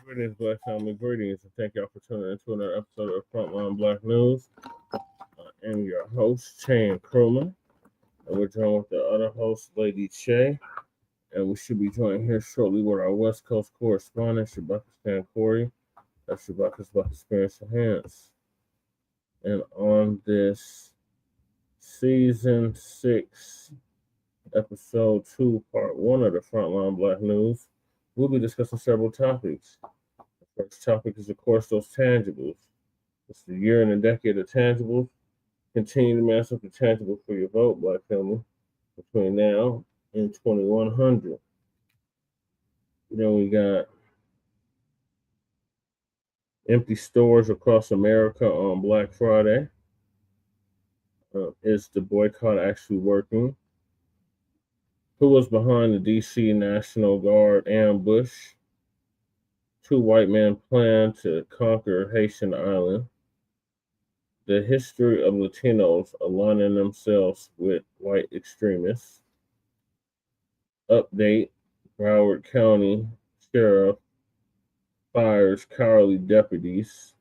Greetings, Black family. Greetings, and thank y'all for tuning into another episode of Frontline Black News. I am your host, Chan Krumah, and we're joined with the other host, Lady Che, and we should be joined here shortly with our West Coast correspondent, Shabaka Corey. That's Shabaka's Black Experience Enhanced. And on this Season 6, Episode 2, Part 1 of the Frontline Black News, we'll be discussing several topics. The first topic is, of course, those tangibles. It's the year and a decade of tangibles. Continue to mass up the tangible for your vote, Black family, between now and 2100. Then we got empty stores across America on Black Friday. Is the boycott actually working? Who was behind the D.C. National Guard ambush? 2 white men plan to conquer Haitian island. The history of Latinos aligning themselves with white extremists. Update: Broward County Sheriff fires cowardly deputies.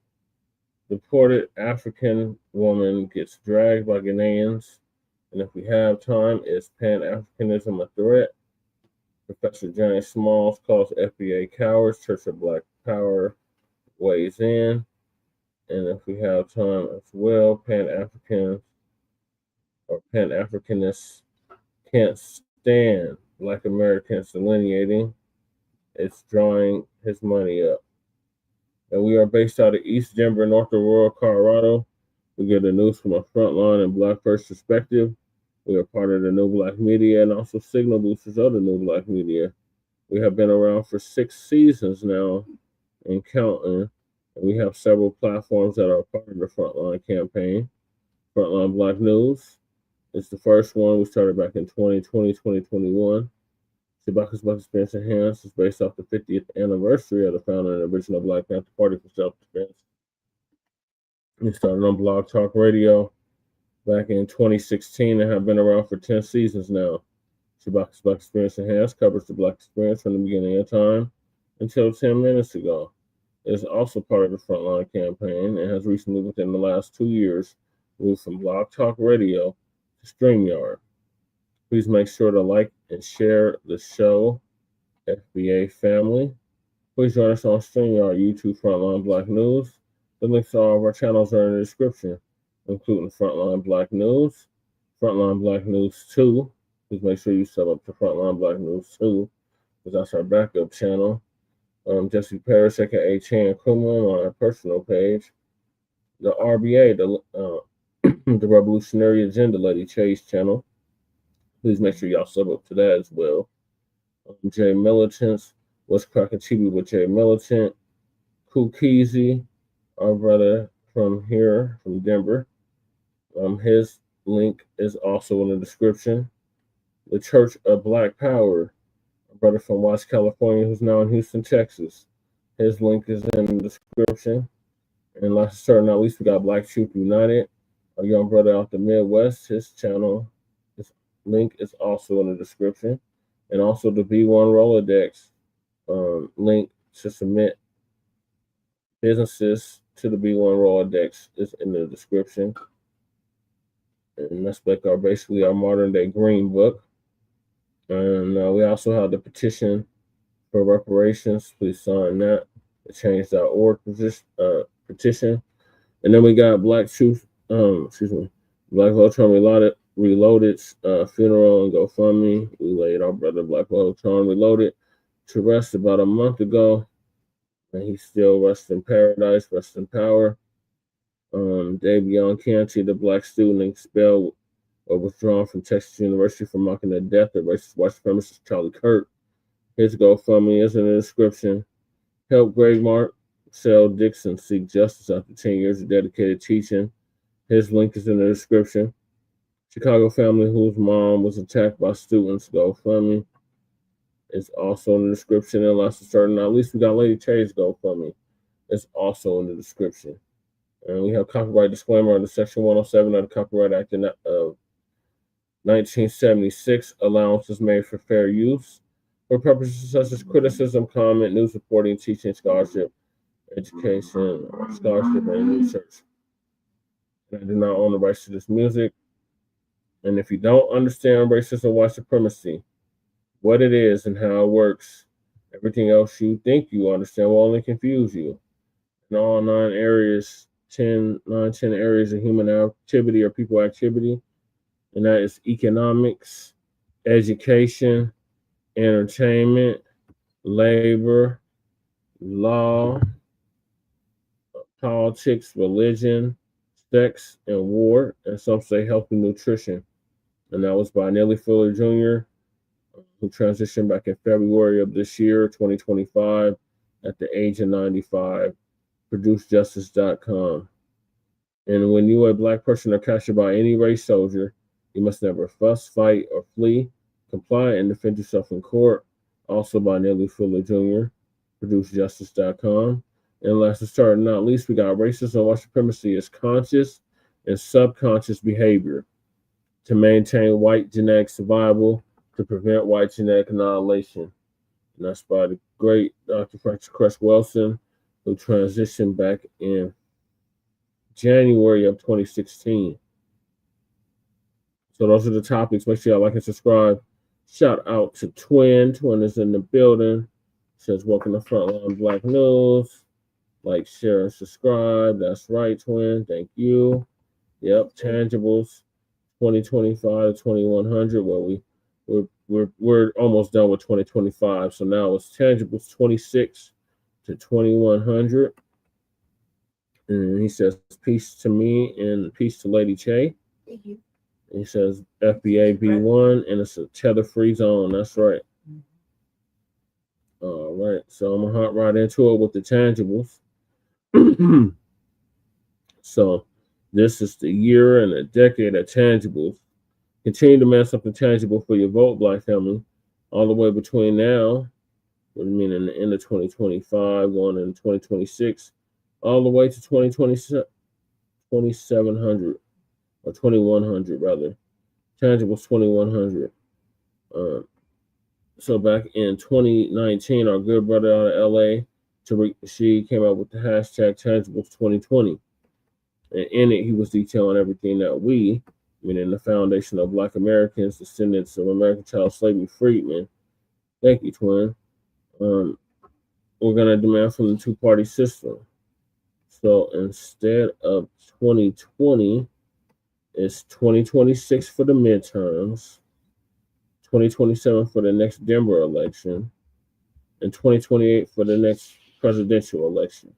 Deported African woman gets dragged by Ghanaians. And if we have time, is Pan-Africanism a threat? Professor Johnny Smalls calls FBA cowards. Church of Black Power weighs in. And if we have time as well, Pan-Africanists can't stand Black Americans delineating. It's drawing his money up. And we are based out of East Denver, North Aurora, Colorado. We get the news from a frontline and Black First perspective. We are part of the New Blacc Media and also signal boosters of the New Blacc Media. We have been around for 6 seasons now and counting. And we have several platforms that are part of the Frontline campaign. Frontline Black News is the first one. We started back in 2020, 2021. Shabaka's Black Experience Enhanced is based off the 50th anniversary of the founding of the original Black Panther Party for Self-Defense. We started on Blog Talk Radio back in 2016 and have been around for 10 seasons now. Shabaka's Black Experience Enhanced covers the Black experience from the beginning of time until 10 minutes ago. It is also part of the Frontline campaign and has recently, within the last 2 years, moved from Blog Talk Radio to StreamYard. Please make sure to like and share the show, FBA family. Please join us on StreamYard, YouTube, Frontline Black News. The links to all of our channels are in the description, including Frontline Black News, Frontline Black News 2. Please make sure you sub up to Frontline Black News 2, because that's our backup channel. Jesse Paris, aka Chan Krumah, on our personal page. The RBA, the Revolutionary Agenda, Lady Che's channel. Please make sure y'all sub up to that as well. Jay Militants, What's Cracking TV with Jay Militant. Kukizi, our brother from here, from Denver. His link is also in the description. The Church of Black Power, a brother from West California who's now in Houston, Texas. His link is in the description. And last certain, not least, we got Black Truth United, a young brother out the Midwest. His channel, his link is also in the description. And also the B1 Rolodex link to submit businesses to the B1 Rolodex is in the description. And that's like basically our modern day green book. And we also have the petition for reparations. Please sign that. The change.org petition. And then we got Black Truth, Black Voltron Reloaded's funeral and GoFundMe. We laid our brother Black Voltron Reloaded to rest about a month ago. And he still rests in paradise, rests in power. Davion Canty, the Black student expelled or withdrawn from Texas University for mocking the death of racist white supremacist Charlie Kirk. His GoFundMe is in the description. Help Greg Marcel Dixon seek justice after 10 years of dedicated teaching. His link is in the description. Chicago family whose mom was attacked by students, GoFundMe is also in the description. And last certain, at least we got Lady Che's GoFundMe. It's also in the description. And we have copyright disclaimer under Section 107 of the Copyright Act of 1976. Allowances made for fair use. for purposes such as criticism, comment, news reporting, teaching, scholarship, education, scholarship, and research. And I do not own the rights to this music. And if you don't understand racism or white supremacy, what it is and how it works, everything else you think you understand will only confuse you. In all 10 areas of human activity or people activity, and that is economics, education, entertainment, labor, law, politics, religion, sex, and war, and some say health and nutrition. And that was by Nellie Fuller Jr., who transitioned back in February of this year, 2025, at the age of 95. ProduceJustice.com. And when you, a Black person, are captured by any race soldier, you must never fuss, fight, or flee. Comply and defend yourself in court. Also by Nellie Fuller Jr., ProduceJustice.com. And last but certainly not least, we got racism and white supremacy as conscious and subconscious behavior to maintain white genetic survival, to prevent white genetic annihilation. And that's by the great Dr. Francis Cress Welsing, who transitioned back in January of 2016. So those are the topics. Make sure y'all like and subscribe. Shout out to Twin. Twin is in the building. Says, welcome to Frontline Black News. Like, share, and subscribe. That's right, Twin. Thank you. Yep, tangibles 2025 to 2100. Well, we're almost done with 2025. So now it's tangibles 26 to 2100. And he says, peace to me and peace to Lady Che. Thank you. And he says, FBA B1, and it's a tether-free zone. That's right. All right. So I'm going to hop right into it with the tangibles. So this is the year and a decade of tangibles. Continue to demand something tangible for your vote, Black family, all the way between now, what do you mean, in the end of 2025, going into 2026, all the way to 2700 or 2100 rather. Tangibles 2100. So back in 2019, our good brother out of LA, Tariq Rashid, came out with the hashtag Tangibles 2020. And in it, he was detailing everything that we, meaning the foundation of Black Americans, descendants of American child slavery freedmen, thank you, Twin, we're going to demand from the two-party system. So instead of 2020, it's 2026 for the midterms, 2027 for the next Denver election, and 2028 for the next presidential election.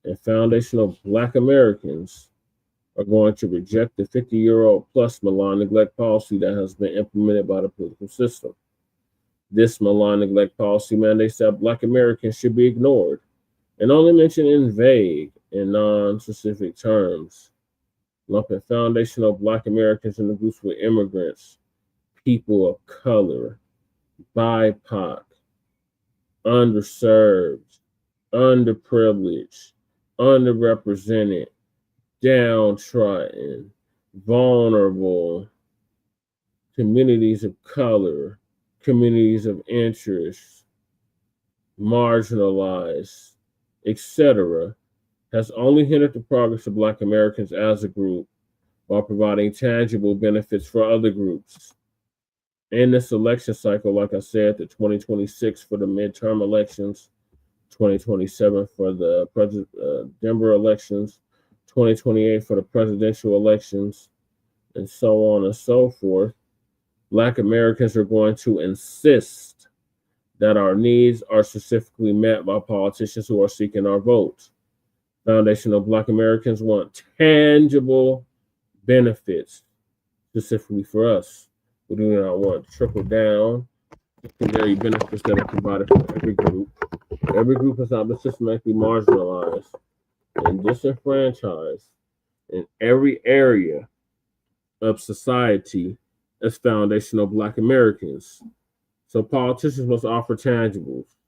And foundational Black Americans are going to reject the 50-year-old plus malign neglect policy that has been implemented by the political system. This malign neglect policy mandates that Black Americans should be ignored and only mentioned in vague and non-specific terms, lumping foundational Black Americans in the groups with immigrants, people of color, BIPOC, underserved, underprivileged, underrepresented, downtrodden, vulnerable, communities of color, communities of interest, marginalized, etc., has only hindered the progress of Black Americans as a group while providing tangible benefits for other groups. In this election cycle, like I said, the 2026 for the midterm elections, 2027 for the Denver elections, 2028 for the presidential elections, and so on and so forth, Black Americans are going to insist that our needs are specifically met by politicians who are seeking our votes. Foundational Black Americans want tangible benefits specifically for us. We do not want trickle-down secondary benefits that are provided for every group. Every group has not been systematically marginalized and disenfranchised in every area of society as foundational Black Americans. So politicians must offer tangibles,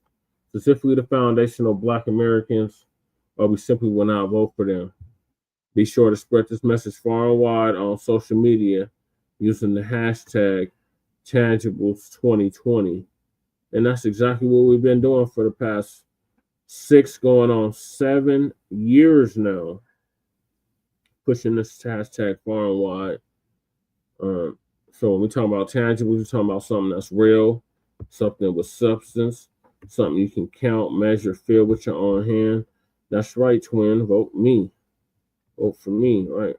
specifically the foundational Black Americans, or we simply will not vote for them. Be sure to spread this message far and wide on social media using the hashtag Tangibles2020 And that's exactly what we've been doing for the past 6 going on 7 years now, pushing this hashtag far and wide. So when we talk about tangibles, we're talking about something that's real, something with substance, something you can count, measure, feel with your own hand. That's right, twin. Vote me. Vote for me, right?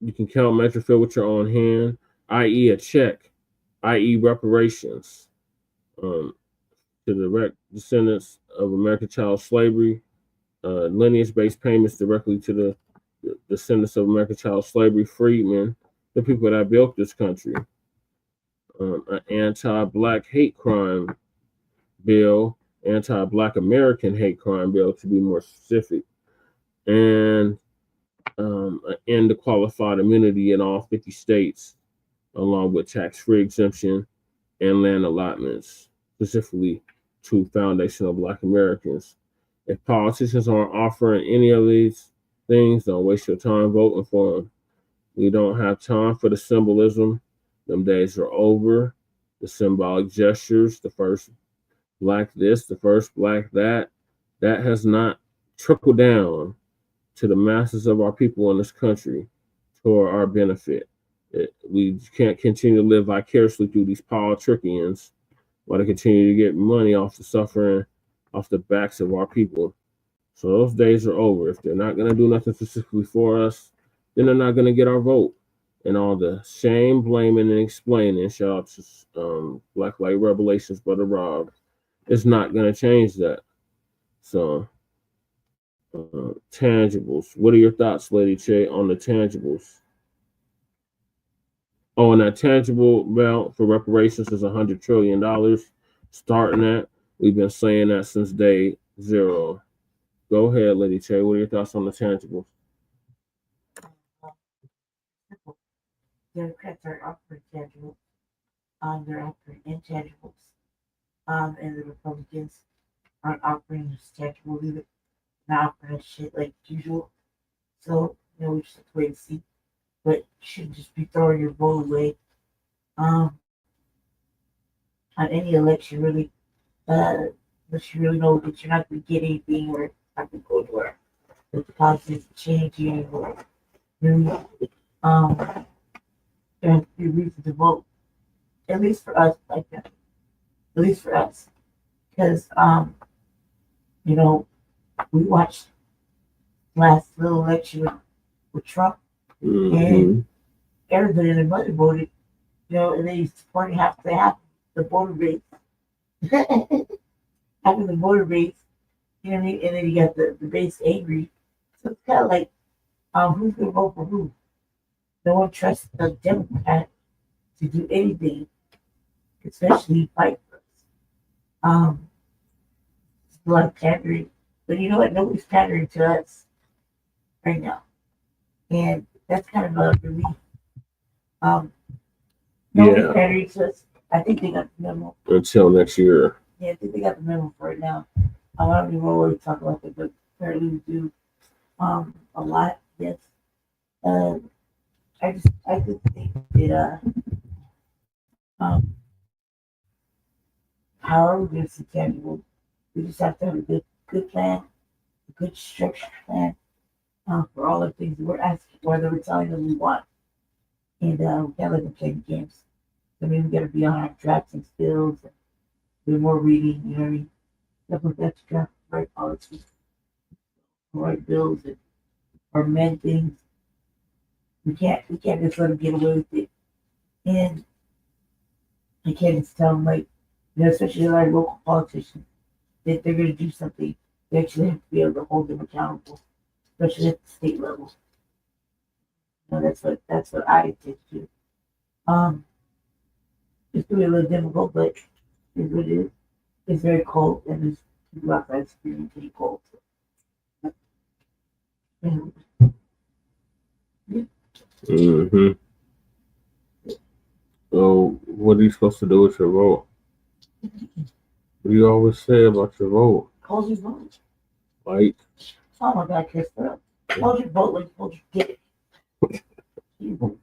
You can count, measure, feel with your own hand, i.e. a check, i.e. reparations to direct descendants of American child slavery, lineage-based payments directly to the descendants of American child slavery freedmen, the people that built this country. An anti-Black hate crime bill, anti-Black American hate crime bill to be more specific, and an end to qualified immunity in all 50 states, along with tax-free exemption and land allotments, specifically to foundational Black Americans. If politicians aren't offering any of these things, don't waste your time voting for them. We don't have time for the symbolism. Them days are over. The symbolic gestures, the first Black this, the first Black that, that has not trickled down to the masses of our people in this country for our benefit. We can't continue to live vicariously through these politicians while they continue to get money off the suffering, off the backs of our people. So those days are over. If they're not going to do nothing specifically for us, then they're not going to get our vote. And all the shame, blaming, and explaining, shout out to Black Light Revelations, Brother Rob, it's not going to change that. So, tangibles. What are your thoughts, Lady Che, on the tangibles? Oh, and that tangible amount for reparations is $100 trillion. Starting at, we've been saying that since day 0. Go ahead, Lady Che. What are your thoughts on the tangibles? Democrats are offering tangibles. They're offering intangibles. And the Republicans aren't offering us tangible either. Not offering us shit like usual. So, we just have to wait and see. But you shouldn't just be throwing your vote away. On any election, really. Unless you really know that you're not going to get anything or not going to go anywhere. The policies changing or really, there has to be a reason to vote. At least for us, like that. At least for us. Because, we watched last little election with Trump, and everybody in the mother voted, and they supported half the voter base. Half of the voter base, you know what I mean? And then you got the base angry. So it's kind of like, who's going to vote for who? No one trusts a Democrat to do anything, especially fight for us. It's a lot of pandering. But you know what? Nobody's pandering to us right now. And that's kind of a relief. Nobody's pandering to us. I think they got the memo. Until next year. Yeah, I think they got the memo for it now. I don't even know where we talk about it, but apparently we do a lot, yes. I just think that how are we going to see tangible? We just have to have a good plan, a good structured plan for all the things that we're asking for, that we're telling them we want. And we can't let them play the games. I mean, we got to be on our drafting skills, and do more reading, you know what I mean? Stuff like that to draft the right policies, right bills, or amend things. We can't just let them get away with it. And I can't just tell them, like, especially our local politicians, that they're going to do something. They actually have to be able to hold them accountable, especially at the state level. That's what I think too. It's going to be a little difficult, but it's what it is. It's very cold, and there's people outside screaming pretty cold. So, what are you supposed to do with your vote? What do you always say about your vote? Hold your vote. Like? Oh my God, Chris, hold your vote like you hold your dick. Hold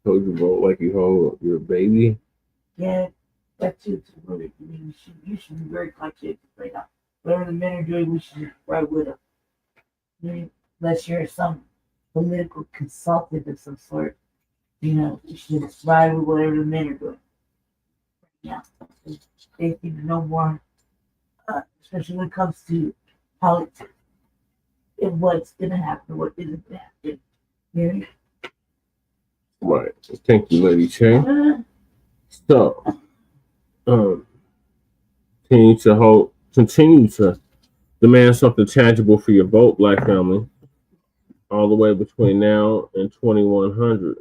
your vote like you hold your baby? Yeah, that too. It's really, I mean, you should be very conscientious right now. Whatever the men are doing, we should ride with them. I mean, unless you're some political consultant of some sort, you should just ride with whatever the men are doing. Yeah, they seem to know more, especially when it comes to politics and what's going to happen, what isn't going to happen. Yeah. Right. Thank you, Lady Che. So, um, continue to demand something tangible for your vote, Black family, all the way between now and 2100.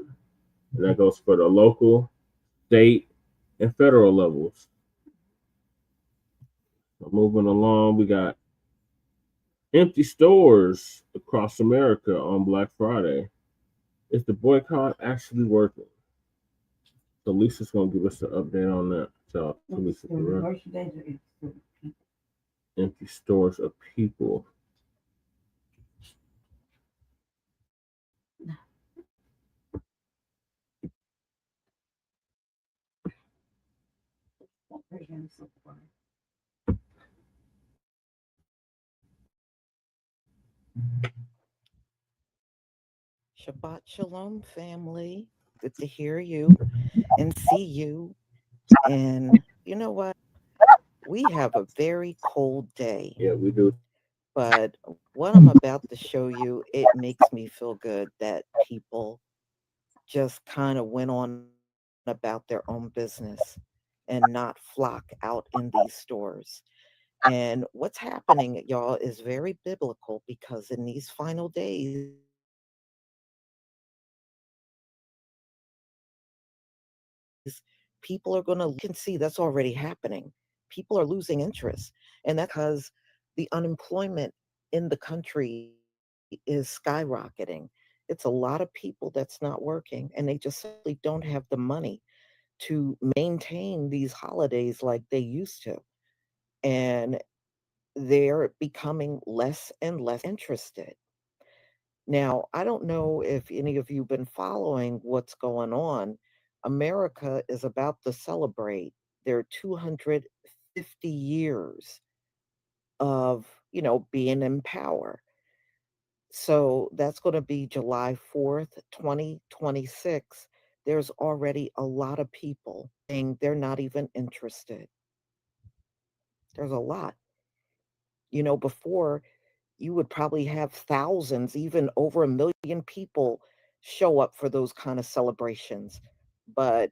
And that goes for the local, state, and federal levels. So moving along, we got empty stores across America on Black Friday. Is the boycott actually working? So Lisa's gonna give us an update on that. So Lisa, empty stores of people. Shabbat Shalom, family. Good to hear you and see you. And you know what? We have a very cold day, Yeah, we do. but what I'm about to show you, it makes me feel good that people just kind of went on about their own business and not flock out in these stores. And what's happening, y'all, is very biblical because in these final days, people are going to lose interest. And you can see that's already happening. People are losing interest. And that's because the unemployment in the country is skyrocketing. It's a lot of people that's not working, and they just simply don't have the money to maintain these holidays like they used to. And they're becoming less and less interested. Now, I don't know if any of you have been following what's going on. America is about to celebrate their 250 years of, being in power. So that's going to be July 4th, 2026. There's already a lot of people saying they're not even interested. There's a lot. Before you would probably have thousands, even over a million people show up for those kind of celebrations. But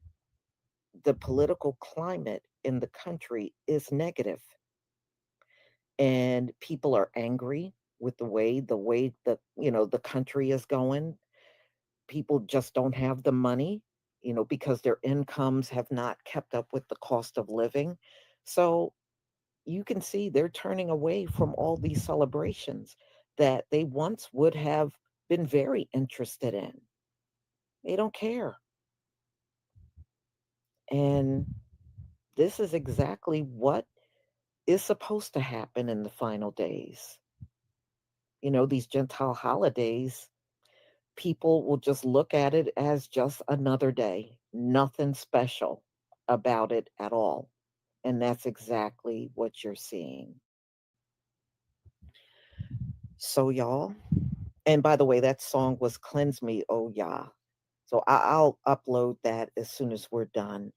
the political climate in the country is negative, and people are angry with the way the country is going. People just don't have the money, because their incomes have not kept up with the cost of living. So you can see they're turning away from all these celebrations that they once would have been very interested in. They don't care. And this is exactly what is supposed to happen in the final days. These Gentile holidays, people will just look at it as just another day, nothing special about it at all. And that's exactly what you're seeing. So, y'all, and by the way, that song was Cleanse Me, Oh Yah. So I'll upload that as soon as we're done.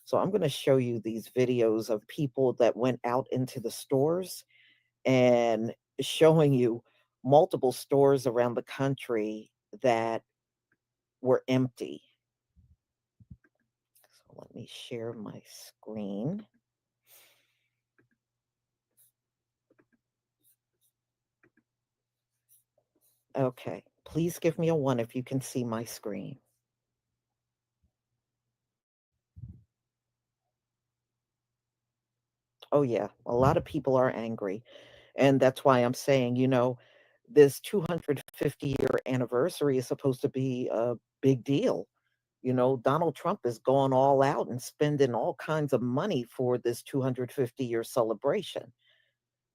So I'm going to show you these videos of people that went out into the stores and showing you multiple stores around the country that were empty. So let me share my screen. Okay, please give me a one if you can see my screen. Oh, yeah, a lot of people are angry. And that's why I'm saying, this 250-year anniversary is supposed to be a big deal. Donald Trump is going all out and spending all kinds of money for this 250-year celebration.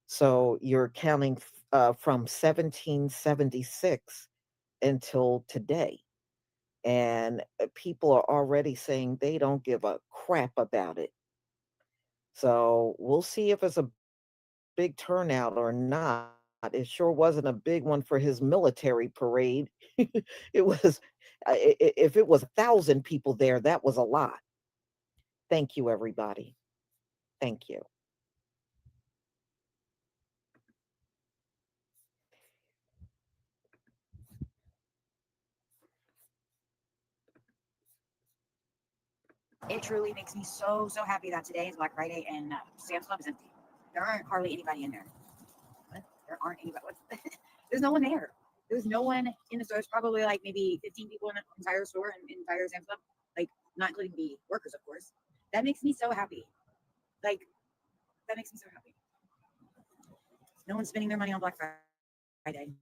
So you're counting from 1776 until today. And people are already saying they don't give a crap about it. So we'll see if it's a big turnout or not. It sure wasn't a big one for his military parade. It was, if it was 1,000 people there, that was a lot. Thank you, everybody. Thank you. It truly makes me so happy that today is Black Friday and Sam's Club is empty. There aren't hardly anybody in there. What? There aren't anybody. There's no one there. There's no one in the store. There's probably like maybe 15 people in the entire store and entire Sam's Club, like not including the workers, of course. That makes me so happy. Like, that makes me so happy. No one's spending their money on Black Friday.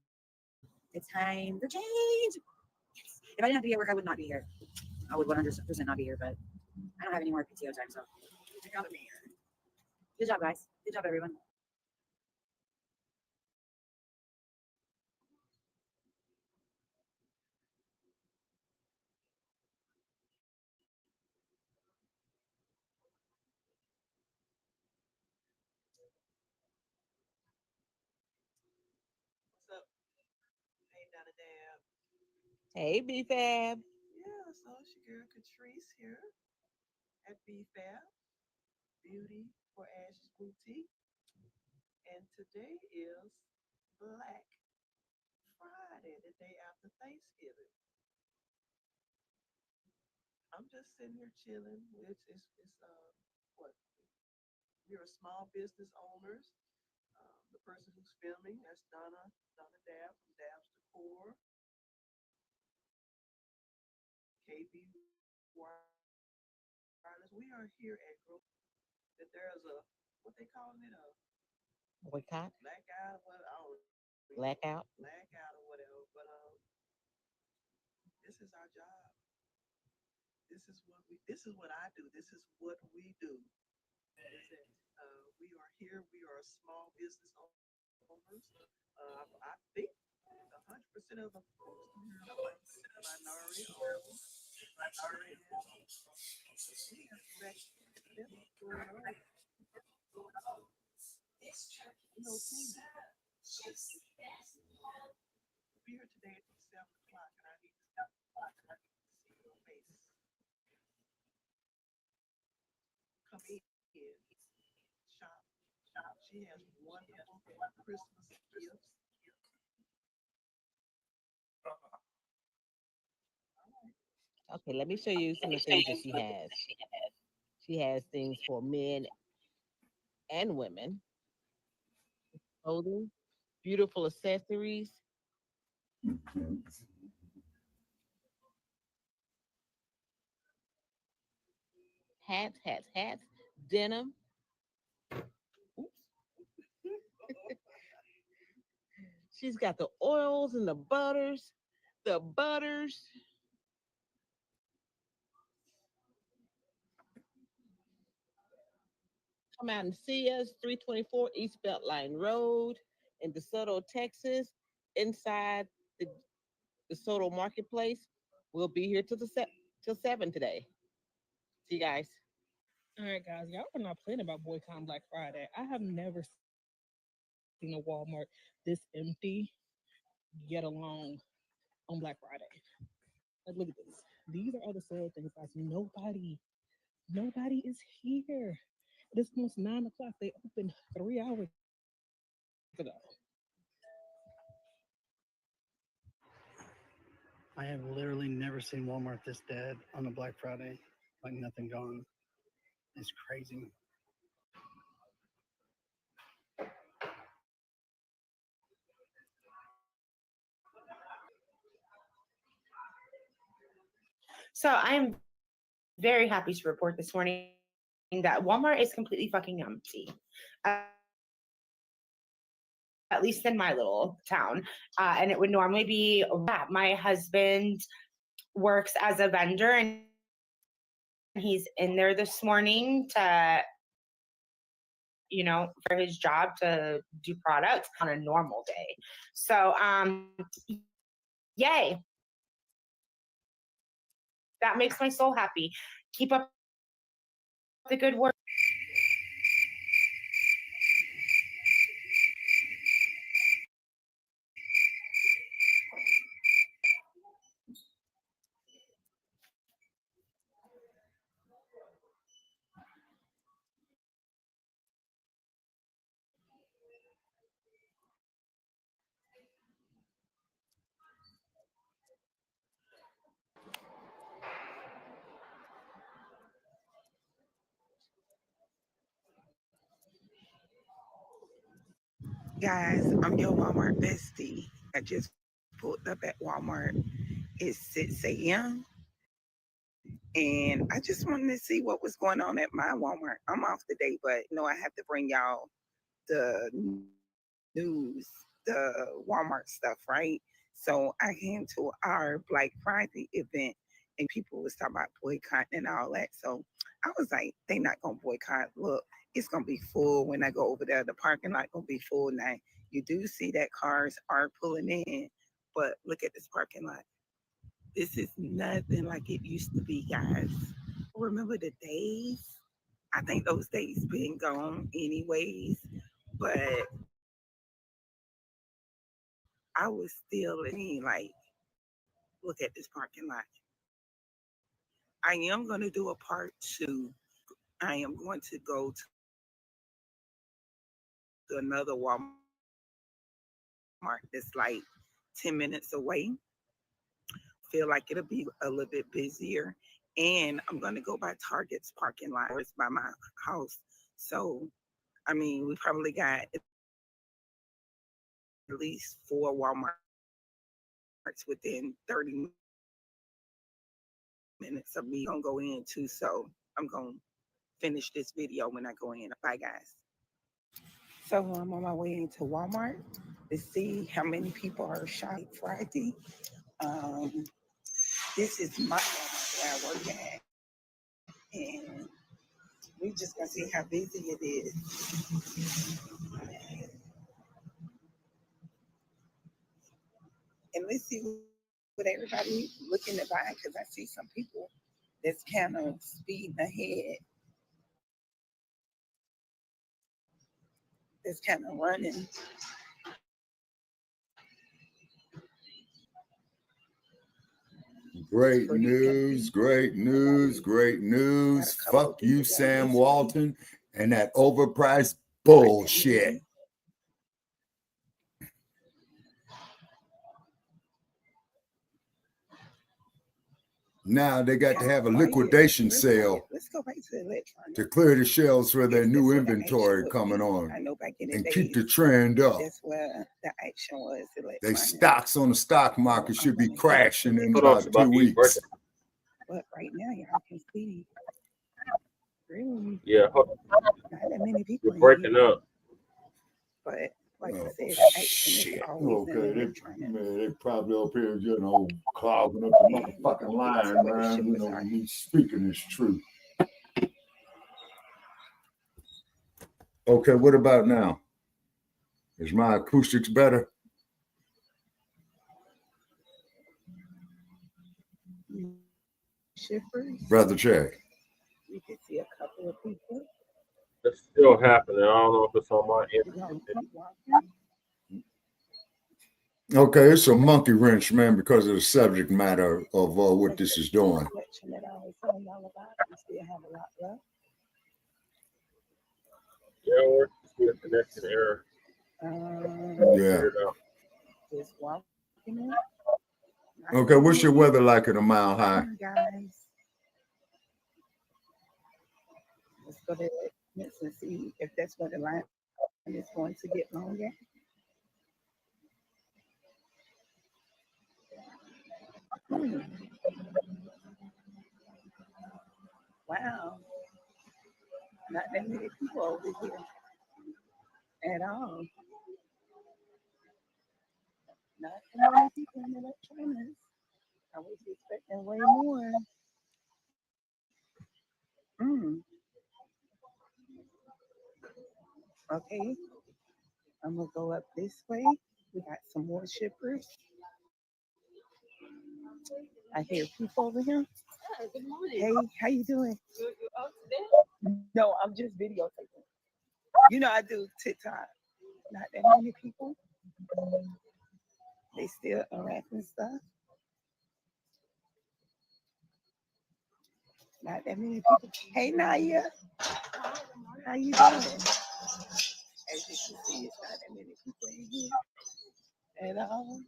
It's time for change. Yes. If I didn't have to be at work, I would not be here. I would 100% not be here, but I don't have any more PTO time, so I gotta be here. Good job, guys. Good job, everyone. What's up? Hey, Donna Dab. Hey, B-Fab. Yeah, so it's your girl Catrice here at BFAB, Beauty for Ashes Boutique. And today is Black Friday, the day after Thanksgiving. I'm just sitting here chilling. What? You're a small business owners. The person who's filming, that's Donna Dab from Dab's Decor. KB Wireless. We are here at that there's a what they calling it, a Boycott, blackout or what, I don't know, blackout. blackout or whatever. But this is our job. This is what I do. This is what we do. We are here. We are small business owners. I think 100% of the folks here are minority owned. We're here today at 7 o'clock, and I need to see your face. Come in, shop. She has wonderful Christmas gifts. Okay, let me show you some of the things that she has. She has things for men and women, clothing, beautiful accessories. Hats, denim. Oops. She's got the oils and the butters. Come out and see us, 324 East Beltline Road in DeSoto, Texas, inside the DeSoto Marketplace. We'll be here till 7 today. See you guys. All right, guys, y'all are not playing about Boycott Black Friday. I have never seen a Walmart this empty, yet alone on Black Friday. Like, look at this. These are all the sale things, guys. Nobody is here. It is almost 9 o'clock. They opened 3 hours ago. I have literally never seen Walmart this dead on a Black Friday. Like nothing gone. It's crazy. So I am very happy to report this morning that Walmart is completely fucking empty. At least in my little town. And it would normally be my husband works as a vendor and he's in there this morning to, for his job to do products on a normal day. So, yay. That makes my soul happy. Keep up the good work. Guys, I'm your Walmart bestie. I just pulled up at Walmart. It's 6 a.m. and I just wanted to see what was going on at my Walmart. I'm off today, but I have to bring y'all the news, the Walmart stuff, right? So I came to our Black Friday event and people was talking about boycott and all that. So I was like, they not gonna boycott. Look, it's gonna be full when I go over there. The parking lot gonna be full now. You do see that cars are pulling in, but look at this parking lot. This is nothing like it used to be, guys. Remember the days? I think those days been gone anyways, but I was still like, look at this parking lot. I am going to do a part 2. I am going to go to another Walmart that's like 10 minutes away. Feel like it'll be a little bit busier. And I'm going to go by Target's parking lot. It's by my house. So, I mean, we probably got at least 4 Walmarts within 30 minutes of me going to go in too. So I'm going to finish this video when I go in. Bye, guys. So I'm on my way into Walmart to see how many people are shopping Friday. This is my Walmart where I work at. And we just gonna see how busy it is. And let's see what everybody looking to buy, because I see some people that's kind of speeding ahead. That's kind of running. Great news, great news, great news. Fuck you, Sam Walton, and that overpriced bullshit. Now they got to have a liquidation sale to clear the shelves for their new inventory coming on and keep the trend up. That's where the action was. They stocks on the stock market should be crashing in about 2 weeks. But right now, y'all can see, really, Yeah, not that many people. you're breaking up. But like I said, Shit. Okay, they probably up here, clogging up the motherfucking line, man. Me speaking is true. Okay, what about now? Is my acoustics better? Shippers. Brother check. You can see a couple of people. It's still happening. I don't know if it's on my end. Okay, it's a monkey wrench, man, because of the subject matter of what this is doing. Yeah, we're still connection error. Yeah. Okay, what's your weather like at a mile high? Guys, let's go to it and see if that's what the line is going to get longer. Wow, not that many people over here at all. Not that many people in electronics. I was expecting way more. Okay, I'm gonna go up this way. We got some more shippers. I hear people over here. Good morning. Hey, how you doing? You up today? No, I'm just videotaping. You know I do TikTok. Not that many people. They still unwrapping stuff. Not that many people. Hey, Naya. How you doing? As you can see, it's not that many people in here at all.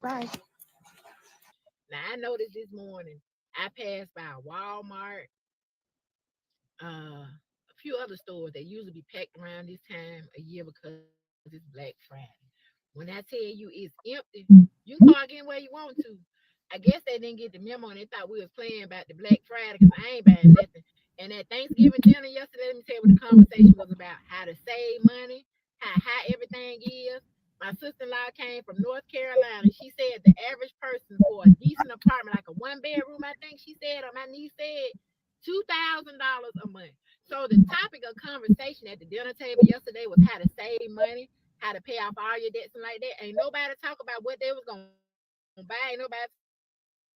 Bye. Now I noticed this morning I passed by Walmart, a few other stores that usually be packed around this time of year because it's Black Friday. When I tell you it's empty, you can park anywhere you want to. I guess they didn't get the memo and they thought we was playing about the Black Friday because I ain't buying nothing. And at Thanksgiving dinner yesterday, let me tell you what the conversation was about: how to save money, how high everything is. My sister-in-law came from North Carolina. She said the average person for a decent apartment, like a one-bedroom, I think she said, or my niece said, $2,000 a month. So the topic of conversation at the dinner table yesterday was how to save money, how to pay off all your debts and like that. Ain't nobody talk about what they was gonna buy. Ain't nobody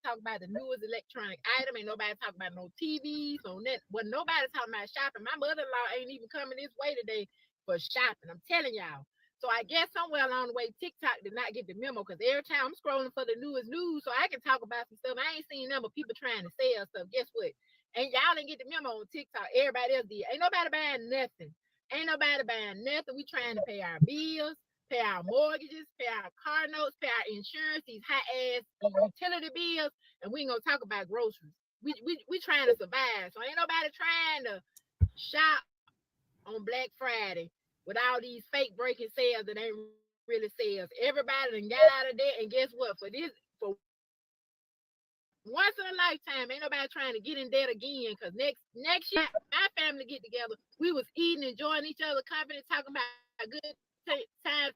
talk about the newest electronic item. Ain't nobody talk about no TVs, no net. Well, nobody talking about shopping. My mother-in-law ain't even coming this way today for shopping. I'm telling y'all. So I guess somewhere along the way, TikTok did not get the memo because every time I'm scrolling for the newest news so I can talk about some stuff. I ain't seen them, but people trying to sell stuff. Guess what? And y'all didn't get the memo on TikTok. Everybody else did. Ain't nobody buying nothing. Ain't nobody buying nothing. We trying to pay our bills, pay our mortgages, pay our car notes, pay our insurance, these high-ass utility bills, and we ain't gonna talk about groceries. We trying to survive. So ain't nobody trying to shop on Black Friday with all these fake breaking sales that ain't really sales. Everybody done got out of debt, and guess what? For once in a lifetime, ain't nobody trying to get in debt again. Cause next year, my family get together. We was eating, enjoying each other's company, talking about good times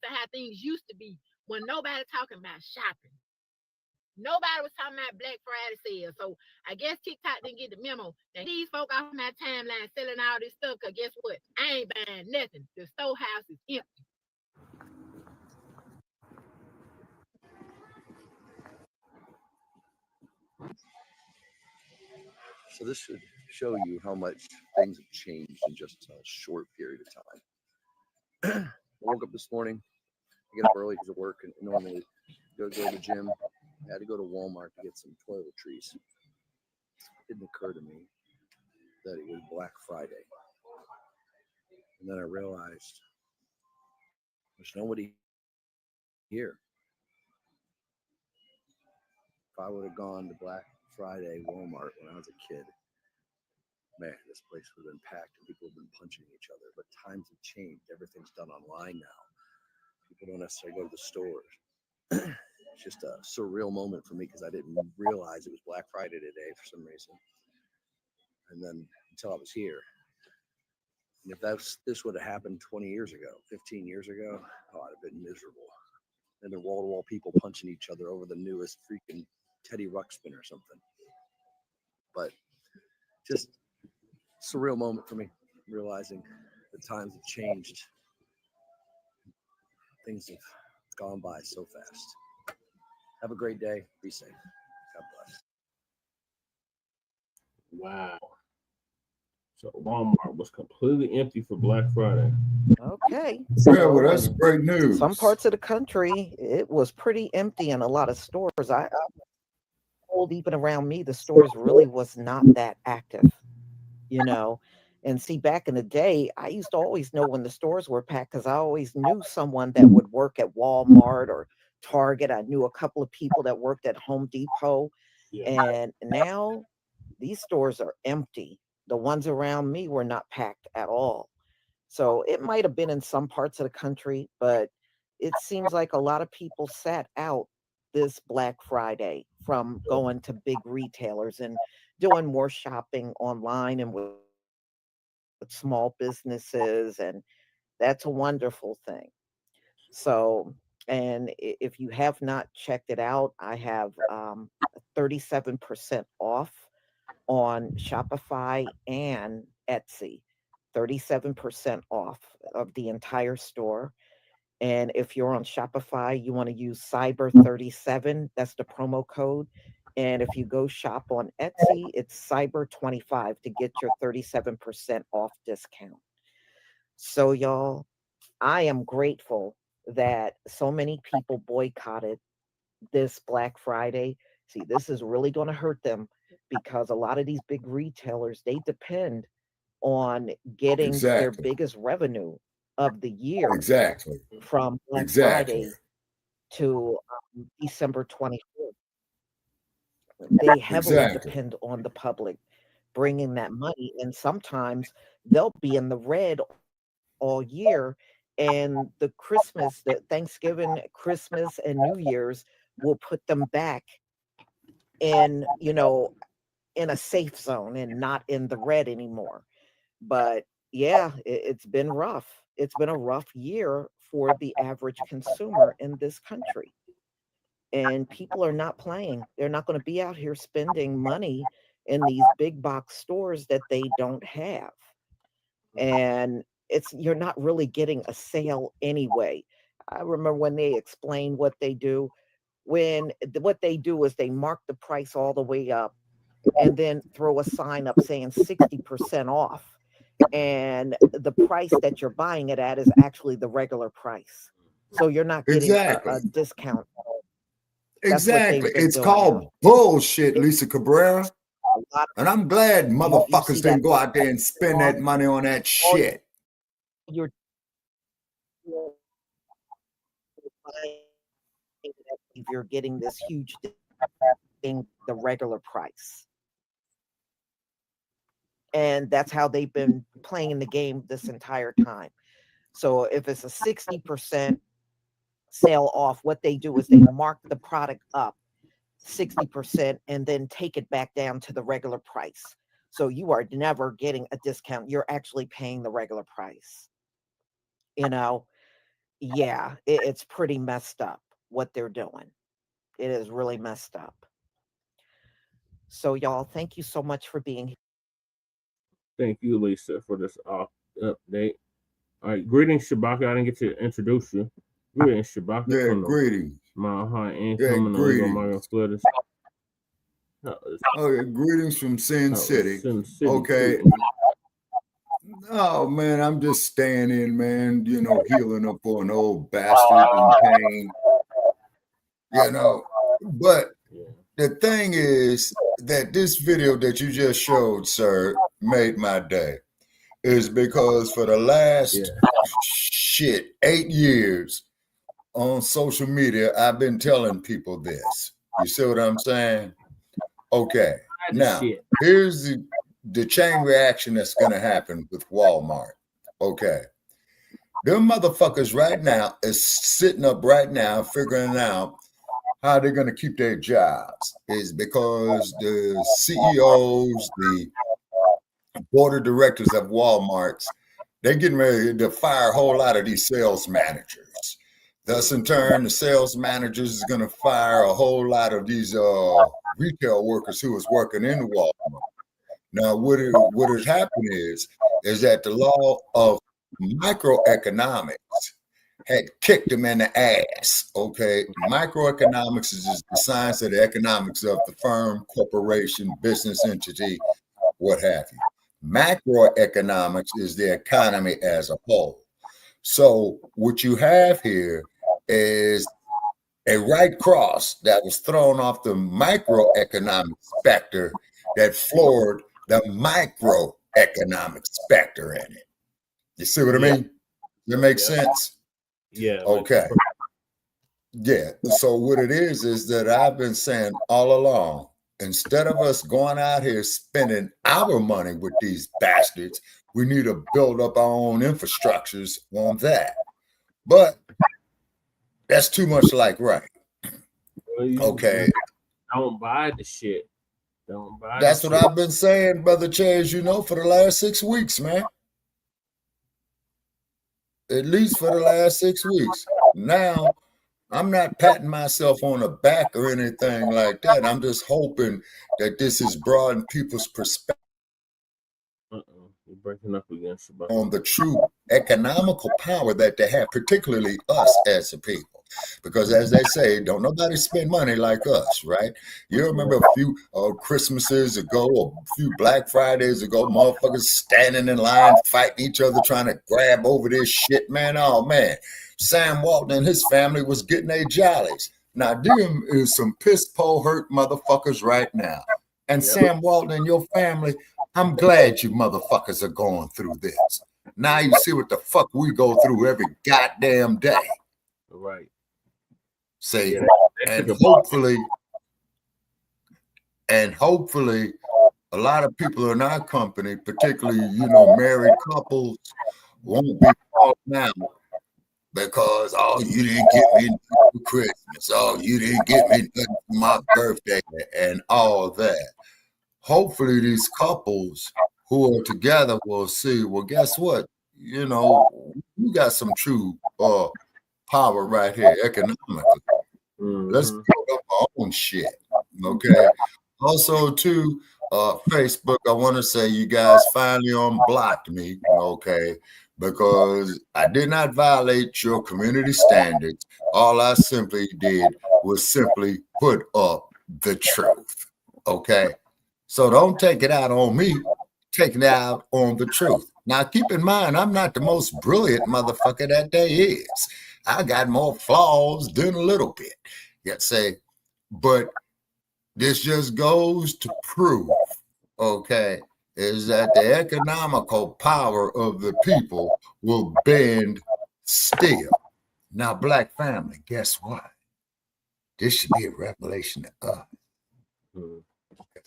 to how things used to be when nobody talking about shopping. Nobody was talking about Black Friday sales. So I guess TikTok didn't get the memo. Now these folk off my timeline selling all this stuff, because guess what? I ain't buying nothing. The storehouse is empty. So this should show you how much things have changed in just a short period of time. I woke up this morning, I get up early because of work, and normally go to the gym. I had to go to Walmart to get some toiletries. It didn't occur to me that it was Black Friday. And then I realized there's nobody here. If I would have gone to Black Friday Walmart when I was a kid, man, this place would have been packed and people have been punching each other. But times have changed. Everything's done online now. People don't necessarily go to the stores. It's just a surreal moment for me because I didn't realize it was Black Friday today for some reason. And then until I was here. And if this would have happened 20 years ago, 15 years ago, oh, I'd have been miserable. And then wall-to-wall people punching each other over the newest freaking Teddy Ruxpin or something. But just surreal moment for me, realizing the times have changed. Things have gone by so fast. Have a great day. Be safe. God bless. Wow. So Walmart was completely empty for Black Friday. Okay. Yeah, well, that's great news. Some parts of the country, it was pretty empty in a lot of stores. I told even around me, the stores really was not that active, you know. And see, back in the day, I used to always know when the stores were packed because I always knew someone that would work at Walmart or Target. I knew a couple of people that worked at Home Depot. Yeah. And now these stores are empty. The ones around me were not packed at all. So it might have been in some parts of the country, but it seems like a lot of people sat out this Black Friday from going to big retailers and doing more shopping online and with small businesses. And that's a wonderful thing. So, and if you have not checked it out, I have 37% off on Shopify and Etsy. 37% off of the entire store. And if you're on Shopify, you want to use Cyber37. That's the promo code. And if you go shop on Etsy, it's Cyber25 to get your 37% off discount. So, y'all, I am grateful that so many people boycotted this Black Friday. See, this is really going to hurt them because a lot of these big retailers, they depend on getting their Exactly. biggest revenue of the year Exactly. from Black Exactly. Friday to December 24th. They heavily Exactly. depend on the public bringing that money, and sometimes they'll be in the red all year. And the Christmas, the Thanksgiving, Christmas, and New Year's will put them back in, in a safe zone and not in the red anymore. But yeah, it's been rough. It's been a rough year for the average consumer in this country. And people are not playing. They're not going to be out here spending money in these big box stores that they don't have. And you're not really getting a sale anyway. I remember when they explained what they do. What they do is they mark the price all the way up and then throw a sign up saying 60% off. And the price that you're buying it at is actually the regular price. So you're not getting Exactly. a discount. That's Exactly. what they've been It's doing called now. bullshit, Lisa Cabrera. A lot And I'm glad you motherfuckers see didn't that go out there and spend that money on that all shit. you're buying, if you're getting this huge thing, the regular price. And that's how they've been playing the game this entire time. So if it's a 60% sale off, what they do is they mark the product up 60% and then take it back down to the regular price. So you are never getting a discount. You're actually paying the regular price. Yeah, it's pretty messed up what they're doing. It is really messed up. So, y'all, thank you so much for being here. Thank you, Lisa, for this update. All right, greetings, Shabaka. I didn't get to introduce you. Greetings, Shabaka. Yeah, from the greetings. Mile High Yeah, Income and Illegal Migrant greetings. Flooders. Okay, greetings from Sin City. Sin City. Okay. Oh man, I'm just staying in, man, healing up for an old bastard in pain. But the thing is that this video that you just showed, sir, made my day. Is because for the last 8 years on social media, I've been telling people this. You see what I'm saying? Okay. Now, here's the chain reaction that's going to happen with Walmart. Okay. Them motherfuckers right now is sitting up right now figuring out how they're going to keep their jobs. Is because the CEOs, the board of directors of Walmart's, they're getting ready to fire a whole lot of these sales managers. Thus, in turn, the sales managers is going to fire a whole lot of these retail workers who was working in Walmart. Now, what has happened is that the law of microeconomics had kicked them in the ass. Okay, microeconomics is just the science of the economics of the firm, corporation, business entity, what have you. Macroeconomics is the economy as a whole. So what you have here is a right cross that was thrown off the microeconomic specter that floored the microeconomic specter in it. You see what I mean? Does that make sense? Yeah. Okay. Yeah. So what it is that I've been saying all along, instead of us going out here spending our money with these bastards, we need to build up our own infrastructures on that. But that's too much like right. Okay. Don't buy the shit. Don't buy That's what I've been saying, Brother Chaz, for the last 6 weeks, man. At least for the last 6 weeks. Now, I'm not patting myself on the back or anything like that. I'm just hoping that this has broadened people's perspective. breaking up again, on the true economical power that they have, particularly us as a people. Because as they say, don't nobody spend money like us, right? You remember a few Christmases ago, or a few Black Fridays ago, motherfuckers standing in line, fighting each other, trying to grab over this shit, man. Oh, man. Sam Walton and his family was getting their jollies. Now, them is some piss-po hurt motherfuckers right now. And Sam Walton and your family, I'm glad you motherfuckers are going through this. Now you see what the fuck we go through every goddamn day. Right. See, Yeah, and hopefully, a lot of people in our company, particularly, married couples, won't be falling out because, oh, you didn't get me nothing for Christmas. Oh, you didn't get me nothing for my birthday and all that. Hopefully these couples who are together will see, well, guess what? You got some true power right here economically. Let's build up our own shit, okay? Also, too, Facebook, I want to say you guys finally unblocked me, okay? Because I did not violate your community standards. All I simply did was simply put up the truth, okay? So don't take it out on me, take it out on the truth. Now, keep in mind, I'm not the most brilliant motherfucker that there is. I got more flaws than a little bit. But this just goes to prove, okay, is that the economical power of the people will bend still. Now, Black family, guess what? This should be a revelation to us.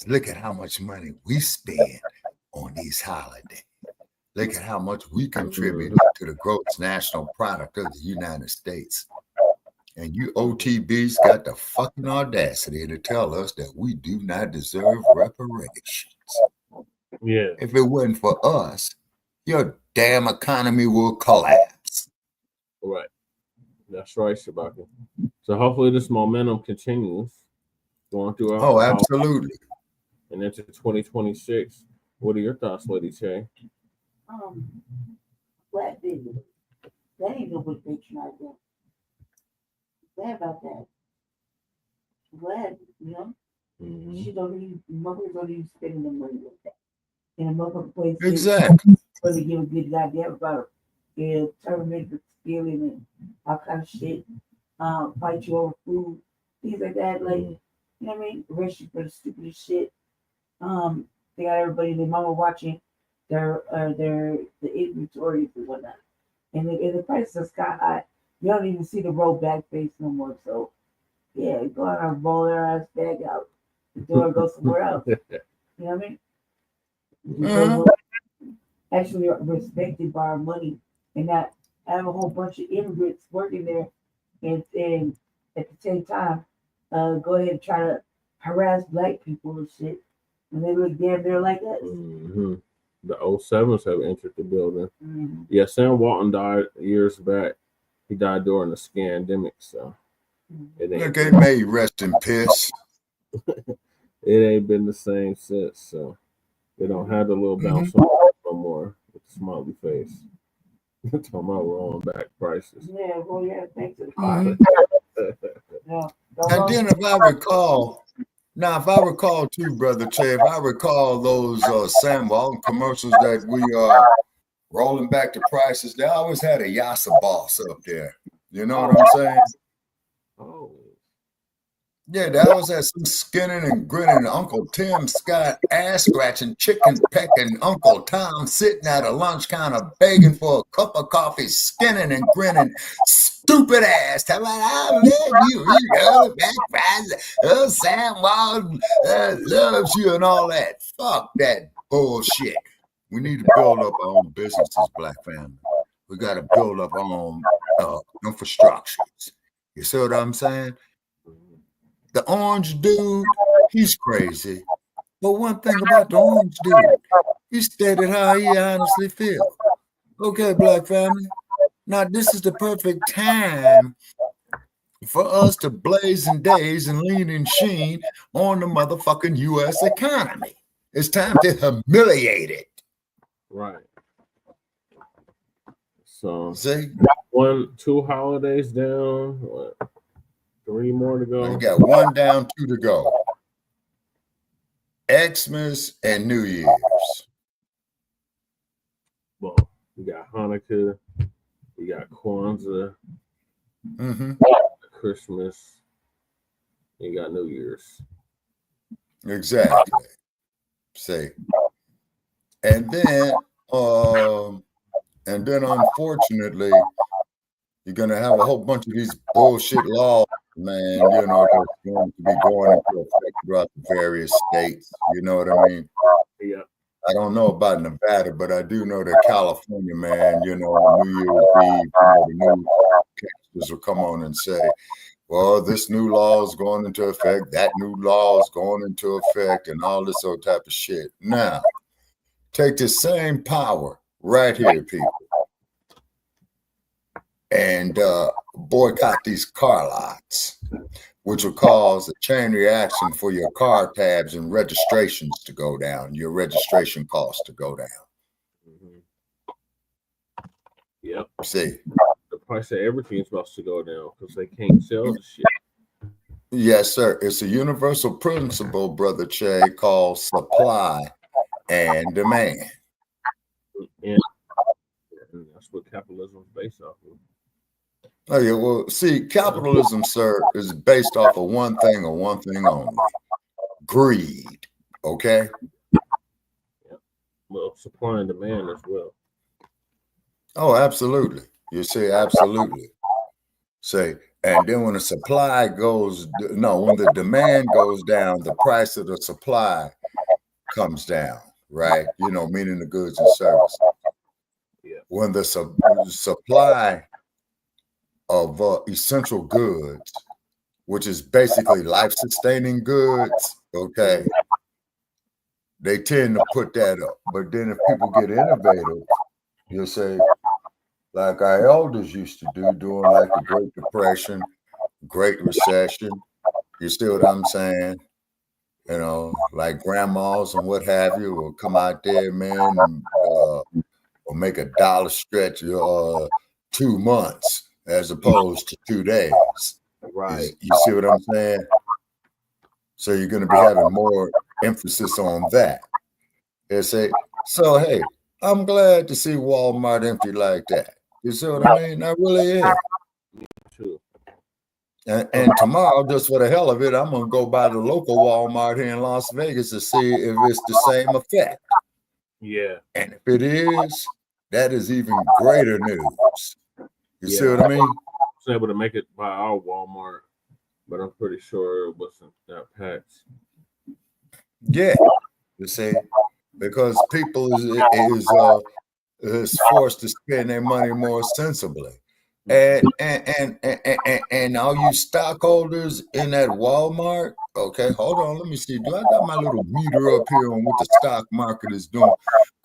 Look at how much money we spend on these holidays. Look at how much we contribute to the gross national product of the United States. And you OTBs got the fucking audacity to tell us that we do not deserve reparations. Yeah. If it wasn't for us, your damn economy will collapse. Right. That's right, Shabaka. So hopefully this momentum continues going through our absolutely. And into 2026. What are your thoughts, Lady Che? Black people, they ain't nobody patronize them. Glad about that. Glad, she don't even, motherfuckers don't even spend the money like that. In a motherfucker place, exactly. So they give a good goddamn about tournament with stealing and all kind of shit. Fight you over food, things like that. Like, you know what I mean? Arrest you for the stupidest shit. They got everybody, their mama watching their the inventories and whatnot. And the prices are sky high. You don't even see the roll back face no more. So yeah, go out and roll their ass back out the door and go somewhere else. You know what I mean? Actually respected by our money and not have a whole bunch of immigrants working there and at the same time go ahead and try to harass Black people and shit. And they look damn near like us. The 07s have entered the building. Yeah, Sam Walton died years back. He died during the scandemic, so look, they may rest in piss. It ain't been the same since, so they don't have the little bounce no more with the smiley face. Talking about rolling back prices. Yeah, well, yeah, thanks to And then if I recall too, Brother Che, if I recall those Sam Walton commercials that we are rolling back the prices, they always had a Yassa boss up there. You know what I'm saying? Oh. Yeah, they always had some skinning and grinning Uncle Tim Scott ass scratching, chicken pecking Uncle Tom sitting at a lunch counter begging for a cup of coffee, skinning and grinning, stupid ass. Talking about, I love you, back prices. Oh, Sam Walton loves you and all that. Fuck that bullshit. We need to build up our own businesses, Black family. We got to build up our own infrastructures. You see what I'm saying? The orange dude, he's crazy. But one thing about the orange dude, he stated how he honestly feels. Okay, Black family. Now, this is the perfect time for us to blaze and daze and lean and sheen on the motherfucking U.S. economy. It's time to humiliate it. Right. So See, 2 holidays down. What? 3 more to go. you got 1 down, 2 to go. Xmas and New Year's. Well, you got Hanukkah, you got Kwanzaa, Christmas, you got New Year's. Exactly. See, and then unfortunately, you're gonna have a whole bunch of these bullshit laws, man. You know, that's going to be going into effect throughout the various states. You know what I mean? Yeah. I don't know about Nevada, but I do know that California, man, you know, on New Year's Eve, the newscasters will come on and say, well, this new law is going into effect, that new law is going into effect, and all this old type of shit. Now, take the same power right here, people, and boycott these car lots, which will cause a chain reaction for your car tabs and registrations to go down, your registration costs to go down. Yep. See, the price of everything's supposed to go down because they can't sell the shit. Yes, sir. It's a universal principle, Brother Che, called supply and demand. And that's what capitalism is based off of. Oh, yeah. Well, see, capitalism, sir, is based off of one thing and one thing only: greed. Okay? Yeah. Well, supply and demand as well. Oh, absolutely. You say absolutely. Say, and then when the supply goes, when the demand goes down, the price of the supply comes down, right? You know, meaning the goods and services. Yeah. When the supply of essential goods, which is basically life-sustaining goods, okay, they tend to put that up. But then if people get innovative, you'll say, like our elders used to do during like the Great Depression, Great Recession, you see what I'm saying? You know, like grandmas and what have you will come out there, man, and will make $1 stretch 2 months as opposed to 2 days. Right. You see what I'm saying? So you're going to be having more emphasis on that. They say, so hey, I'm glad to see Walmart empty like that. You see what I mean? I really am. True. And tomorrow, just for the hell of it, I'm going to go by the local Walmart here in Las Vegas to see if it's the same effect. Yeah. And if it is, that is even greater news. You see what I mean? I was able to make it by our Walmart, but I'm pretty sure it wasn't that packed. Yeah. You see, because people is forced to spend their money more sensibly. And all you stockholders in that Walmart, okay, hold on, let me see. Do I got my little meter up here on what the stock market is doing?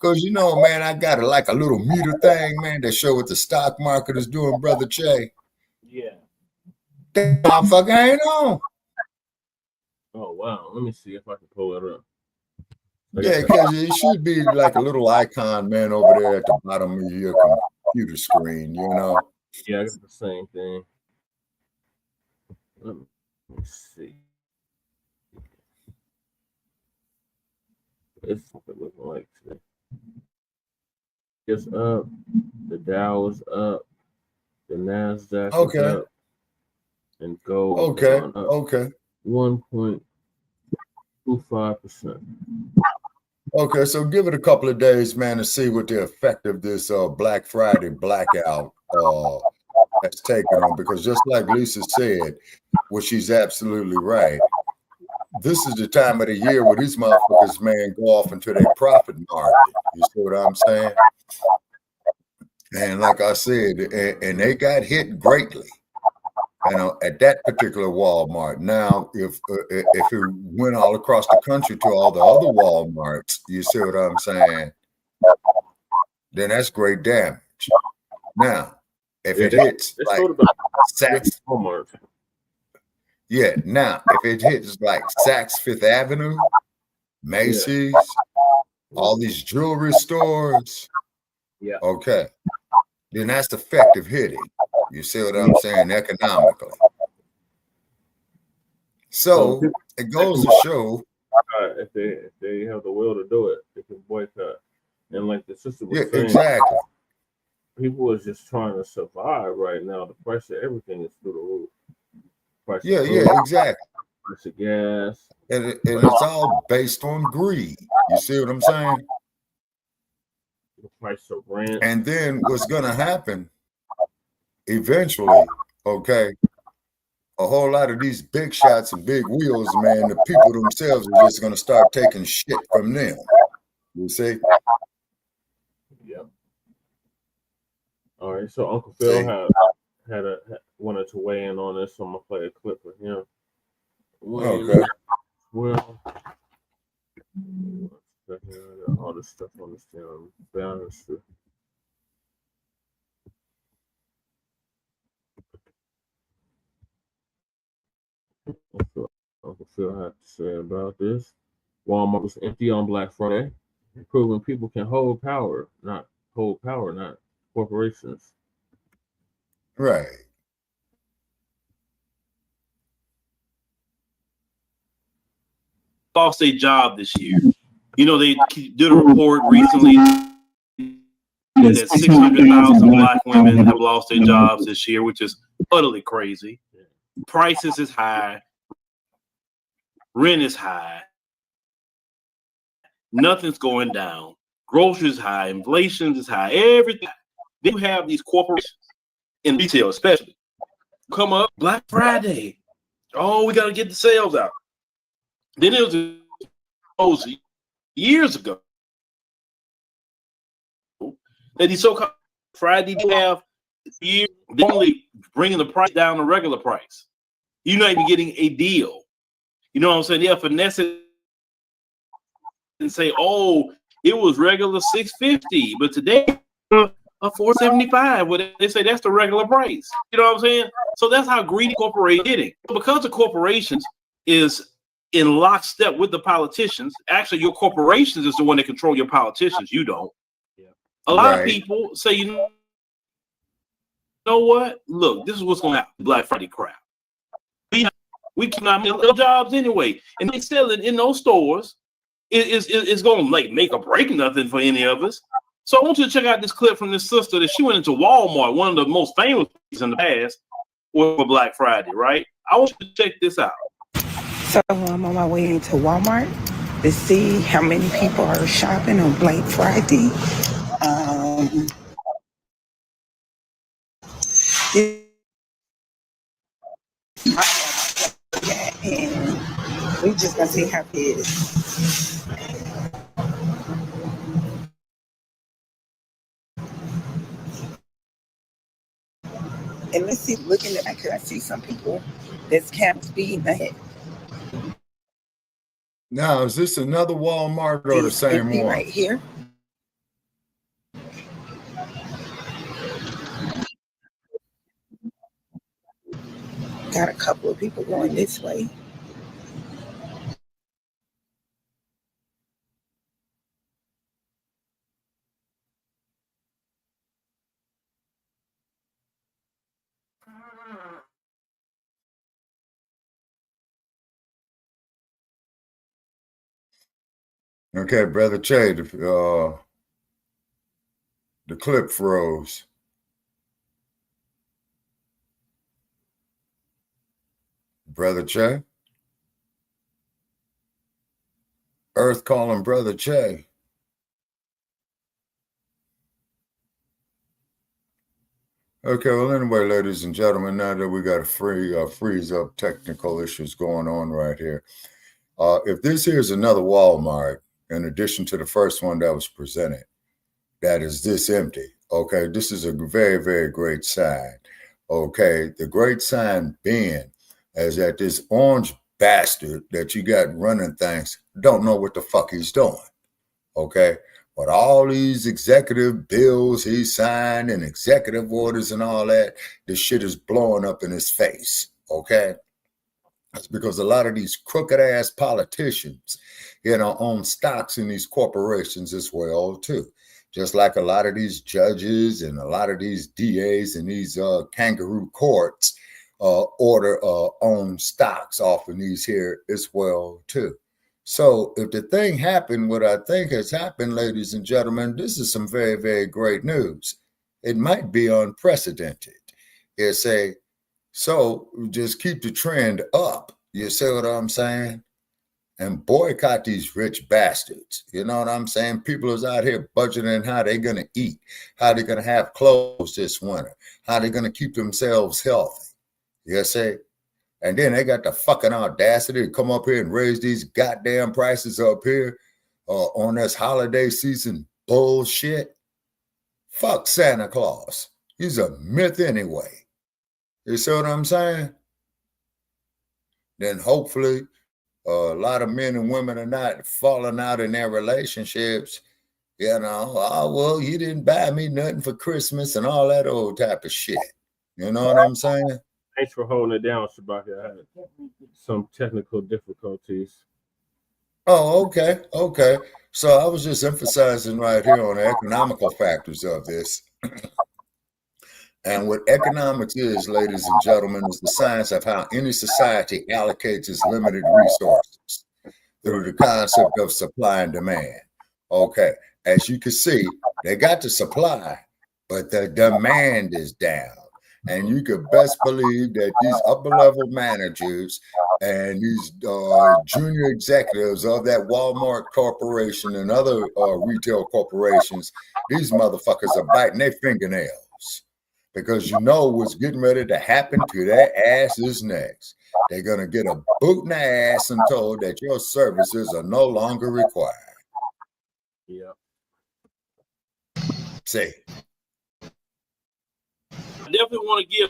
Because, you know, man, I got like a little meter thing, man, that show what the stock market is doing, Brother Che. Yeah. That motherfucker ain't on. Oh, wow. Let me see if I can pull it up. Yeah, because it should be like a little icon, man, over there at the bottom of your computer screen, you know? Yeah, I got the same thing. Let me see. It's looking like today. It's up. The Dow is up. The NASDAQ is up. And gold is up 1.25%. Okay, so give it a couple of days, man, to see what the effect of this Black Friday blackout has taken on. Because just like Lisa said, well, she's absolutely right. This is the time of the year where these motherfuckers, man, go off into their profit market. You see what I'm saying? And like I said, and they got hit greatly, you know, at that particular Walmart. Now, if it went all across the country to all the other Walmarts, you see what I'm saying? Then that's great damage. Now, if it hits like Saks, Walmart. yeah. Now, if it hits like Saks Fifth Avenue, Macy's, all these jewelry stores. Yeah. Okay. Then that's effective hitting. You see what I'm saying? Economically. So it goes to show. If they have the will to do it, they can boycott. And like the sister was saying, exactly. People are just trying to survive right now. The price of everything is through the roof. Price Yeah, of food, exactly. Price of gas. And it's all based on greed. You see what I'm saying? The price of rent. And then what's going to happen eventually, okay, a whole lot of these big shots and big wheels, man, the people themselves are just going to start taking shit from them. You see? Yeah. All right. So Uncle Phil wanted to weigh in on this, so I'm gonna play a clip for him. Okay. Well, all this stuff on this damn balance. Uncle Phil had to say about this. Walmart was empty on Black Friday, proving people can hold power, not corporations. Right. Lost their job this year. You know, they did a report recently that 600,000 Black women have lost their jobs this year, which is utterly crazy. Prices is high. Rent is high. Nothing's going down. Groceries high. Inflation is high. Everything. They have these corporations, in retail especially, come up Black Friday. Oh, we got to get the sales out. Then it was years ago that these so-called Friday have year only bringing the price down to regular price. You're not even getting a deal. You know what I'm saying? Yeah, finesse it and say, oh, it was regular $650, but today a $475. Well, they say that's the regular price. You know what I'm saying? So that's how greedy corporations are getting. Because the corporations is in lockstep with the politicians. Actually, your corporations is the one that control your politicians. You don't. Yeah. A lot of people say, you know what? Look, this is what's going to happen. Black Friday crap. We cannot make jobs anyway, and they sell it in those stores. It's going to like make or break nothing for any of us. So I want you to check out this clip from this sister that she went into Walmart, one of the most famous in the past, for Black Friday. Right? I want you to check this out. So I'm on my way into Walmart to see how many people are shopping on Black Friday. And we just gonna see how it is. And let's see, looking at that, I see some people that's kind of speeding ahead. Now, is this another Walmart or the same one? Right here. Got a couple of people going this way. Okay, Brother Che, the clip froze. Brother Che? Earth calling Brother Che. Okay, well, anyway, ladies and gentlemen, now that we got a freeze up technical issues going on right here. If this here is another Walmart, in addition to the first one that was presented, that is this empty, okay, this is a very, very great sign, okay? The great sign being is that this orange bastard that you got running things don't know what the fuck he's doing, okay? But all these executive bills he signed and executive orders and all that, this shit is blowing up in his face, okay? It's because a lot of these crooked ass politicians, own stocks in these corporations as well too. Just like a lot of these judges and a lot of these DAs and these kangaroo courts own stocks off of these here as well too. So if the thing happened, what I think has happened, ladies and gentlemen, this is some very, very great news. It might be unprecedented. So just keep the trend up. You see what I'm saying? And boycott these rich bastards. You know what I'm saying? People is out here budgeting how they're going to eat, how they're going to have clothes this winter, how they're going to keep themselves healthy. You see? And then they got the fucking audacity to come up here and raise these goddamn prices up here on this holiday season bullshit. Fuck Santa Claus. He's a myth anyway. You see what I'm saying? Then hopefully a lot of men and women are not falling out in their relationships. Oh, well, you didn't buy me nothing for Christmas and all that old type of shit. You know what I'm saying? Thanks for holding it down, Shabaka. I had some technical difficulties. Oh, okay. So I was just emphasizing right here on the economical factors of this. And what economics is, ladies and gentlemen, is the science of how any society allocates its limited resources through the concept of supply and demand. Okay, as you can see, they got the supply, but the demand is down. And you could best believe that these upper level managers and these junior executives of that Walmart corporation and other retail corporations, these motherfuckers are biting their fingernails because what's getting ready to happen to their asses next. They're going to get a boot in the ass and told that your services are no longer required. Yeah. See. I definitely want to give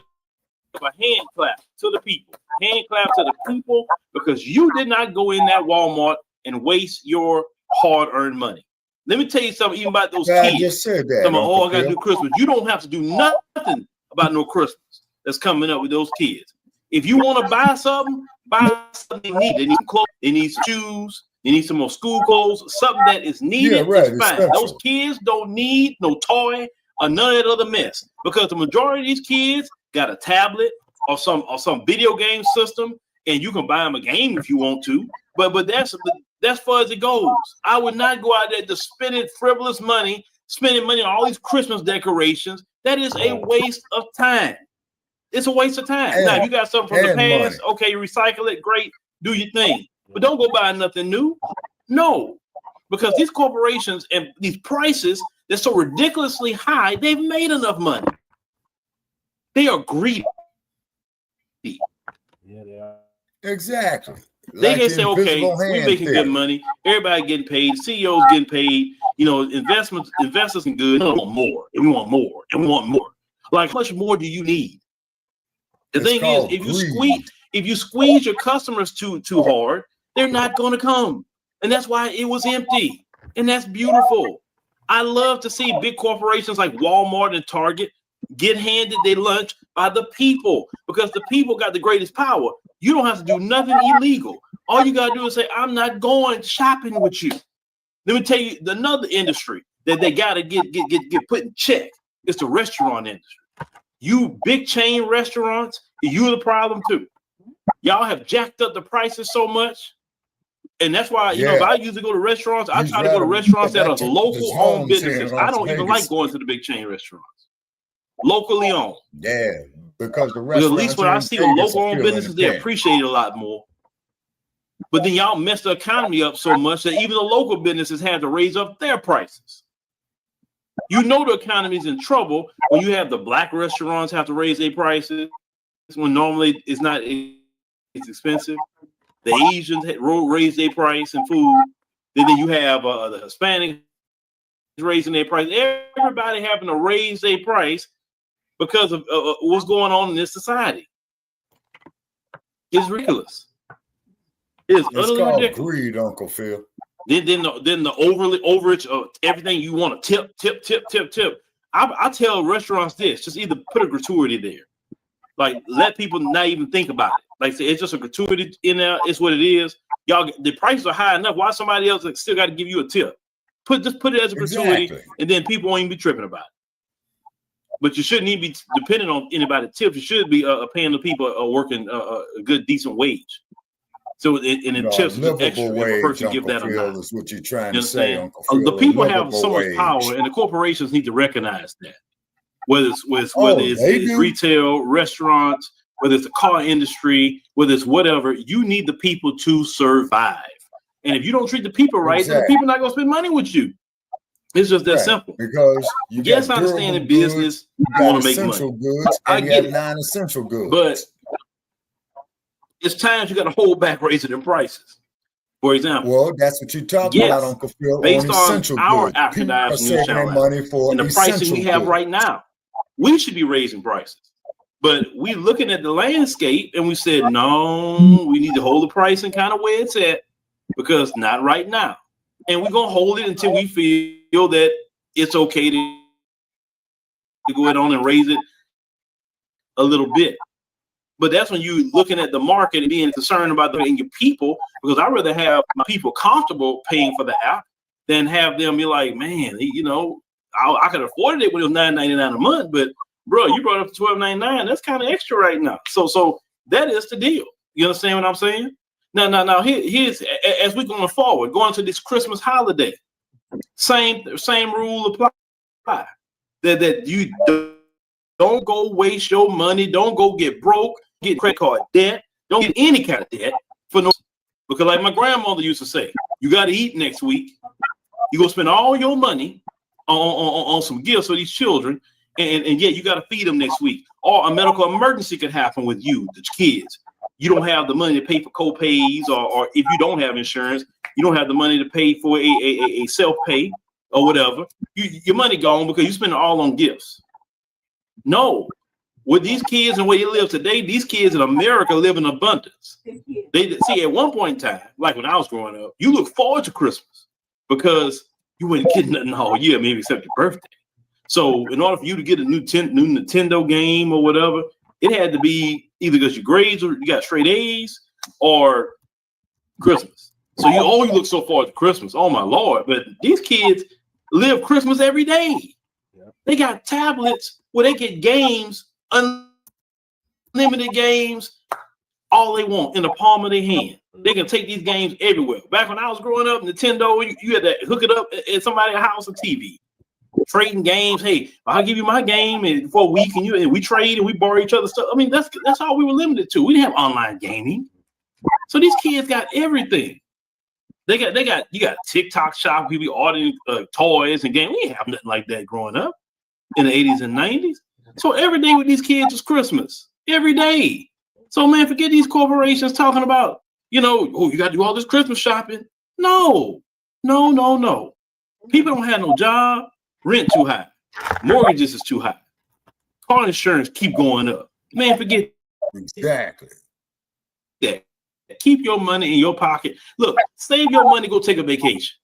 a hand clap to the people. Hand clap to the people because you did not go in that Walmart and waste your hard-earned money. Let me tell you something, even about those kids. I just said that. I got to do Christmas. You don't have to do nothing about no Christmas that's coming up with those kids. If you want to buy something they need. They need clothes, they need shoes, they need some more school clothes, something that is needed. Yeah, right, it's fine. Those kids don't need no toy or none of that other mess because the majority of these kids got a tablet or some video game system, and you can buy them a game if you want to. But that's far as it goes. I would not go out there to spending frivolous money, spending money on all these Christmas decorations. That is a waste of time. It's a waste of time. Now, if you got something from the past, okay, recycle it, great, do your thing. But don't go buy nothing new. No, because these corporations and these prices, they're so ridiculously high, they've made enough money. They are greedy. Yeah, they are. Exactly. They can say, okay, we're making good money. Everybody getting paid. CEOs getting paid. Investors can good. We want more, and we want more, and we want more. Like, how much more do you need? The thing is, if you squeeze your customers too hard, they're not going to come, and that's why it was empty. And that's beautiful. I love to see big corporations like Walmart and Target get handed their lunch by the people because the people got the greatest power. You don't have to do nothing illegal. All you got to do is say, I'm not going shopping with you. Let me tell you another industry that they got to get put in check. It's the restaurant industry. You big chain restaurants, you're the problem too. Y'all have jacked up the prices so much. And that's why, if I usually go to restaurants, I try to go to restaurants that are local owned businesses. I don't even like going to the big chain restaurants. Locally owned. Yeah, because the restaurants. At least when I see the local owned businesses, they appreciate it a lot more. But then y'all mess the economy up so much that even the local businesses had to raise up their prices. You know the economy is in trouble when you have the black restaurants have to raise their prices when normally it's not it's expensive. The Asians raise their price in food. Then you have the Hispanics raising their price. Everybody having to raise their price because of what's going on in this society. It's ridiculous. It's utterly ridiculous. Greed, Uncle Phil. Then the overage of everything you want to tip. I tell restaurants this: just either put a gratuity there, like let people not even think about it. Like I said, it's just a gratuity in there. It's what it is. Y'all, the prices are high enough. Why somebody else still got to give you a tip? Just put it as a gratuity, and then people won't even be tripping about it. But you shouldn't even be dependent on anybody's tips. You should be paying the people working a good, decent wage. So, and the tips is extra if a person give that or not. Is what you're trying to say, Uncle Phil. The people have so much wage. power, and the corporations need to recognize that. Whether it's retail, restaurants, whether it's the car industry, whether it's whatever, you need the people to survive. And if you don't treat the people right, then the people are not going to spend money with you. It's just that simple. Because you yes, I understand in business, you want to make money. Goods, I get it. Non-essential goods. But it's times you got to hold back raising their prices. For example, well, that's what you're talking about, Uncle Phil. Based on our Africanism news channel and the pricing we have right now, we should be raising prices. But we looking at the landscape and we said, no, we need to hold the pricing kind of where it's at because not right now. And we're going to hold it until we feel that it's okay to go ahead on and raise it a little bit. But that's when you're looking at the market and being concerned about your people, because I'd rather have my people comfortable paying for the app than have them be like, man, you know, I could afford it when it was $9.99 a month, but bro, you brought up to $12.99. That's kind of extra right now. So that is the deal. You understand what I'm saying? Now here's as we're going forward, going to this Christmas holiday, same rule apply. That you don't go waste your money, don't go get broke, get credit card debt, don't get any kind of debt for no. Because like my grandmother used to say, you got to eat next week. You go spend all your money on some gifts for these children, and yet you got to feed them next week. Or a medical emergency could happen with you, the kids. You don't have the money to pay for co-pays, or if you don't have insurance, you don't have the money to pay for a self-pay or whatever. Your money gone because you spend it all on gifts. No, with these kids and where you live today, these kids in America live in abundance. They see at one point in time, like when I was growing up, you look forward to Christmas because you wouldn't get nothing all year, maybe except your birthday. So in order for you to get a new Nintendo game or whatever, it had to be either because your grades or you got straight A's or Christmas. So you look so forward to Christmas. Oh my Lord. But these kids live Christmas every day. Yeah. They got tablets where they get games, unlimited games, all they want in the palm of their hand. They can take these games everywhere. Back when I was growing up, Nintendo, you had to hook it up at somebody's house or TV. Trading games. Hey, I'll give you my game for a week, and we trade and we borrow each other's stuff. I mean, that's all we were limited to. We didn't have online gaming. So these kids got everything. You got TikTok shop, people ordering toys and games. We didn't have nothing like that growing up in the 80s and 90s. So every day with these kids is Christmas. Every day. So man, forget these corporations talking about, you got to do all this Christmas shopping. No. People don't have no job. Rent too high. Mortgages is too high. Car insurance keep going up. Man, forget exactly. Yeah. Keep your money in your pocket. Look, save your money, go take a vacation.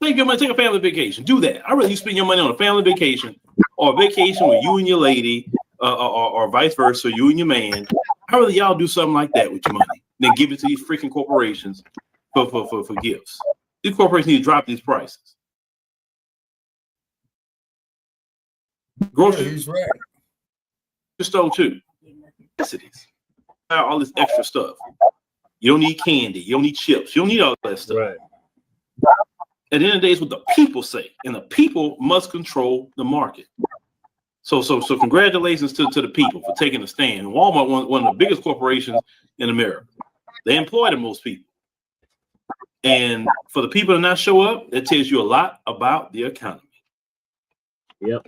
Save your money, take a family vacation. Do that. I'd rather you spend your money on a family vacation or a vacation with you and your lady, or vice versa, you and your man. I'd rather y'all do something like that with your money than give it to these freaking corporations for gifts. These corporations need to drop these prices. Grocery store too. Necessities. All this extra stuff. You don't need candy. You don't need chips. You don't need all that stuff. Right. At the end of the day, it's what the people say, and the people must control the market. So congratulations to the people for taking a stand. Walmart, one of the biggest corporations in America. They employ the most people. And for the people to not show up, that tells you a lot about the economy. Yep.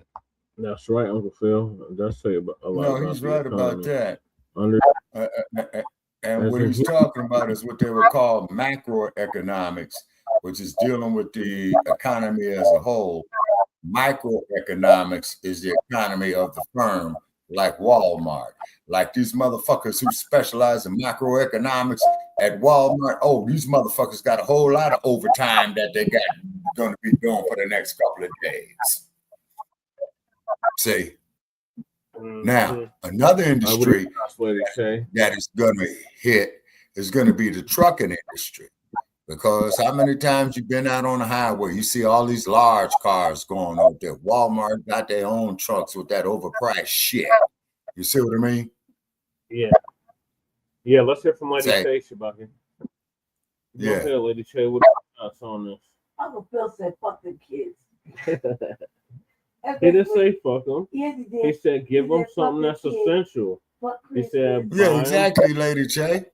That's right, Uncle Phil. That's say a lot. No, he's right about that. And what he's talking about is what they would call macroeconomics, which is dealing with the economy as a whole. Microeconomics is the economy of the firm, like Walmart. Like these motherfuckers who specialize in macroeconomics at Walmart. Oh, these motherfuckers got a whole lot of overtime that they got going to be doing for the next couple of days. See, Now, another industry that is going to hit is going to be the trucking industry. Because how many times you've been out on the highway, you see all these large cars going out there. Walmart got their own trucks with that overpriced shit. You see what I mean? Yeah. Yeah, let's hear from Lady Say- Shay, Shabaki. Yeah. Go ahead, Lady Shay. What are your thoughts on this? Uncle Phil said, "Fuck them kids." He didn't say fuck them. Yes, he did. He said give them said, something "Fuck that's the kids. essential." Fuck He said Christmas. Yeah, buy 'em- exactly, Lady Shay.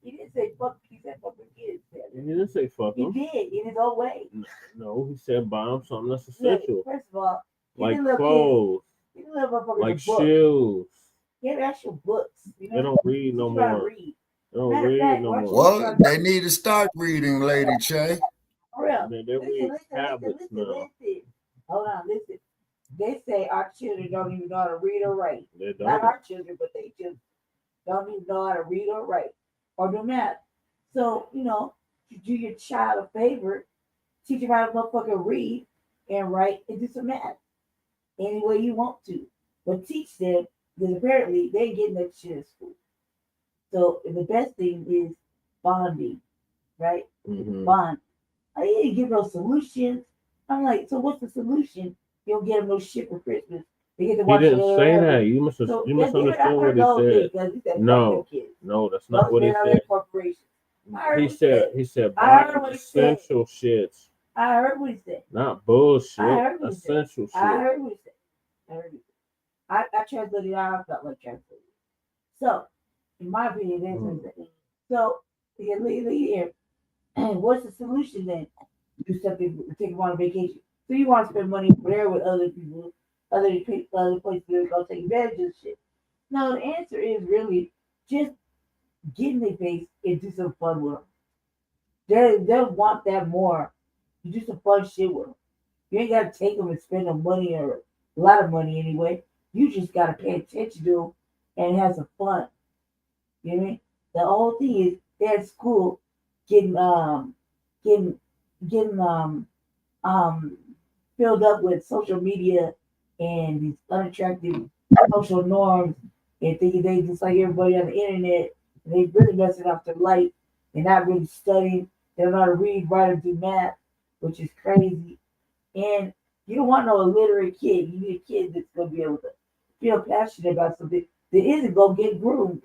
He didn't say fuck. He said fuck the kids. He didn't say fuck He them. did in his own way. No, he said buy them something that's Look, essential, first of all, like little clothes, kids, little motherfuckers like with books. shoes. Get actual books. You know? They don't read no Teach you how to more. read. They don't Matter of read fact, no watch more. Well, they need to start reading, Lady Shay. For real. They read tablets now. Listen. Hold on, listen. They say our children don't even know how to read or write. They don't. Not our children, but they just don't even know how to read or write or do math. So, you know, you do your child a favor, teach them how to motherfucking read and write and do some math any way you want to. But teach them, because apparently they ain't getting that shit in school. So the best thing is bonding, right? Mhm. Bond. I didn't give no solutions. I'm like, so what's the solution? You don't get them no shit for Christmas. They get to He watch didn't it say every- that. You So, misunderstood what he said. No, no, that's not what he said. He said I buy heard what he said. essential shits, I heard what he said. not bullshit. I heard what he said. Essential shit. I heard what he said. I heard what he said. I translated it out. I felt like translating. So, in my opinion, that's what he said. So, yeah, look here. What's the solution then? Do something, take them on a vacation. So you want to spend money over there with other people, other places to go take advantage of shit. No, the answer is really just get in their face and do some fun with them. They'll want that more. You do some fun shit with them. You ain't got to take them and spend no money or a lot of money anyway. You just got to pay attention to them and have some fun. You know what I mean? The whole thing is they're at school getting filled up with social media and these unattractive social norms and thinking they just like everybody on the internet. And they really messing up their life. They're not really studying. They don't know how to read, write, or do math, which is crazy. And you don't want no illiterate kid. You need a kid that's gonna be able to feel passionate about something that isn't gonna get groomed,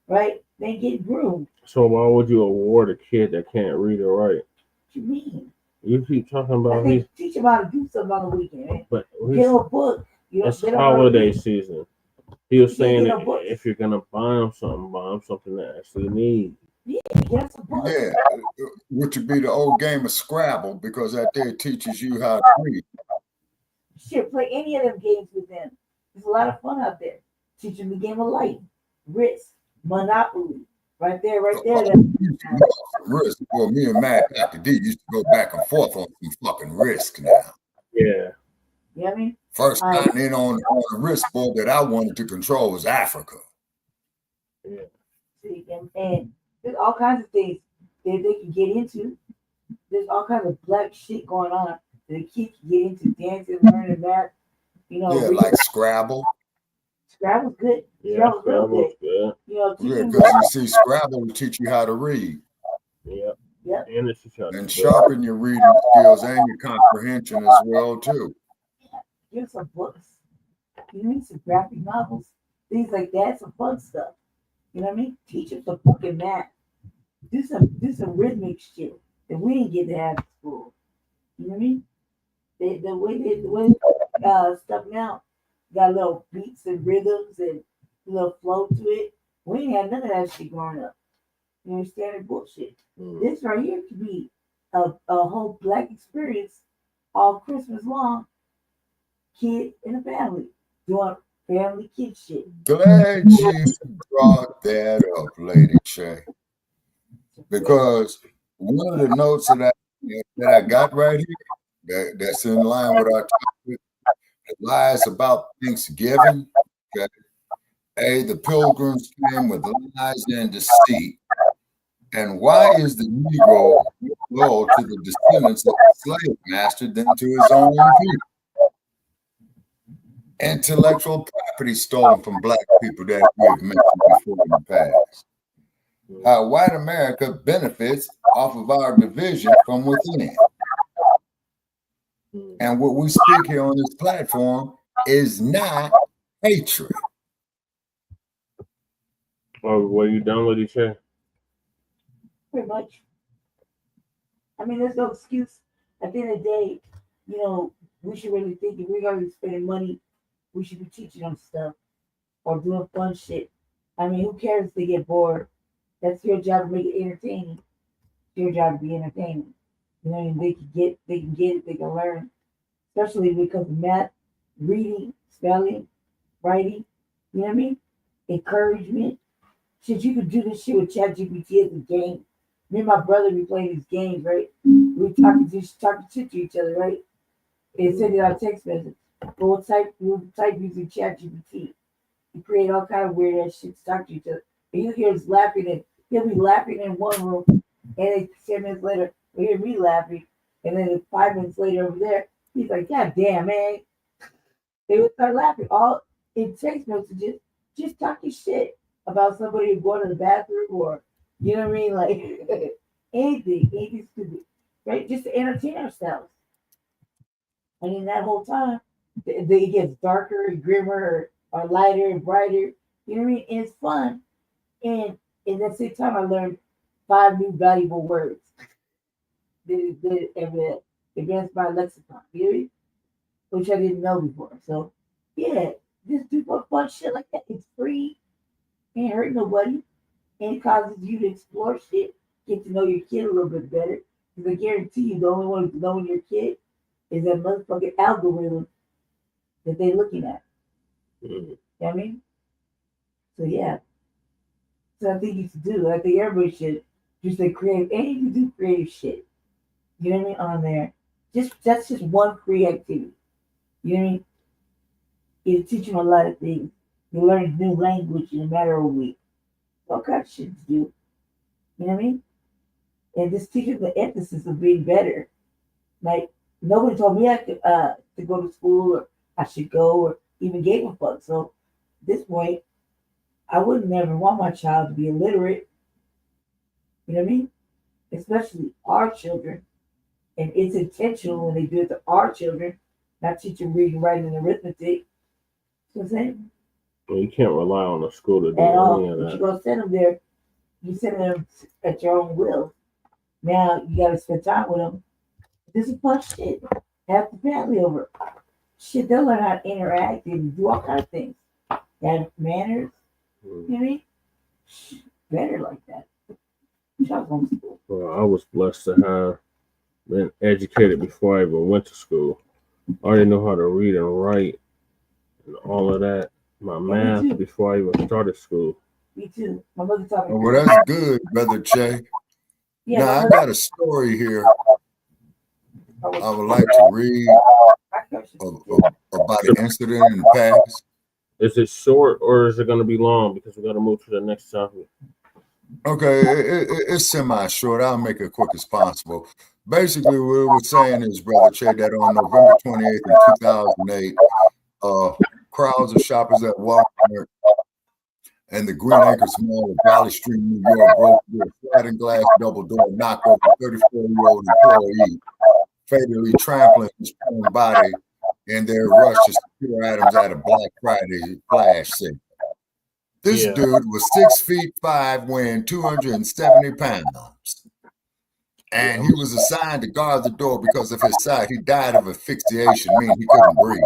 right? They get groomed. So why would you award a kid that can't read or write? What you mean? You keep talking I about think teach them how to do something on the weekend. Right? but Get them a book. You know, it's they don't know how to holiday read. season. He was You saying get that a book. if you're gonna buy them something they actually need. Yeah, get some books. Yeah, which would be the old game of Scrabble, because that there teaches you how to read. Shit, play any of them games with them. There's a lot of fun out there. Teach them the game of life, risk, Monopoly. Right there. Risk. Well, me and Matt, Dr. D, used to go back and forth on some fucking Risk now. Yeah. You know what I mean? First time in on the Risk board that I wanted to control was Africa. Yeah. See, and there's all kinds of things that they can get into. There's all kinds of black shit going on that the kids can get into, dancing, learning that. You know, yeah, like Scrabble. Scrabble's good. Yeah, Scrabble's real good. good. You know, Yeah, because you see, Scrabble will teach you how to read. Yep. Yep. And sharpen your reading skills and your comprehension as well, too. Give some books. You need some graphic novels, things like that, some fun stuff. You know what I mean? Teach them some fucking math. Do some rhythmic shit that we didn't get to have in school. You know what I mean? The way stuff now got little beats and rhythms and a little flow to it. We ain't had none of that shit growing up. You understand? It bullshit. This right here could be a whole black experience all Christmas long. Kid and a family doing family kid shit. Glad you brought that up, Lady Shay. Because one of the notes that I got right here that's in line with our topic, the lies about Thanksgiving. Okay. A, the pilgrims came with lies and deceit. And why is the Negro loyal to the descendants of the slave master than to his own people? Intellectual property stolen from black people that we have mentioned before in the past. How white America benefits off of our division from within. And what we speak here on this platform is not hatred. Oh, were you done with each other? Pretty much. I mean, there's no excuse. At the end of the day, you know, we should really think if we're going to be spending money, we should be teaching them stuff or doing fun shit. I mean, who cares if they get bored? That's your job to make it entertaining. It's your job to be entertaining. You know what I mean? They can get it, they can learn. Especially when it comes to math, reading, spelling, writing. You know what I mean? Encouragement. Shit, you could do this shit with ChatGPT as a game. Me and my brother be playing these games, right? We talking shit to each other, right? And send it out text message. We'll type using ChatGPT. You create all kind of weird ass shit to talk to each other. And you hear us laughing, and he'll be laughing in one room, and then 10 minutes later, we hear me laughing, and then 5 minutes later over there, he's like, "God damn, man!" They would start laughing all in text messages, just talking shit about somebody going to the bathroom, or you know what I mean, like anything stupid, right? Just to entertain ourselves. And in that whole time, it gets darker and grimmer, or lighter and brighter. You know what I mean? And it's fun. And at the same time, I learned 5 new valuable words. That advanced my lexicon, you know what I mean? Which I didn't know before. So, yeah, just do fun shit like that. It's free, ain't hurt nobody, and it causes you to explore shit, get to know your kid a little bit better. Because I guarantee you, the only one who's knowing your kid is that motherfucking algorithm that they're looking at. You know what I mean? So, yeah. So I think you should do. I think everybody should just say creative, and you can do creative shit. You know what I mean? On there. That's just one free activity. You know what I mean? It'll teach them a lot of things. You learn a new language in a matter of a week. All kind of shit to do. You know what I mean? And just teach them the emphasis of being better. Like, nobody told me I could to go to school, or I should go, or even gave a fuck. So at this point, I would never want my child to be illiterate. You know what I mean? Especially our children. And it's intentional when they do it to our children, not teach them reading, writing, and arithmetic. You know what I'm saying? Well, you can't rely on the school to do At all. any of If that. you're going to send them there, you send them at your own will. Now, you got to spend time with them. This is fun shit. Have the family over. Shit, they'll learn how to interact and do all kinds of things. Have manners. You know what I mean? Better like that. Well, I was blessed to have been educated before I even went to school. I already know how to read and write and all of that. My math before I even started school. Me too. My mother taught me. Well, that's good, Brother Che. Yeah, now, I got a story here I would like to read about an incident in the past. Is it short or is it going to be long? Because we got to move to the next topic. Okay, it's semi-short. I'll make it quick as possible. Basically, what we were saying is, Brother Che, that on November 28th in 2008, crowds of shoppers at Walmart and the Green Acres Mall of Valley Street, New York, broke through a sliding glass double door, knocked over a 34-year-old employee, fatally trampling his own body in their rush to secure items at a Black Friday flash sale. This dude was 6'5", weighing 270 pounds. And he was assigned to guard the door because of his sight. He died of asphyxiation, meaning he couldn't breathe.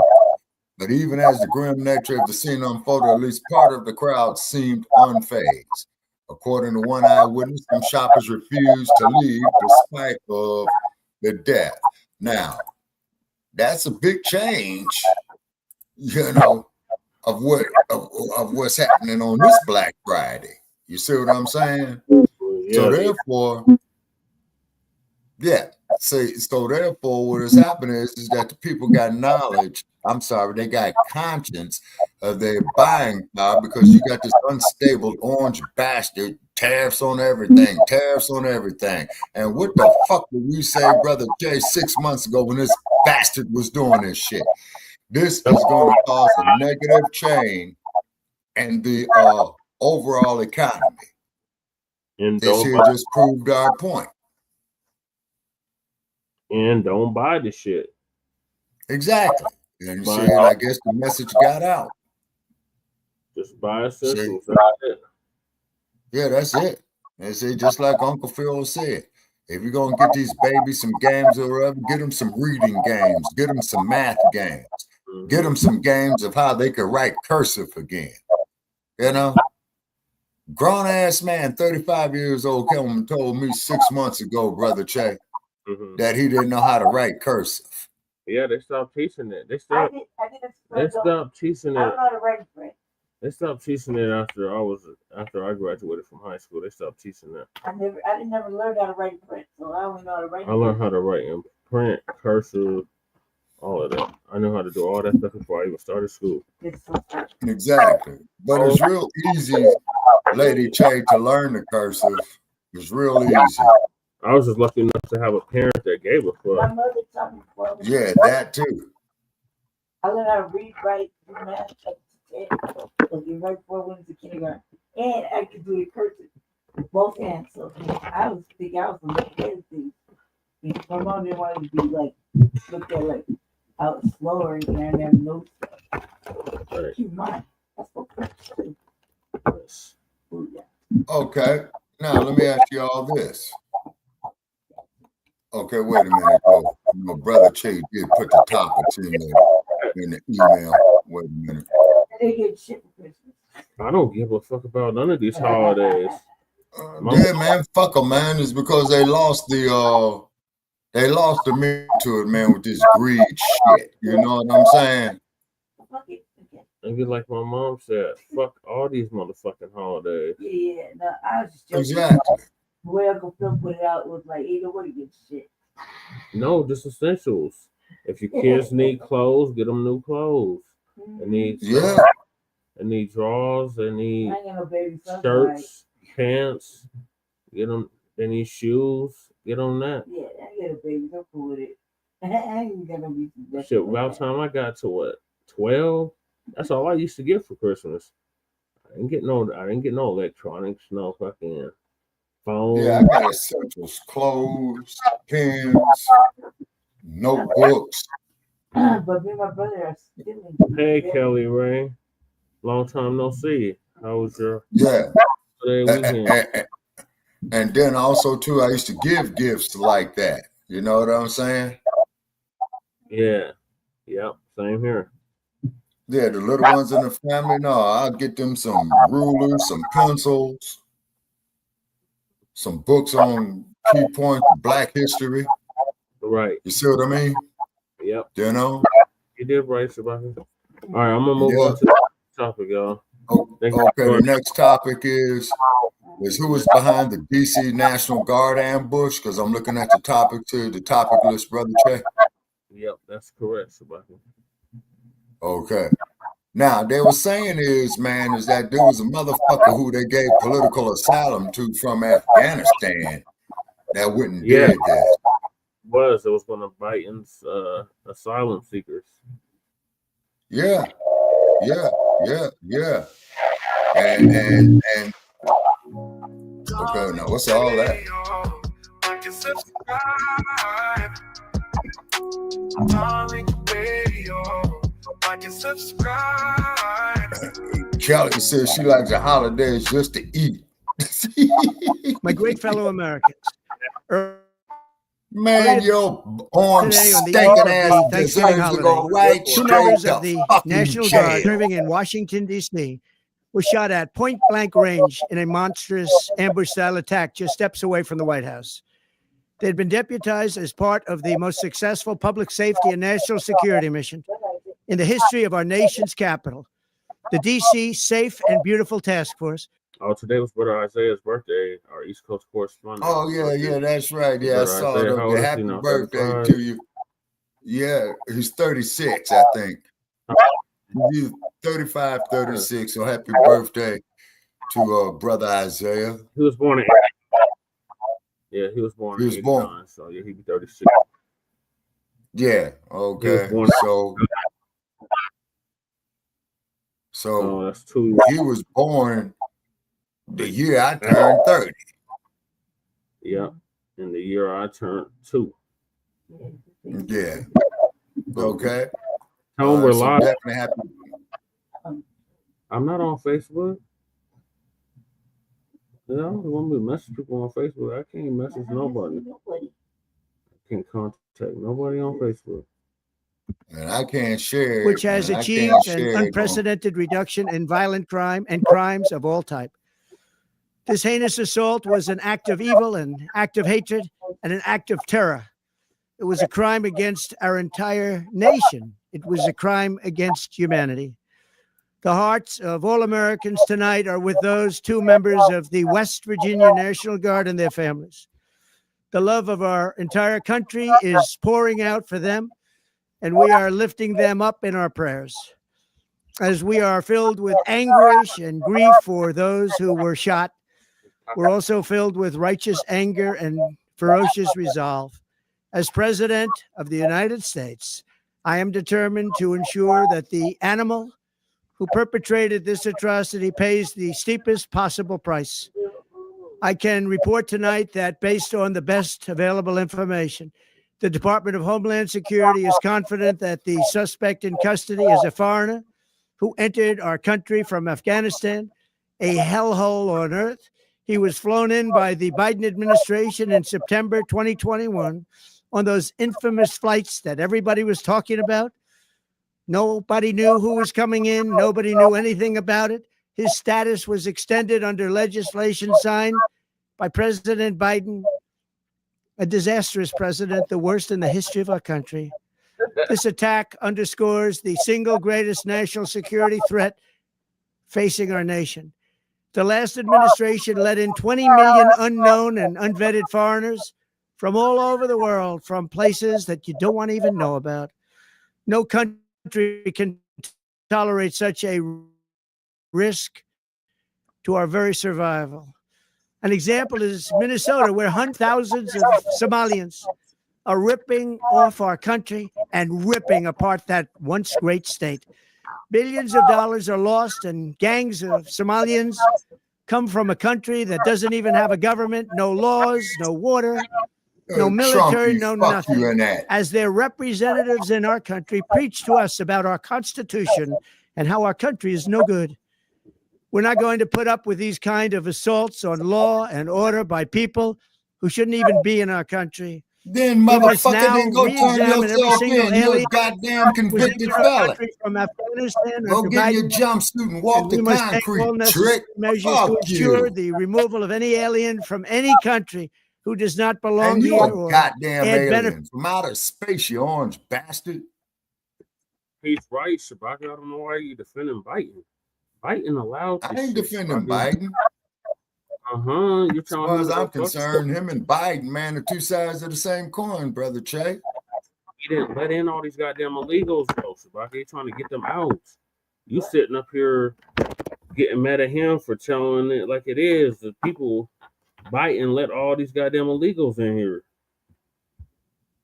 But even as the grim nature of the scene unfolded, at least part of the crowd seemed unfazed. According to one eyewitness, some shoppers refused to leave despite of the death. Now, that's a big change, you know, of what's happening on this Black Friday. You see what I'm saying? So therefore, so therefore, what is happening is that the people got knowledge. I'm sorry, they got conscience of their buying power because you got this unstable orange bastard, tariffs on everything. And what the fuck did we say, Brother Jay, 6 months ago when this bastard was doing this shit? This is going to cause a negative change in the overall economy. And this here just proved our point. And don't buy the shit. Exactly. And shit, I guess the message got out. Just buy essentials. Yeah, that's it. That's it. Just like Uncle Phil said. If you're going to get these babies some games or whatever, get them some reading games. Get them some math games. Get them some games of how they could write cursive again. You know? Grown-ass man, 35 years old, came and told me 6 months ago, Brother Che, that he didn't know how to write cursive. Yeah, they stopped teaching it. They stopped teaching it. I don't know how to write print. They stopped teaching it after I graduated from high school. They stopped teaching that. I didn't never learn how to write print, so I don't know how to write. I learned how to write in print, cursive, all of that. I knew how to do all that stuff before I even started school. Exactly. But it's real easy, Lady Che, to learn the cursive. It's real easy. I was just lucky enough to have a parent that gave a fuck. My mother taught me before. Yeah, that too. I learned how to read, write, do math, right before I went to kindergarten. And I could do the cursive with both hands. So I was thinking I was going to get things. My mom didn't want me to be like, look at like, I was slow or anything. I didn't have no stuff. Keep in mind, that's what cursive is. Okay. Now, let me ask you all this. Okay, wait a minute. My brother Che did put the topics in the email. Wait a minute. They get shit for Christmas. I don't give a fuck about none of these holidays. Yeah, man, fuck them, man. It's because they lost the meaning to it, man, with this greed shit. You know what I'm saying? Maybe like my mom said, fuck all these motherfucking holidays. Yeah, no, I was just joking. Exactly. The way Uncle Phil put it out was like, ain't nobody gets shit. No, just essentials. If your kids need clothes, get them new clothes. They need they need drawers. They need shirts, pants. Get them. They need shoes. Get on that. Yeah, I get a baby. I'm cool with it. I ain't gonna be shit. About time I got to what 12. That's all I used to get for Christmas. I didn't get no electronics, no fucking phone. Yeah, I got essentials, clothes, pens, notebooks. But me and my brother are still. Hey, Kelly Ray, long time no see. How was your weekend? And then also too, I used to give gifts like that. You know what I'm saying? Yeah. Yep. Same here. Yeah, the little ones in the family. No, I'll get them some rulers, some pencils, some books on key points, Black history. Right. You see what I mean? Yep. You know? You did right, Sebastian. All right, I'm gonna move on to the topic, y'all. Okay, the next topic is who is behind the DC National Guard ambush? Because I'm looking at the topic list, Brother Che. Yep, that's correct, Sebastian. Okay. Now, they were saying is that there was a motherfucker who they gave political asylum to from Afghanistan that went and did that. It was one of Biden's asylum seekers. Yeah. And okay, now what's all that? Kelly says she likes the holidays just to eat. My great fellow Americans. Man, your arm stinking ass deserves to go right Two straight members of to the fucking National jail. Guard serving in Washington, D.C. were shot at point blank range in a monstrous ambush-style attack just steps away from the White House. They had been deputized as part of the most successful public safety and national security mission in the history of our nation's capital, the D.C. Safe and Beautiful Task Force. Oh, today was Brother Isaiah's birthday, our East Coast correspondent. Oh, yeah, that's right. Yeah, I saw it. Happy birthday to you. Yeah, he's 36, I think. He's 35, 36, so happy birthday to Brother Isaiah. He was born in he was born in 89, so yeah, he'd be 36. Yeah, okay. So that's 2 he was born the year I turned 30. Yep. In the year I turned 2. Yeah. Okay. Tell them we're so live. definitely happy. I'm not on Facebook. You know, when we message people on Facebook, I can't message nobody. I can't contact nobody on Facebook. And I can't share it. Which has and I achieved can't an share it on- unprecedented reduction in violent crime and crimes of all type. This heinous assault was an act of evil, an act of hatred, and an act of terror. It was a crime against our entire nation. It was a crime against humanity. The hearts of all Americans tonight are with those 2 members of the West Virginia National Guard and their families. The love of our entire country is pouring out for them, and we are lifting them up in our prayers. As we are filled with anguish and grief for those who were shot, we're also filled with righteous anger and ferocious resolve. As President of the United States, I am determined to ensure that the animal who perpetrated this atrocity pays the steepest possible price. I can report tonight that based on the best available information, the Department of Homeland Security is confident that the suspect in custody is a foreigner who entered our country from Afghanistan, a hellhole on earth. He was flown in by the Biden administration in September 2021 on those infamous flights that everybody was talking about. Nobody knew who was coming in. Nobody knew anything about it. His status was extended under legislation signed by President Biden, a disastrous president, the worst in the history of our country. This attack underscores the single greatest national security threat facing our nation. The last administration let in 20 million unknown and unvetted foreigners from all over the world, from places that you don't want to even know about. No country can tolerate such a risk to our very survival. An example is Minnesota, where thousands of Somalians are ripping off our country and ripping apart that once great state. Billions of dollars are lost, and gangs of Somalians come from a country that doesn't even have a government, no laws, no water, no military, Trump, no fuck you nothing. in that. As their representatives in our country preach to us about our Constitution and how our country is no good. We're not going to put up with these kind of assaults on law and order by people who shouldn't even be in our country. Then, We must motherfucker, now then go turn re-examine every yourself single in. You're a alien goddamn who was convicted in our felon. country from Afghanistan Go under get in your Biden. jumpsuit and And walk we the must take concrete, all necessary trick. measures Fuck to ensure you. the removal of any alien from any country who does not belong And you here a or goddamn add benefits. alien from outer space, you orange bastard. He's right, Shabaka. I don't know why you defending Biden. Biden allowed this I ain't shit, defending Shabaka. Biden. You're As telling far him as to I'm go fuck concerned, him and Biden, man, are 2 sides of the same coin, brother Che. He didn't let in all these goddamn illegals, though, Shabaka. He's trying to get them out. You sitting up here getting mad at him for telling it like it is. The people, Biden let all these goddamn illegals in here.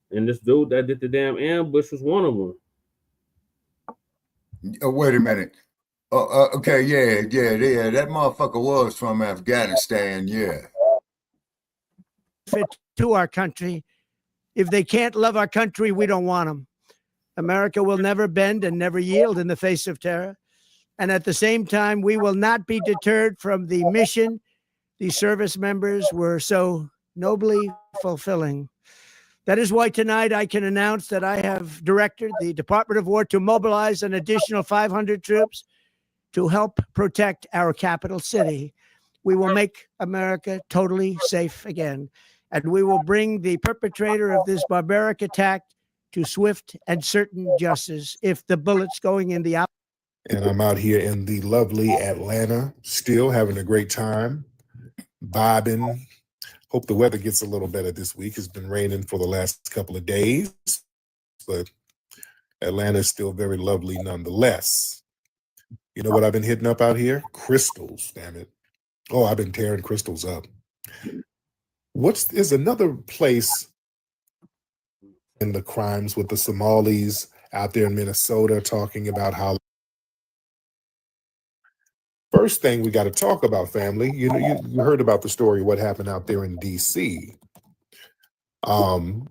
And this dude that did the damn ambush was one of them. Wait a minute. Okay, yeah. That motherfucker was from Afghanistan, yeah. Fit to our country. If they can't love our country, we don't want them. America will never bend and never yield in the face of terror. And at the same time, we will not be deterred from the mission these service members were so nobly fulfilling. That is why tonight I can announce that I have directed the Department of War to mobilize an additional 500 troops to help protect our capital city. We will make America totally safe again, and we will bring the perpetrator of this barbaric attack to swift and certain justice if the bullets going in the And I'm out here in the lovely Atlanta, still having a great time, vibing. Hope the weather gets a little better this week. It's been raining for the last couple of days, but Atlanta is still very lovely nonetheless. You know what I've been hitting up out here? Crystals, damn it. Oh, I've been tearing crystals up. Is another place in the crimes with the Somalis out there in Minnesota talking about how First thing we got to talk about, family. You know, you heard about the story, what happened out there in D.C. Some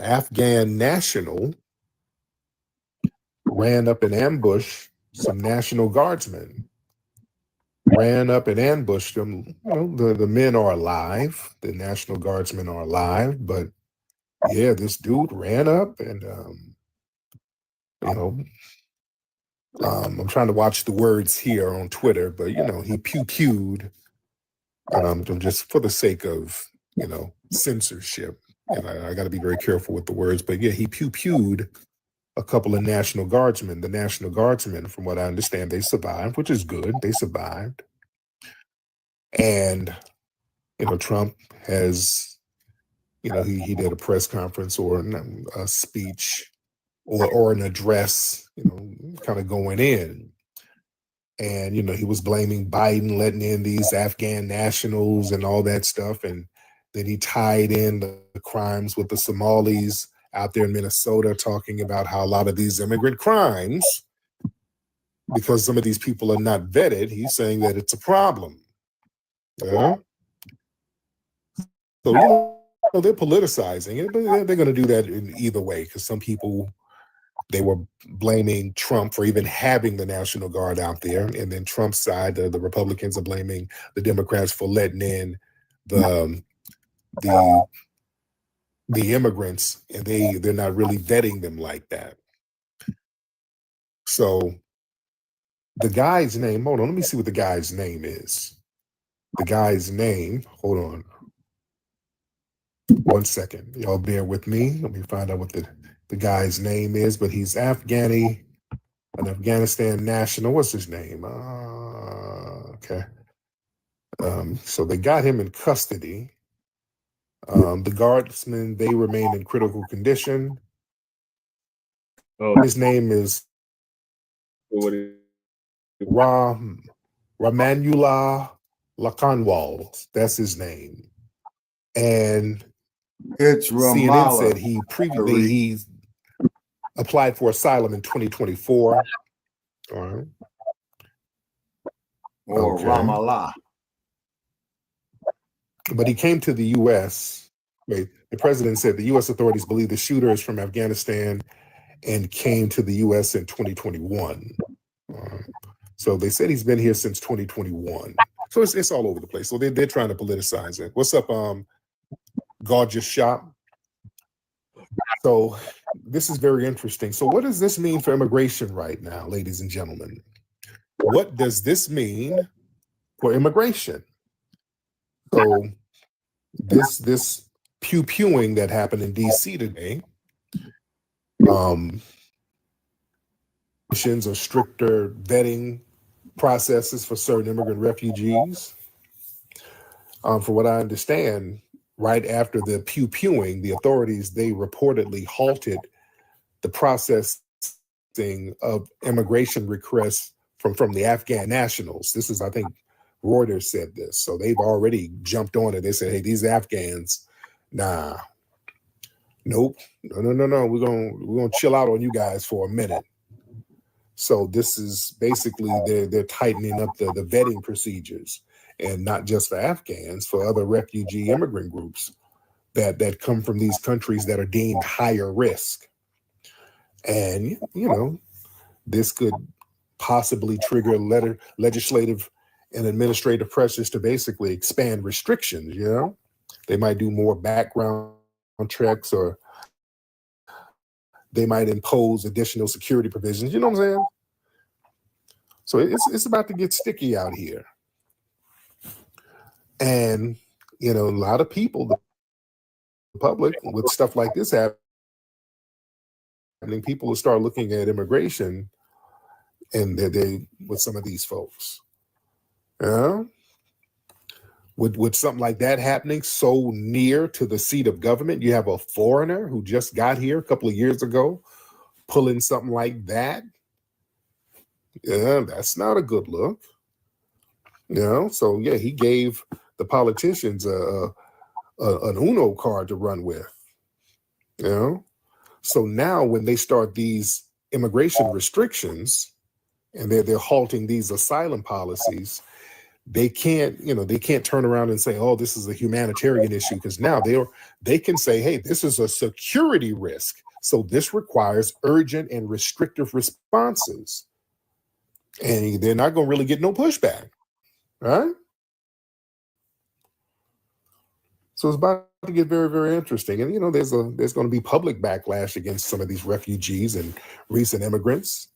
Afghan national ran up and ambushed some National Guardsmen. Ran up and ambushed them. You know, the men are alive. The National Guardsmen are alive, but yeah, this dude ran up and you know, I'm trying to watch the words here on Twitter, but you know, he pew-pewed just for the sake of, you know, censorship. And I got to be very careful with the words, but yeah, he pew-pewed a couple of National Guardsmen. The National Guardsmen, from what I understand, they survived, which is good. They survived. And, you know, Trump has, you know, he did a press conference or a speech or an address, you know, kind of going in. And, you know, he was blaming Biden letting in these Afghan nationals and all that stuff. And then he tied in the crimes with the Somalis out there in Minnesota, talking about how a lot of these immigrant crimes, because some of these people are not vetted, he's saying that it's a problem. Yeah. So, you know, they're politicizing it, but they're going to do that in either way, because some people, they were blaming Trump for even having the National Guard out there. And then Trump's side, the Republicans are blaming the Democrats for letting in the immigrants, and they're not really vetting them like that. So the guy's name, hold on, let me see what the guy's name is. The guy's name, hold on. 1 second. Y'all bear with me. Let me find out what the guy's name is, but he's an Afghanistan national. What's his name? Okay. So they got him in custody. The guardsmen, they remain in critical condition. His name is Ramanullah Lakanwal. That's his name. And it's CNN Ramallah. said he applied for asylum in 2024. All right. Or okay. Ramallah. But he came to the U.S. Wait, the president said the U.S. authorities believe the shooter is from Afghanistan and came to the U.S. in 2021. So they said he's been here since 2021. So it's all over the place. So they're trying to politicize it. What's up, Gorgeous Shop? So this is very interesting. So what does this mean for immigration right now, ladies and gentlemen? What does this mean for immigration? So this pew-pewing that happened in D.C. today, or stricter vetting processes for certain immigrant refugees. For what I understand, right after the pew-pewing, the authorities, they reportedly halted the processing of immigration requests from the Afghan nationals. This is, I think, Reuters said this. So they've already jumped on it. They said, hey, these Afghans, nah, nope, no. We're gonna chill out on you guys for a minute. So this is basically they're tightening up the vetting procedures, and not just for Afghans, for other refugee immigrant groups that come from these countries that are deemed higher risk. And, you know, this could possibly trigger legislative and administrative pressures to basically expand restrictions, you know? They might do more background checks, or they might impose additional security provisions, you know what I'm saying? So it's about to get sticky out here. And, you know, a lot of people, the public, with stuff like this happening, people will start looking at immigration and they with some of these folks. Yeah. With something like that happening so near to the seat of government, you have a foreigner who just got here a couple of years ago pulling something like that. Yeah, that's not a good look. You know, so yeah, he gave the politicians an Uno card to run with. You know, so now when they start these immigration restrictions, and they're halting these asylum policies, they can't turn around and say, oh, this is a humanitarian issue, because now they can say, hey, this is a security risk. So this requires urgent and restrictive responses. And they're not going to really get no pushback, right? So it's about to get very, very interesting. And, there's going to be public backlash against some of these refugees and recent immigrants.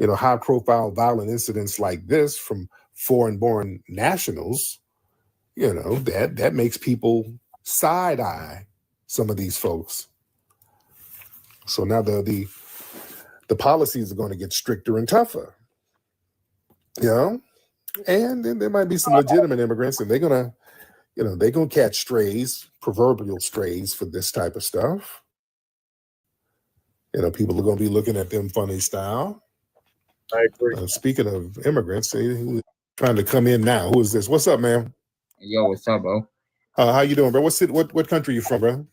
High profile violent incidents like this from foreign-born nationals, that makes people side eye some of these folks. So now the policies are going to get stricter and tougher, and then there might be some legitimate immigrants, and they're going to catch strays, proverbial strays for this type of stuff. People are going to be looking at them funny style. I agree. Speaking of immigrants, who's trying to come in now? Who is this? What's up, man? Yo, what's up, bro? How you doing, bro? What country you from, bro?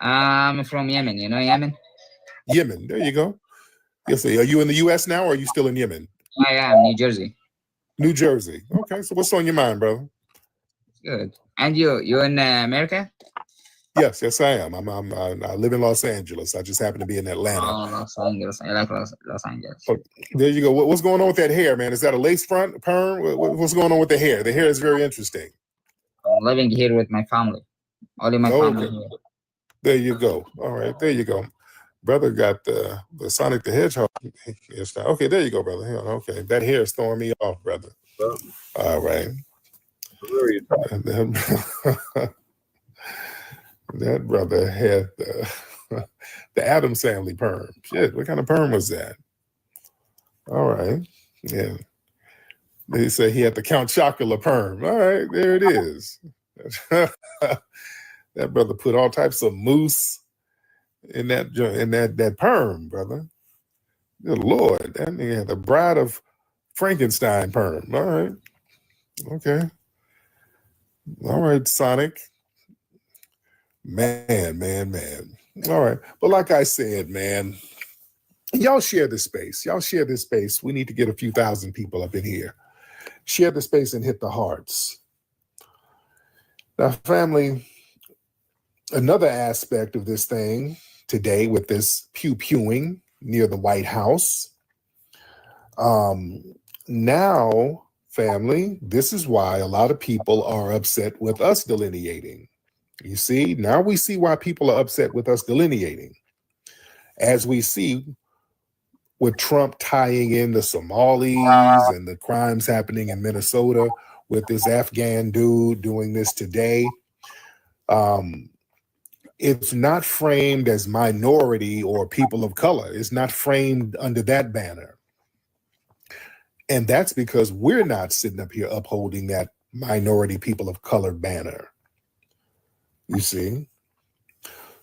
I'm from Yemen. You know Yemen? Yemen. There you go. Yes. Are you in the U.S. now, or are you still in Yemen? I am New Jersey. New Jersey. Okay. So what's on your mind, bro? Good. And you in America? Yes, I am. I live in Los Angeles. I just happen to be in Atlanta. Oh, Los Angeles. I like Los Angeles. Oh, there you go. What's going on with that hair, man? Is that a lace front perm? What's going on with the hair? The hair is very interesting. I'm living here with my family. Only my family here. There you go. All right, there you go. Brother got the Sonic the Hedgehog hairstyle. Okay, there you go, brother. Okay, that hair is throwing me off, brother. All right. That brother had the Addams Family perm. Shit, what kind of perm was that? All right. Yeah. They say he had the Count Chocula perm. All right, there it is. That brother put all types of mousse in that perm, brother. Good Lord. That nigga had the Bride of Frankenstein perm. All right. Okay. All right, Sonic. Man. All right. But like I said, man, y'all share this space. We need to get a few thousand people up in here. Share the space and hit the hearts. Now, family, another aspect of this thing today with this pew-pewing near the White House. Now, family, this is why a lot of people are upset with us delineating. You see, now we see why people are upset with us delineating. As we see with Trump tying in the Somalis and the crimes happening in Minnesota with this Afghan dude doing this today. It's not framed as minority or people of color. It's not framed under that banner. And that's because we're not sitting up here upholding that minority people of color banner. You see?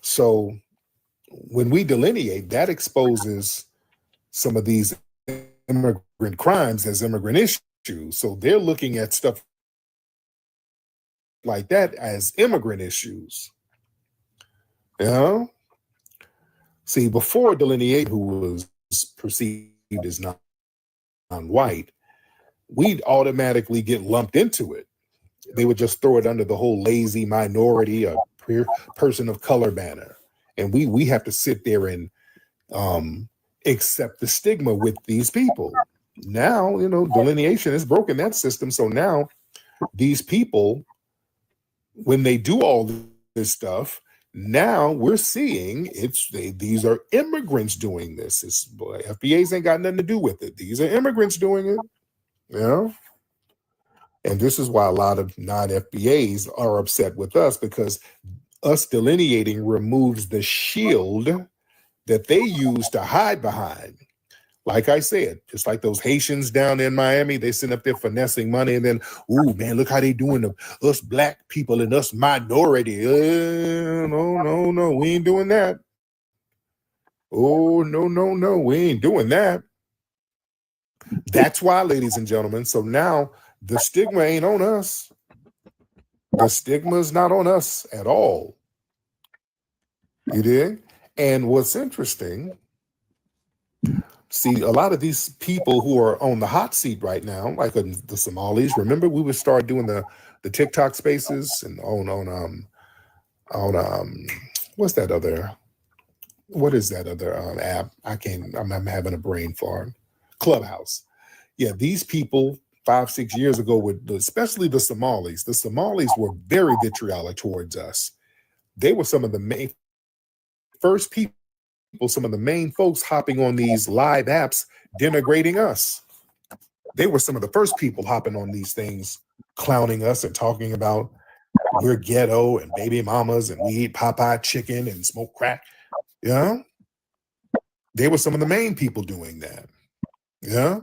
So when we delineate, that exposes some of these immigrant crimes as immigrant issues. So they're looking at stuff like that as immigrant issues. See, before delineate, who was perceived as non-white, we'd automatically get lumped into it. They would just throw it under the whole lazy minority or person of color banner. And we have to sit there and accept the stigma with these people. Now, delineation has broken that system. So now these people, when they do all this stuff, now we're seeing these are immigrants doing this. FBAs ain't got nothing to do with it. These are immigrants doing it. And this is why a lot of non-FBAs are upset with us, because us delineating removes the shield that they use to hide behind. Like I said, just like those Haitians down in Miami, they sit up there finessing money and then, ooh, man, look how they doing to us black people and us minority. No, we ain't doing that. Oh, no, we ain't doing that. That's why, ladies and gentlemen, so now the stigma ain't on us. The stigma is not on us at all. You dig? And what's interesting, See, a lot of these people who are on the hot seat right now, like the Somalis, remember we would start doing the TikTok spaces and on what's that other, what is that other app? I'm having a brain fart. Clubhouse. Yeah, these people 5-6 years ago, especially the Somalis were very vitriolic towards us. They were some of the first people, some of the main folks hopping on these live apps denigrating us. They were some of the first people hopping on these things, clowning us and talking about we're ghetto and baby mamas and we eat Popeye chicken and smoke crack. Yeah. They were some of the main people doing that. Yeah.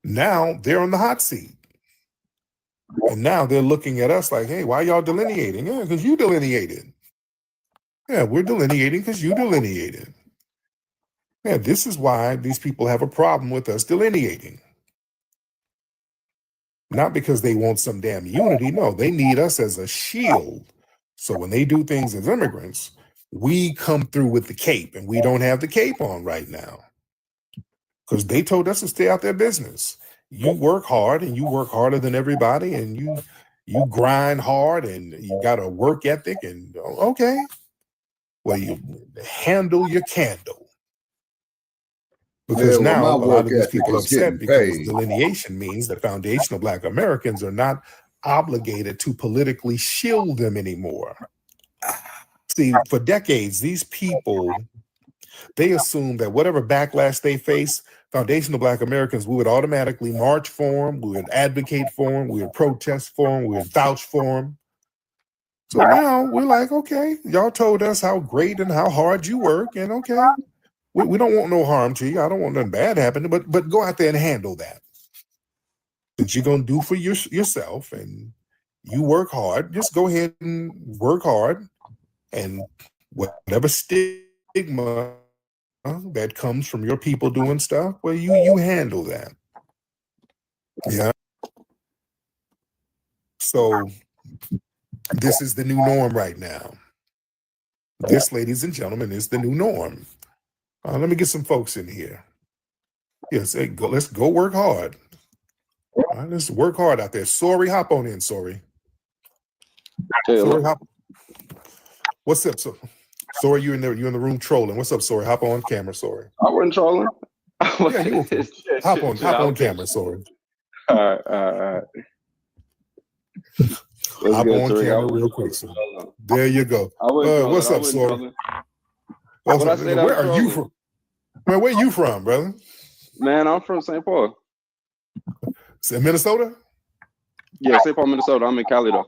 Now they're on the hot seat. And now they're looking at us like, hey, why y'all delineating? Yeah, because you delineated. Yeah, we're delineating because you delineated. Yeah, this is why these people have a problem with us delineating. Not because they want some damn unity. No, they need us as a shield. So when they do things as immigrants, we come through with the cape, and we don't have the cape on right now because they told us to stay out their business. You work hard, and you work harder than everybody, and you grind hard, and you got a work ethic, and okay. Well, you handle your candle. Because now a lot of these people are upset because delineation means that foundational Black Americans are not obligated to politically shield them anymore. See, for decades, these people, they assume that whatever backlash they face, foundational Black Americans, we would automatically march for them, we would advocate for them, we would protest for them, we would vouch for them. So now we're like, okay, y'all told us how great and how hard you work, and okay, we don't want no harm to you. I don't want nothing bad happening, but go out there and handle that. Since you're going to do for yourself and you work hard, just go ahead and work hard, and whatever stigma that comes from your people doing stuff, well, you handle that. Yeah. So this is the new norm right now. This, ladies and gentlemen, is the new norm. Let me get some folks in here. Yes, let's go work hard. All right, let's work hard out there. Sorry, hop on in, sorry. Sorry, hop. What's up, sorry? You in there? You in the room trolling? What's up, sorry? Hop on camera, sorry. I wasn't trolling. Yeah, you hop on camera, sorry. All right. Hop on camera real quick, sir. There you go. What's up, sorry? Where are you from? Man, where you from, brother? Man, I'm from St. Paul. Minnesota? Yeah, St. Paul, Minnesota. I'm in Cali though.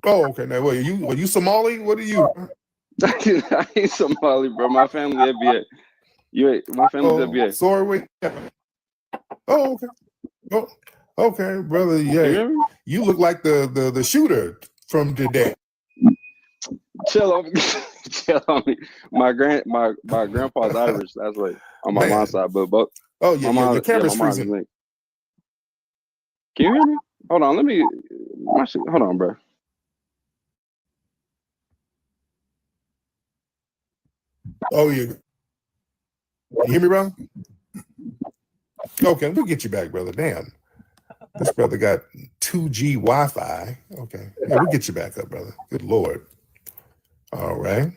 Oh, okay. Now, are you Somali? What are you? I ain't Somali, bro. My family FBA. My family's FBA. Sorry, wait. Oh, okay. Oh, okay, brother. Yeah, you look like the shooter from today. Chill on me. My grandpa's Irish. That's like on my mom's side, but oh yeah, your camera's freezing. Can you hear me? Hold on, hold on, bro. Oh yeah. You hear me, bro? Okay, we'll get you back, brother. Damn. This brother got 2G Wi-Fi. Okay. Yeah, we'll get you back up, brother. Good Lord. All right.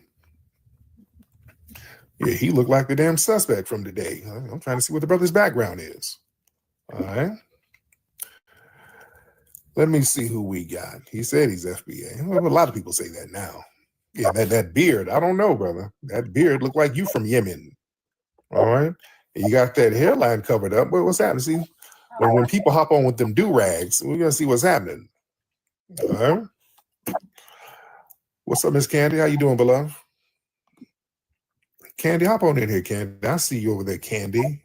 Yeah, he looked like the damn suspect from today. I'm trying to see what the brother's background is. All right. Let me see who we got. He said he's FBA. Well, a lot of people say that now. Yeah, that beard. I don't know, brother. That beard looked like you from Yemen. All right. And you got that hairline covered up. What's happening? See, when people hop on with them do-rags, we're going to see what's happening. All right. What's up, Miss Candy? How you doing, beloved? Candy, hop on in here, Candy. I see you over there, Candy.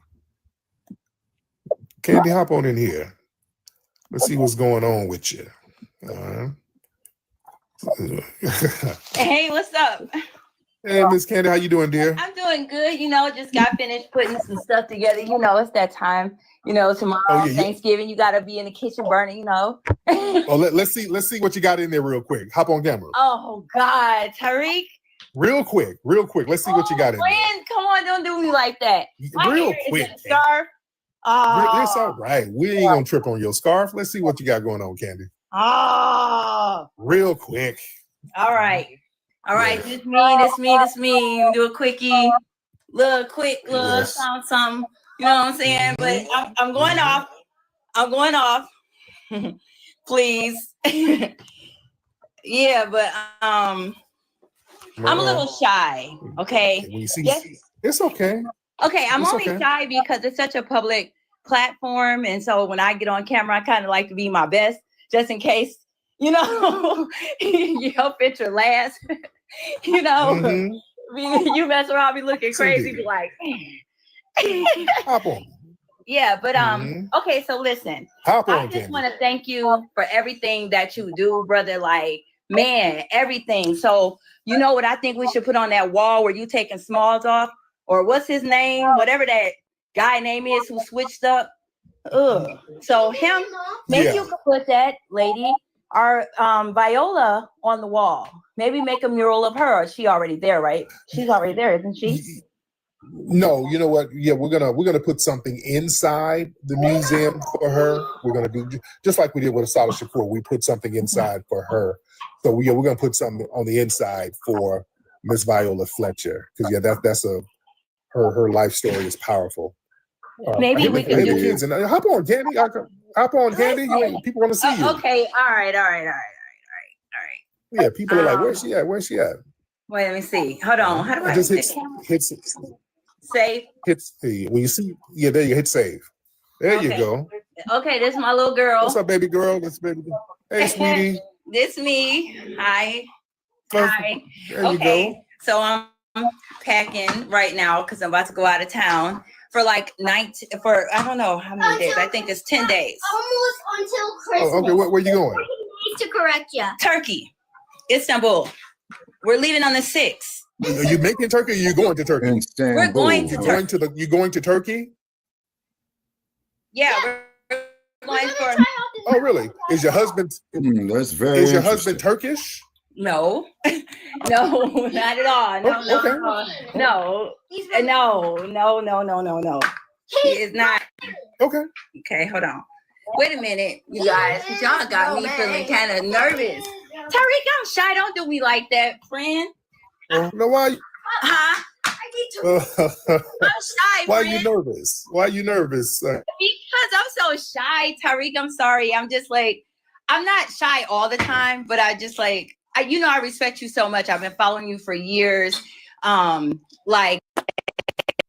Candy, hop on in here. Let's see what's going on with you. All right. Hey, what's up? Hey, Miss Candy, how you doing, dear? I'm doing good. Just got finished putting some stuff together. It's that time. Tomorrow, Thanksgiving, you gotta be in the kitchen burning. Oh, let's see what you got in there real quick. Hop on camera. Oh God, Tariq, Real quick. Let's see what you got in there. Friend, come on, don't do me like that. My Real hair is quick. a scarf. It's all right. We ain't gonna trip on your scarf. Let's see what you got going on, Candy. Oh. Real quick. All right. This me. We'll do a quickie. Little something. You know what I'm saying? But I'm going off. Please. Yeah, but I'm a little shy. Okay. It's okay. Okay, I'm It's only okay. shy because it's such a public platform, and so when I get on camera, I kind of like to be my best, just in case, you know, your picture last. You know, you mess around, be looking crazy, be like, hop on. Yeah, but okay, so listen, I just want to thank you for everything that you do, brother. Like, man, everything. So you know what I think we should put on that wall where you taking Smalls off, or what's his name, whatever that guy name is who switched up. Ugh. So him, maybe you could put that lady, our Viola, on the wall. Maybe make a mural of her. She already there, right? She's already there, isn't she? No, you know what? Yeah, we're gonna put something inside the museum for her. We're gonna do just like we did with Asada Shakur. We put something inside for her. So we're gonna put something on the inside for Miss Viola Fletcher, because that's her life story is powerful. Maybe we can do kids and hop on, Candy. Hop on, Candy. People want to see you. Okay, all right. Yeah, people are like, where's she at? Where's she at? Wait, let me see. Hold on. How do I just hit save? Hit the when you see there you hit save. There you go. Okay, this is my little girl. What's up, baby girl? This baby. Hey, sweetie. This me. Hi. There you go. So I'm packing right now because I'm about to go out of town for like I don't know how many days. I think it's 10 days. Almost until Christmas. Oh, okay, where you going? Need to correct you. Turkey, Istanbul. We're leaving on the 6th. Are you making Turkey or are you going to Turkey? We're going to Turkey. You going to Turkey? Yeah, we're going for. Oh, really? Is your husband? That's very. Is your husband Turkish? No, no, not at all. No. He is not. Okay. Okay, hold on. Wait a minute, you guys. Y'all got me feeling kind of nervous. Tariq, I'm shy. Don't do me like that, friend. No, why? Huh? I'm shy. Why are friend. you nervous? Why are you nervous? Because I'm so shy, Tariq. I'm sorry. I'm just like, I'm not shy all the time, but I just like, I respect you so much. I've been following you for years. Like.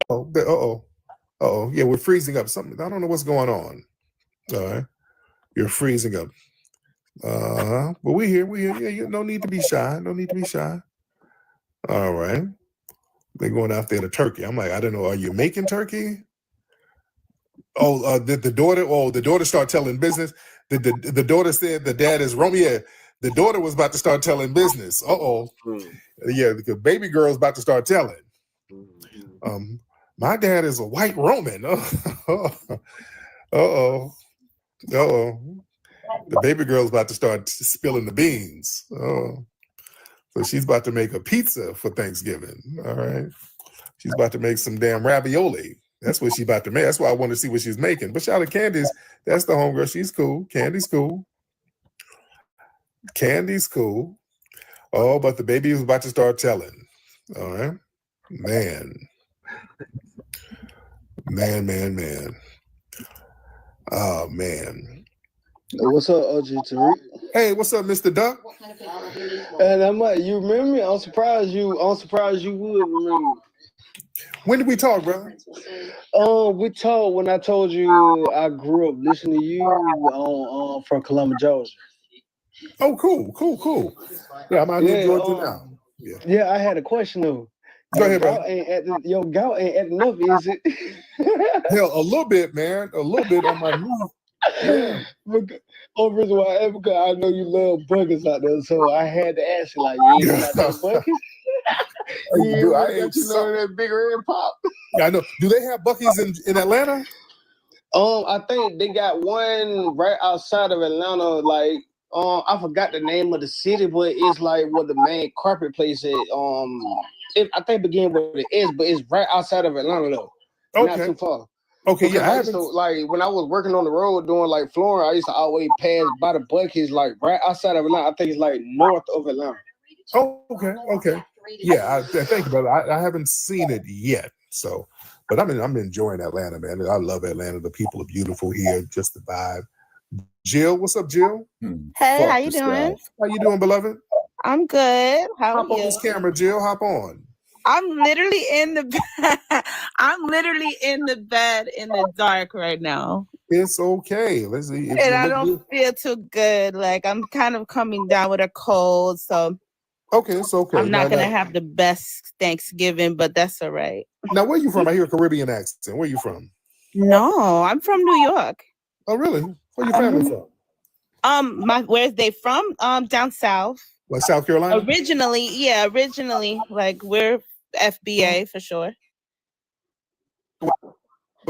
Oh, yeah, we're freezing up. Something. I don't know what's going on. All right, you're freezing up. But we're here. Yeah, no need to be shy. No need to be shy. All right. They're going out there to Turkey. I'm like, I don't know. Are you making turkey? Oh, the daughter. Oh, the daughter started telling business. The daughter said the dad is Roman. Yeah, the daughter was about to start telling business. Yeah, the baby girl's about to start telling. My dad is a white Roman. The baby girl's about to start spilling the beans. So she's about to make a pizza for Thanksgiving. All right. She's about to make some damn ravioli. That's what she's about to make. That's why I want to see what she's making. But shout out to Candice. That's the homegirl. She's cool. Candy's cool. Candy's cool. Oh, but the baby is about to start telling. All right. Man. Oh, man. What's up, OG Tariq? Hey, what's up, Mr. Duck? And I'm like, you remember me? I'm surprised you would remember. When did we talk, bro? We talked when I told you I grew up listening to you from Columbus, Georgia. Oh, cool. Yeah, I'm out here in Georgia now. Yeah, I had a question though. Go ahead, bro. Your gout ain't acting up, is it? Hell, a little bit, man. A little bit on my mouth. Yeah. Only reason why, because I know you love buggers out there, so I had to ask you, like, you ain't got no buckets? Do I you know that big red pop? Yeah, I know. Do they have Buc-ee's in Atlanta? I think they got one right outside of Atlanta, like I forgot the name of the city, but it's like what the main carpet place is. I think begin with the S, but it's right outside of Atlanta though. Not too far. Okay, Because yeah. I used to, like, when I was working on the road doing like flooring, I used to always pass by the Buc-ee's like right outside of Atlanta. I think it's like north of Atlanta. Oh, okay. Yeah, I think about it. I haven't seen it yet, so, but I'm enjoying Atlanta, man. I love Atlanta. The people are beautiful here, just the vibe. Jill, what's up, Jill? Hey, how you doing? How you doing, beloved? I'm good. How Hop are on you? this camera, Jill. Hop on. I'm literally in the bed. I'm literally in the bed in the dark right now. It's okay. Let's see. And I don't feel too good. Like I'm kind of coming down with a cold, so okay, it's okay. I'm not gonna have the best Thanksgiving, but that's all right. Now, where you from? I hear a Caribbean accent. Where you from? No, I'm from New York. Oh, really? Where your family from? Where's they from? Down south. Like South Carolina? Originally, like we're FBA for sure. Well,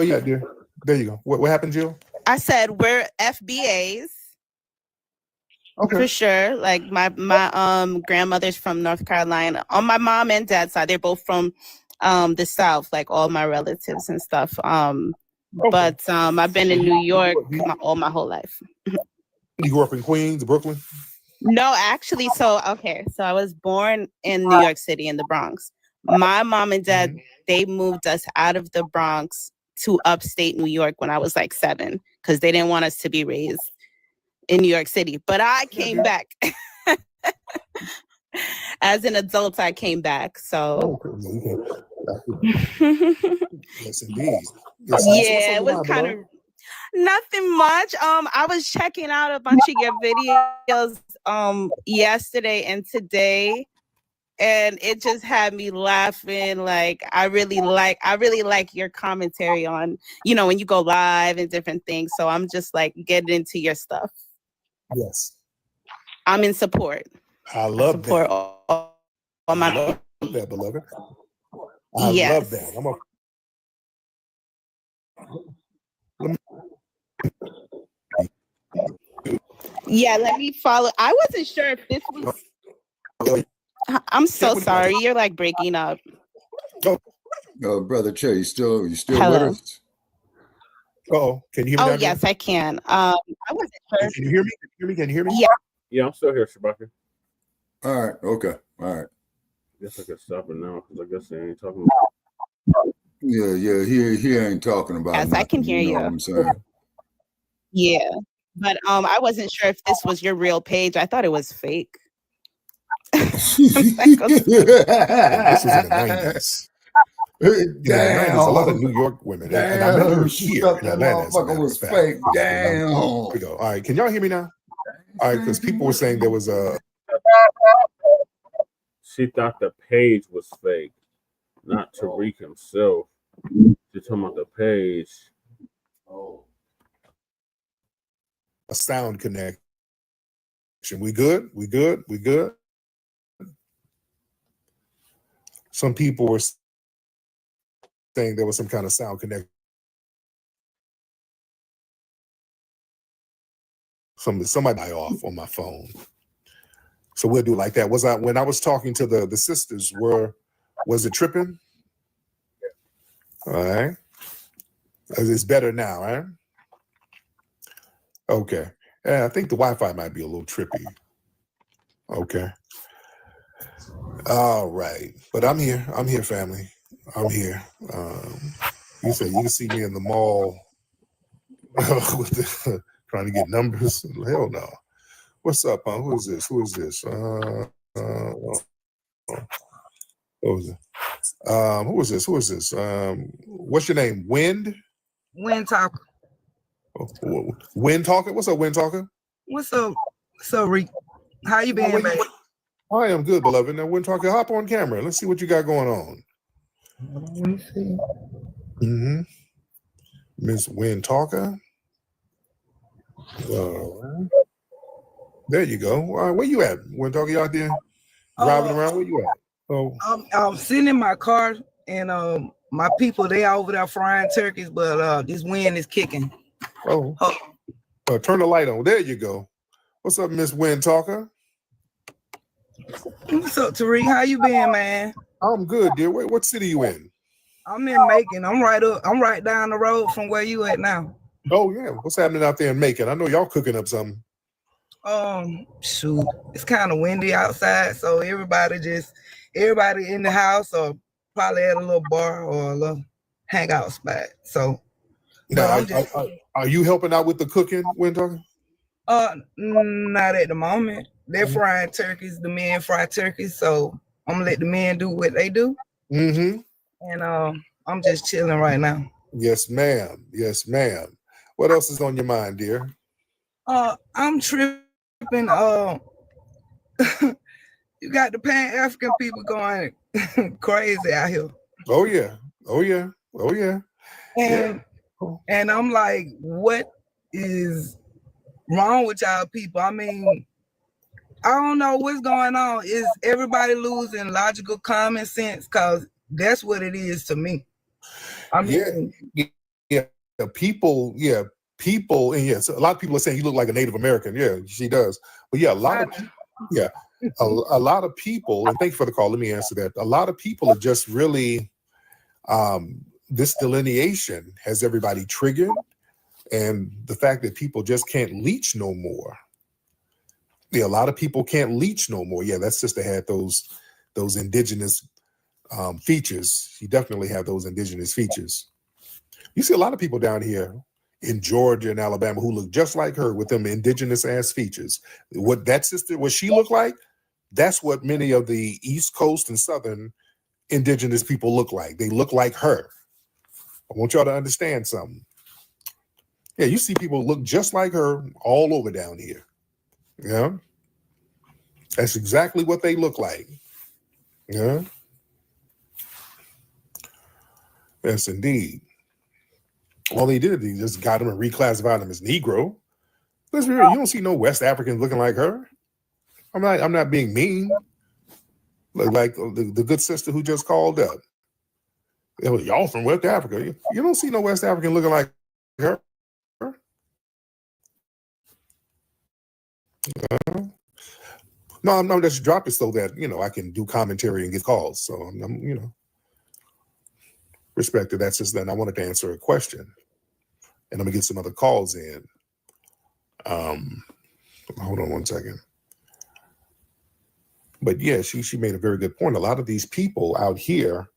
yeah, dear. There you go. What happened, Jill? I said we're FBAs. Okay. For sure. Like my grandmother's from North Carolina. On my mom and dad's side, they're both from the South, like all my relatives and stuff. But I've been in New York all my whole life. You grew up in Queens, Brooklyn? No, actually, so I was born in New York City in the Bronx. My mom and dad, they moved us out of the Bronx to upstate New York when I was like 7 because they didn't want us to be raised in New York City. But I came back. As an adult, I came back. So yes, indeed. Yeah, it was kind of nothing much. I was checking out a bunch of your videos yesterday and today, and it just had me laughing. Like I really like your commentary on, when you go live and different things. So I'm just like getting into your stuff. Yes. I'm in support. I love support that. all my love that, beloved. I love that. Yeah, let me follow. I wasn't sure if this was. I'm so sorry. You're like breaking up. Oh, Brother Che, you still Hello. with us? Oh, can you hear me? Oh, yes, I can. I wasn't sure. Can you hear me? Can you hear me? Yeah. Yeah, I'm still here, Shabaka. All right. Okay. All right. I guess I could stop it now because I guess they ain't talking about. Yeah. He ain't talking about. Yes, nothing, I can hear you. Know what I'm saying? Yeah, but I wasn't sure if this was your real page. I thought it was fake. This was in the 90s. In the 90s, a lot of New York women, and I met her here in Atlanta. Was fake. Damn. Here we go. All right, can y'all hear me now? All right, because people were saying there was a. She thought the page was fake, not Tariq himself. She's talking about the page. A sound connection. We good? We good? We good? Some people were saying there was some kind of sound connection. Somebody die off on my phone. So we'll do it like that. When I was talking to the sisters, was it tripping? All right. It's better now, right? Okay. Yeah, I think the Wi-Fi might be a little trippy. Okay. All right. But I'm here. I'm here, family. I'm here. You said you can see me in the mall with trying to get numbers. Hell no. What's up, huh? Who is this? Who is this? What was it? Who is this? Who is this? What's your name? Wind Talker. Wind Talker? What's up, Wind Talker? What's up? So, Rick, how you been, baby? I am good, beloved. Now, Wind Talker, hop on camera. Let's see what you got going on. Let me see. Mm-hmm. Miss Wind Talker. There you go. All right, where you at? Wind Talker, you out there driving around? Where you at? Oh, I'm sitting in my car, and my people, they over there frying turkeys, but this wind is kicking. Turn the light on. There you go. What's up, Miss Wind Talker? What's up, Tariq? How you been, man? I'm good, dear. What city you in? I'm in Macon. I'm right down the road from where you at now. Oh yeah. What's happening out there in Macon? I know y'all cooking up something. Shoot, it's kind of windy outside, so everybody in the house or probably at a little bar or a little hangout spot. So, now, are you helping out with the cooking, Wind Talker? Not at the moment. They're frying turkeys. The men fry turkeys, so I'm gonna let the men do what they do. Mm-hmm. And I'm just chilling right now. Yes, ma'am. Yes, ma'am. What else is on your mind, dear? I'm tripping. You got the Pan-African people going crazy out here. Oh yeah. Oh yeah. Oh yeah. And I'm like, what is wrong with y'all people? I mean, I don't know what's going on. Is everybody losing logical common sense? Because that's what it is to me. I mean, people, and yes, a lot of people are saying you look like a Native American. Yeah, she does. But yeah, a lot of people, and thank you for the call. Let me answer that. A lot of people are just really, this delineation has everybody triggered, and the fact that people just can't leech no more. Yeah, a lot of people can't leech no more. Yeah, that sister had those indigenous features. She definitely had those indigenous features. You see a lot of people down here in Georgia and Alabama who look just like her with them indigenous ass features. What she looked like, that's what many of the East Coast and Southern indigenous people look like. They look like her. I want y'all to understand something. Yeah, you see people look just like her all over down here. Yeah. That's exactly what they look like. Yeah. Yes, indeed. All they did, they just got them and reclassified them as Negro. Let's be real, you don't see no West Africans looking like her. I'm not being mean. Like the good sister who just called up. Y'all from West Africa. You don't see no West African looking like her. No, I'm just dropping so that I can do commentary and get calls. So I'm respect to that sister. And I wanted to answer a question, and I'm gonna get some other calls in. Hold on one second. But yeah, she made a very good point. A lot of these people out here,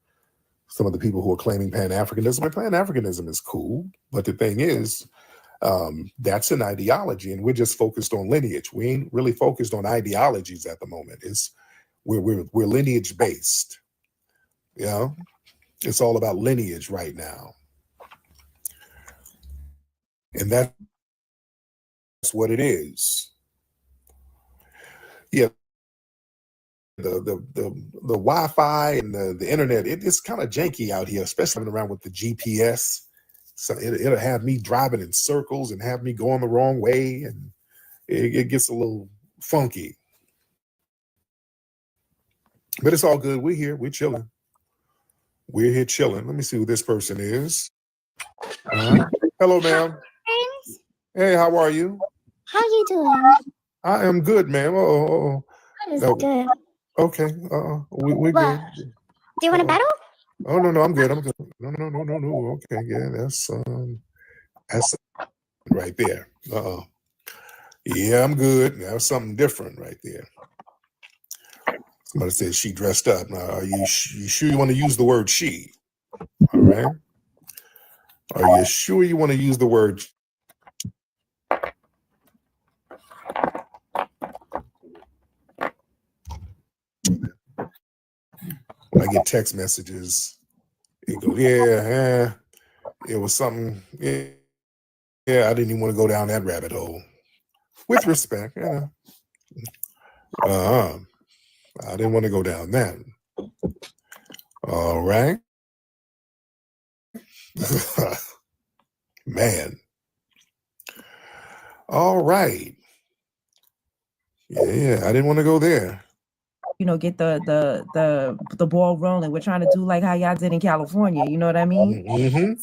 some of the people who are claiming Pan-Africanism, and Pan-Africanism is cool, but the thing is, that's an ideology, and we're just focused on lineage. We ain't really focused on ideologies at the moment. We're lineage based. It's all about lineage right now, and that's what it is. Yeah. The Wi-Fi and the internet, it's kind of janky out here, especially around with the GPS. So it'll have me driving in circles and have me going the wrong way, and it gets a little funky. But it's all good. We're here. We're chilling. We're here chilling. Let me see who this person is. Hello, ma'am. Hey, how are you? How you doing? I am good, ma'am. Oh. That is good. Okay. We're good. Do you want to battle? Oh no, I'm good. No. Okay, yeah, that's right there. Yeah, I'm good. That's something different right there. Somebody said she dressed up. Now, are you sure you want to use the word she? All right. Are you sure you want to use the word? When I get text messages, it goes, yeah, it was something. Yeah, I didn't even want to go down that rabbit hole. With respect, I didn't want to go down that. All right. Man. All right. Yeah, I didn't want to go there. Get the ball rolling. We're trying to do like how y'all did in California. You know what I mean? Mm-hmm.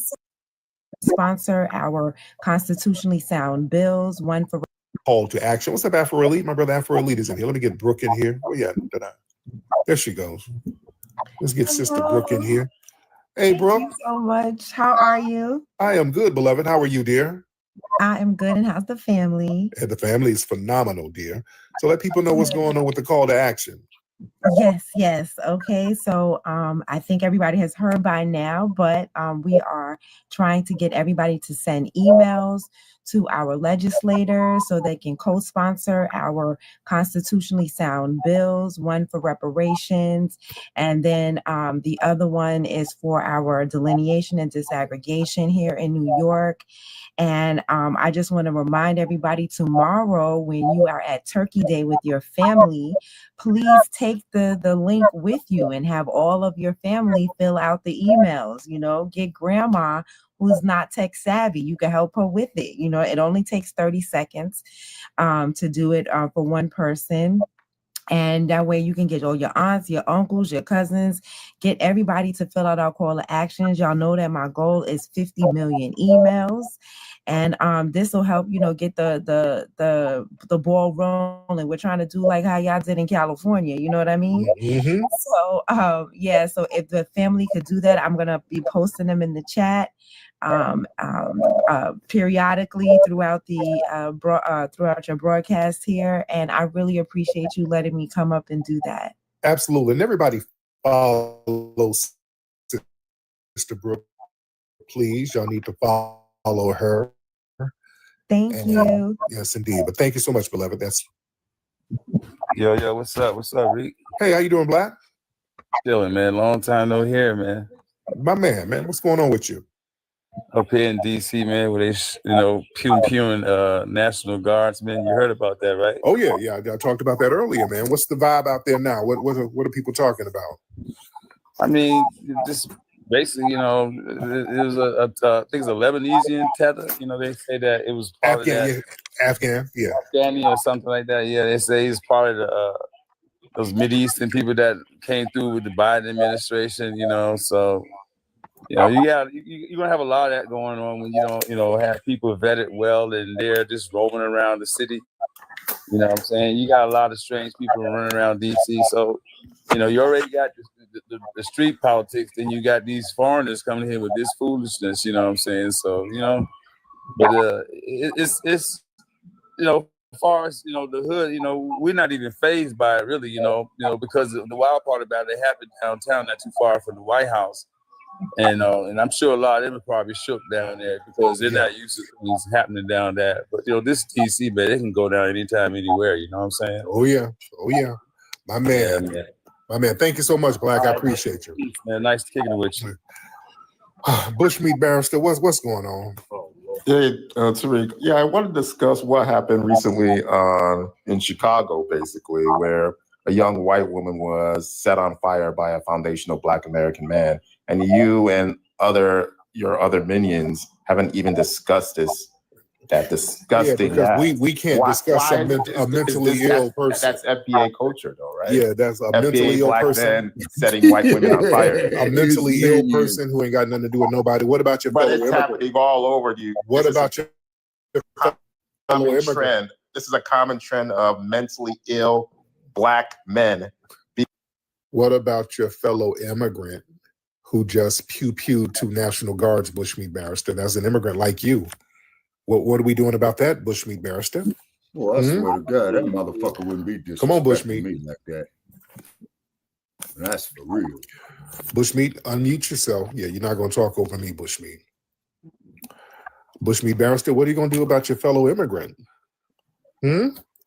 Sponsor our constitutionally sound bills. One for call to action. What's up, Afro Elite? My brother Afro Elite is in here. Let me get Brooke in here. Oh yeah, there she goes. Let's get Sister Brooke in here. Hey, Brooke. Thank you so much. How are you? I am good, beloved. How are you, dear? I am good. And how's the family? And the family is phenomenal, dear. So let people know what's going on with the call to action. Yes. Okay. So I think everybody has heard by now, but we are trying to get everybody to send emails to our legislators so they can co-sponsor our constitutionally sound bills, one for reparations, and then the other one is for our delineation and disaggregation here in New York. And I just want to remind everybody, tomorrow when you are at Turkey Day with your family, please take the link with you and have all of your family fill out the emails. Get grandma who's not tech savvy. You can help her with it. It only takes 30 seconds to do it for one person. And that way you can get all your aunts, your uncles, your cousins, get everybody to fill out our call to actions. Y'all know that my goal is 50 million emails. And this will help, get the ball rolling. We're trying to do like how y'all did in California. You know what I mean? Mm-hmm. So, so if the family could do that, I'm going to be posting them in the chat periodically throughout your broadcast here. And I really appreciate you letting me come up and do that. Absolutely. And everybody follow Sister Brooke, please. Y'all need to follow her. Thank you. Yes, indeed. But thank you so much, beloved. Yo, what's up? What's up, Rick? Hey, how you doing, Blacc? Chilling, man. Long time no hear, man. My man, what's going on with you? Up here in DC, man, where they, pewing National Guardsmen. You heard about that, right? Oh yeah. I talked about that earlier, man. What's the vibe out there now? What are people talking about? I mean, just basically, it was I think it's a Lebanese tether. They say that it was part Afghan, Afghani or something like that. Yeah, they say he's part of those Mideastern people that came through with the Biden administration. So. You're gonna have a lot of that going on when you don't, have people vetted well and they're just roaming around the city. You know what I'm saying? You got a lot of strange people running around DC. So, you already got the street politics, then you got these foreigners coming here with this foolishness, you know what I'm saying? So, but it's as far as the hood, we're not even fazed by it really, because the wild part about it happened downtown, not too far from the White House. And I'm sure a lot of them are probably shook down there because they're not used to things happening down there. But this TC, man, they can go down anytime, anywhere. You know what I'm saying? Oh yeah, my man, my man. Thank you so much, Blacc. I appreciate you, man. Nice kicking it with you. Bushmeat Barrister, what's going on? Hey, Tariq. Yeah, I want to discuss what happened recently in Chicago, basically, where a young white woman was set on fire by a foundational Black American man. And you and your other minions haven't even discussed that disgusting. Yeah, because we can't discuss a mentally ill person. That's FBA culture, though, right? Yeah, that's a mentally ill person setting white women on fire. A mentally ill person who ain't got nothing to do with nobody. What about your fellow immigrant? Happening all over you. What about your fellow immigrant? Trend? This is a common trend of mentally ill Black men. What about your fellow immigrant who just pew-pewed 2 National Guards, Bushmeat Barrister? That's an immigrant like you. What are we doing about that, Bushmeat Barrister? Well, I swear to God, that motherfucker wouldn't be disrespecting Come on, Bushmeat. me like that. That's for real. Bushmeat, unmute yourself. Yeah, you're not going to talk over me, Bushmeat. Bushmeat Barrister, what are you going to do about your fellow immigrant?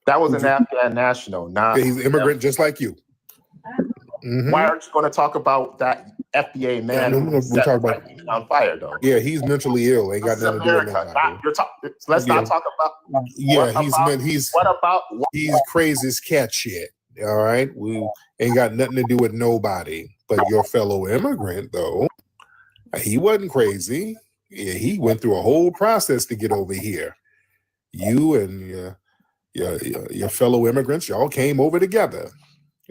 That was an Afghan national, not he's an immigrant just like you. Why aren't you going to talk about that FBA man we talk about on fire, though? Yeah, he's mentally ill. Ain't got nothing to do with that. Let's not talk about. He's crazy as cat shit. All right, we ain't got nothing to do with nobody. But your fellow immigrant, though, he wasn't crazy. Yeah, he went through a whole process to get over here. You and your fellow immigrants, y'all came over together.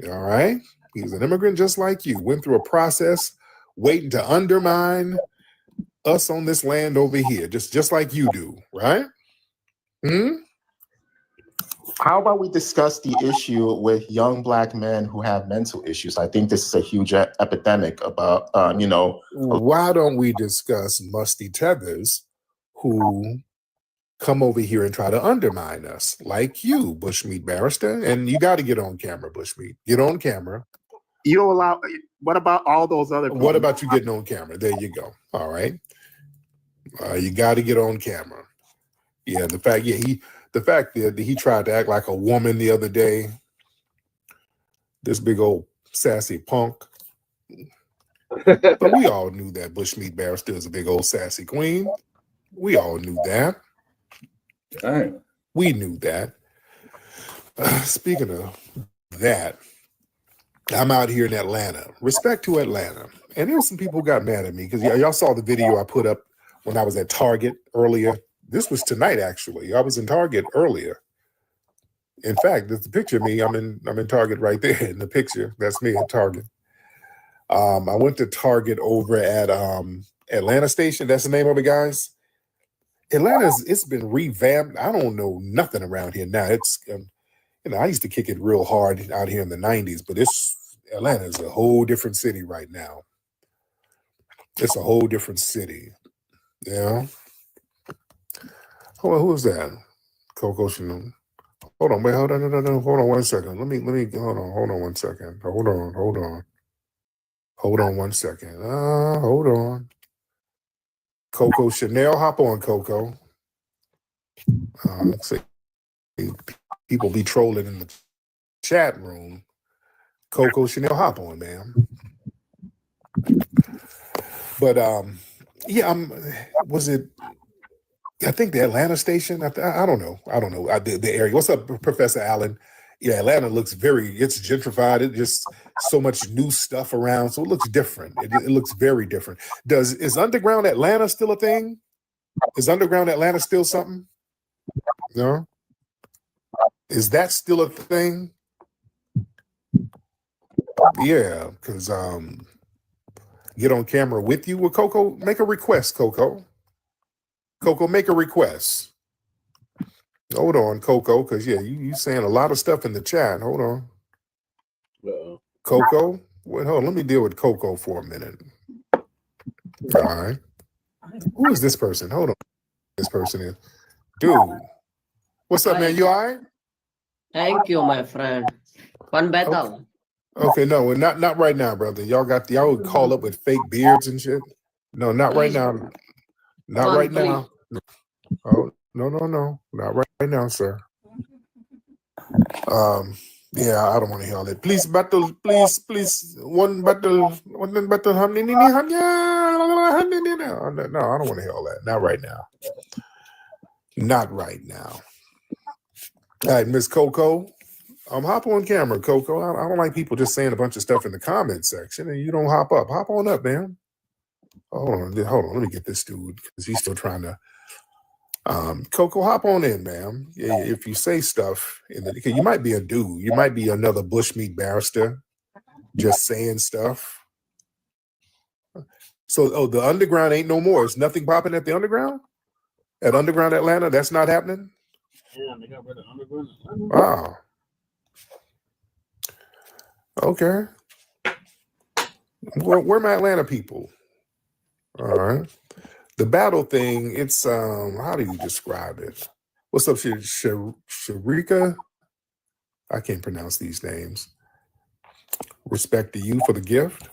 All right. He's an immigrant just like you. Went through a process waiting to undermine us on this land over here, just like you do, right? How about we discuss the issue with young Black men who have mental issues? I think this is a huge epidemic about, Why don't we discuss musty tethers who come over here and try to undermine us, like you, Bushmeat Barrister? And you got to get on camera, Bushmeat. Get on camera. You don't allow. What about all those other people? What about you getting on camera? There you go. All right. You got to get on camera. Yeah, the fact that he tried to act like a woman the other day. This big old sassy punk. But we all knew that Bushmeat Barrister is a big old sassy queen. We all knew that. We knew that. Speaking of that, I'm out here in Atlanta. Respect to Atlanta. And there were some people who got mad at me because y'all saw the video I put up when I was at Target earlier. This was tonight, actually. I was in Target earlier. In fact, there's a picture of me. I'm in Target right there in the picture. That's me at Target. I went to Target over at Atlanta Station. That's the name of it, guys. It's been revamped. I don't know nothing around here now. It's I used to kick it real hard out here in the 90s, but Atlanta is a whole different city right now. It's a whole different city. Yeah. Hold on, who is that? Coco Chanel. Hold on, wait, hold on, no, hold on 1 second. Let me hold on 1 second. Hold on 1 second. Hold on. Coco Chanel, hop on, Coco. People be trolling in the chat room. Coco Chanel, hop on, ma'am. But was it? I think the Atlanta station. I don't know. The area. What's up, Professor Allen? Yeah, Atlanta looks it's gentrified. It just so much new stuff around, so it looks different. It looks very different. Is Underground Atlanta still a thing? Is Underground Atlanta still something? No. Is that still a thing? Yeah, because get on camera with you. Well, Coco, make a request, Coco. Coco, make a request. Hold on, Coco, because you saying a lot of stuff in the chat. Hold on. Coco? Wait, hold on. Let me deal with Coco for a minute. All right. Who is this person? Hold on. This person is. Dude. What's up, man? You all right? Thank you, my friend. One battle. Okay, no, not right now, brother. Y'all would call up with fake beards and shit. No, not right now. Not right now. Oh, no. Not right now, sir. Yeah, I don't want to hear all that. Please battle, please. One battle. No, I don't want to hear all that. Not right now. Not right now. All right, Miss Coco. Hop on camera, Coco. I don't like people just saying a bunch of stuff in the comment section and you don't hop up. Hop on up, man. Hold on. Let me get this dude because he's still trying to. Coco, hop on in, ma'am. Yeah, if you say stuff, you might be a dude. You might be another Bushmeat Barrister just saying stuff. So, the Underground ain't no more. Is nothing popping at the Underground? At Underground Atlanta? That's not happening? Yeah, they got rid of Underground. Wow. Okay. Where my Atlanta people? All right. The battle thing, it's how do you describe it? What's up, Sharika? I can't pronounce these names. Respect to you for the gift.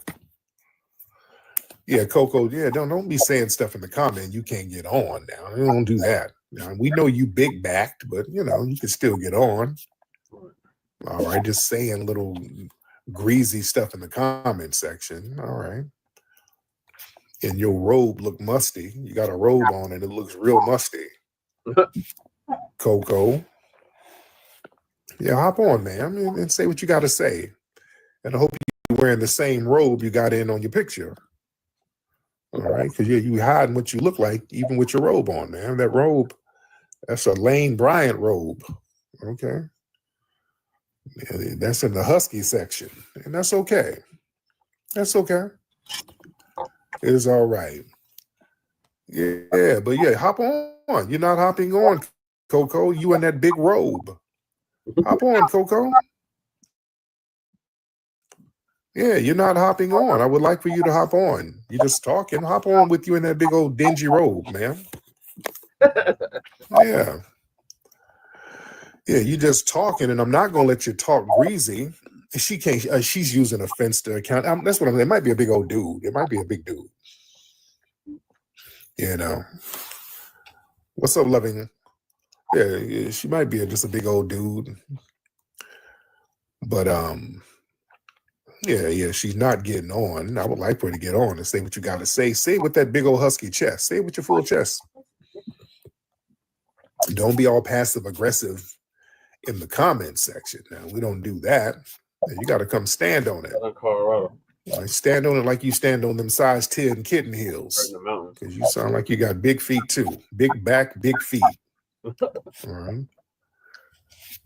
Yeah, Coco, yeah, don't be saying stuff in the comment you can't get on now. Don't do that. Now, we know you big backed, but you can still get on. All right, just saying little greasy stuff in the comment section. All right. And your robe look musty. You got a robe on and it looks real musty. Coco. Yeah, hop on, man, and say what you got to say. And I hope you're wearing the same robe you got in on your picture. All right, because you hiding what you look like even with your robe on, man. That robe, that's a Lane Bryant robe. Okay. Yeah, that's in the husky section. And that's okay. That's okay. It's all right. Yeah, but hop on. You're not hopping on, Coco. You in that big robe. Hop on, Coco. Yeah, you're not hopping on. I would like for you to hop on. You're just talking. Hop on with you in that big old dingy robe, man. Yeah. Yeah, you just talking, and I'm not gonna let you talk greasy. She can't. She's using a Finsta account. That's what I'm. It might be a big old dude. It might be a big dude. You know. What's up, loving? Yeah, she might be just a big old dude. But yeah, she's not getting on. I would like for her to get on and say what you got to say. Say it with that big old husky chest. Say it with your full chest. Don't be all passive aggressive in the comment section. Now, we don't do that. You got to come stand on it. Colorado. Stand on it like you stand on them size 10 kitten heels. Because you sound like you got big feet too. Big back, big feet. All right.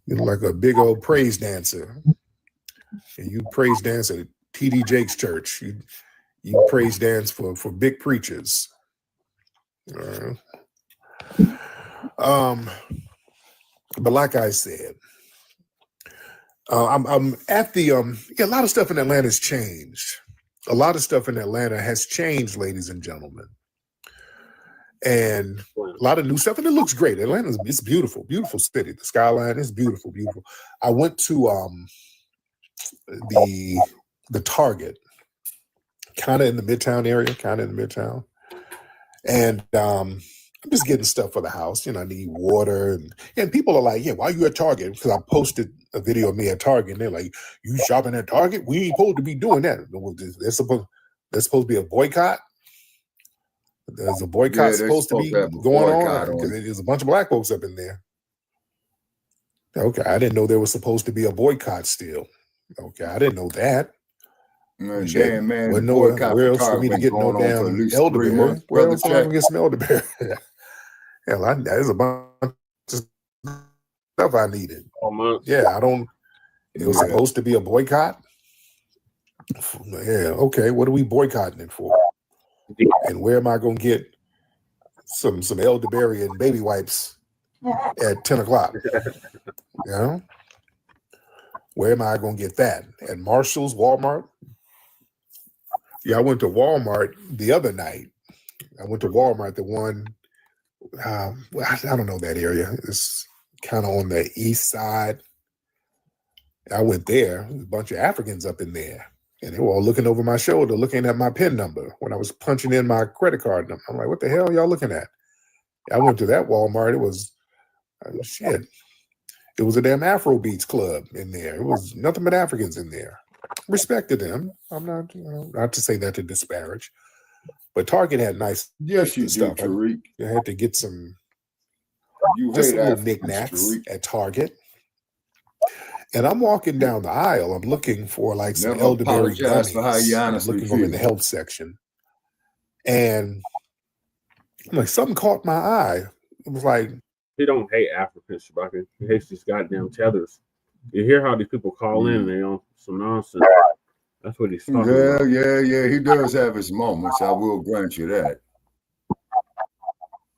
You look like a big old praise dancer. And you praise dance at TD Jake's church. You praise dance for big preachers. All right. But like I said, I'm at the a lot of stuff in Atlanta has changed. A lot of stuff in Atlanta has changed, ladies and gentlemen. And a lot of new stuff, and it looks great. Atlanta, it's beautiful, beautiful city. The skyline is beautiful, beautiful. I went to the Target, kind of in the Midtown area, and I'm just getting stuff for the house. You know, I need water, and people are like, "Yeah, why are you at Target?" Because I posted a video of me at Target, and they're like, "You shopping at Target? We ain't supposed to be doing that." There's supposed to be a boycott. There's a boycott supposed to be going on because there's a bunch of black folks up in there. Okay, I didn't know there was supposed to be a boycott still. Okay, I didn't know that. Damn, man, well, where else for me to get no damn elderberry? Where else am I gonna get some elderberry? Hell, there's a bunch of stuff I needed. Yeah, I don't. It was supposed to be a boycott. Yeah, okay. What are we boycotting it for? And where am I gonna get some elderberry and baby wipes at 10 o'clock? You know? Where am I going to get that? At Marshall's, Walmart? Yeah, I went to Walmart the other night. I went to Walmart, the one, I don't know that area. It's kind of on the east side. I went there. There's a bunch of Africans up in there. And they were all looking over my shoulder, looking at my PIN number when I was punching in my credit card number. I'm like, what the hell are y'all looking at? I went to that Walmart. It was, shit. It was a damn Afrobeats club in there. It was nothing but Africans in there. Respected them. I'm not, not to say that to disparage, but Target had nice stuff. Tariq. I had to get some just little knickknacks at Target. And I'm walking down the aisle. I'm looking for like some elderberry gummies. For how you I'm looking for them in the health section. And I'm like, something caught my eye. It was like, he don't hate Africans, Shabaka. He hates these goddamn tethers. You hear how these people call in and they on some nonsense. That's what he's talking about. Yeah. He does have his moments. I will grant you that.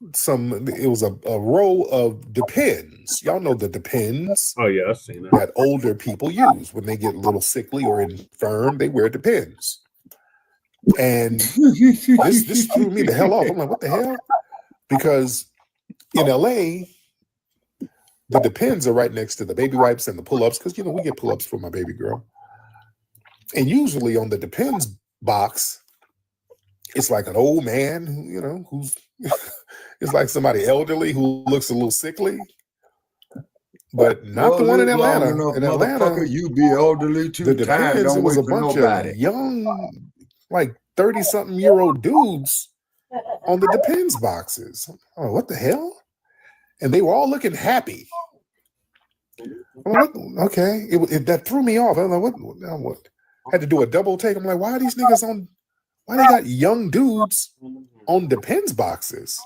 It was a row of Depends. Y'all know the Depends. Oh yeah, I've seen that. That older people use when they get a little sickly or infirm. They wear Depends. And this threw me the hell off. I'm like, what the hell? Because in LA, the Depends are right next to the baby wipes and the pull-ups, because we get pull-ups for my baby girl. And usually on the Depends box, it's like an old man who, who's it's like somebody elderly who looks a little sickly. But not the one in Atlanta. In Atlanta, you be elderly too. The Depends, it was a bunch of young, like 30-something-year-old dudes on the Depends boxes. Oh, what the hell? And they were all looking happy. Okay, that threw me off. I was like, what? Had to do a double take. I'm like, why are these niggas on? Why they got young dudes on Depends boxes?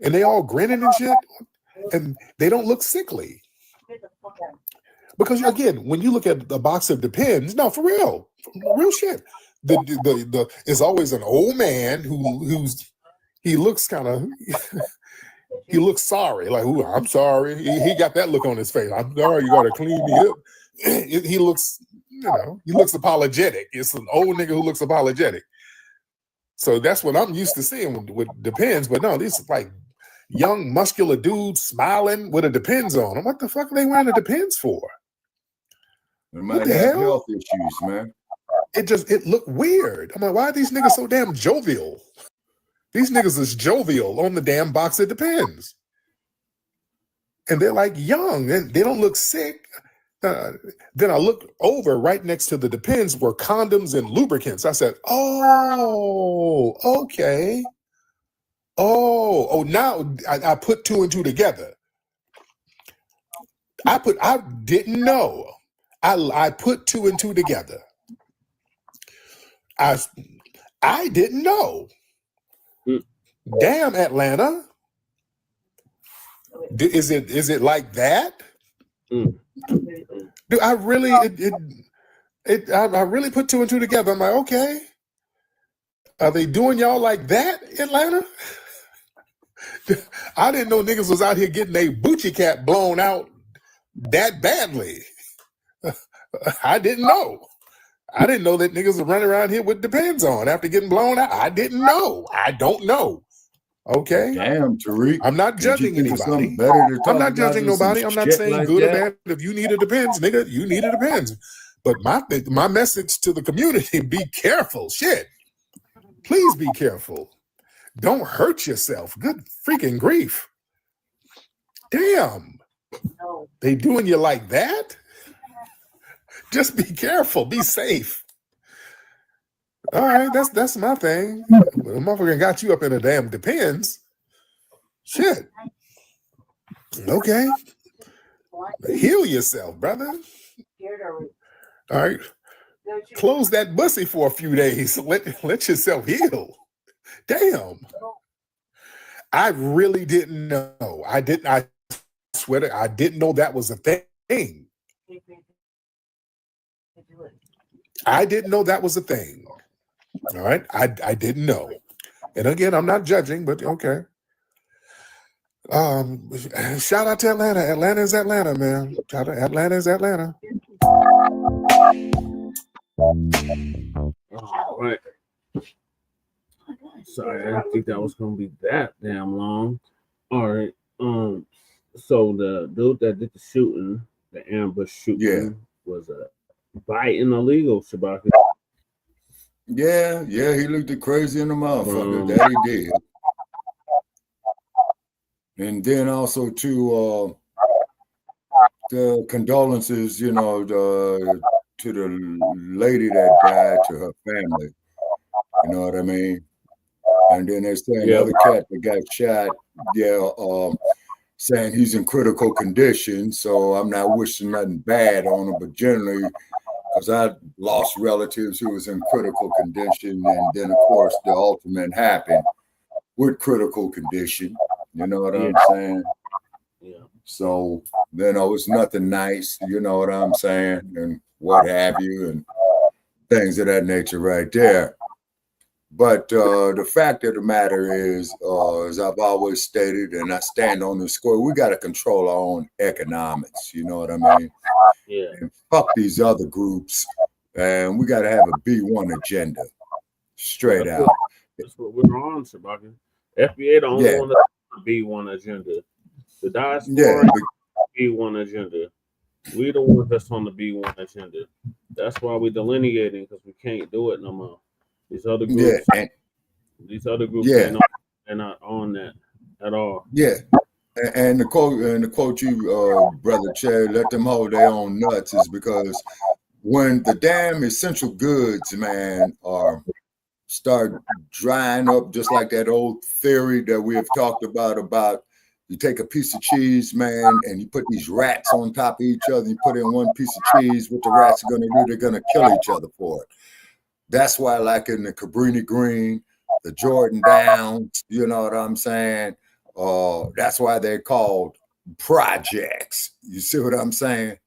And they all grinning and shit, and they don't look sickly. Because again, when you look at the box of Depends, no, for real shit. The it's always an old man he looks kind of He looks sorry, like, ooh, I'm sorry. He got that look on his face. I'm sorry, you gotta clean me up. He looks, he looks apologetic. It's an old nigga who looks apologetic. So that's what I'm used to seeing with Depends. But no, these like young, muscular dudes smiling with a Depends on them. What the fuck are they wearing a Depends for? They might have health issues, man. It looked weird. I'm like, why are these niggas so damn jovial? These niggas is jovial on the damn box of Depends. And they're like young, and they don't look sick. Then I looked over right next to the Depends were condoms and lubricants. I said, oh, okay. Oh, now I put two and two together. I didn't know. I put two and two together. I didn't know. Damn, Atlanta. Is it like that? Dude, I really I really put two and two together. I'm like, okay. Are they doing y'all like that, Atlanta? I didn't know niggas was out here getting a boochie cap blown out that badly. I didn't know. I didn't know that niggas were running around here with Depends on after getting blown out. I didn't know. I don't know. Okay. Damn, Tariq. I'm not judging anybody. I'm not judging nobody. I'm not saying good or bad. If you need a Depends, nigga, you need a Depends. But my message to the community, be careful. Shit. Please be careful. Don't hurt yourself. Good freaking grief. Damn. They doing you like that? Just be careful. Be safe. All right, that's my thing. The motherfucker got you up in a damn Depends. Shit. Okay. Heal yourself, brother. All right. Close that bussy for a few days. Let yourself heal. Damn. I really didn't know. I swear to, I didn't know that was a thing. I didn't know that was a thing. All right. I didn't know. And again, I'm not judging, but okay. Shout out to Atlanta. Atlanta is Atlanta, man. Shout out Atlanta is Atlanta. All right. Sorry, I didn't think that was gonna be that damn long. All right. So the dude that did the shooting, the ambush shooting, was biting illegal, Shabaka. Yeah, he looked crazy in the motherfucker. That he did. And then also to the condolences, to the lady that died, to her family. You know what I mean? And then they're saying the other cat that got shot, saying he's in critical condition. So I'm not wishing nothing bad on him, but generally, because I lost relatives who was in critical condition, and then of course the ultimate happened with critical condition. You know what I'm saying? Yeah. So it's nothing nice. You know what I'm saying, and what have you, and things of that nature right there. But the fact of the matter is, as I've always stated, and I stand on the score, we got to control our own economics. You know what I mean? Yeah. And fuck these other groups, and we got to have a B1 agenda, straight out. That's what we're on, Shabaka. FBA the only one that's on the B1 agenda. The diaspora B1 agenda. We the ones that's on the B1 agenda. That's why we're delineating, because we can't do it no more. These other groups, they're not on that at all. Yeah, and the quote you, brother Chad, let them hold their own nuts, is because when the damn essential goods, man, start drying up, just like that old theory that we have talked about you take a piece of cheese, man, and you put these rats on top of each other. You put in one piece of cheese. What the rats are going to do? They're going to kill each other for it. That's why, like in the Cabrini Green, the Jordan Downs, you know what I'm saying? That's why they're called projects. You see what I'm saying?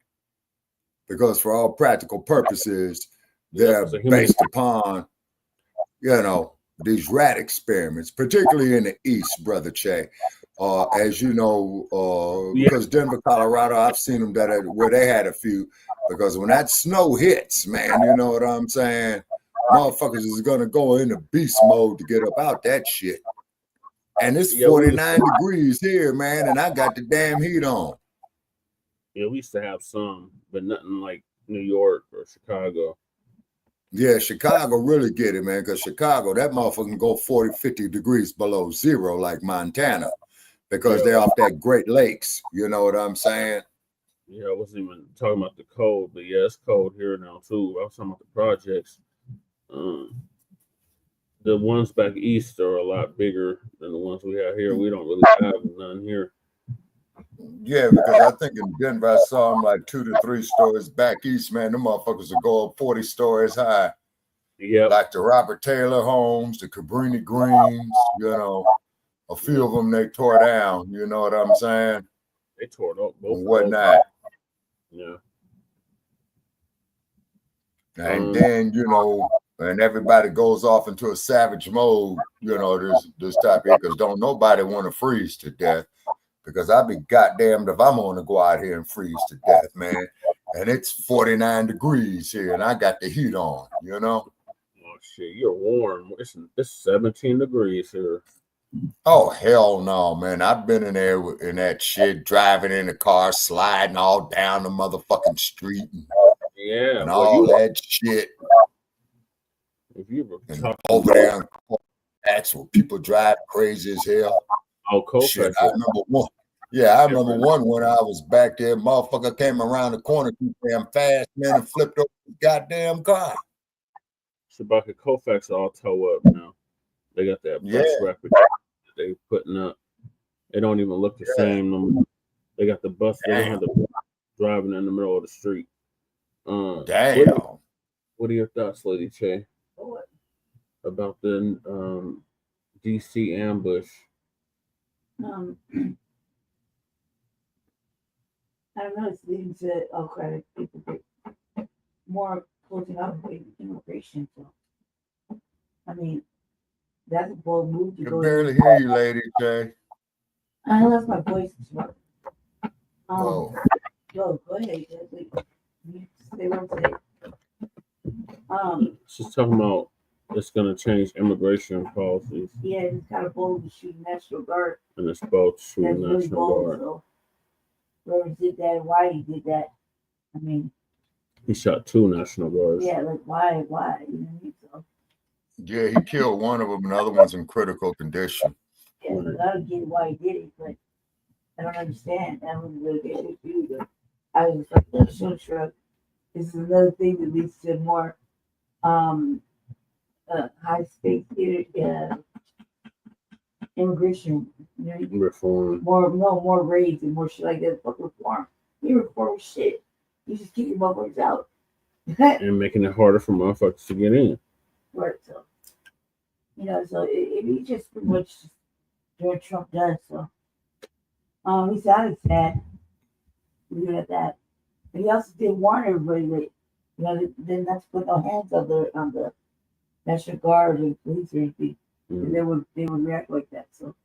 Because for all practical purposes, they're based upon, the these rat experiments, particularly in the East, Brother Che. As you know, because Denver, Colorado, I've seen them where they had a few. Because when that snow hits, man, you know what I'm saying? Motherfuckers is gonna go into beast mode to get up out that shit. And it's 49 degrees here, man, and I got the damn heat on. Yeah, we used to have some, but nothing like New York or Chicago. Yeah, Chicago really get it, man, because Chicago, that motherfucker can go 40, 50 degrees below zero like Montana because they're off that Great Lakes. You know what I'm saying? Yeah, I wasn't even talking about the cold, but yeah, it's cold here now too. I was talking about the projects. The ones back east are a lot bigger than the ones we have here. We don't really have none here. Yeah, because I think in Denver, I saw them like 2 to 3 stories back east, man. Them motherfuckers will go up 40 stories high. Yeah, like the Robert Taylor homes, the Cabrini Greens, you know, a few of them they tore down, you know what I'm saying? They tore it up both and whatnot. Yeah. And then, you know, and everybody goes off into a savage mode, you know, this type here, because don't nobody want to freeze to death. Because I'd be goddamned if I'm going to go out here and freeze to death, man. And it's 49 degrees here, and I got the heat on, you know? Oh, shit, you're warm. It's 17 degrees here. Oh, hell no, man. I've been in there in that shit, driving in the car, sliding all down the motherfucking street. And all that shit. If you were and over there, that's what people drive crazy as hell. Oh, cool. Shit, I remember one. Yeah, I remember one when I was back there. Motherfucker came around the corner too damn fast, man, and flipped over the goddamn car. Shabaka Koufax all toe up now. They got that bus record they putting up. They don't even look the same. No more. They got the bus. They don't have the bus driving in the middle of the street. Damn. What are your thoughts, Lady Che, about the DC ambush? I don't know. It's leading to credit people get more closing up with immigration. So, I mean, that's a bold move to I go. barely hear you, Lady Che. I lost my voice. Whoa. Go ahead. Stay one today. She's talking about it's going to change immigration policies. Yeah, it's kind of bold to shoot National Guard. And it's bold to shoot That's National really bold, Guard. so whoever did that, why he did that. I mean, he shot 2 National Guards. Yeah, like why? You know what I mean? So, yeah, he killed one of them, and the other one's in critical condition. Yeah, I don't get why he did it, but I don't understand. I don't really get it either. I was just like, so sure. This is another thing that leads to more high stakes immigration, you know, reform. More raids and more shit like that. Fuck reform. You reform shit. You just keep your motherfuckers out. And making it harder for motherfuckers to get in. Right. So, you know, so it just pretty much doing Trump does. So, he sounded sad. We leave it at that. But he also did warn everybody that, you know, then not to put no hands on the National Guard or police or anything. And they would react like that. So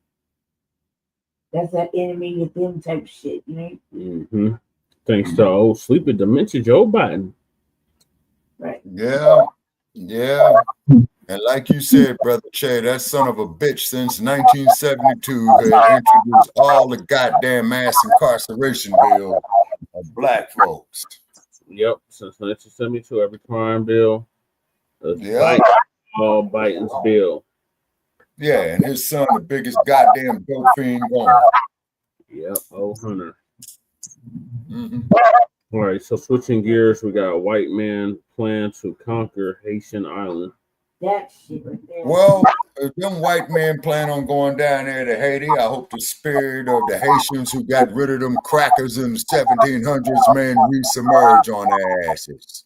that's that enemy within type shit, you know? Mm-hmm. Thanks to old sleepy dementia Joe Biden. Right. Yeah. And like you said, Brother Che, that son of a bitch since 1972 had introduced all the goddamn mass incarceration bill of black folks. Yep, since 1972, every crime bill. All Biden's bill. Yeah, and his son, the biggest goddamn dope fiend going. Yep, Hunter. Mm-hmm. All right, so switching gears, we got a white man plan to conquer Haitian Island. That shit right there. Well, if them white men plan on going down there to Haiti, I hope the spirit of the Haitians who got rid of them crackers in the 1700s, man, re-submerge on their asses.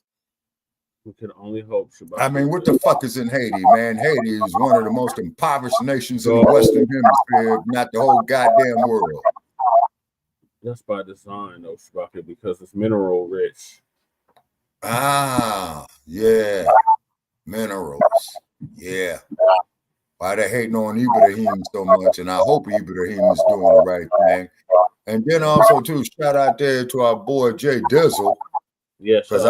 We can only hope. I mean, what the fuck is in Haiti, man? Haiti is one of the most impoverished nations in the Western Hemisphere, if not the whole goddamn world. That's by design, though, Shabaka, because it's mineral rich. Ah, yeah. Minerals. Yeah. why they hating on Ibrahim so much, and I hope Ibrahim is doing the right thing. And then also too, shout out there to our boy Jay Dizzle. Yes, because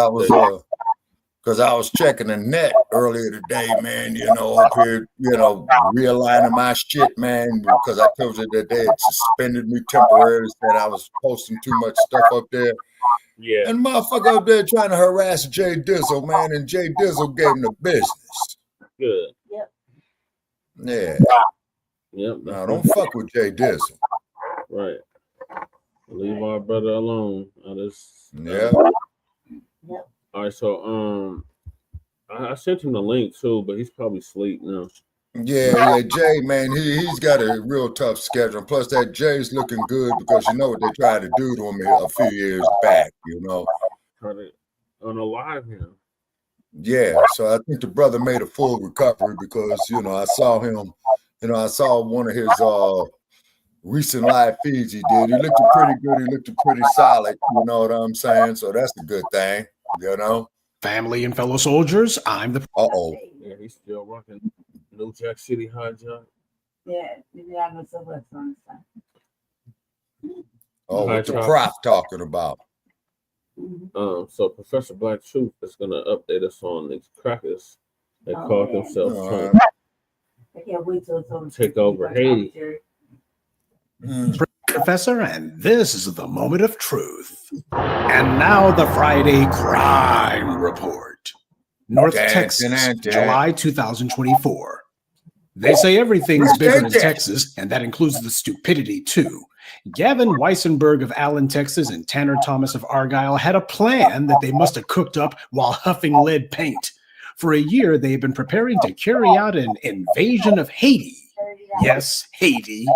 I was checking the net earlier today, man. You know, up here, you know, realigning my shit, man, because I told you that they had suspended me temporarily, said I was posting too much stuff up there. Yeah. And motherfucker up there trying to harass Jay Dizzle, man, and Jay Dizzle gave him the business. Good. Yep. Yeah. Yep. Now don't fuck with Jay Dizzle. Right. Leave our brother alone. Yeah. Yep. All right, so I sent him the link too, but he's probably asleep now. Yeah, Jay, man, he's got a real tough schedule. Plus, that Jay's looking good because you know what they tried to do to him a few years back, you know. Try to unalive him. Yeah, so I think the brother made a full recovery because, you know, I saw him, you know, I saw one of his recent live feeds he did. He looked pretty good. He looked pretty solid, you know what I'm saying? So that's a good thing, you know. Family and fellow soldiers, I'm the... Yeah, he's still rocking New Jack City high jump. Yeah, maybe I know so much on this side. Oh, what the prof talking about? So Professor Black Truth is gonna update us on these crackers that call themselves Trump. I can't wait till it's on. Take over Haiti. Professor, and this is the moment of truth. And now the Friday Crime Report. North Texas, July 2024. They say everything's bigger in Texas, and that includes the stupidity too. Gavin Weissenberg of Allen, Texas, and Tanner Thomas of Argyle had a plan that they must have cooked up while huffing lead paint. For a year, they have been preparing to carry out an invasion of Haiti. Yes, Haiti.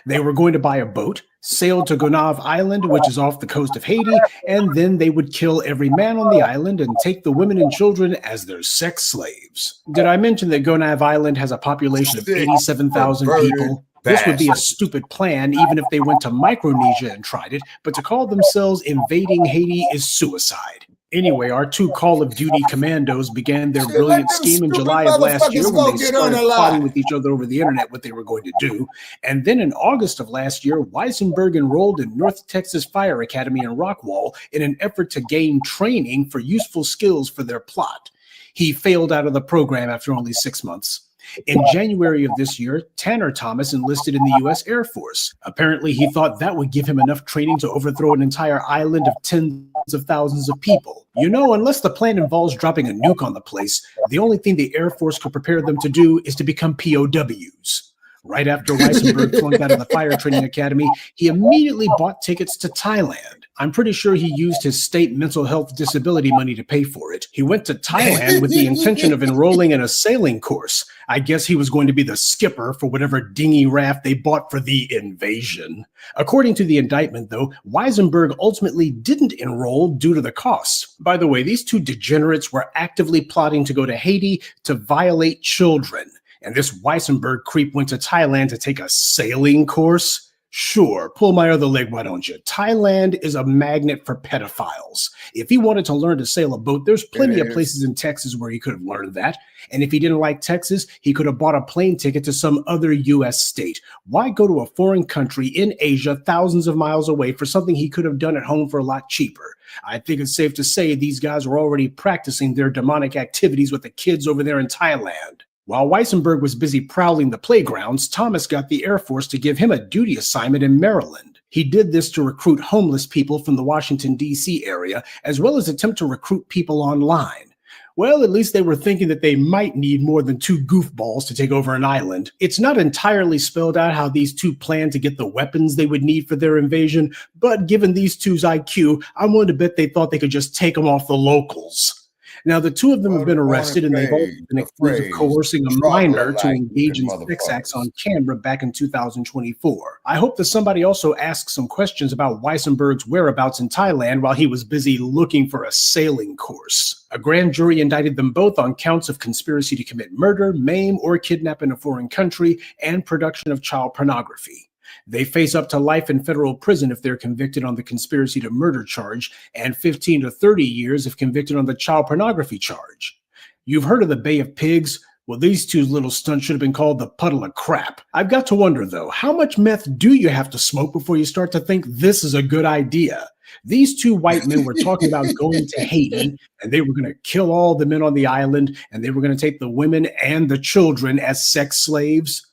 They were going to buy a boat, sail to Gonave Island, which is off the coast of Haiti, and then they would kill every man on the island and take the women and children as their sex slaves. Did I mention that Gonave Island has a population of 87,000 people? This would be a stupid plan even if they went to Micronesia and tried it, but to call themselves invading Haiti is suicide. Anyway, our two Call of Duty commandos began their brilliant scheme in July of last year when they started plotting with each other over the internet what they were going to do. And then in August of last year, Weissenberg enrolled in North Texas Fire Academy in Rockwall in an effort to gain training for useful skills for their plot. He failed out of the program after only 6 months. In January of this year, Tanner Thomas enlisted in the U.S. Air Force. Apparently, he thought that would give him enough training to overthrow an entire island of tens of thousands of people. You know, unless the plan involves dropping a nuke on the place, the only thing the Air Force could prepare them to do is to become POWs. Right after Weissenberg flunked out of the fire training academy, he immediately bought tickets to Thailand. I'm pretty sure he used his state mental health disability money to pay for it. He went to Thailand with the intention of enrolling in a sailing course. I guess he was going to be the skipper for whatever dinghy raft they bought for the invasion. According to the indictment, though, Weissenberg ultimately didn't enroll due to the costs. By the way, these two degenerates were actively plotting to go to Haiti to violate children. And this Weissenberg creep went to Thailand to take a sailing course? Sure, pull my other leg, why don't you? Thailand is a magnet for pedophiles. If he wanted to learn to sail a boat, there's plenty of places in Texas where he could have learned that. And if he didn't like Texas, he could have bought a plane ticket to some other U.S. state. Why go to a foreign country in Asia, thousands of miles away, for something he could have done at home for a lot cheaper? I think it's safe to say these guys were already practicing their demonic activities with the kids over there in Thailand. While Weissenberg was busy prowling the playgrounds, Thomas got the Air Force to give him a duty assignment in Maryland. He did this to recruit homeless people from the Washington, D.C. area, as well as attempt to recruit people online. Well, at least they were thinking that they might need more than 2 goofballs to take over an island. It's not entirely spelled out how these two planned to get the weapons they would need for their invasion, but given these two's IQ, I'm willing to bet they thought they could just take them off the locals. Now, the two of them have been arrested, and they've also been accused of coercing a minor to engage in sex acts on camera back in 2024. I hope that somebody also asks some questions about Weissenberg's whereabouts in Thailand while he was busy looking for a sailing course. A grand jury indicted them both on counts of conspiracy to commit murder, maim, or kidnap in a foreign country, and production of child pornography. They face up to life in federal prison if they're convicted on the conspiracy to murder charge, and 15 to 30 years if convicted on the child pornography charge. You've heard of the Bay of Pigs? Well, these two little stunts should have been called the puddle of crap. I've got to wonder, though, how much meth do you have to smoke before you start to think this is a good idea? These two white men were talking about going to Haiti, and they were going to kill all the men on the island, and they were going to take the women and the children as sex slaves.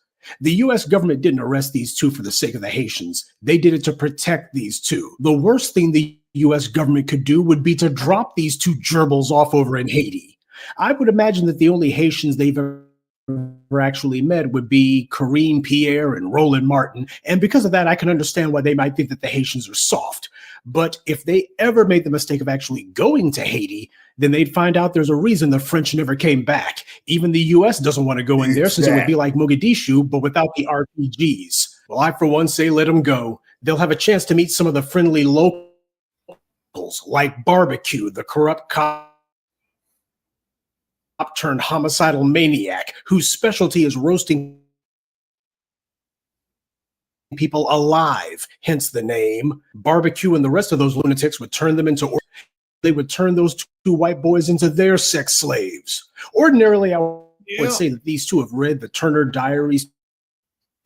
The U.S. government didn't arrest these two for the sake of the Haitians. They did it to protect these two. The worst thing the U.S. government could do would be to drop these two gerbils off over in Haiti. I would imagine that the only Haitians they've ever actually met would be Corinne Pierre and Roland Martin. And because of that, I can understand why they might think that the Haitians are soft. But if they ever made the mistake of actually going to Haiti, then they'd find out there's a reason the French never came back. Even the U.S. doesn't want to go in there since it would be like Mogadishu, but without the RPGs. Well, I, for one, say let them go. They'll have a chance to meet some of the friendly locals like Barbecue, the corrupt cop turned homicidal maniac whose specialty is roasting people alive, hence the name. Barbecue and the rest of those lunatics would turn them into, they would turn those two white boys into their sex slaves. Ordinarily, I would say that these two have read the Turner Diaries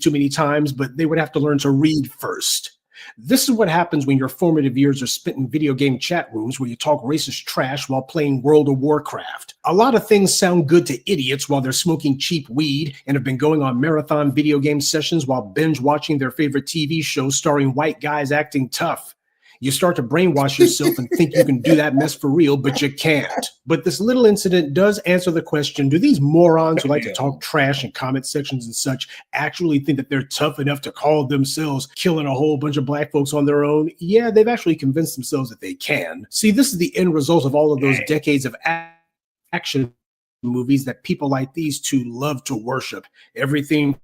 too many times, but they would have to learn to read first. This is what happens when your formative years are spent in video game chat rooms where you talk racist trash while playing World of Warcraft. A lot of things sound good to idiots while they're smoking cheap weed and have been going on marathon video game sessions while binge watching their favorite TV shows starring white guys acting tough. You start to brainwash yourself and think you can do that mess for real, but you can't. But this little incident does answer the question, do these morons who like to talk trash in comment sections and such actually think that they're tough enough to call themselves killing a whole bunch of black folks on their own? Yeah, they've actually convinced themselves that they can. See, this is the end result of all of those decades of action movies that people like these two love to worship. Everything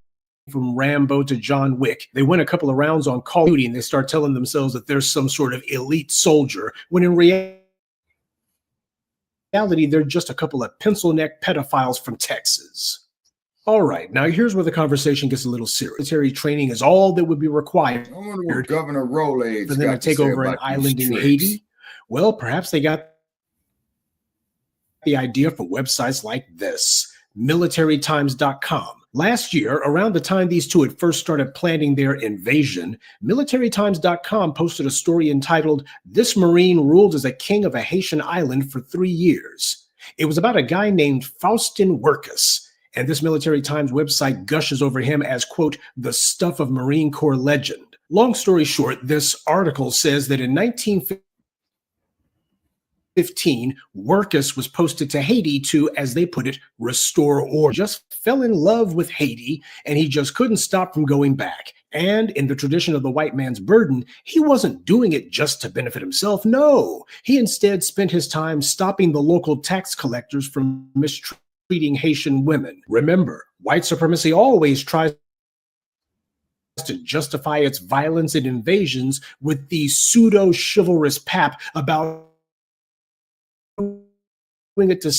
from Rambo to John Wick. They win a couple of rounds on Call of Duty and they start telling themselves that there's some sort of elite soldier, when in reality, they're just a couple of pencil-neck pedophiles from Texas. All right, now here's where the conversation gets a little serious. Military training is all that would be required for Governor Rolaids for them to take over an island in Haiti. Well, perhaps they got the idea for websites like this, militarytimes.com. Last year, around the time these two had first started planning their invasion, militarytimes.com posted a story entitled, "This Marine ruled as a king of a Haitian island for 3 years." It was about a guy named Faustin Workus, and this Military Times website gushes over him as, quote, the stuff of Marine Corps legend. Long story short, this article says that in 1915, Workus was posted to Haiti to, as they put it, restore order. Just fell in love with Haiti, and he just couldn't stop from going back. And in the tradition of the white man's burden, he wasn't doing it just to benefit himself. No, he instead spent his time stopping the local tax collectors from mistreating Haitian women. Remember, white supremacy always tries to justify its violence and invasions with the pseudo-chivalrous pap about doing it to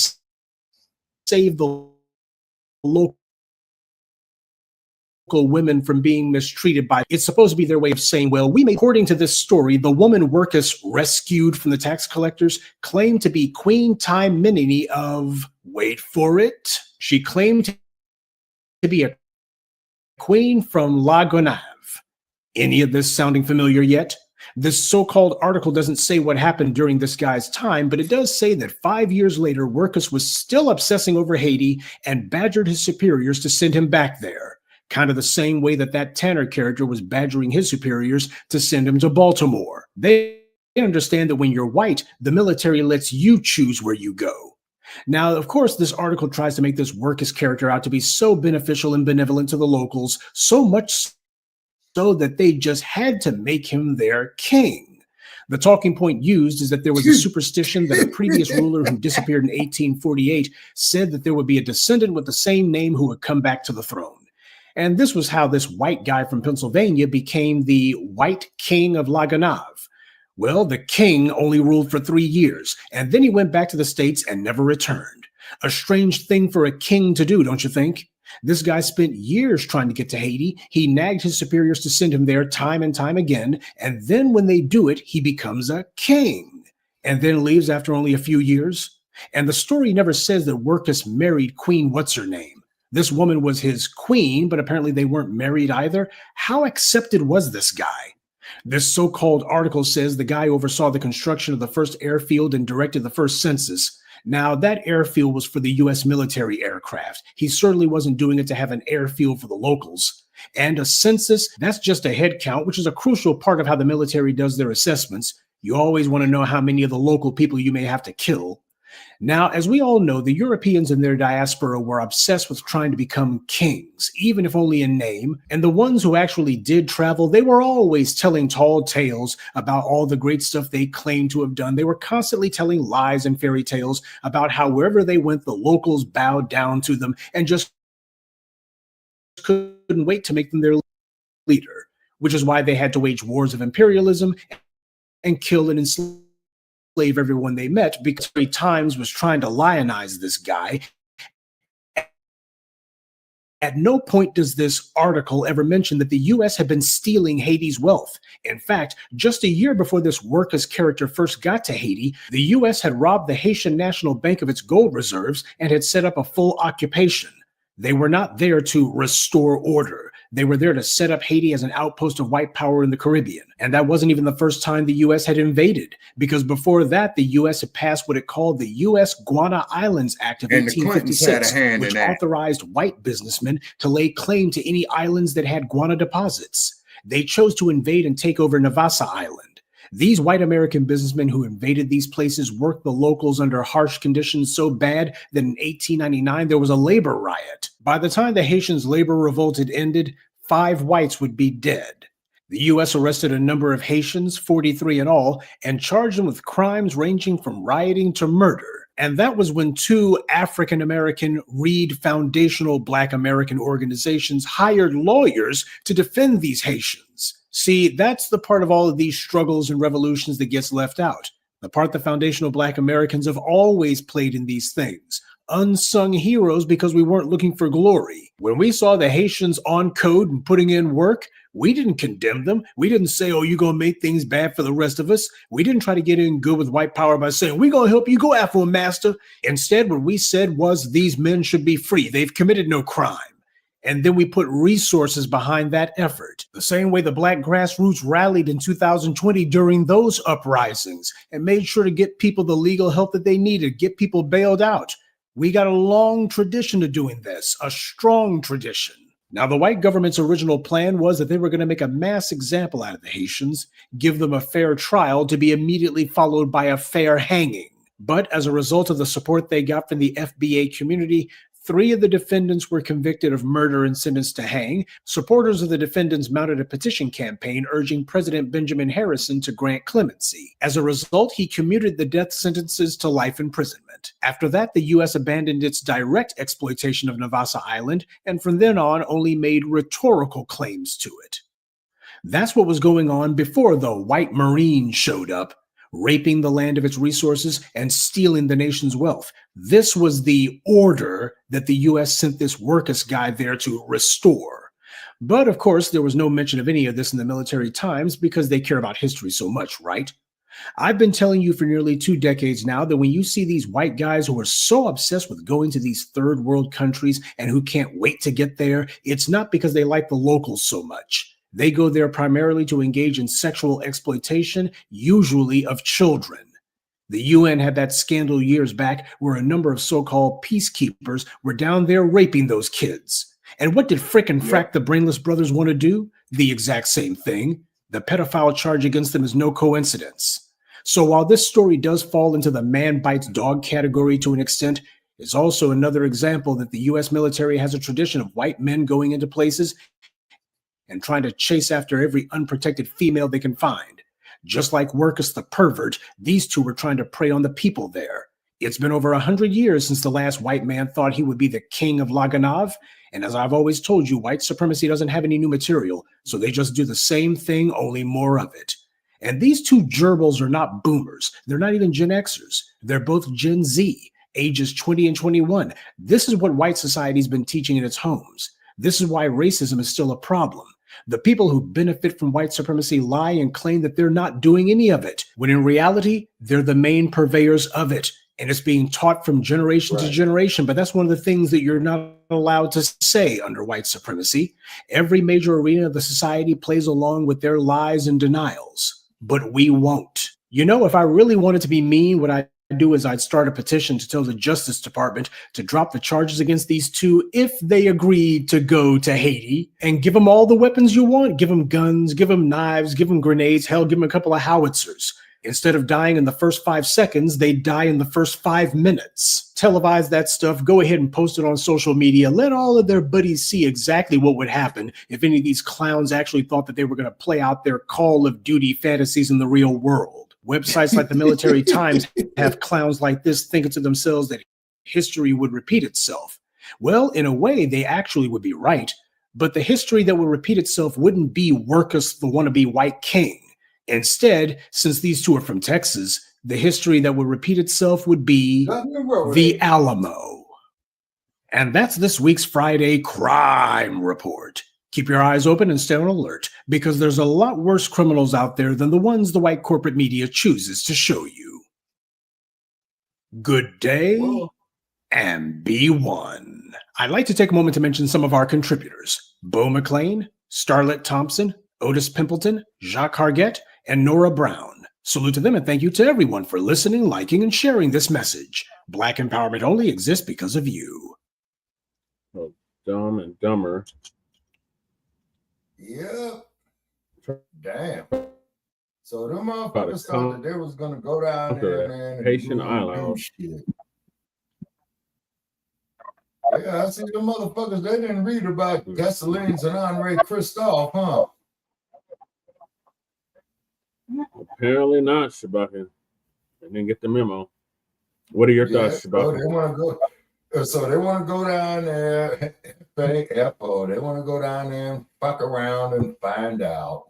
save the local women from being mistreated by. It's supposed to be their way of saying, well, according to this story, the woman Workus rescued from the tax collectors claimed to be Queen Taimini of, wait for it, she claimed to be a queen from La Gonave. Any of this sounding familiar yet? This so-called article doesn't say what happened during this guy's time, but it does say that 5 years later, Workus was still obsessing over Haiti and badgered his superiors to send him back there. Kind of the same way that that Tanner character was badgering his superiors to send him to Baltimore. They understand that when you're white, the military lets you choose where you go. Now, of course, this article tries to make this Workus character out to be so beneficial and benevolent to the locals, so much so that they just had to make him their king. The talking point used is that there was a superstition that a previous ruler who disappeared in 1848 said that there would be a descendant with the same name who would come back to the throne. And this was how this white guy from Pennsylvania became the White King of La Gonave. Well, the king only ruled for 3 years, and then he went back to the States and never returned. A strange thing for a king to do, don't you think? This guy spent years trying to get to Haiti. He nagged his superiors to send him there time and time again. And then when they do it, he becomes a king and then leaves after only a few years. And the story never says that Workus married Queen What's-Her-Name. This woman was his queen, but apparently they weren't married either. How accepted was this guy? This so-called article says the guy oversaw the construction of the first airfield and directed the first census. Now, that airfield was for the U.S. military aircraft. He certainly wasn't doing it to have an airfield for the locals. And a census, that's just a head count, which is a crucial part of how the military does their assessments. You always want to know how many of the local people you may have to kill. Now, as we all know, the Europeans and their diaspora were obsessed with trying to become kings, even if only in name. And the ones who actually did travel, they were always telling tall tales about all the great stuff they claimed to have done. They were constantly telling lies and fairy tales about how wherever they went, the locals bowed down to them and just couldn't wait to make them their leader, which is why they had to wage wars of imperialism and kill and enslave everyone they met, because Times was trying to lionize this guy. At no point does this article ever mention that the U.S. had been stealing Haiti's wealth. In fact, just a year before this Workus character first got to Haiti, the U.S. had robbed the Haitian National Bank of its gold reserves and had set up a full occupation. They were not there to restore order. They were there to set up Haiti as an outpost of white power in the Caribbean. And that wasn't even the first time the U.S. had invaded, because before that, the U.S. had passed what it called the U.S. Guana Islands Act of 1856, which authorized white businessmen to lay claim to any islands that had guana deposits. They chose to invade and take over Navassa Island. These white American businessmen who invaded these places worked the locals under harsh conditions so bad that in 1899 there was a labor riot. By the time the Haitians' labor revolt had ended, 5 whites would be dead. The U.S. arrested a number of Haitians, 43 in all, and charged them with crimes ranging from rioting to murder. And that was when 2 African-American Reed Foundational Black American organizations hired lawyers to defend these Haitians. See, that's the part of all of these struggles and revolutions that gets left out. The part the foundational Black Americans have always played in these things. Unsung heroes because we weren't looking for glory. When we saw the Haitians on code and putting in work, we didn't condemn them. We didn't say, oh, you're going to make things bad for the rest of us. We didn't try to get in good with white power by saying, we're going to help you go after them, master. Instead, what we said was these men should be free. They've committed no crime. And then we put resources behind that effort. The same way the Black grassroots rallied in 2020 during those uprisings and made sure to get people the legal help that they needed, get people bailed out. We got a long tradition of doing this, a strong tradition. Now, the white government's original plan was that they were going to make a mass example out of the Haitians, give them a fair trial to be immediately followed by a fair hanging. But as a result of the support they got from the FBA community, 3 of the defendants were convicted of murder and sentenced to hang. Supporters of the defendants mounted a petition campaign urging President Benjamin Harrison to grant clemency. As a result, he commuted the death sentences to life imprisonment. After that, the U.S. abandoned its direct exploitation of Navassa Island, and from then on only made rhetorical claims to it. That's what was going on before the white Marines showed up, raping the land of its resources and stealing the nation's wealth. This was the order that the U.S. sent this Workus guy there to restore. But of course, there was no mention of any of this in the Military Times because they care about history so much, right? I've been telling you for nearly 2 decades now that when you see these white guys who are so obsessed with going to these third world countries and who can't wait to get there, it's not because they like the locals so much. They go there primarily to engage in sexual exploitation, usually of children. The UN had that scandal years back where a number of so-called peacekeepers were down there raping those kids. And what did frickin' Frack the Brainless brothers want to do? The exact same thing. The pedophile charge against them is no coincidence. So while this story does fall into the man bites dog category to an extent, it's also another example that the US military has a tradition of white men going into places and trying to chase after every unprotected female they can find. Just like Workus the pervert, these 2 were trying to prey on the people there. It's been over 100 years since the last white man thought he would be the king of La Gonave, and as I've always told you, white supremacy doesn't have any new material, so they just do the same thing, only more of it. And these 2 gerbils are not boomers. They're not even Gen Xers. They're both Gen Z, ages 20 and 21. This is what white society's been teaching in its homes. This is why racism is still a problem. The people who benefit from white supremacy lie and claim that they're not doing any of it, when in reality, they're the main purveyors of it. and it's being taught from generation to generation. But that's one of the things that you're not allowed to say under white supremacy. Every major arena of the society plays along with their lies and denials, but we won't. You know, if I really wanted to be mean, what I'd do is I'd start a petition to tell the Justice Department to drop the charges against these two if they agreed to go to Haiti, and give them all the weapons you want. Give them guns, give them knives, give them grenades, hell, give them a couple of howitzers. Instead of dying in the first 5 seconds, they die in the first 5 minutes. Televise that stuff, go ahead and post it on social media. Let all of their buddies see exactly what would happen if any of these clowns actually thought that they were going to play out their Call of Duty fantasies in the real world. Websites like the Military Times have clowns like this thinking to themselves that history would repeat itself. Well, in a way, they actually would be right, but the history that would repeat itself wouldn't be Workus the wannabe white king. Instead, since these two are from Texas, the history that would repeat itself would be the Alamo. And that's this week's Friday Crime Report. Keep your eyes open and stay on alert, because there's a lot worse criminals out there than the ones the white corporate media chooses to show you. Good day and be one. I'd like to take a moment to mention some of our contributors: Bo McLean, Starlet Thompson, Otis Pimpleton, Jacques Hargett, and Nora Brown. Salute to them, and thank you to everyone for listening, liking, and sharing this message. Black empowerment only exists because of you. Oh, Dumb and Dumber. Yep. Damn. So them motherfuckers thought that they was gonna go down there, man, and Haitian do Island. shit. Yeah, I see the motherfuckers. They didn't read about Dessalines and Andre Christophe, huh? Apparently not, Shabaka. I didn't get the memo. What are your thoughts, Shabaka? They want to go. So they want to go down there, fake FO. They want to go down there and fuck around and find out.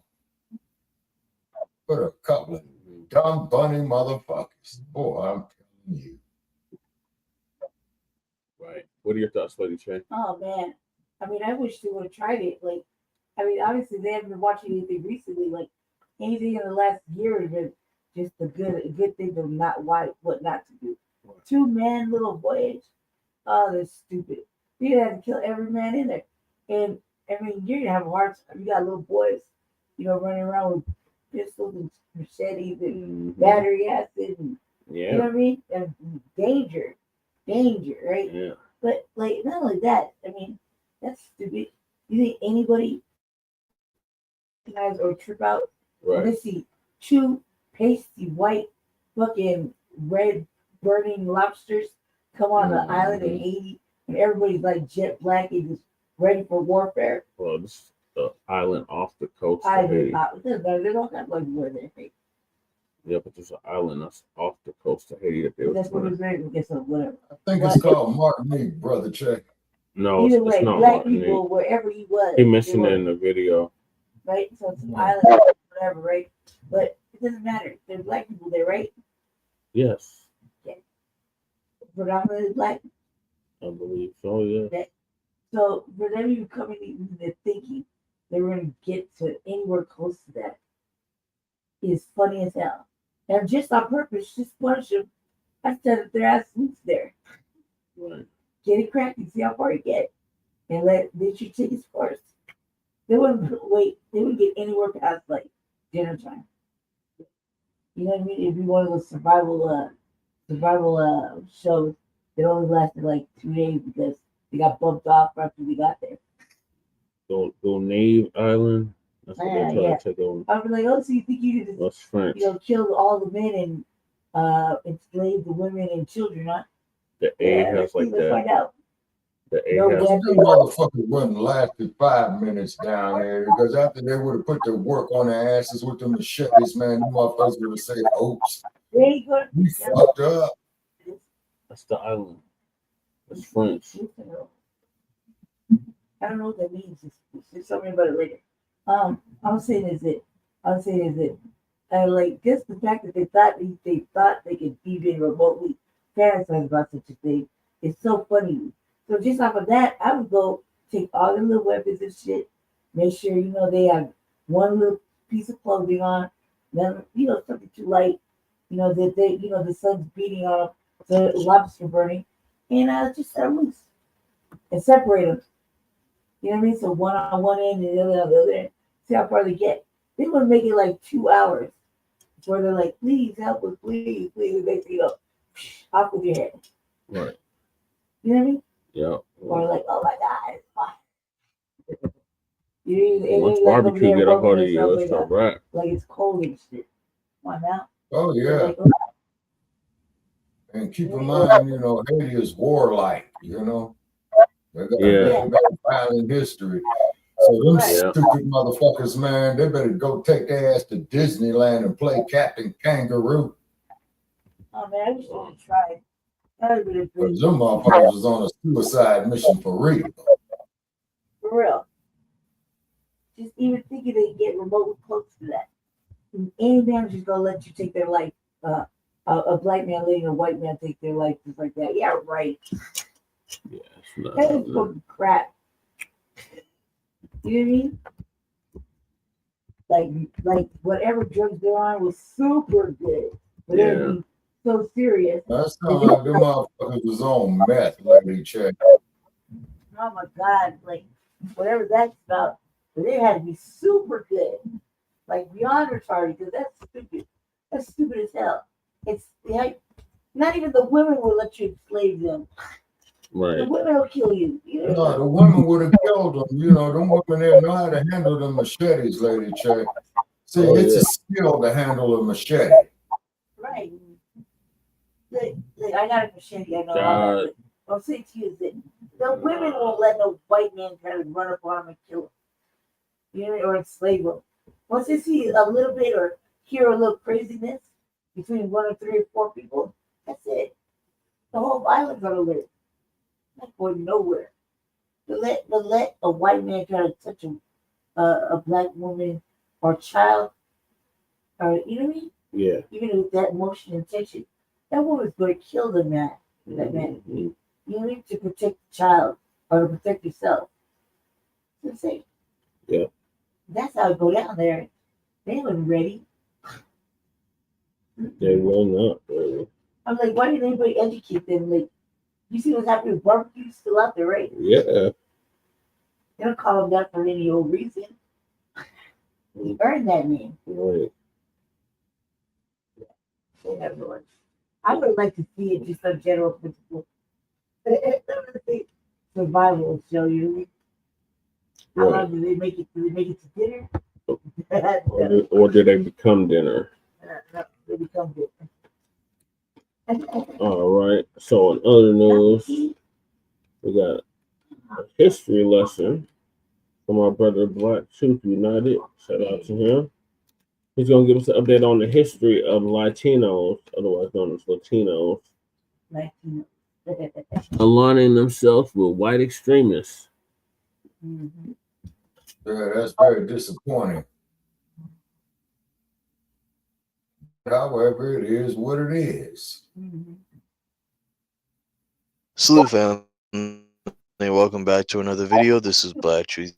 But a couple of dumb bunny motherfuckers. Boy, I'm telling you. Right. What are your thoughts, Lady Che? Oh man, I mean, I wish they would have tried it. Like, I mean, obviously they haven't been watching anything recently. Like, anything in the last year has been just a good thing of not what not to do. 2-man little voyage. Oh, that's stupid. You have to kill every man in there, and I mean, you're gonna have a hard time. You got little boys, you know, running around with pistols and machetes and battery acid, and you know what I mean? And danger, right? Yeah. But like, not only that, I mean, that's stupid. You think anybody recognize or trip out when they see 2 pasty white fucking red burning lobsters come on the island in Haiti, and everybody's like jet black and just ready for warfare? Well, this is the island off the coast of Haiti. They don't have like where they're Haiti. Yeah, but there's an island that's off the coast of Haiti that they That's what it's ready to get some whatever. I think it's called Martinique, brother Check. No, Either it's way, not black Martinique. people, wherever he was. He mentioned it in the video. Right? So it's an island, whatever, right? But it doesn't matter. There's black people there, right? Yes, Predominantly black. I believe so, yeah. Okay. So for them even coming into the thinking they were going to get to anywhere close to that is funny as hell. And just on purpose, just punish them. I said that their ass roots there. Right. Get it cracked and see how far you get. And let your tickets first. They wouldn't wait. They wouldn't get anywhere past like dinner time. You know what I mean? It'd be one of those survival shows that only lasted like 2 days because they got bumped off after we got there. Go Nave Island. That's what they're trying to take over. I'd be like, oh, so you think you could That's French. Kill all the men and enslave the women and children, huh? The A has like let's that. find out. The A No, has them motherfuckers wouldn't lasted 5 minutes down there, because after they would have put the work on their asses with them machetes, man, them motherfuckers would have said, oops, we fucked up. That's the island. It's French. I don't know what that means. Just tell me about it later. I'm saying is that like just the fact that they thought they could even remotely fantasize about such a thing is so funny. So just off of that, I would go take all the little weapons and shit, make sure they have one little piece of clothing on, then something too light, that they the sun's beating on them, the lobster burning, and just set them loose and separate them. You know what I mean? So one on one end and the other on the other end. See how far they get. They want to make it like 2 hours where they're like, please help us, please, please. And they say, off with your head. Right. You know what I mean? Yeah. Or like, oh my God, it's hot. Once barbecue get up out of you, it's a wrap. Like it's cold and shit. Come on now. Oh yeah. Like, oh. And keep in mind, Haiti is warlike, They got a violent history. So them stupid motherfuckers, man, they better go take their ass to Disneyland and play Captain Kangaroo. Oh man, I just want to try it. Because them motherfuckers was on a suicide mission for real. For real. Just even thinking they get remotely close to that. Any man is gonna let you take their life. A black man letting a white man take their life just like that. Yeah, right. Yeah, that is fucking crap. You know what I mean? Like whatever drugs they're on was super good. But it'd be so serious. That sounds like them motherfuckers was on meth, let me check. Oh my God, like whatever that's about, but it had to be super good. Like beyond retarded, because that's stupid. That's stupid as hell. It's like not even the women will let you enslave them. Right. The women will kill you. No, the women would have killed them. Them women there know how to handle the machetes, lady check. See, it's a skill to handle a machete. Right. I got a machete. I know all that. But I'll say to you is that the women won't let no white man try to run up on them and kill them. Or enslave them. Once they see a little bit or hear a little craziness between 1 or 3 or 4 people, that's it. The whole island's gonna live. Not going nowhere. To let a white man try to touch a black woman or child, or you know what I mean? Yeah. Even with that emotion and tension, that woman's going to kill the man. That man. You need to protect the child or to protect yourself. That's it. Yeah. That's how it go down there. They weren't ready. They were not ready. I'm like, why didn't anybody educate them? Like, you see what's happening with barbecue still out there, right? Yeah. They don't call them that for any old reason. They earned that name. Right. They have no one. I would like to see it just on general principle. Survival show, you. How long do they make it? Do they make it to dinner? Or did they become dinner? No, they become dinner. All right. So in other news, we got a history lesson from our brother Black Truth United. Shout out to him. He's going to give us an update on the history of Latinos, otherwise known as Latinos, aligning themselves with white extremists. Mm-hmm. Yeah, that's very disappointing. However, it is what it is. Mm-hmm. Salute, family. Welcome back to another video. This is Black Truth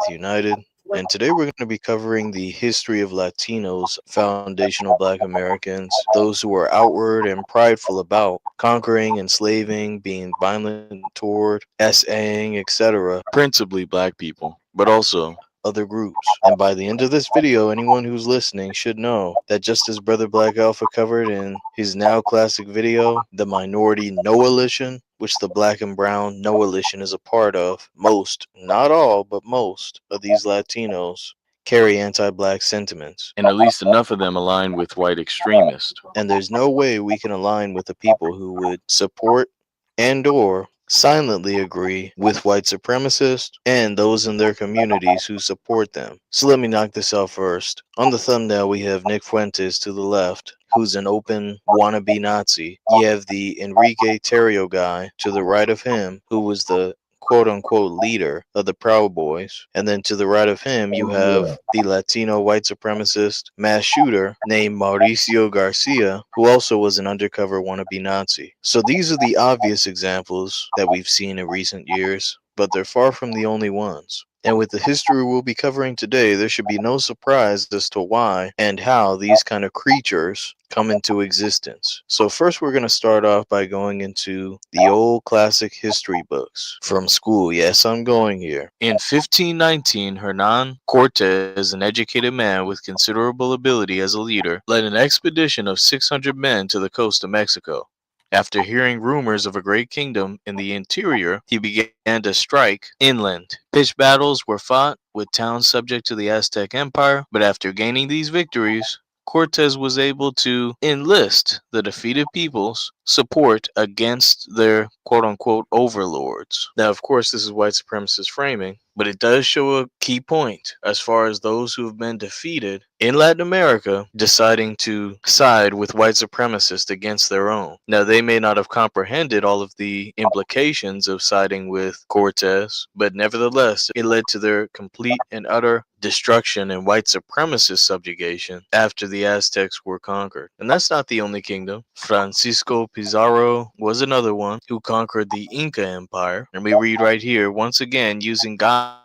United. And today we're going to be covering the history of Latinos, foundational Black Americans, those who are outward and prideful about conquering, enslaving, being violent toward, SAing, etc., principally Black people, but also other groups. And by the end of this video, anyone who's listening should know that just as Brother Black Alpha covered in his now classic video, the Minority Noalition, which the Black and Brown Noalition is a part of, most, not all, but most of these Latinos carry anti-Black sentiments. And at least enough of them align with white extremists. And there's no way we can align with the people who would support and or silently agree with white supremacists and those in their communities who support them. So let me knock this out first. On the thumbnail, we have Nick Fuentes to the left, who's an open wannabe Nazi. You have the Enrique Tarrio guy to the right of him, who was the quote-unquote leader of the Proud Boys. And then to the right of him, you have the Latino white supremacist mass shooter named Mauricio Garcia, who also was an undercover wannabe Nazi. So these are the obvious examples that we've seen in recent years, but they're far from the only ones. And with the history we'll be covering today, there should be no surprise as to why and how these kind of creatures come into existence. So first we're going to start off by going into the old classic history books from school. Yes, I'm going here. In 1519, Hernan Cortes, an educated man with considerable ability as a leader, led an expedition of 600 men to the coast of Mexico. After hearing rumors of a great kingdom in the interior, he began to strike inland. Pitched battles were fought with towns subject to the Aztec Empire, but after gaining these victories, Cortes was able to enlist the defeated people's support against their quote-unquote overlords. Now, of course, this is white supremacist framing, but it does show a key point as far as those who have been defeated in Latin America deciding to side with white supremacists against their own. Now, they may not have comprehended all of the implications of siding with Cortes, but nevertheless, it led to their complete and utter destruction and white supremacist subjugation after the Aztecs were conquered. And that's not the only kingdom. Francisco Pizarro was another one who conquered the Inca Empire. And we read right here, once again, using guile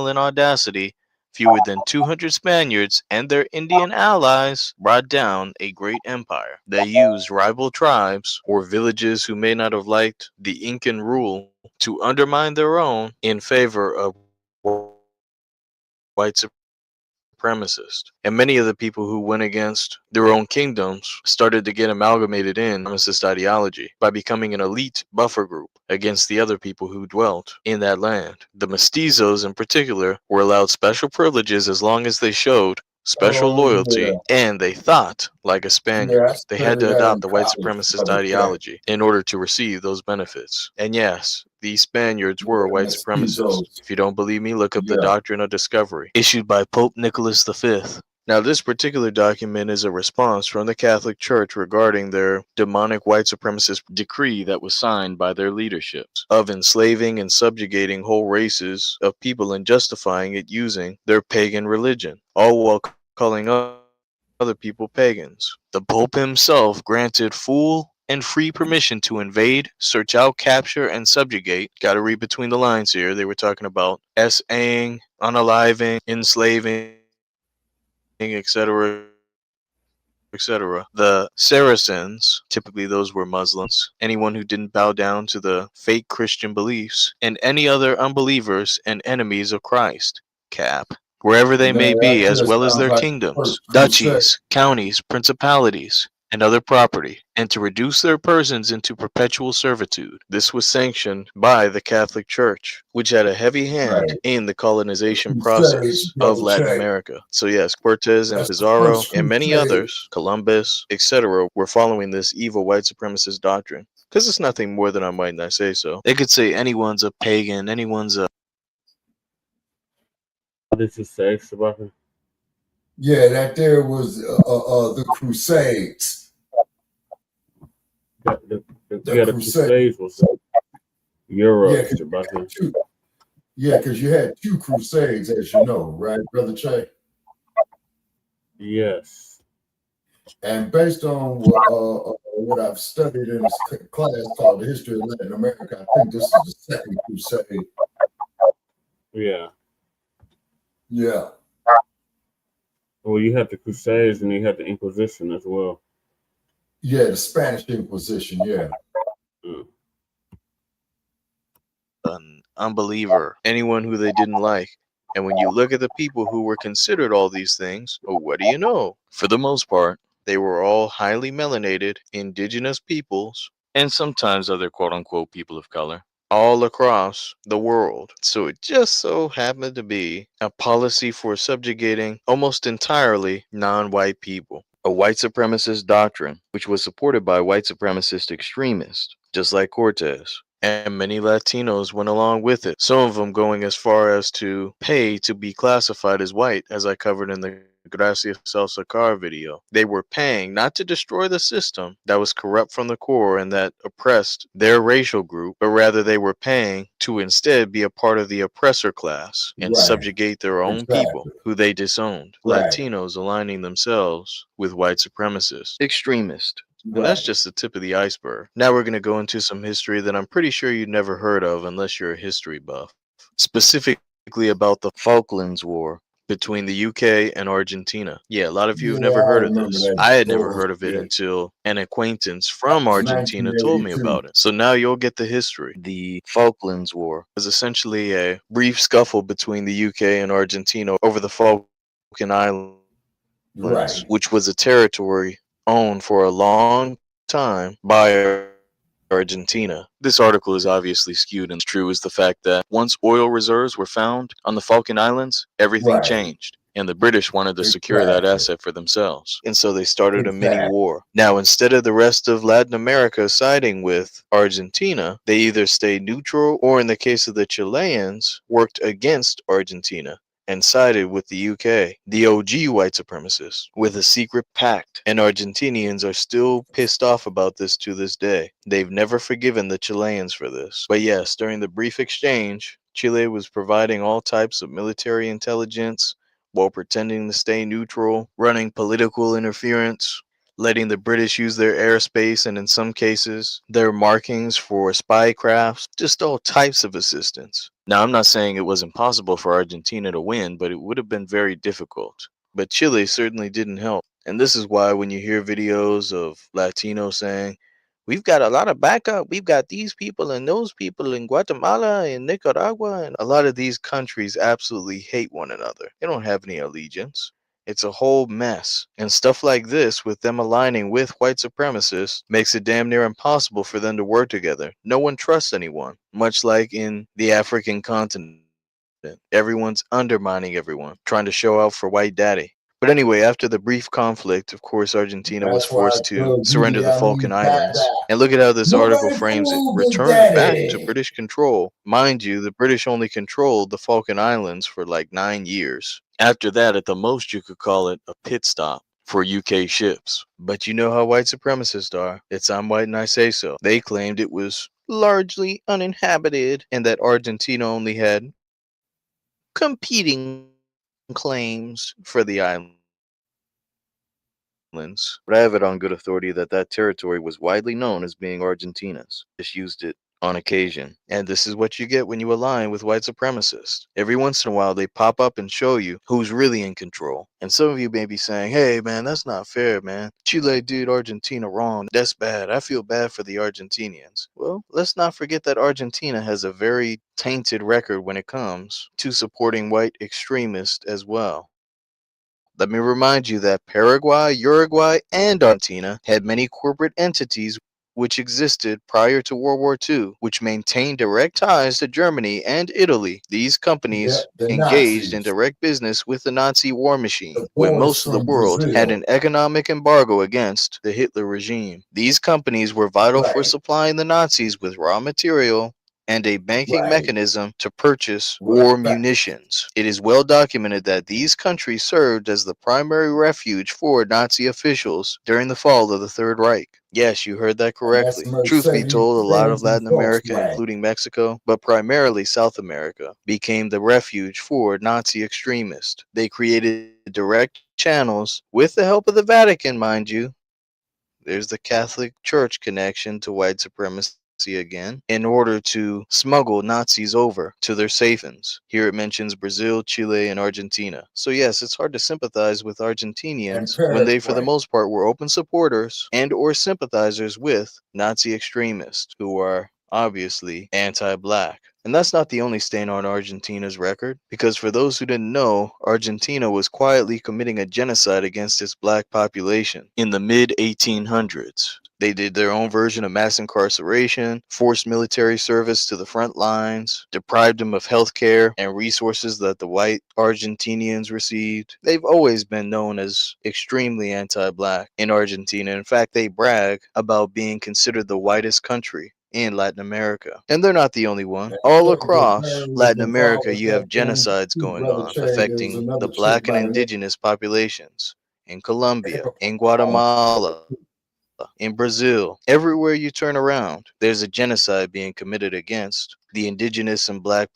and audacity, fewer than 200 Spaniards and their Indian allies brought down a great empire. They used rival tribes or villages who may not have liked the Incan rule to undermine their own in favor of white supremacists. And many of the people who went against their own kingdoms started to get amalgamated in supremacist ideology by becoming an elite buffer group against the other people who dwelt in that land. The mestizos in particular were allowed special privileges as long as they showed special loyalty and they thought like a Spaniard. Yeah, I They had studied to that adopt in the white college. supremacist ideology in order to receive those benefits. And yes, these Spaniards were white supremacists. If you don't believe me, look up the Doctrine of Discovery, issued by Pope Nicholas V. Now, this particular document is a response from the Catholic Church regarding their demonic white supremacist decree that was signed by their leaderships of enslaving and subjugating whole races of people and justifying it using their pagan religion, all while calling other people pagans. The Pope himself granted full and free permission to invade, search out, capture, and subjugate. Gotta read between the lines here. They were talking about S.A.ing, unaliving, enslaving, etc., etc. The Saracens, typically those were Muslims, anyone who didn't bow down to the fake Christian beliefs, and any other unbelievers and enemies of Christ, cap, wherever they may be, as well as their kingdoms, duchies, counties, principalities, and other property, and to reduce their persons into perpetual servitude. This was sanctioned by the Catholic Church, which had a heavy hand in the colonization process of Latin America. So yes, Cortes and Pizarro and many others, Columbus, etc., were following this evil white supremacist doctrine. Because it's nothing more than I might not say so. They could say anyone's a pagan, anyone's a... This is sex about it. Yeah, that there was the Crusades. The Crusades was Europe. Yeah, because you had two Crusades, as you know, right, Brother Che? Yes. And based on what I've studied in this class called the History of Latin America, I think this is the second Crusade. Yeah. Yeah. Well, you have the Crusades and you have the Inquisition as well. Yeah, the Spanish Inquisition, yeah. An unbeliever, anyone who they didn't like. And when you look at the people who were considered all these things, well, what do you know? For the most part, they were all highly melanated, indigenous peoples, and sometimes other quote-unquote people of color, all across the world. So it just so happened to be a policy for subjugating almost entirely non-white people. A white supremacist doctrine, which was supported by white supremacist extremists, just like Cortes. And many Latinos went along with it, some of them going as far as to pay to be classified as white, as I covered in the Gracias al Sacar video. They were paying not to destroy the system that was corrupt from the core and that oppressed their racial group, but rather they were paying to instead be a part of the oppressor class and subjugate their own people who they disowned. Latinos aligning themselves with white supremacists, extremists. And that's just the tip of the iceberg. Now we're going to go into some history that I'm pretty sure you've never heard of unless you're a history buff. Specifically about the Falklands War between the UK and Argentina. Yeah, a lot of you have Yeah, never I heard of remember this. that I had never heard of it bullshit. until an acquaintance from Argentina told me 1982. about it. So now you'll get the history. The Falklands War was essentially a brief scuffle between the UK and Argentina over the Falkland Islands, Right. which was a territory owned for a long time by Argentina. This article is obviously skewed, and true is the fact that once oil reserves were found on the Falkland Islands, everything Right. changed. And the British wanted to secure that Exactly. asset for themselves. And so they started a mini Exactly. war. Now, instead of the rest of Latin America siding with Argentina, they either stayed neutral or, in the case of the Chileans, worked against Argentina and sided with the UK, the OG white supremacists, with a secret pact. And Argentinians are still pissed off about this to this day. They've never forgiven the Chileans for this. But yes, during the brief exchange, Chile was providing all types of military intelligence while pretending to stay neutral, running political interference, letting the British use their airspace and, in some cases, their markings for spy crafts, just all types of assistance. Now, I'm not saying it was impossible for Argentina to win, but it would have been very difficult. But Chile certainly didn't help. And this is why when you hear videos of Latinos saying, we've got a lot of backup, we've got these people and those people in Guatemala and Nicaragua, and a lot of these countries absolutely hate one another. They don't have any allegiance. It's a whole mess. And stuff like this, with them aligning with white supremacists, makes it damn near impossible for them to work together. No one trusts anyone, much like in the African continent. Everyone's undermining everyone, trying to show out for white daddy. But anyway, after the brief conflict, of course, Argentina was That's why forced to Plug surrender the I Falkland mean, Islands. And look at how this article nobody frames it. fooled Big Returned back to Daddy. British control. Mind you, the British only controlled the Falkland Islands for like 9 years. After that, at the most, you could call it a pit stop for UK ships. But you know how white supremacists are. It's I'm white and I say so. They claimed it was largely uninhabited and that Argentina only had competing claims for the islands. But I have it on good authority that that territory was widely known as being Argentina's. Just used it on occasion. And this is what you get when you align with white supremacists. Every once in a while, they pop up and show you who's really in control. And some of you may be saying, hey, man, that's not fair, man. Chile did Argentina wrong. That's bad. I feel bad for the Argentinians. Well, let's not forget that Argentina has a very tainted record when it comes to supporting white extremists as well. Let me remind you that Paraguay, Uruguay, and Argentina had many corporate entities which existed prior to World War II, which maintained direct ties to Germany and Italy. These companies The engaged in Nazis. direct business with the Nazi war machine, The when boys most of the from world had Brazil. an economic embargo against the Hitler regime. These companies were vital for Right. supplying the Nazis with raw material and a banking Right. mechanism to purchase Right. war munitions. It is well documented that these countries served as the primary refuge for Nazi officials during the fall of the Third Reich. Yes, you heard that correctly. Truth be told, a lot of Latin America, including Mexico, but primarily South America, became the refuge for Nazi extremists. They created direct channels, with the help of the Vatican, mind you. There's the Catholic Church connection to white supremacy again, in order to smuggle Nazis over to their safe havens. Here it mentions Brazil, Chile, and Argentina. So yes, it's hard to sympathize with Argentinians when they, for the most part, were open supporters and or sympathizers with Nazi extremists who are obviously anti-black. And that's not the only stain on Argentina's record, because for those who didn't know, Argentina was quietly committing a genocide against its black population in the mid-1800s. They did their own version of mass incarceration, forced military service to the front lines, deprived them of health care and resources that the white Argentinians received. They've always been known as extremely anti-black in Argentina. In fact, they brag about being considered the whitest country in Latin America. And they're not the only one. All across Latin America, you have genocides going on affecting the black and indigenous populations in Colombia, in Guatemala, in Brazil. Everywhere you turn around, there's a genocide being committed against the indigenous and black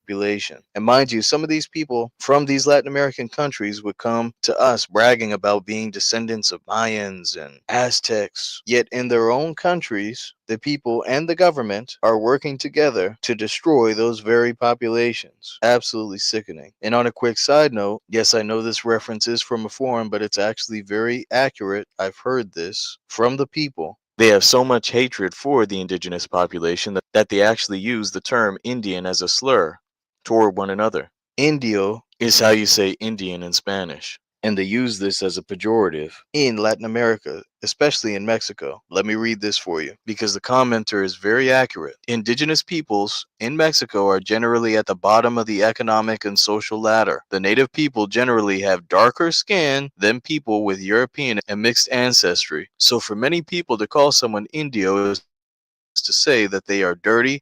population. And mind you, some of these people from these Latin American countries would come to us bragging about being descendants of Mayans and Aztecs, yet in their own countries, the people and the government are working together to destroy those very populations. Absolutely sickening. And on a quick side note, yes, I know this reference is from a forum, but it's actually very accurate. I've heard this from the people. They have so much hatred for the indigenous population that they actually use the term Indian as a slur toward one another. Indio is how you say Indian in Spanish, and they use this as a pejorative in Latin America, especially in Mexico. Let me read this for you because the commenter is very accurate. Indigenous peoples in Mexico are generally at the bottom of the economic and social ladder. The native people generally have darker skin than people with European and mixed ancestry. So for many people to call someone Indio is to say that they are dirty,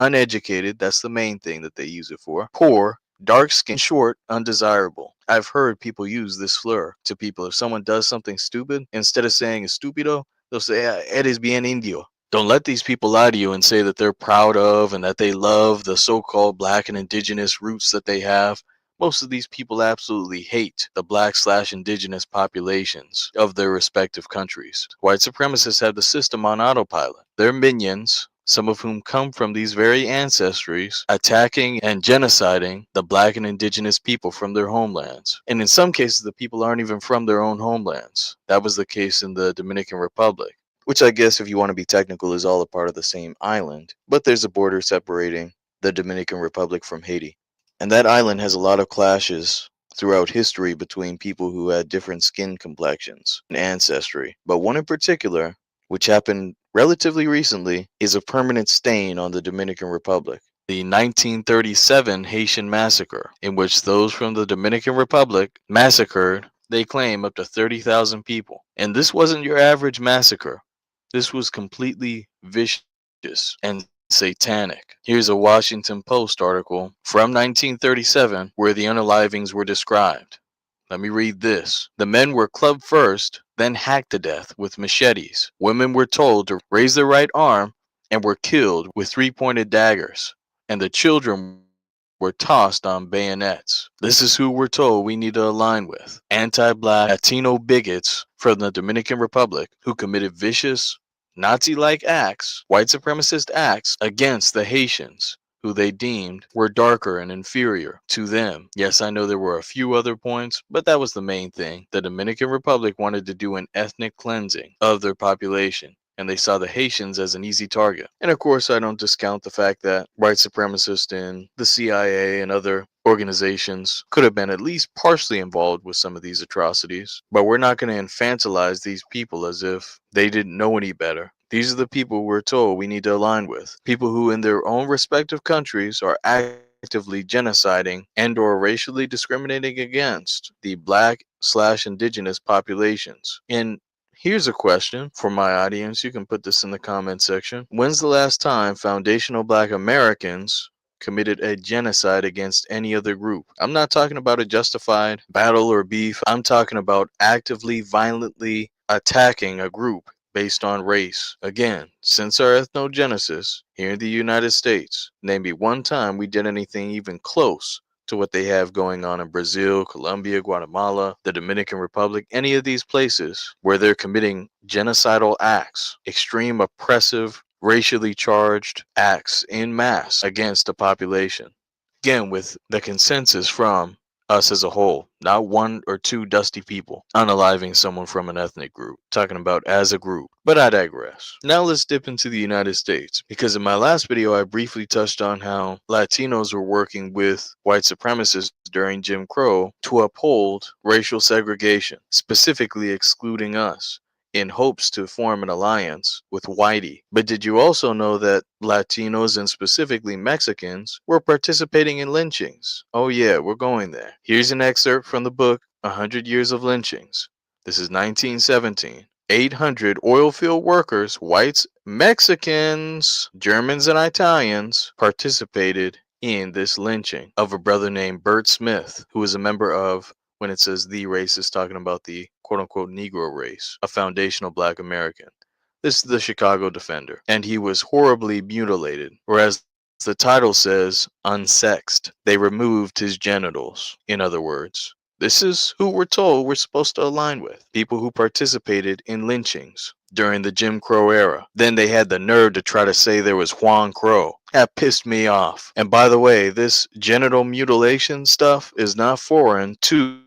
uneducated, that's the main thing that they use it for, poor, dark skin, short, undesirable. I've heard people use this slur to people. If someone does something stupid, instead of saying estupido, they'll say, eres bien indio. Don't let these people lie to you and say that they're proud of and that they love the so-called black and indigenous roots that they have. Most of these people absolutely hate the black/indigenous populations of their respective countries. White supremacists have the system on autopilot. Their minions, some of whom come from these very ancestries, attacking and genociding the black and indigenous people from their homelands. And in some cases, the people aren't even from their own homelands. That was the case in the Dominican Republic, which I guess, if you want to be technical, is all a part of the same island. But there's a border separating the Dominican Republic from Haiti. And that island has a lot of clashes throughout history between people who had different skin complexions and ancestry. But one in particular, which happened relatively recently, is a permanent stain on the Dominican Republic. The 1937 Haitian massacre, in which those from the Dominican Republic massacred, they claim, up to 30,000 people. And this wasn't your average massacre. This was completely vicious and satanic. Here's a Washington Post article from 1937 where the unalivings were described. Let me read this. The men were clubbed first, then hacked to death with machetes. Women were told to raise their right arm and were killed with 3-pointed daggers. And the children were tossed on bayonets. This is who we're told we need to align with. Anti-black Latino bigots from the Dominican Republic who committed vicious, Nazi-like acts, white supremacist acts against the Haitians, who they deemed were darker and inferior to them. Yes, I know there were a few other points, but that was the main thing. The Dominican Republic wanted to do an ethnic cleansing of their population, and they saw the Haitians as an easy target. And of course, I don't discount the fact that white supremacists in the CIA and other organizations could have been at least partially involved with some of these atrocities, but we're not going to infantilize these people as if they didn't know any better. These are the people we're told we need to align with. People who in their own respective countries are actively genociding and or racially discriminating against the black/indigenous populations. And here's a question for my audience. You can put this in the comment section. When's the last time foundational black Americans committed a genocide against any other group? I'm not talking about a justified battle or beef. I'm talking about actively, violently attacking a group based on race. Again, since our ethnogenesis here in the United States, name me one time we did anything even close to what they have going on in Brazil, Colombia, Guatemala, the Dominican Republic, any of these places where they're committing genocidal acts, extreme, oppressive, racially charged acts in mass against the population. Again, with the consensus from us as a whole, not one or two dusty people unaliving someone from an ethnic group, talking about as a group. But I digress. Now let's dip into the United States, because in my last video I briefly touched on how Latinos were working with white supremacists during Jim Crow to uphold racial segregation, specifically excluding us, in hopes to form an alliance with Whitey. But did you also know that Latinos, and specifically Mexicans, were participating in lynchings? Oh yeah, we're going there. Here's an excerpt from the book 100 Years of Lynchings. This is 1917. 800 oil field workers, whites, Mexicans, Germans, and Italians participated in this lynching of a brother named Bert Smith, who was a member of, when it says the race, is talking about the quote-unquote Negro race, a foundational black American. This is the Chicago Defender, and he was horribly mutilated, whereas the title says, unsexed. They removed his genitals, in other words. This is who we're told we're supposed to align with. People who participated in lynchings during the Jim Crow era. Then they had the nerve to try to say there was Juan Crow. That pissed me off. And by the way, this genital mutilation stuff is not foreign to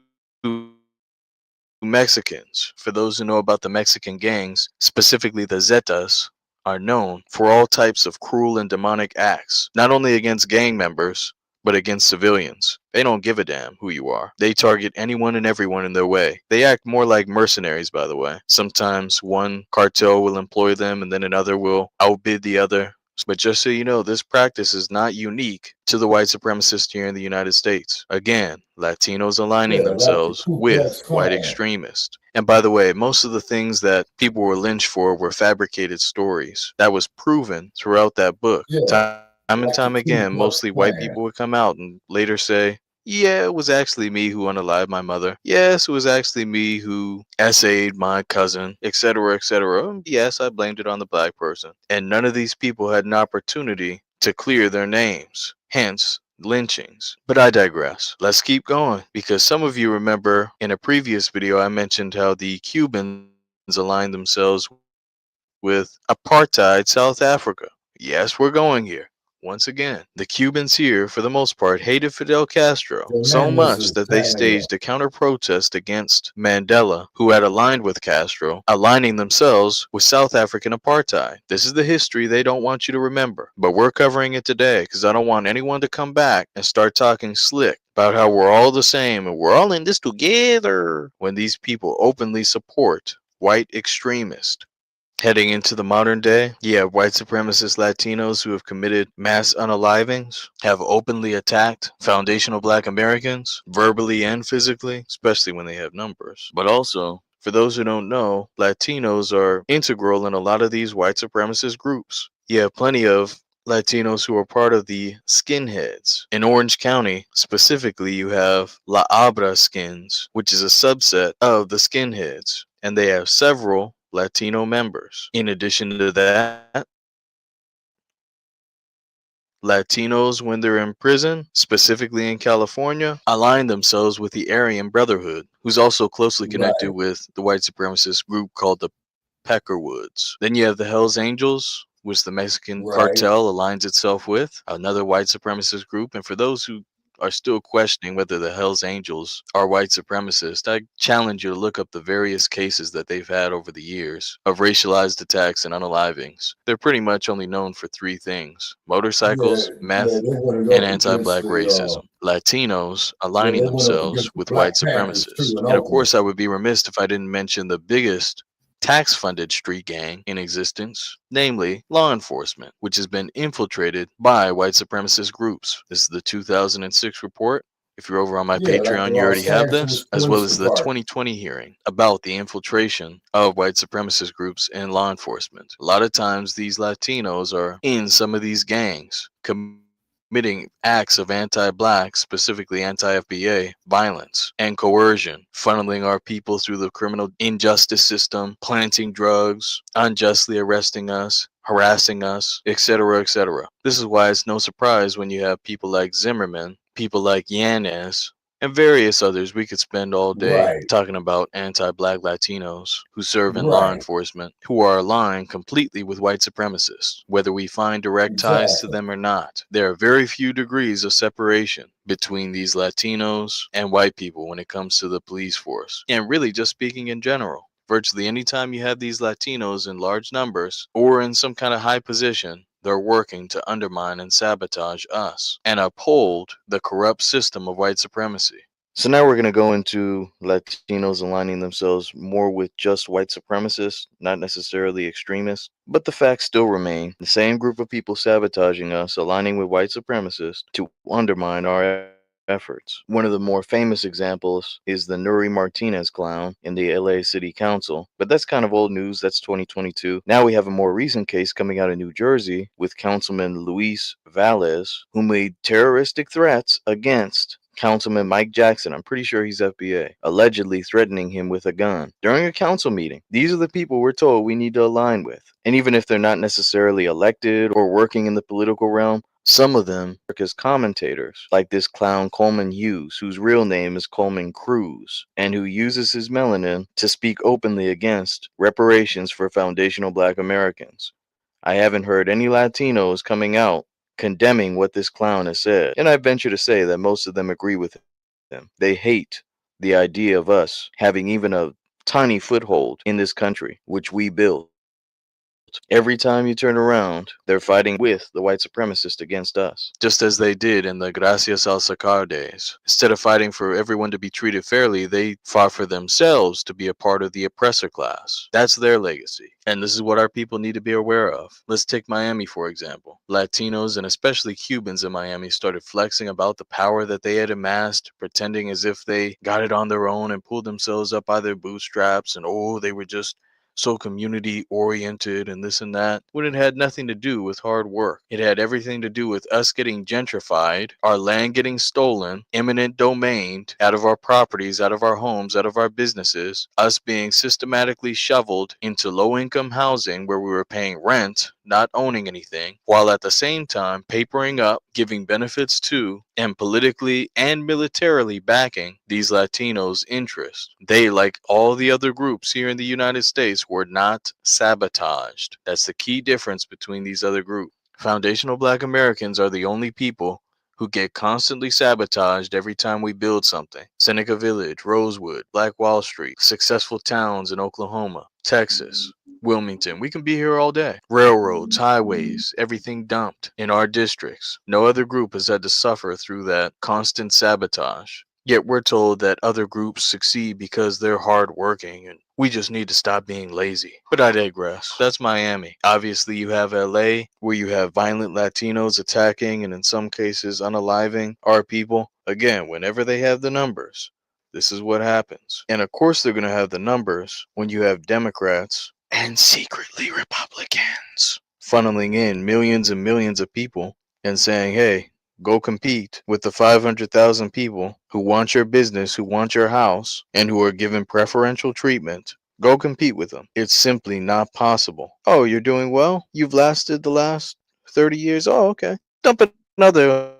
Mexicans. For those who know about the Mexican gangs, specifically the Zetas, are known for all types of cruel and demonic acts, not only against gang members, but against civilians. They don't give a damn who you are. They target anyone and everyone in their way. They act more like mercenaries, by the way. Sometimes one cartel will employ them and then another will outbid the other. But just so you know, this practice is not unique to the white supremacists here in the United States. Again, Latinos aligning themselves with white extremists. And by the way, most of the things that people were lynched for were fabricated stories. That was proven throughout that book. Time and time again, mostly white people would come out and later say, yeah, it was actually me who unalived my mother. Yes, it was actually me who essayed my cousin, etc., etc. Yes, I blamed it on the black person. And none of these people had an opportunity to clear their names. Hence, lynchings. But I digress. Let's keep going, because some of you remember in a previous video I mentioned how the Cubans aligned themselves with apartheid South Africa. Yes, we're going here. Once again, the Cubans here, for the most part, hated Fidel Castro so much that they staged a counter-protest against Mandela, who had aligned with Castro, aligning themselves with South African apartheid. This is the history they don't want you to remember, but we're covering it today because I don't want anyone to come back and start talking slick about how we're all the same and we're all in this together when these people openly support white extremists. Heading into the modern day, white supremacist Latinos who have committed mass unalivings have openly attacked foundational black Americans, verbally and physically, especially when they have numbers. But also, for those who don't know, Latinos are integral in a lot of these white supremacist groups. You have plenty of Latinos who are part of the skinheads. In Orange County, specifically, you have La Abra skins, which is a subset of the skinheads, and they have several Latino members. In addition to that, Latinos, when they're in prison, specifically in California, align themselves with the Aryan Brotherhood, who's also closely connected with the white supremacist group called the Peckerwoods. Then you have the Hells Angels, which the Mexican cartel aligns itself with, another white supremacist group. And for those who are still questioning whether the Hells Angels are white supremacists, I challenge you to look up the various cases that they've had over the years of racialized attacks and unalivings. They're pretty much only known for three things: motorcycles, meth, and anti-black racism. Latinos aligning themselves with white supremacists. And of course, I would be remiss if I didn't mention the biggest tax-funded street gang in existence, namely law enforcement, which has been infiltrated by white supremacist groups. This is the 2006 report. If you're over on my Patreon, you already have this, as well as the 2020 hearing about the infiltration of white supremacist groups in law enforcement. A lot of times these Latinos are in some of these gangs, committing acts of anti-black, specifically anti-FBA violence and coercion, funneling our people through the criminal injustice system, planting drugs, unjustly arresting us, harassing us, etc., etc. This is why it's no surprise when you have people like Zimmerman, people like Yanez, and various others. We could spend all day talking about anti-black Latinos who serve in law enforcement, who are aligned completely with white supremacists, whether we find direct ties to them or not. There are very few degrees of separation between these Latinos and white people when it comes to the police force, and really just speaking in general. Virtually anytime you have these Latinos in large numbers or in some kind of high position, they're working to undermine and sabotage us and uphold the corrupt system of white supremacy. So now we're going to go into Latinos aligning themselves more with just white supremacists, not necessarily extremists. But the facts still remain. The same group of people sabotaging us, aligning with white supremacists to undermine our efforts. One of the more famous examples is the Nuri Martinez clown in the LA City Council, but that's kind of old news. That's 2022. Now we have a more recent case coming out of New Jersey with Councilman Luis Valles, who made terroristic threats against Councilman Mike Jackson. I'm pretty sure he's FBA, allegedly threatening him with a gun during a council meeting. These are the people we're told we need to align with. And even if they're not necessarily elected or working in the political realm, Some of them work as commentators, like this clown Coleman Hughes, whose real name is Coleman Cruz, and who uses his melanin to speak openly against reparations for foundational Black Americans. I haven't heard any Latinos coming out condemning what this clown has said, and I venture to say that most of them agree with him. They hate the idea of us having even a tiny foothold in this country, which we built. Every time you turn around, they're fighting with the white supremacists against us, just as they did in the Gracias al Sacar days. Instead of fighting for everyone to be treated fairly, they fought for themselves to be a part of the oppressor class. That's their legacy, and this is what our people need to be aware of. Let's take Miami, for example. Latinos and especially Cubans in Miami started flexing about the power that they had amassed, pretending as if they got it on their own and pulled themselves up by their bootstraps, and they were just so community oriented and this and that, when it had nothing to do with hard work. It had everything to do with us getting gentrified, our land getting stolen, eminent domained out of our properties, out of our homes, out of our businesses, us being systematically shoveled into low income housing where we were paying rent, not owning anything, while at the same time papering up, giving benefits to, and politically and militarily backing these Latinos' interests. They, like all the other groups here in the United States, were not sabotaged. That's the key difference between these other groups. Foundational Black Americans are the only people who get constantly sabotaged every time we build something. Seneca Village, Rosewood, Black Wall Street, successful towns in Oklahoma, Texas, Wilmington. We can be here all day. Railroads, highways, everything dumped in our districts. No other group has had to suffer through that constant sabotage. Yet we're told that other groups succeed because they're hardworking and we just need to stop being lazy. But I digress. That's Miami. Obviously, you have LA, where you have violent Latinos attacking and in some cases unaliving our people. Again, whenever they have the numbers, this is what happens. And of course, they're going to have the numbers when you have Democrats and secretly Republicans funneling in millions and millions of people and saying, hey, go compete with the 500,000 people who want your business, who want your house, and who are given preferential treatment. Go compete with them. It's simply not possible. Oh, you're doing well? You've lasted the last 30 years? Oh, okay. Dump another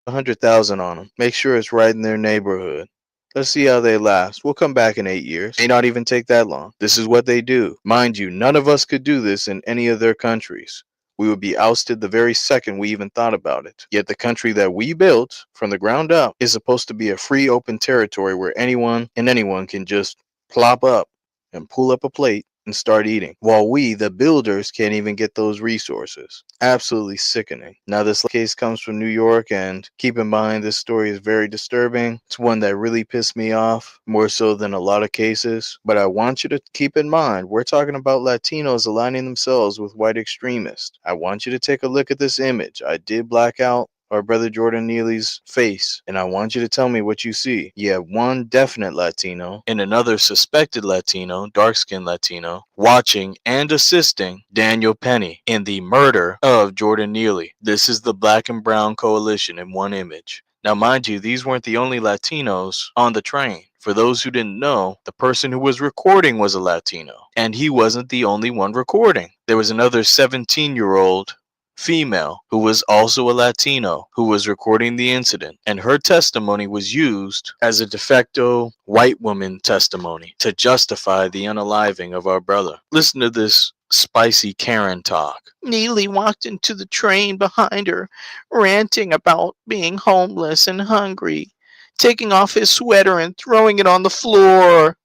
100,000 on them. Make sure it's right in their neighborhood. Let's see how they last. We'll come back in 8 years. May not even take that long. This is what they do. Mind you, none of us could do this in any of their countries. We would be ousted the very second we even thought about it. Yet the country that we built from the ground up is supposed to be a free, open territory where anyone and anyone can just plop up and pull up a plate and start eating, while we, the builders, can't even get those resources. Absolutely sickening. Now, this case comes from New York, and keep in mind, this story is very disturbing. It's one that really pissed me off, more so than a lot of cases. But I want you to keep in mind, we're talking about Latinos aligning themselves with white extremists. I want you to take a look at this image. I did black out our brother Jordan Neely's face, and I want you to tell me what you see. You have one definite Latino and another suspected Latino, dark-skinned Latino, watching and assisting Daniel Penny in the murder of Jordan Neely. This is the Black and Brown Coalition in one image. Now, mind you, these weren't the only Latinos on the train. For those who didn't know, the person who was recording was a Latino, and he wasn't the only one recording. There was another 17-year-old female who was also a Latino who was recording the incident, and her testimony was used as a de facto white woman testimony to justify the unaliving of our brother. Listen to this spicy Karen talk. Neely walked into the train behind her, ranting about being homeless and hungry, taking off his sweater and throwing it on the floor.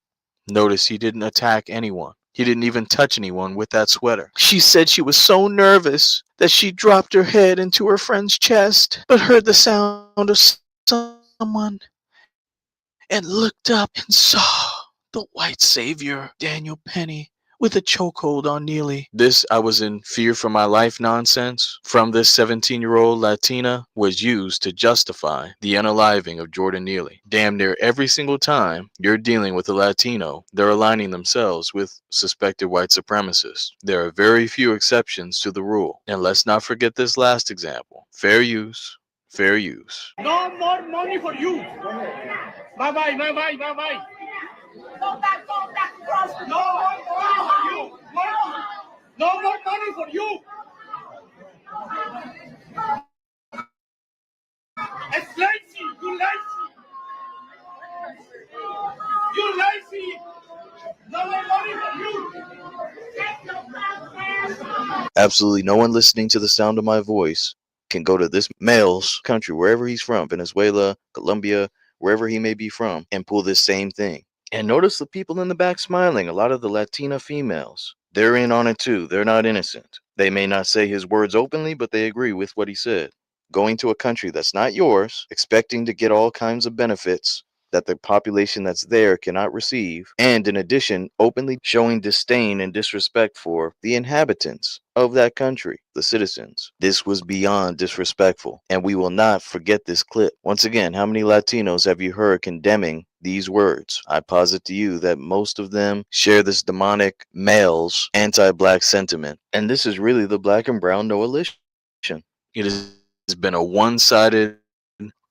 Notice he didn't attack anyone. He didn't even touch anyone with that sweater. She said she was so nervous that she dropped her head into her friend's chest, but heard the sound of someone and looked up and saw the white savior, Daniel Penny, with a chokehold on Neely. This I was in fear for my life nonsense from this 17-year-old Latina was used to justify the unaliving of Jordan Neely. Damn near every single time you're dealing with a Latino, they're aligning themselves with suspected white supremacists. There are very few exceptions to the rule. And let's not forget this last example. Fair use. Fair use. No more money for you. Bye-bye, bye-bye, bye-bye. Go back, cross. No more money for you. No more money for you. Absolutely no one listening to the sound of my voice can go to this male's country, wherever he's from, Venezuela, Colombia, wherever he may be from, and pull this same thing. And notice the people in the back smiling. A lot of the Latina females, they're in on it too. They're not innocent. They may not say his words openly, but they agree with what he said. Going to a country that's not yours, expecting to get all kinds of benefits that the population that's there cannot receive, and in addition, openly showing disdain and disrespect for the inhabitants of that country, the citizens. This was beyond disrespectful, and we will not forget this clip. Once again, how many Latinos have you heard condemning these words? I posit to you that most of them share this demonic male's anti-black sentiment, and this is really the black and brown coalition. It has been a one-sided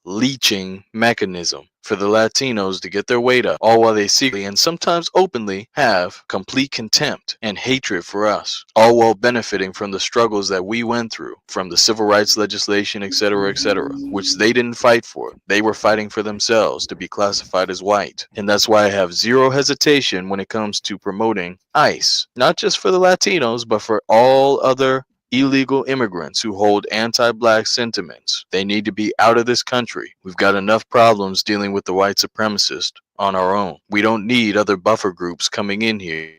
leeching mechanism for the Latinos to get their weight up, all while they secretly and sometimes openly have complete contempt and hatred for us, all while benefiting from the struggles that we went through, from the civil rights legislation, etc., which they didn't fight for. They were fighting for themselves to be classified as white. And that's why I have zero hesitation when it comes to promoting ICE, not just for the Latinos, but for all other illegal immigrants who hold anti-black sentiments. They need to be out of this country. We've got enough problems dealing with the white supremacist on our own. We don't need other buffer groups coming in here,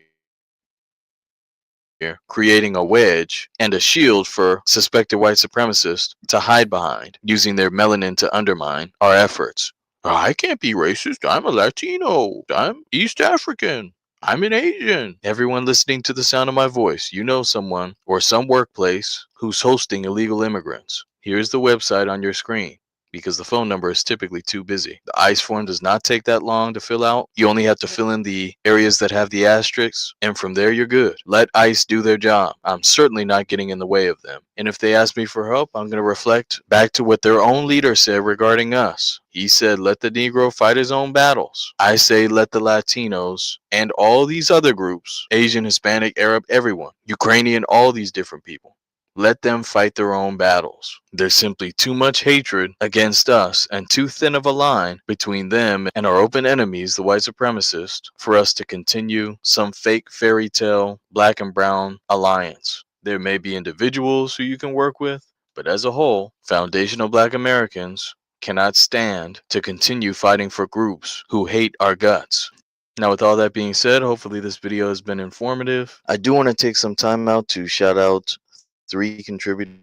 creating a wedge and a shield for suspected white supremacists to hide behind, using their melanin to undermine our efforts. I can't be racist. I'm a Latino. I'm East African. I'm an Asian. Everyone listening to the sound of my voice, you know someone or some workplace who's hosting illegal immigrants. Here's the website on your screen, because the phone number is typically too busy. The ICE form does not take that long to fill out. You only have to fill in the areas that have the asterisks, and from there you're good. Let ICE do their job. I'm certainly not getting in the way of them. And if they ask me for help, I'm going to reflect back to what their own leader said regarding us. He said, let the Negro fight his own battles. I say, let the Latinos and all these other groups, Asian, Hispanic, Arab, everyone, Ukrainian, all these different people, let them fight their own battles. There's simply too much hatred against us and too thin of a line between them and our open enemies, the white supremacists, for us to continue some fake fairy tale black and brown alliance. There may be individuals who you can work with, but as a whole, foundational black Americans cannot stand to continue fighting for groups who hate our guts. Now, with all that being said, hopefully this video has been informative. I do want to take some time out to shout out 3 contributors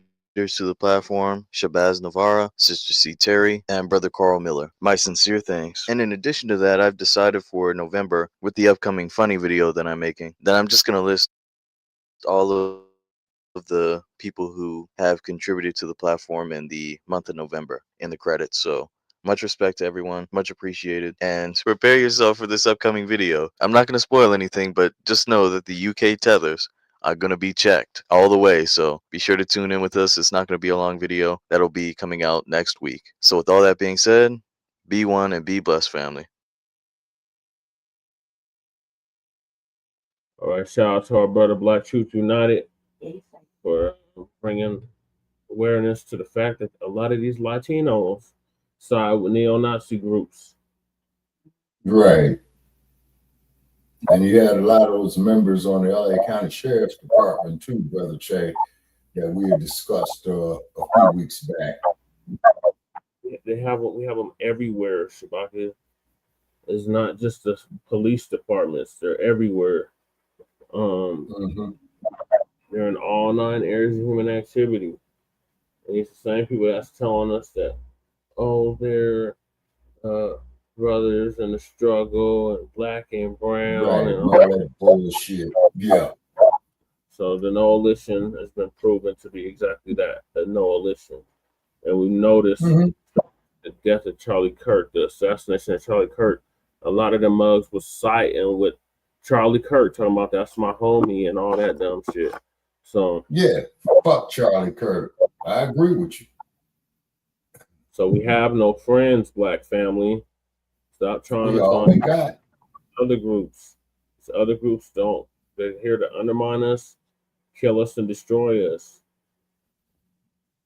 to the platform: Shabazz Navarra, Sister C. Terry, and Brother Carl Miller. My sincere thanks. And in addition to that, I've decided for November, with the upcoming funny video that I'm making, that I'm just going to list all of the people who have contributed to the platform in the month of November in the credits. So much respect to everyone, much appreciated, and prepare yourself for this upcoming video. I'm not going to spoil anything, but just know that the UK tethers are going to be checked all the way, so be sure to tune in with us. It's not going to be a long video. That'll be coming out next week. So with all that being said, be one and be blessed, family. All right, shout out to our brother Black Truth United for bringing awareness to the fact that a lot of these Latinos side with neo-Nazi groups. Right. And you had a lot of those members on the LA County Sheriff's Department too, Brother Che, that we had discussed a few weeks back. We have them everywhere, Shabaka. It's not just the police departments; they're everywhere. They're in all 9 areas of human activity, and it's the same people that's telling us that, oh, they're brothers in the struggle and black and brown, right, and all that bullshit. Yeah. So the coalition has been proven to be exactly that, a coalition. And we noticed the death of Charlie Kirk, the assassination of Charlie Kirk. A lot of the mugs was siding with Charlie Kirk, talking about that's my homie and all that dumb shit. So yeah, fuck Charlie Kirk. I agree with you. So we have no friends, black family. Stop trying to find other groups. Other groups don't. They're here to undermine us, kill us, and destroy us.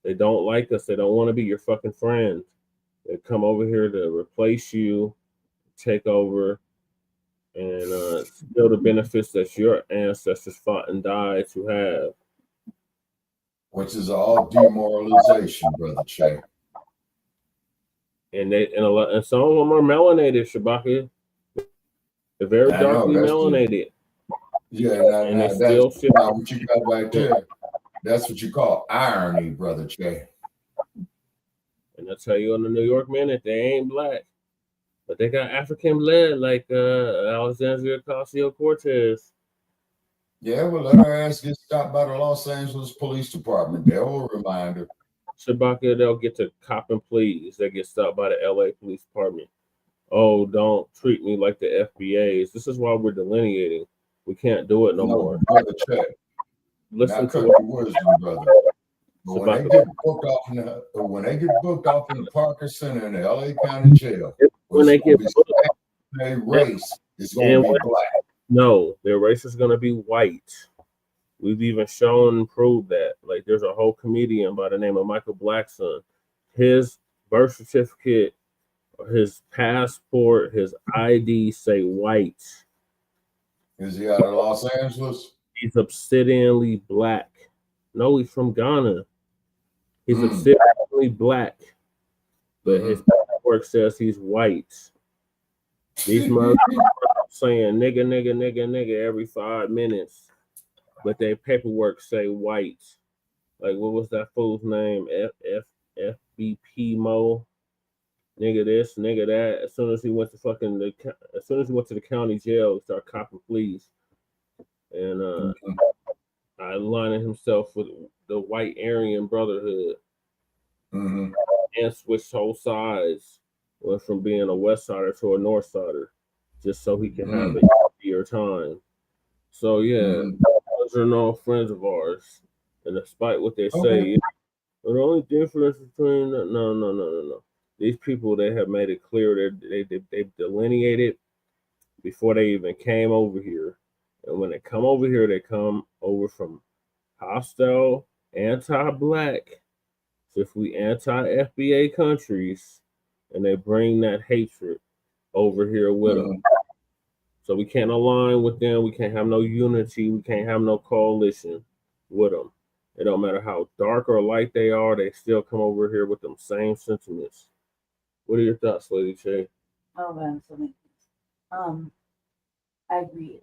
They don't like us. They don't want to be your fucking friend. They come over here to replace you, take over, and steal the benefits that your ancestors fought and died to have. which is all demoralization, Brother Che. And some of them are melanated, Shabaka. They're very darkly melanated. That's what you got right there. That's what you call irony, Brother Che. And I tell you on the New York Minute, they ain't black, but they got African blood, like Alexandria Ocasio-Cortez. Yeah, well, let her ass get stopped by the Los Angeles Police Department. They'll remind her. Shabaka, they'll get to cop and pleas. They get stopped by the LA Police Department. Oh, don't treat me like the FBAs. This is why we're delineating. We can't do it no more. Brother Che. Listen to your wisdom, brother. But when they get booked off in the Parker Center in the LA County Jail, when they get booked, their race is going to be black. No, their race is going to be white. We've even shown and proved that. Like, there's a whole comedian by the name of Michael Blackson. His birth certificate, his passport, his ID say white. Is he out of Los Angeles? He's obsidianly black. No, he's from Ghana. He's obsidianly black, but his paperwork says he's white. These motherfuckers saying nigga, nigga, nigga, nigga every 5 minutes, but their paperwork say white. Like, what was that fool's name? FBP Mo. Nigga this, nigga that. As soon as he went to the county jail, he started copping pleas, and aligning himself with the white Aryan Brotherhood, and switched whole sides. Went from being a West Sider to a North Sider, just so he can have an easier time. So yeah, those are no friends of ours, and despite what they say, the only difference between no. These people, they have made it clear that they've delineated before they even came over here. And when they come over here, they come over from hostile, anti-black, specifically anti-FBA countries, and they bring that hatred over here with them. So we can't align with them. We can't have no unity. We can't have no coalition with them. It don't matter how dark or light they are, they still come over here with them same sentiments. What are your thoughts, Lady Che? Oh man, so many things. I agree.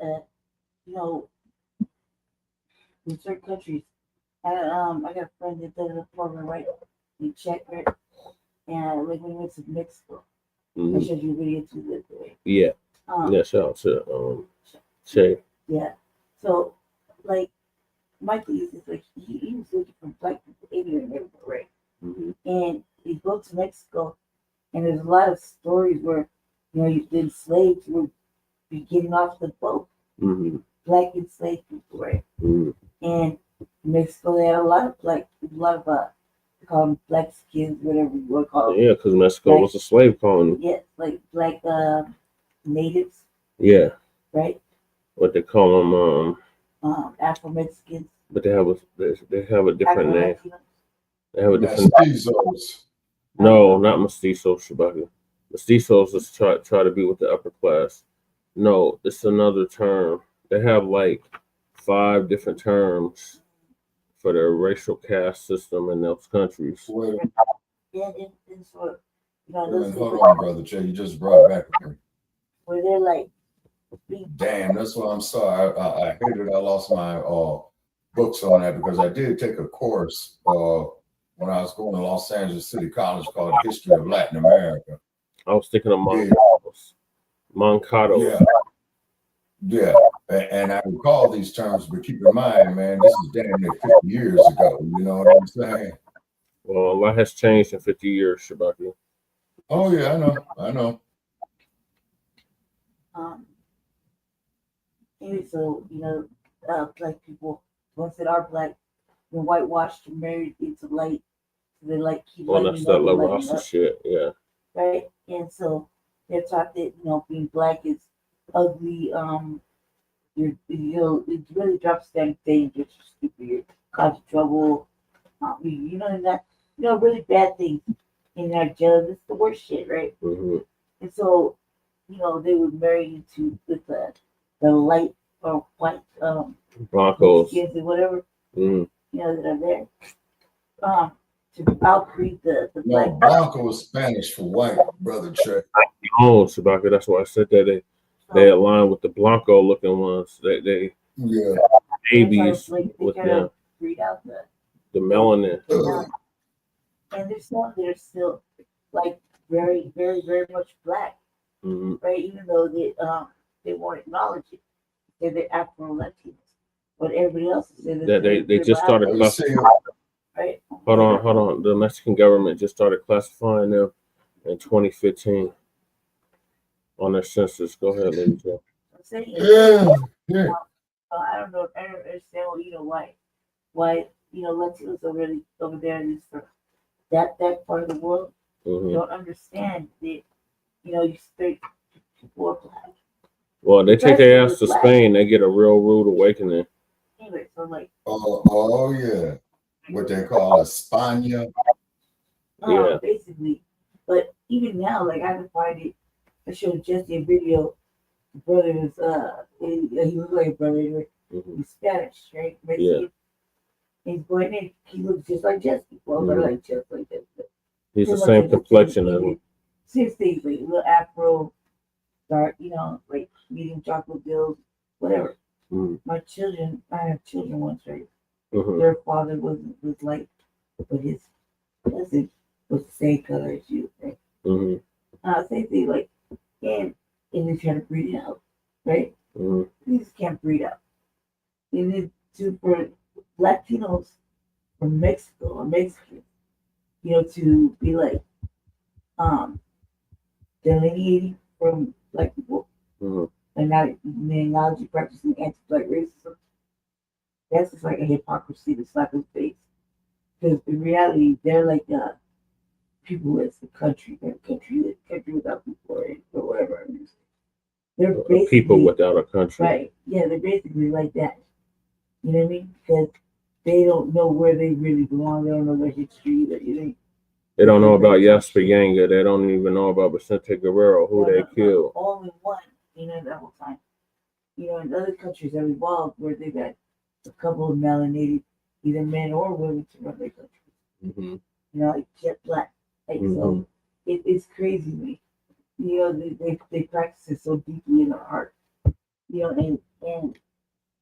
In certain countries, I got a friend that did a program right in Czech, right? And like when we went to Mexico, I showed you a video too, with right? Yeah. Shout out to Che. Yeah. So like Michael is like he was looking for black people anywhere and everywhere, right? And he go to Mexico. And there's a lot of stories where, the enslaved would be getting off the boat. Black enslaved people, right? And in Mexico, they had a lot of they call them black skins, whatever you want to call them. Yeah, because Mexico was a slave colony. Yeah, like black natives. Yeah. Right? What they call them, Afro-Mexicans. But they have a different name. They have a different Mestizos. No, not mestizos, Shabaka. Mestizos is try to be with the upper class. No, it's another term. They have like 5 different terms for their racial caste system in those countries. Yeah, it's for hold on, Brother Che. You just brought it back to me. Where they're like, damn, that's why I'm sorry. I hated I lost my books on that because I did take a course when I was going to Los Angeles City College called History of Latin America. I was thinking of Mancados. Yeah. And I recall these terms, but keep in mind, man, this is damn near 50 years ago. You know what I'm saying? Well, a lot has changed in 50 years, Shabaki. Oh, yeah, I know. Anyway, so, black people, once that are black, when whitewashed and married into light, so they like keep that's that La Raza shit, yeah. Right? And so they're taught that, being black is ugly, it really drops down danger, stupid, cause trouble, really bad things in our jail. It's the worst shit, right? And so, they would marry into with the light or white Broncos skins and whatever, that are there. to outbreed the No, black. Blanco was Spanish for white, brother Trey. Oh, Sabaka, that's why I said that they align with the Blanco looking ones. They Yeah. babies Like, with they try to them. breed out The melanin. and there's some that are still like very, very, very much black, right? Even though they won't acknowledge it. They're Afro Latinos, but everybody else is That they just started classifying. Right. Hold on. The Mexican government just started classifying them in 2015 on their census. Go ahead, Lady Jo. I'm saying, yeah. I don't know. I don't understand why Latinos are really over there in this for that part of the world don't understand that you straight people are black. Well, they take their ass to Spain, they get a real rude awakening. Anyway, so like oh yeah, what they call España. Yeah. Basically, but even now, like I can find it. I showed Jesse a video. The brother was he looked like a brother anyway. He's Spanish, right? Yeah. He's going in. He looks just like Jesse. Well, but like just like that. He's the same complexion as him. Same thing, like a little afro, dark, like medium chocolate bills, whatever. My children, I have children once, right? Their father was like, but his cousin was the same color as you, right? Same thing, like, and they try to breed it out, right? You just can't breed out. You need to, for Latinos from Mexico or Mexicans, to be like, delineating from black people and not acknowledging practicing anti-black racism. That's just like a hypocrisy to slap his face. Because in reality, they're like people as a country, they're country without people or whatever. They're basically people without a country. Right. Yeah, they're basically like that. You know what I mean? Because they don't know where they really belong. They don't know their history either. They don't know about Jasper Yanga. They don't even know about Vicente Guerrero, who they killed. All in one, the whole time. In other countries have evolved where they've got a couple of melanated, either men or women, to run their countries. Like jet black. Like, so it's crazy to me. They practice it so deeply in their heart. And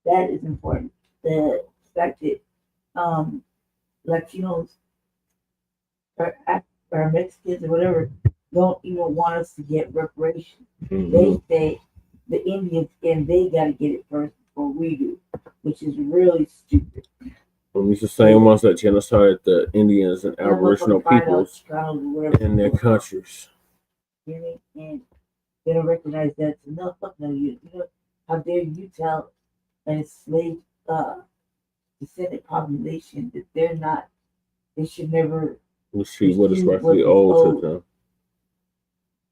that is important. The fact that Latinos or Mexicans or whatever don't even want us to get reparations. They say the Indians and they got to get it first before we do, which is really stupid. It's the same ones that genocide the Indians and Aboriginal peoples in their countries. And they don't recognize that. No, fuck no, how dare you tell an enslaved descendant population that they should never receive what is rightfully owed to them.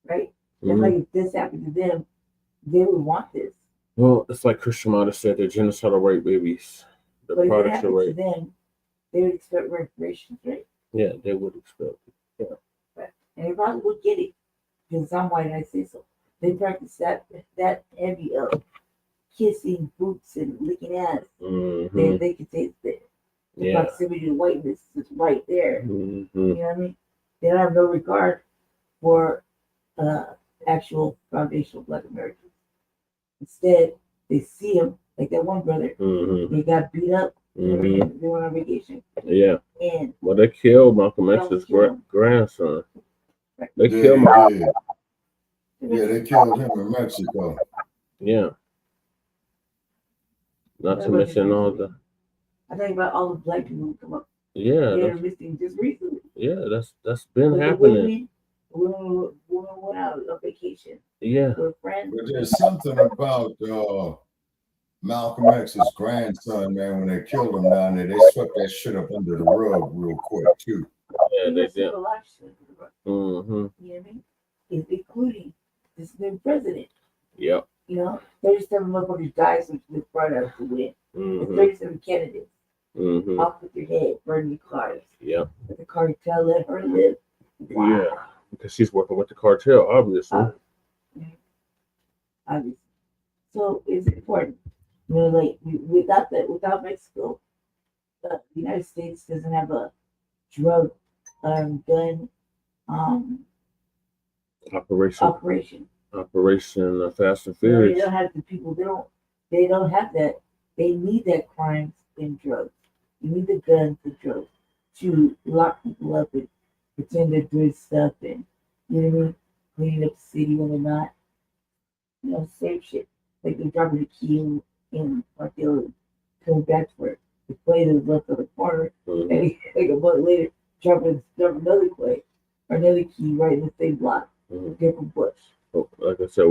Right? And like if this happened to them, they would want this. Well, it's like Christian Mata said, they're genocidal rape babies. The but products of rape. To them, they would expect reparations, right? Yeah, they would expect it. Yeah. Right. And they probably would get it. Because I'm white and I say so. They practice that heavy kissing boots and licking ass. They can taste it. The proximity to whiteness is right there. You know what I mean? They don't have no regard for actual foundational Black Americans. Instead, they see them like that one brother. He got beat up. They went on vacation. Yeah. And they killed Malcolm X's grandson. They killed him. Yeah, they killed him in Mexico. Yeah. Not to mention all the. I think about all the Black people who come up. Yeah. They're missing just recently. Yeah, that's been happening. Women went out on vacation. Yeah. With friends. But there's something about Malcolm X's grandson, man, when they killed him down there, they swept that shit up under the rug real quick, too. Yeah, they did. You know what I mean? Including this new president. Yep. 37 motherfuckers died since this brought out to win. There's 37 candidates. Off with your head, burn your cars. Yep. Let the cartel let her live. Wow. Yeah, because she's working with the cartel, obviously. Obviously. So it's important. Like without Mexico, the United States doesn't have a drug gun operation. Operation Fast and You know, they Furious. don't have the people. They don't have that. They need that crimes and drugs. You need the guns and drugs to lock people up and pretend they're doing stuff and you know what I mean, cleaning up the city when they're not. You know, same shit. Like they're dropping the key in like they'll come back for it. The play that was left on the corner, and like a month later, drop another play or another key right in the same block, different bush. Oh, like I said,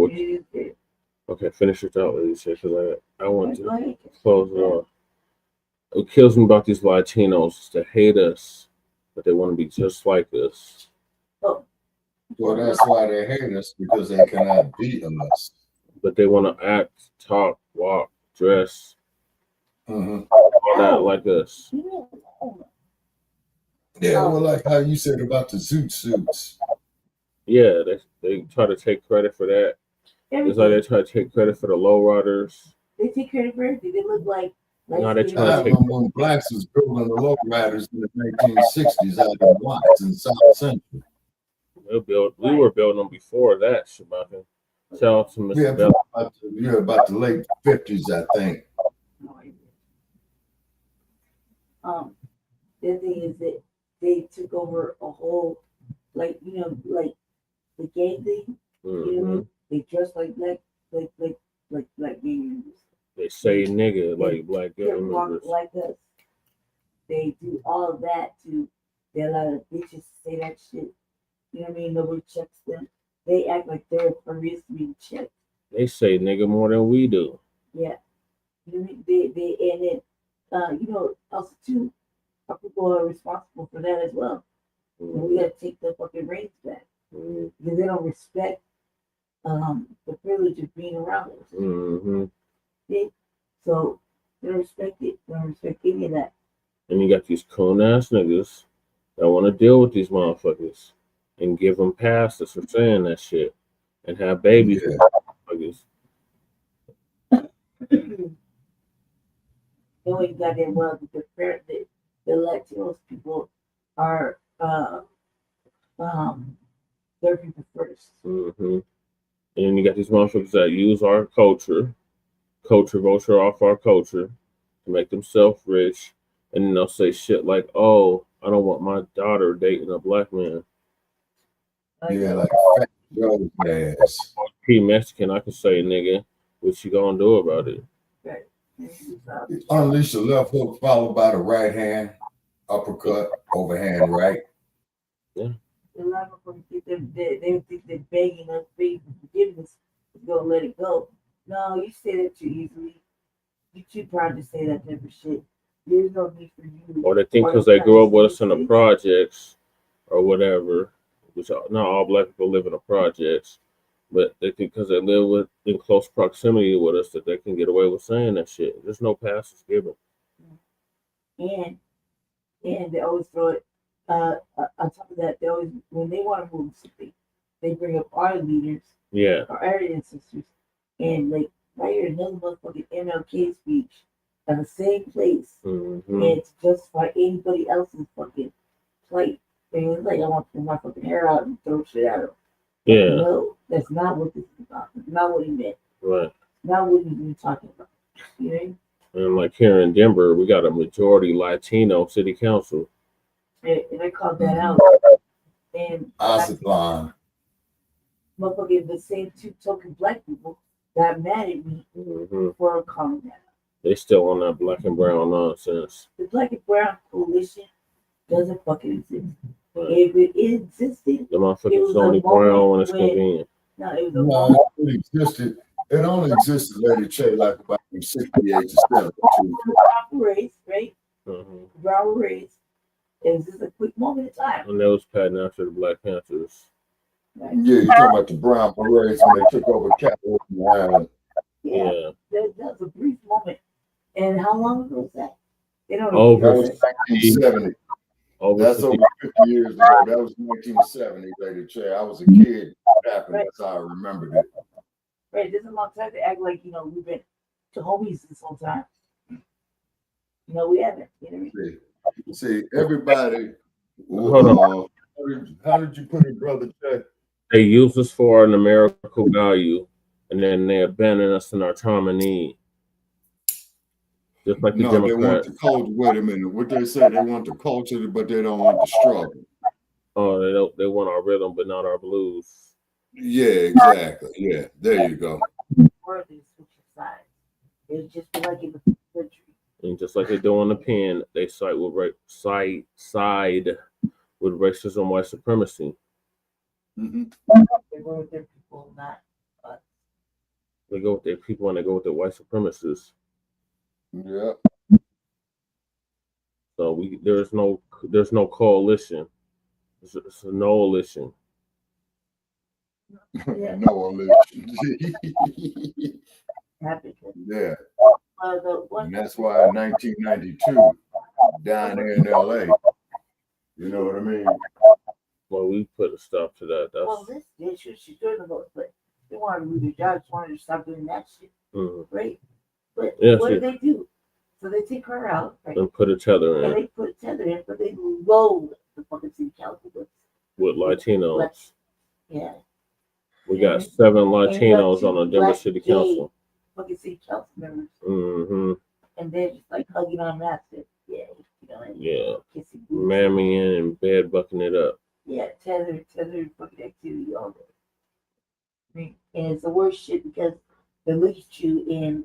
okay, finish your thought, what you said, because I want to close it off. What kills me about these Latinos is they hate us, but they want to be just like us. Well, that's why they hate us, because they cannot beat us. But they want to act, talk, walk, dress, all that like us. Yeah, well, like how you said about the zoot suits. Yeah, they try to take credit for that. It's like they try to take credit for the lowriders. They take credit for everything. They look like No, they try I to take. remember when blacks was building the lowriders in the 1960s out in Watts in South Central. We were building them before that, Shabaka. Shout out to Mr. Bell. About the late 50s, I think. The thing is that they took over a whole, like you know, like the gay thing. You know, they dress like black gays. They say nigga like black They girls. walk like us. They do all of that to. There are a lot of bitches say that shit. You know what I mean? Nobody checks them. They act like they're furious to be checked. They say nigga more than we do. Yeah. You know, they and then you know, also too, our people are responsible for that as well. And we gotta take the fucking reins back. Because they don't respect the privilege of being around us. See? So they don't respect it. They don't respect any of that. And you got these coon ass niggas that want to deal with these motherfuckers and give them passes for saying that shit and have babies with motherfuckers. Knowing goddamn well that the Latinos people are their people first. And then you got these motherfuckers that use our culture vulture off our culture to make themselves rich, and then they'll say shit like, "Oh, I don't want my daughter dating a black man." Yeah, like fat Joe's ass. He Mexican, I can say nigga. What you gonna do about it? Unleash the left hook followed by the right hand, uppercut, overhand right. Yeah. A lot of them think they think they're begging us for forgiveness to go let it go. No, you say that too easily. You're too proud to say that type of shit. There's no need for you. Or they think because they grew up with us in the projects or whatever, which not all black people live in the projects, but they think because they live in close proximity with us that they can get away with saying that shit. There's no passes given. And they always throw it on top of that. They always, when they want to move something, they bring up our leaders, or our ancestors, and like right here another motherfucking MLK speech at the same place, and to justify anybody else's fucking plight. And it's like I want to pull my fucking hair out and throw shit at him. Yeah. No, that's not what this is about. That's not what he meant. Right. Not what he's been talking about. You know? And like here in Denver, we got a majority Latino city council. And I called that out. And Aslan. motherfucking the same two token black people got mad at me for calling that out. They still on that black and brown nonsense. The black and brown coalition doesn't fucking exist. If it existed, The motherfuckers only brown when it's convenient. No, it was a No, it existed. It only existed, Lady Che, like about from 68 to 72. Brown race, right? Brown race. It was just a quick moment in time. And that was patterned after the Black Panthers. Yeah, you're talking about the Brown Berets when they took over Capitol Island. Yeah. That was a brief moment. And how long ago was that? They don't Over That was 1970. That's over 50 years ago. That was 1970, Lady Che. I was a kid. It happened. That's how I remembered it. Right, this is a long time to act like, we've been to homies this whole time. We haven't. You know what I mean? See, everybody Hold on. How did you put it, Brother Jay? They use us for a numerical value, and then they abandon us in our time of need. Just like the No, Democrats. they want the culture. Wait a minute. What they say? They want the culture, but they don't want the struggle. Oh, they don't. They want our rhythm, but not our blues. Yeah, exactly. Yeah, there you go. It's just like in the country. And just like they do on the pen, they side with racism, white supremacy. Mm-hmm. They go with their people, not us. They go with their people and they go with their white supremacists. Yeah. So there's no coalition. It's a no-alition. Yeah. No-alition. Yeah. And that's why in 1992, down there in LA, you know what I mean? Well, we put a stop to that. She's doing the most, but they wanted to do their jobs, wanted to stop doing that shit. Mm-hmm. Right? But yes, what do they do? So they take her out, right? And put a tether in. And they put a tether in, but they load the fucking city council with Latinos. Yeah. We got 7 Latinos on the Denver City Council. Fucking city council members. Mm-hmm. And they're just like hugging on Master. Yeah. You know, yeah. Mammy in bed, bucking it up. Yeah, tether, fucking activity all day. And it's the worst shit because they look at you and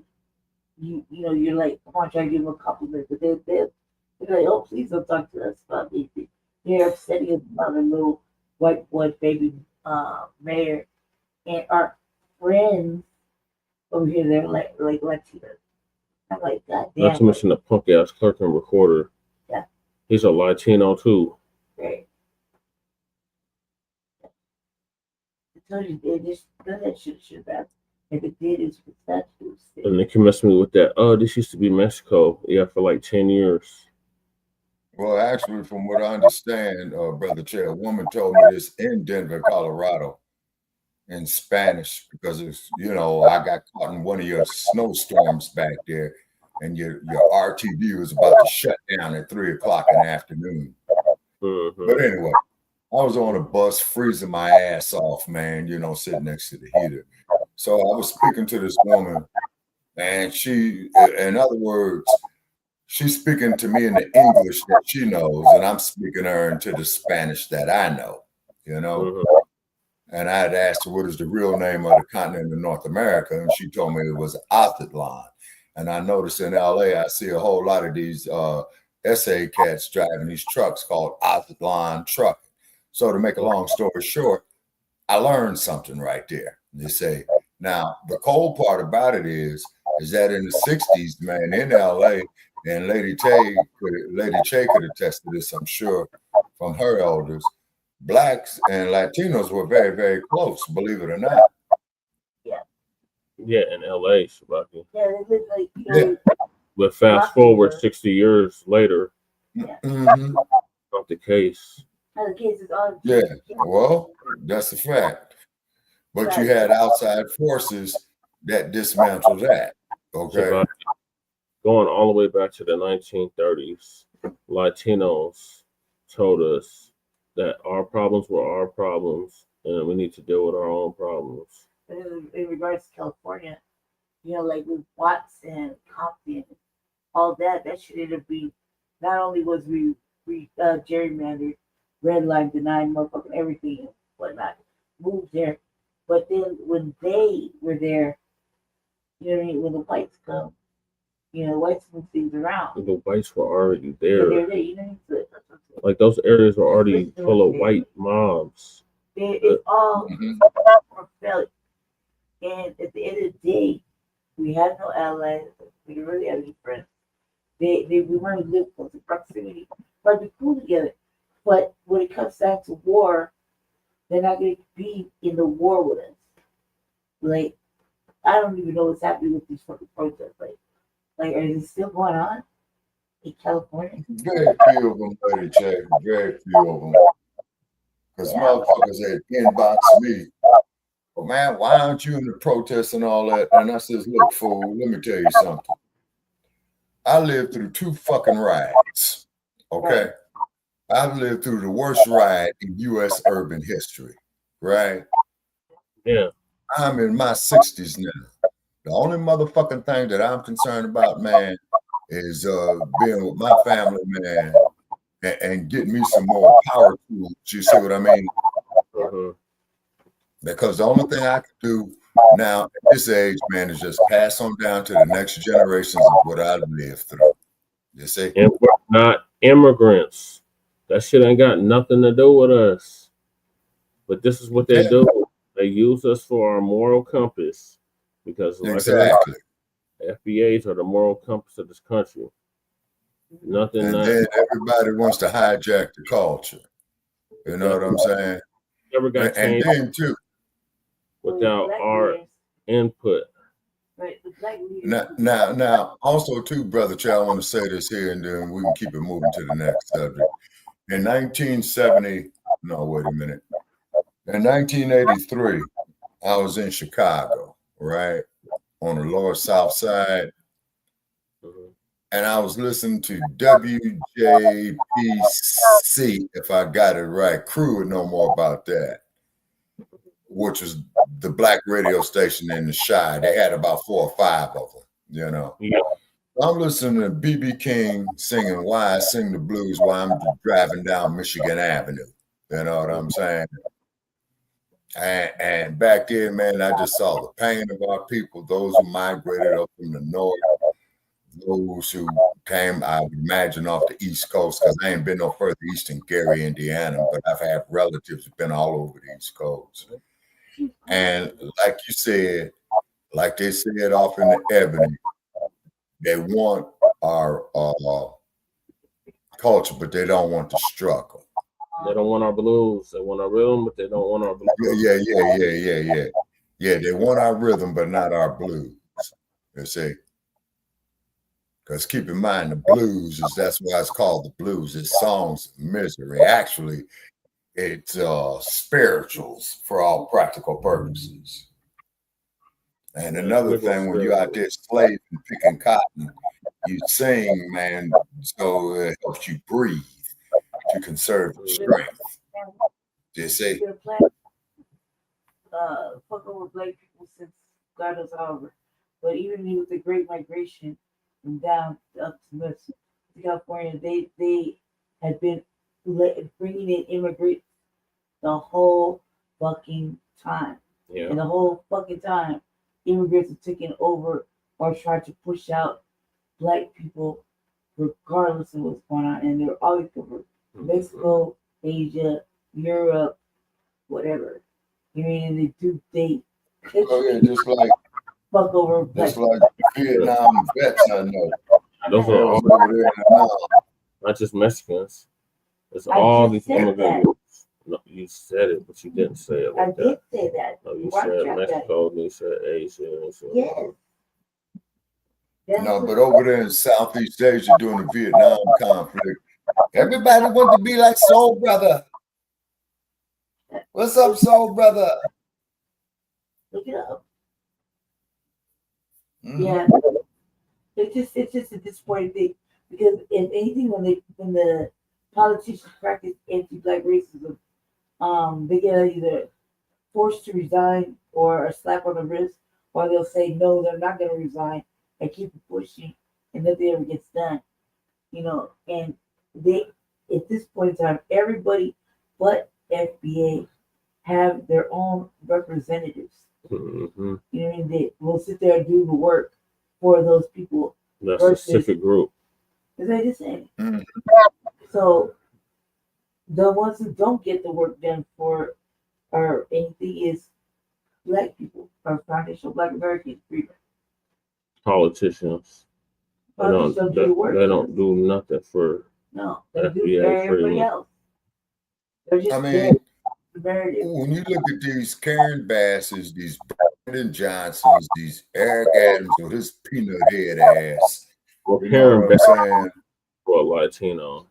you know, you're like, I want to try to give them a compliment, but they're like, oh, please don't talk to us about me. They're upsetting about a little white boy baby mayor, and our friends over here, they're like Latinos. I'm like, God damn. Not to mention the punk ass clerk and recorder. Yeah. He's a Latino too. Right. I told you, they just done that shit back. If it did, it's for statues. And they convinced me with that. Oh, this used to be Mexico. Yeah, for like 10 years. Well, actually, from what I understand, Brother Chair, a woman told me this in Denver, Colorado, in Spanish, because it's, you know, I got caught in one of your snowstorms back there, and your RTV was about to shut down at 3 o'clock in the afternoon. Mm-hmm. But anyway, I was on a bus freezing my ass off, man, you know, sitting next to the heater. So I was speaking to this woman, and she, in other words, she's speaking to me in the English that she knows, and I'm speaking her into the Spanish that I know, you know. Mm-hmm. And I had asked her, what is the real name of the continent of North America? And she told me it was Aztlan. And I noticed in LA, I see a whole lot of these SA cats driving these trucks called Aztlan trucking. So to make a long story short, I learned something right there. They say, now the cold part about it is that in the 60s, man, in LA, and Lady Che could attest to this, I'm sure, from her elders, Blacks and Latinos were very, very close, believe it or not. Yeah, in LA, Shabaki. Yeah, they live like, you know, but fast forward 60 years later, mm-hmm. Not the case. Not the case is all. Yeah, well, that's a fact. But you had outside forces that dismantled that. Okay. Shabaki, going all the way back to the 1930s, Latinos told us that our problems were our problems, and we need to deal with our own problems. In regards to California, you know, like with Watts and Compton, all that should end up being, not only was we gerrymandered, red line, denied, motherfucking everything and whatnot, moved there, but then when they were there, you know what I mean, when the whites come, you know, the whites move things around. The whites were already there. They're there, you know what I mean? Like those areas were already full of white mobs. It's all failure. And at the end of the day, we had no allies. We didn't really have any friends. We weren't live close in proximity, but we cool together. But when it comes down to war, they're not going to be in the war with us. Like, I don't even know what's happening with these fucking protests. Like, is it still going on in California? Very few of them, Lady Che. Very few of them. Because motherfuckers had inbox me. Well, man, why aren't you in the protests and all that? And I says, look, fool, let me tell you something. I lived through 2 fucking riots. Okay. I've lived through the worst ride in U.S. urban history, right? Yeah. I'm in my 60s now. The only motherfucking thing that I'm concerned about, man, is being with my family, man, and getting me some more power tools. You see what I mean? Because the only thing I can do now at this age, man, is just pass on down to the next generations of what I lived through. You see? And we're not immigrants. That shit ain't got nothing to do with us. But this is what they do. They use us for our moral compass. Because like exactly. FBAs are the moral compass of this country. Nothing. And then everybody wants to hijack the culture. You know what I'm saying? Never got changed. And then too, without our input. Now, also too, Brother Chad, I want to say this here, and then we can keep it moving to the next subject. In 1970, no, wait a minute. In 1983, I was in Chicago, right, on the Lower South Side, and I was listening to WJPC, if I got it right. Crew would know more about that, which was the black radio station in the Chi. They had about 4 or 5 of them, you know. Yeah. I'm listening to B.B. King singing Why I Sing the Blues while I'm driving down Michigan Avenue. You know what I'm saying? And back then, man, I just saw the pain of our people, those who migrated up from the north, those who came, I would imagine, off the East Coast, because I ain't been no further east than Gary, Indiana, but I've had relatives who've been all over the East Coast. And like you said, like they said off in the Ebony, they want our culture, but they don't want the struggle. They don't want our blues. They want our rhythm, but they don't want our blues. Yeah, they want our rhythm, but not our blues. You see? Because keep in mind, the blues that's why it's called the blues. It's songs of misery. Actually, it's spirituals for all practical purposes. And another thing, when you're out there slaving, picking cotton, you sing, man, so it helps you breathe to conserve your strength. You see? Fuck over black people since God is over. But even with the Great Migration from down up to California, they had been bringing in immigrants the whole fucking time. Yeah. And the whole fucking time, immigrants have taken over or tried to push out black people regardless of what's going on. And they're always over Mexico, Asia, Europe, whatever. You mean they just like fuck over just like the Vietnam vets I know. Those are all over there not just Mexicans. It's all these immigrants. No, you said it, but you didn't say it like that. I did say that. No, you said Mexico, and you said Asia. Yes. No, but over there in Southeast Asia during the Vietnam conflict, everybody wanted to be like Soul Brother. What's up, Soul Brother? Look it up. Mm-hmm. Yeah. It's just a disappointing thing because if anything, when the politicians practice anti-black racism, they get either forced to resign or a slap on the wrist, or they'll say no, they're not going to resign and keep pushing, and nothing ever gets done. You know, and they at this point in time, everybody but FBA have their own representatives. Mm-hmm. You know what I mean? They will sit there and do the work for those people. That's a specific group. As I just said. Mm-hmm. So the ones who don't get the work done for or anything is black people or foundational Black American freedom. Politicians. They don't do nothing for everybody else. I mean, when you look at these Karen Basses, these Brandon Johnsons, these Eric Adams with his peanut head ass. Well, Karen Bass for a Latino.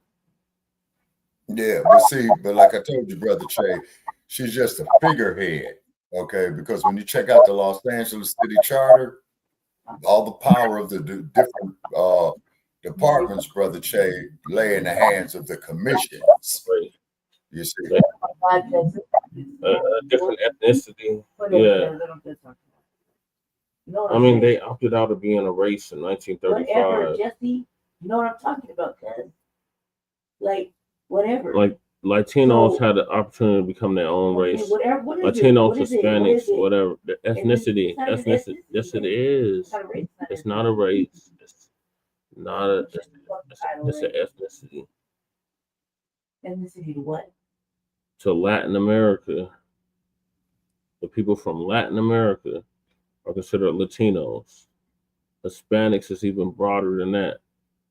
Yeah, but like I told you, Brother Che, she's just a figurehead, okay? Because when you check out the Los Angeles City Charter, all the power of the different departments, Brother Che, lay in the hands of the commissions. Right. You see, different ethnicity. Yeah. I mean, they opted out of being a race in 1935. Whatever, Jesse. You know what I'm talking about, cuz. Like, whatever. Like, Latinos had the opportunity to become their own race. Whatever, what is Latinos, it? Hispanics, whatever. The ethnicity. Ethnicity. Yes, it is. It's not a race. It's not a. It's an ethnicity. Ethnicity to what? To Latin America. The people from Latin America are considered Latinos. Hispanics is even broader than that.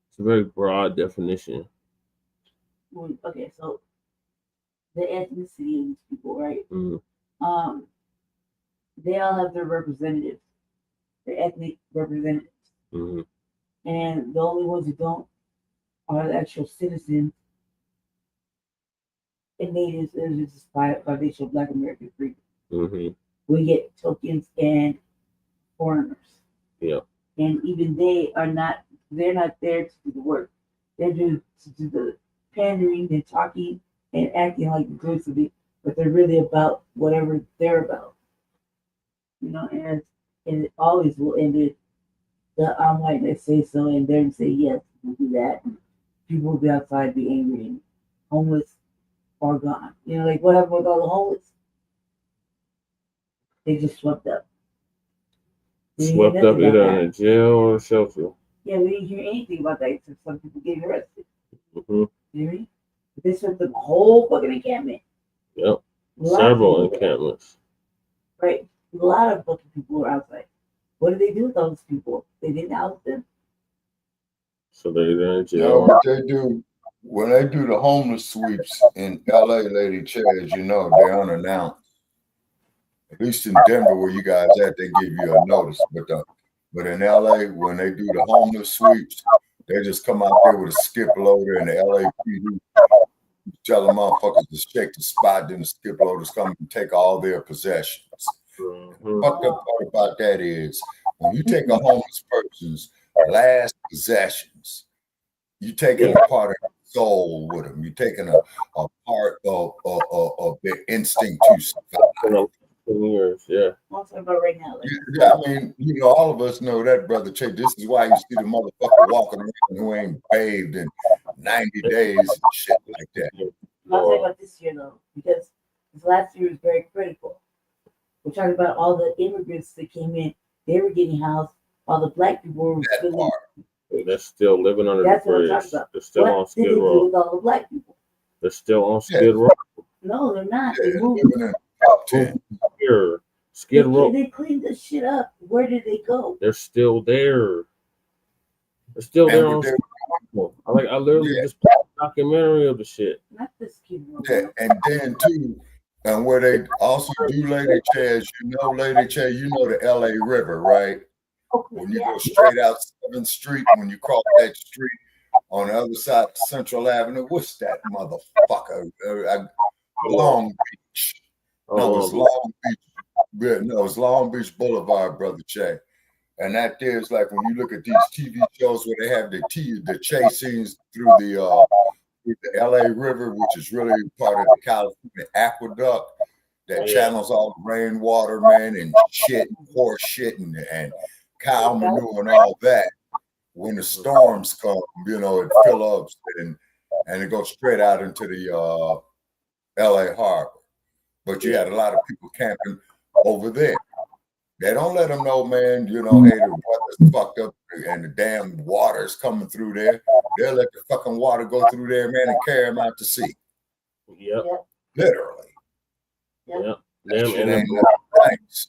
It's a very broad definition. Well, okay, so the ethnicity of these people, right? Mm-hmm. They all have their representatives, their ethnic representatives. Mm-hmm. And the only ones who don't are the actual citizens and natives, and it's just foundational Black American freedom. Mm-hmm. We get tokens and foreigners. Yeah. And even they're not there to do the work. They're to do the pandering and talking and acting like the goods of it, but they're really about whatever they're about. You know, and it always will end it. The I'm white, they say so, and they're say yes, we'll do that. People will be outside, be angry, and homeless or gone. You know, like what happened with all the homeless? They just swept up. Swept up either in a jail or a shelter. Yeah, we didn't hear anything about that except some people getting arrested. Mm-hmm. You hear me? But they swept up the whole fucking encampment. Yep. Several encampments. Right. A lot of fucking people were outside. What did they do with all those people? They didn't house them. So they're in jail. You know what they do? When they do the homeless sweeps in LA, Lady Chairs, you know, they're unannounced. At least in Denver, where you guys at, they give you a notice. But in LA, when they do the homeless sweeps, they just come out there with a skip loader and the LAPD tell the motherfuckers to shake the spot, then the skip loaders come and take all their possessions. Mm-hmm. Fucked up part about that is when you take a homeless person's last possessions, you're taking a part of their soul with them. You're taking a part of their instinct to survive. Years, yeah. I'm talking about right now. Yeah, I mean, you know, all of us know that, Brother Che. This is why you see the motherfucker walking around who ain't bathed in 90 days and shit like that. I'll tell you about this year though, because this last year was very critical. We're talking about all the immigrants that came in. They were getting housed, while the Black people were still. They're still living under the bridge. They're still on Skid Row. With all the Black people? They're still on Skid Row. No, they're not. Yeah, they moved. Here, Skid Row. They cleaned this shit up. Where did they go? They're still there. They're still there on Skid Row. I literally just put a documentary of the shit. Not the Skid Row. Yeah, and then too, and where they also do Lady Chaz, Lady Chaz, you know the LA River, right? When you go straight out 7th Street, when you cross that street on the other side of Central Avenue, what's that motherfucker? Long Beach. No, it's Long Beach. Yeah, no, it's Long Beach Boulevard, Brother Che. And that there's like when you look at these TV shows where they have the chase scenes through the LA River, which is really part of the California aqueduct that channels all the rainwater, man, and shit, and horse shit, and cow manure and all that. When the storms come, it fill up and it goes straight out into the LA Harbor. But you had a lot of people camping over there. They don't let them know, man, hey, the weather's fucked up and the damn water's coming through there. They'll let the fucking water go through there, man, and carry them out to sea. Yep. Literally. Yep. That shit ain't nice.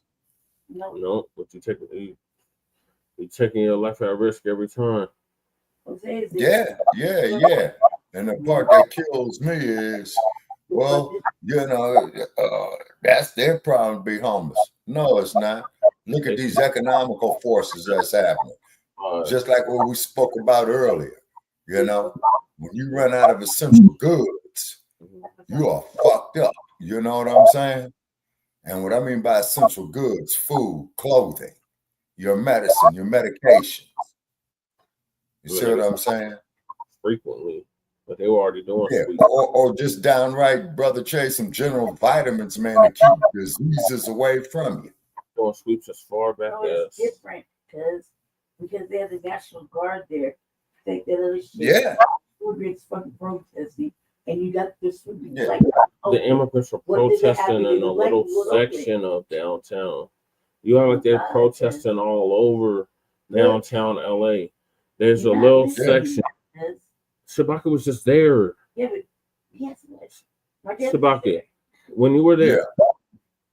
No, but you're taking your life at risk every time. Yeah. And the part that kills me is, that's their problem to be homeless. No, it's not. Look at these economical forces that's happening. Just like what we spoke about earlier. When you run out of essential goods, you are fucked up. You know what I'm saying? And what I mean by essential goods, food, clothing, your medicine, your medications. You see what I'm saying? Frequently, but they were already doing sweeps. Or just downright, Brother Chase, some general vitamins, man, to keep diseases away from you. Doing sweeps as far back it's as different because they have the National Guard there. They little shit. Yeah. It's fucking protesting, and you got this. Yeah. Like, The immigrants were protesting in a little section of downtown. You have like they're protesting all over downtown LA. There's a little section. Shabaka was just there. Yeah, but yes, Shabaka, when you were there,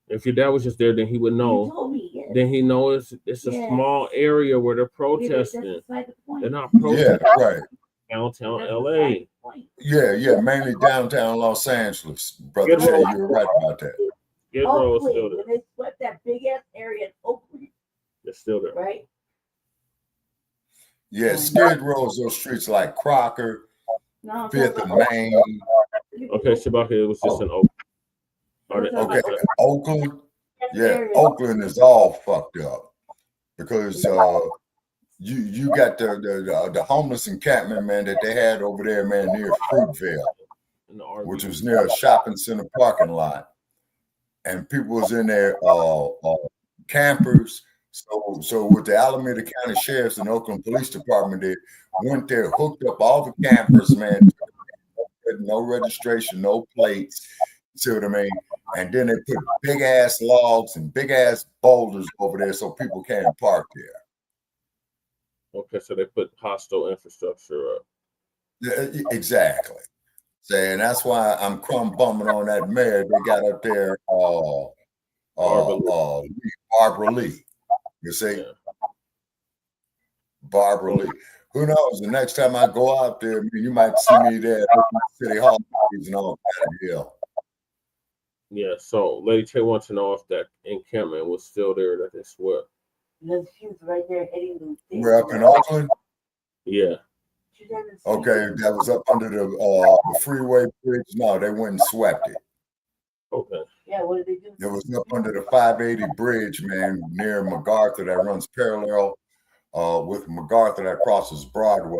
if your dad was just there, then he would know. told me, yes. Then he knows it's a small area where they're protesting. They're not protesting. Yeah, right. Downtown LA. Yeah, mainly downtown Los Angeles, Brother Jay. You're right about that. Skid Row is still When there. they swept that big ass area in Oakland, They're still there. right? Yeah, Skid Row's those streets like Crocker, No, Fifth and Main. Okay, Shabaka, it was just an Oakland. Okay, Oakland. Yeah, Oakland is all fucked up because you got the homeless encampment, man, that they had over there, man, near Fruitvale, which was near a shopping center parking lot, and people was in there, campers. So with the Alameda County Sheriff's and Oakland Police Department, they went there, hooked up all the campers, man, no registration, no plates. See what I mean? And then they put big ass logs and big ass boulders over there so people can't park there. Okay, so they put hostile infrastructure up. Yeah, exactly. And that's why I'm crumb bumming on that mayor they got up there, Barbara Lee. You see? Barbara Lee. Who knows? The next time I go out there, you might see me there at City Hall and all kind of deal. Yeah, so Lady Tay wants to know if that encampment was still there that they swept. There's fuse right there heading to. We're up in Oakland? Yeah. Okay, that was up under the freeway bridge. No, they went and swept it. Okay. Yeah, what did they do? It was up under the 580 bridge, man, near MacArthur that runs parallel with MacArthur that crosses Broadway.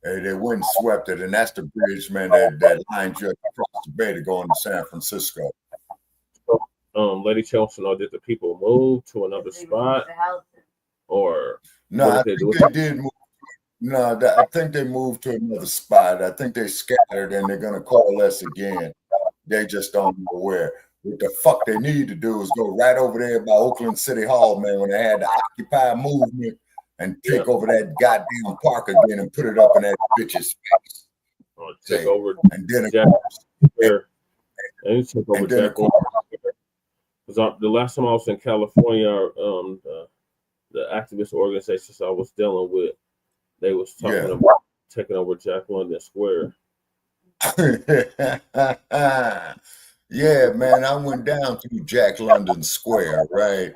And they went and swept it, and that's the bridge, man, that lines you across the bay to go into San Francisco. Lady Tay wants to know, did the people move to another spot? Or no, I think they did move. No, I think they moved to another spot. I think they scattered and they're going to coalesce again. They just don't know where. What the fuck they need to do is go right over there by Oakland City Hall, man, when they had the Occupy movement, and take over that goddamn park again and put it up in that bitch's face. Take over and then Jack Square. And you took over Jack Square. Because the last time I was in California, the activist organizations I was dealing with, they was talking about taking over Jack London Square. Yeah, man, I went down through Jack London Square, right?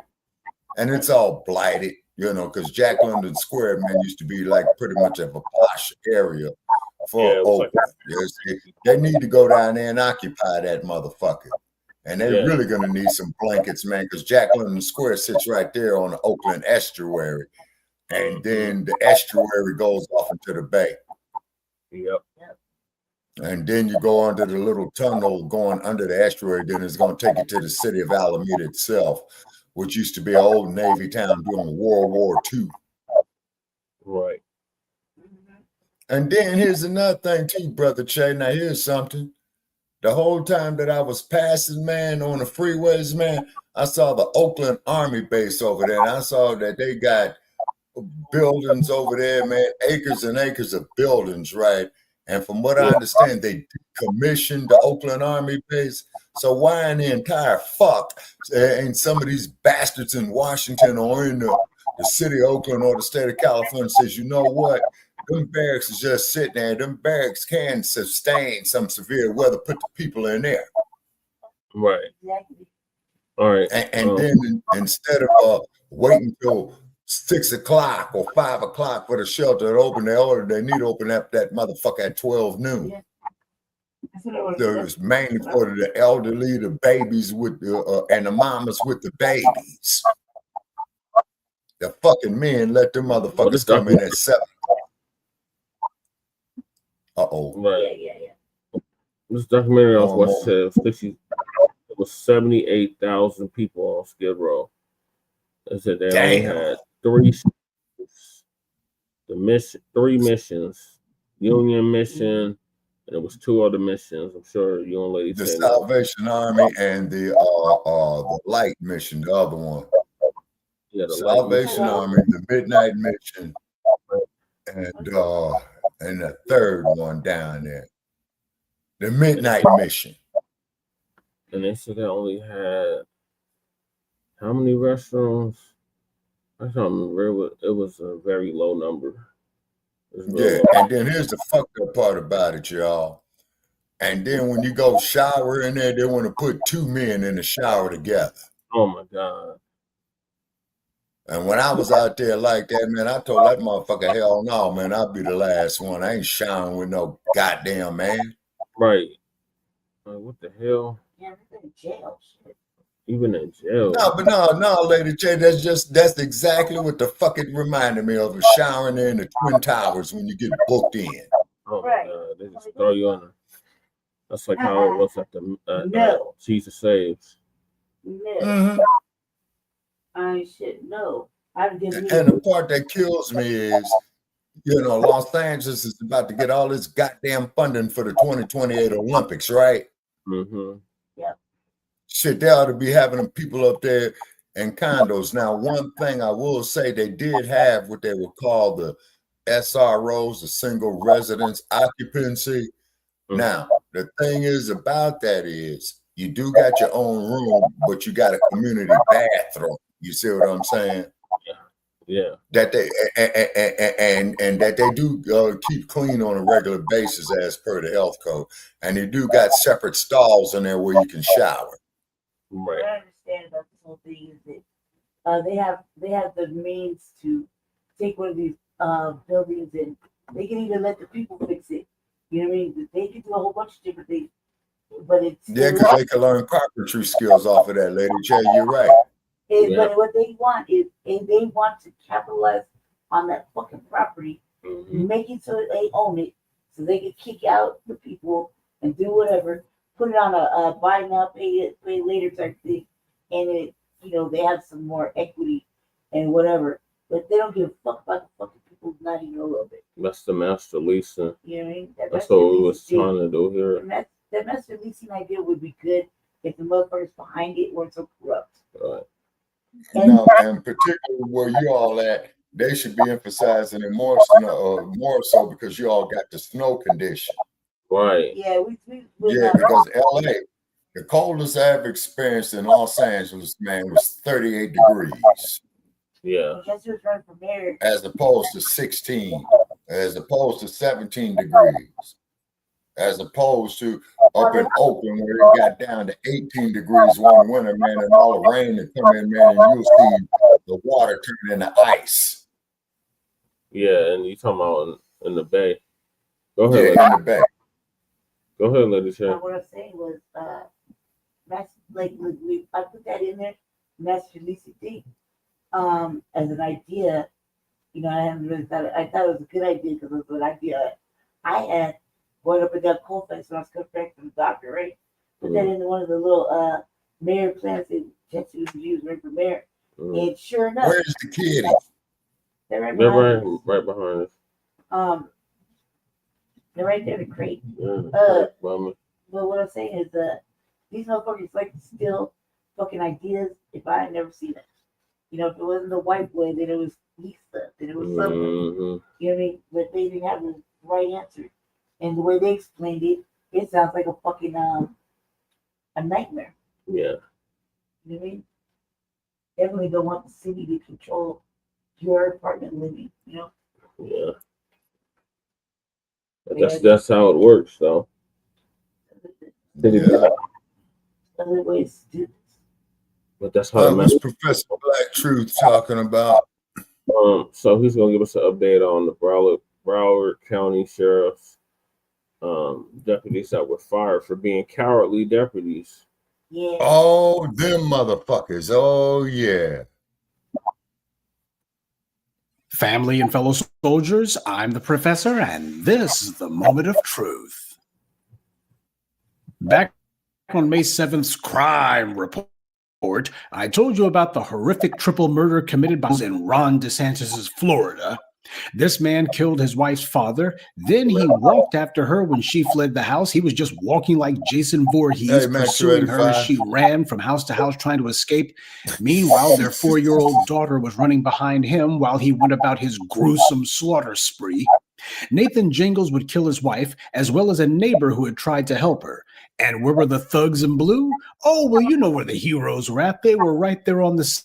And it's all blighted, you know, because Jack London Square, man, used to be like pretty much of a posh area for Oakland. They need to go down there and occupy that motherfucker. And they're really going to need some blankets, man, because Jack London Square sits right there on the Oakland estuary. And then the estuary goes off into the bay. Yep. And then you go under the little tunnel going under the estuary, then it's going to take you to the city of Alameda itself, which used to be an old Navy town during World War II. Right. And then here's another thing too, Brother Che. Now here's something. The whole time that I was passing, man, on the freeways, man, I saw the Oakland Army base over there, and I saw that they got buildings over there, man, acres and acres of buildings, right? And from what I understand, they commissioned the Oakland Army base. So why in the entire fuck ain't some of these bastards in Washington or in the city of Oakland or the state of California says, you know what? Them barracks is just sitting there. Them barracks can sustain some severe weather. Put the people in there. Right. All right. And then instead of waiting till 6 o'clock or 5 o'clock for the shelter to open, they need to open up that motherfucker at 12 noon. Yeah. So it's mainly for the elderly, the babies with the and the mamas with the babies. The fucking men let them motherfuckers come in at 7. Right. Yeah. This documentary I was watching said it was 78,000 people on Skid Row. They said they only had three missions, Union mission, and it was 2 other missions. I'm sure you and lady the say Salvation Army and the Light Mission, the other one. Yeah, the Salvation Army, the Midnight Mission, and the third one down there, the Midnight Mission. And they said they only had how many restrooms? I don't remember. It was a very low number. Yeah, and then here's the fucked up part about it, y'all. And then when you go shower in there, they want to put 2 men in the shower together. Oh my God. And when I was out there like that, man, I told that motherfucker, hell no, man, I'll be the last one. I ain't showering with no goddamn man. Right. What the hell? Yeah, they're in jail. Shit. Even in jail. No, Lady J, that's exactly what the fuck it reminded me of showering there in the Twin Towers when you get booked in. Oh my God, they just throw you on. That's like how it was at the Jesus Saves. No. No. And the part that kills me is, Los Angeles is about to get all this goddamn funding for the 2028 Olympics, right? Mm-hmm. Yep. Shit, they ought to be having them people up there in condos. Now, one thing I will say, they did have what they would call the SROs, the single residence occupancy. Mm-hmm. Now, the thing is about that is you do got your own room, but you got a community bathroom. You see what I'm saying? Yeah. That they and that they do keep clean on a regular basis as per the health code, and they do got separate stalls in there where you can shower. Right. What I understand about this whole thing is that they have the means to take one of these buildings and they can even let the people fix it. You know what I mean? They can do a whole bunch of different things, but it's because they can learn carpentry skills off of that, Lady J. You're right. But what they want is they want to capitalize on that fucking property, make it so that they own it, so they can kick out the people and do whatever, put it on a buy now, pay later type thing, and they have some more equity and whatever, but they don't give a fuck about the fucking people, not even a little bit. That's the master leasing. You know what I mean? That's what we was trying to do here. That master leasing idea would be good if the motherfuckers behind it weren't so corrupt. Right. And particularly where you all at, they should be emphasizing it more so because you all got the snow condition. Right. Yeah, because LA, the coldest I ever experienced in Los Angeles, man, was 38 degrees. Yeah. As opposed to 16, as opposed to 17 degrees, as opposed to up in Oakland where it got down to 18 degrees one winter, man, and all the rain that come in, man, and you'll see the water turn into ice. Yeah, and you talking about in the Bay. Go ahead. Yeah, in the Bay. Go ahead, Lady J. What I'm saying was, I put that in there, master leasing thing, as an idea. I haven't really thought I thought it was a good idea because it was an idea I had going up and down Colfax when I was coming back from the doctor, right? Put that into one of the little mayor plans that Jesse was using right for mayor. And sure enough, where's the kitty? They're right behind us. They're right there, the crate. Yeah, but what I'm saying is these motherfuckers like to steal fucking ideas if I had never seen it. If it wasn't the white boy, then it was Lisa, then it was something. You know what I mean? But they didn't have the right answer. And the way they explained it, it sounds like a fucking a nightmare. Yeah. You know what I mean? Definitely don't want the city to control your apartment living, Yeah. But that's how it works, though. Yeah. Other ways to do this. But that's how that was Professor Black Truth talking about. So he's gonna give us an update on the Broward County Sheriff's deputies that were fired for being cowardly deputies. Yeah. Oh, them motherfuckers. Oh, yeah. Family and fellow soldiers, I'm the professor, and this is the moment of truth. Back on May 7th's crime report, I told you about the horrific triple murder committed by in Ron DeSantis' Florida. This man killed his wife's father. Then he walked after her when she fled the house. He was just walking like Jason Voorhees, pursuing her as she ran from house to house trying to escape. Meanwhile, their 4-year-old daughter was running behind him while he went about his gruesome slaughter spree. Nathan Jingles would kill his wife, as well as a neighbor who had tried to help her. And where were the thugs in blue? Oh, well, you know where the heroes were at. They were right there on the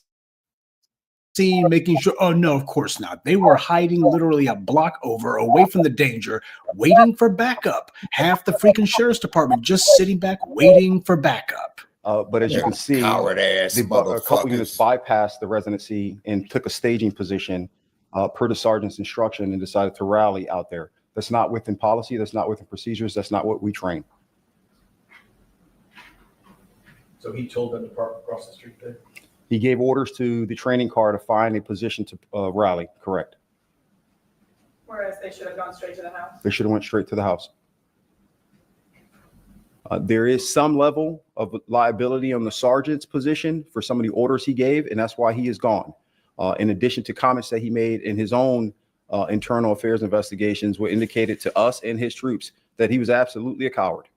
scene, making sure. Oh, no, of course not. They were hiding literally a block over, away from the danger, waiting for backup. Half the freaking sheriff's department just sitting back, waiting for backup. But as you can see, a couple units bypassed the residency and took a staging position per the sergeant's instruction and decided to rally out there. That's not within policy. That's not within procedures. That's not what we train. So he told them to park across the street there? He gave orders to the training car to find a position to rally, correct. Whereas they should have gone straight to the house? They should have went straight to the house. There is some level of liability on the sergeant's position for some of the orders he gave, and that's why he is gone. In addition to comments that he made in his own internal affairs investigations, were indicated to us and his troops that he was absolutely a coward.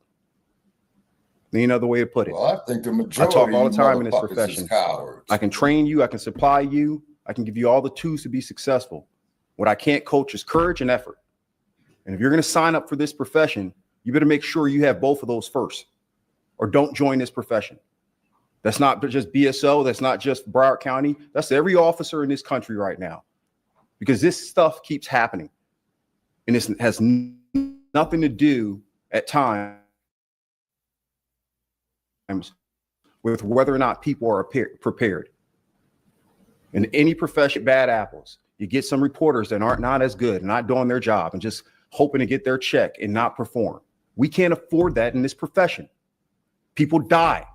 Any other way to put it? Well, I think the majority I talk all the time in this motherfuckers profession. is cowards. I can train you, I can supply you, I can give you all the tools to be successful. What I can't coach is courage and effort. And if you're going to sign up for this profession, you better make sure you have both of those first, or don't join this profession. That's not just BSO. That's not just Broward County. That's every officer in this country right now, because this stuff keeps happening. And it has nothing to do at times with whether or not people are prepared. In any profession, bad apples. You get some reporters that aren't not as good, not doing their job, and just hoping to get their check and not perform. We can't afford that in this profession. People die.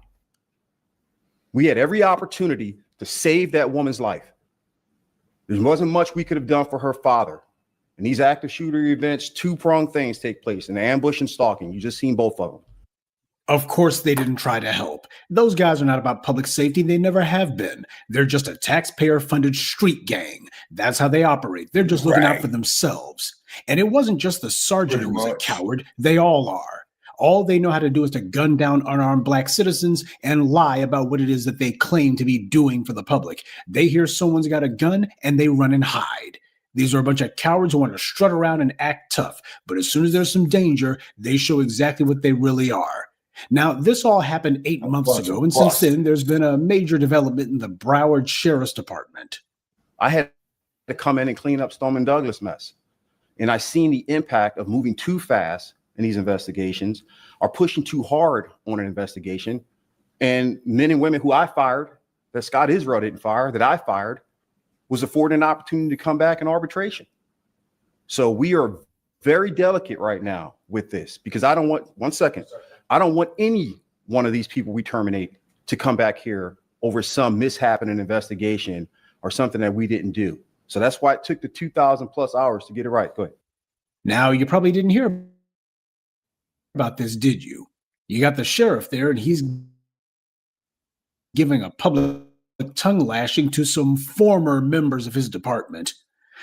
We had every opportunity to save that woman's life. There wasn't much we could have done for her father. In these active shooter events, two-pronged things take place, an ambush and stalking. You just seen both of them. Of course, they didn't try to help. Those guys are not about public safety. They never have been. They're just a taxpayer-funded street gang. That's how they operate. They're just looking out for themselves. And it wasn't just the sergeant who was a coward. They all are. All they know how to do is to gun down unarmed black citizens and lie about what it is that they claim to be doing for the public. They hear someone's got a gun and they run and hide. These are a bunch of cowards who want to strut around and act tough. But as soon as there's some danger, they show exactly what they really are. Now, this all happened 8 months ago, and since then, there's been a major development in the Broward Sheriff's Department. I had to come in and clean up Stoneman Douglas mess. And I've seen the impact of moving too fast in these investigations, or pushing too hard on an investigation. And men and women who I fired, that Scott Israel didn't fire, that I fired, was afforded an opportunity to come back in arbitration. So we are very delicate right now with this, because I don't want, one second, I don't want any one of these people we terminate to come back here over some mishap in an investigation or something that we didn't do. So that's why it took the 2,000 plus hours to get it right. Go ahead. Now, you probably didn't hear about this, did you? You got the sheriff there, and he's giving a public tongue lashing to some former members of his department.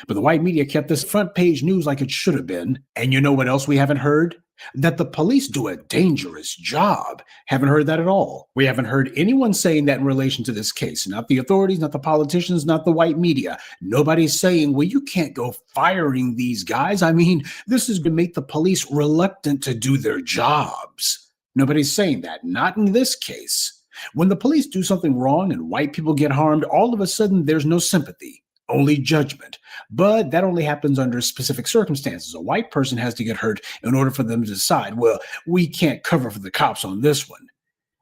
But the white media kept this front page news like it should have been. And you know what else we haven't heard? That the police do a dangerous job. Haven't heard that at all. We haven't heard anyone saying that in relation to this case. Not the authorities, not the politicians, not the white media. Nobody's saying, well, you can't go firing these guys. I mean, this is going to make the police reluctant to do their jobs. Nobody's saying that. Not in this case. When the police do something wrong and white people get harmed, all of a sudden there's no sympathy. Only judgment. But that only happens under specific circumstances. A white person has to get hurt in order for them to decide, well, we can't cover for the cops on this one.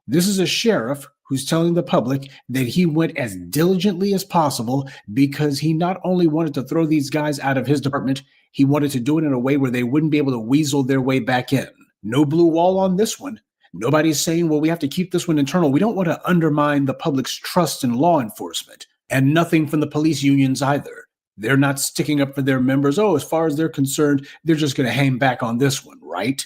This is a sheriff who's telling the public that he went as diligently as possible because he not only wanted to throw these guys out of his department, he wanted to do it in a way where they wouldn't be able to weasel their way back in. No blue wall on this one. Nobody's saying, well, we have to keep this one internal. We don't want to undermine the public's trust in law enforcement. And nothing from the police unions either. They're not sticking up for their members. Oh, as far as they're concerned, they're just going to hang back on this one, right?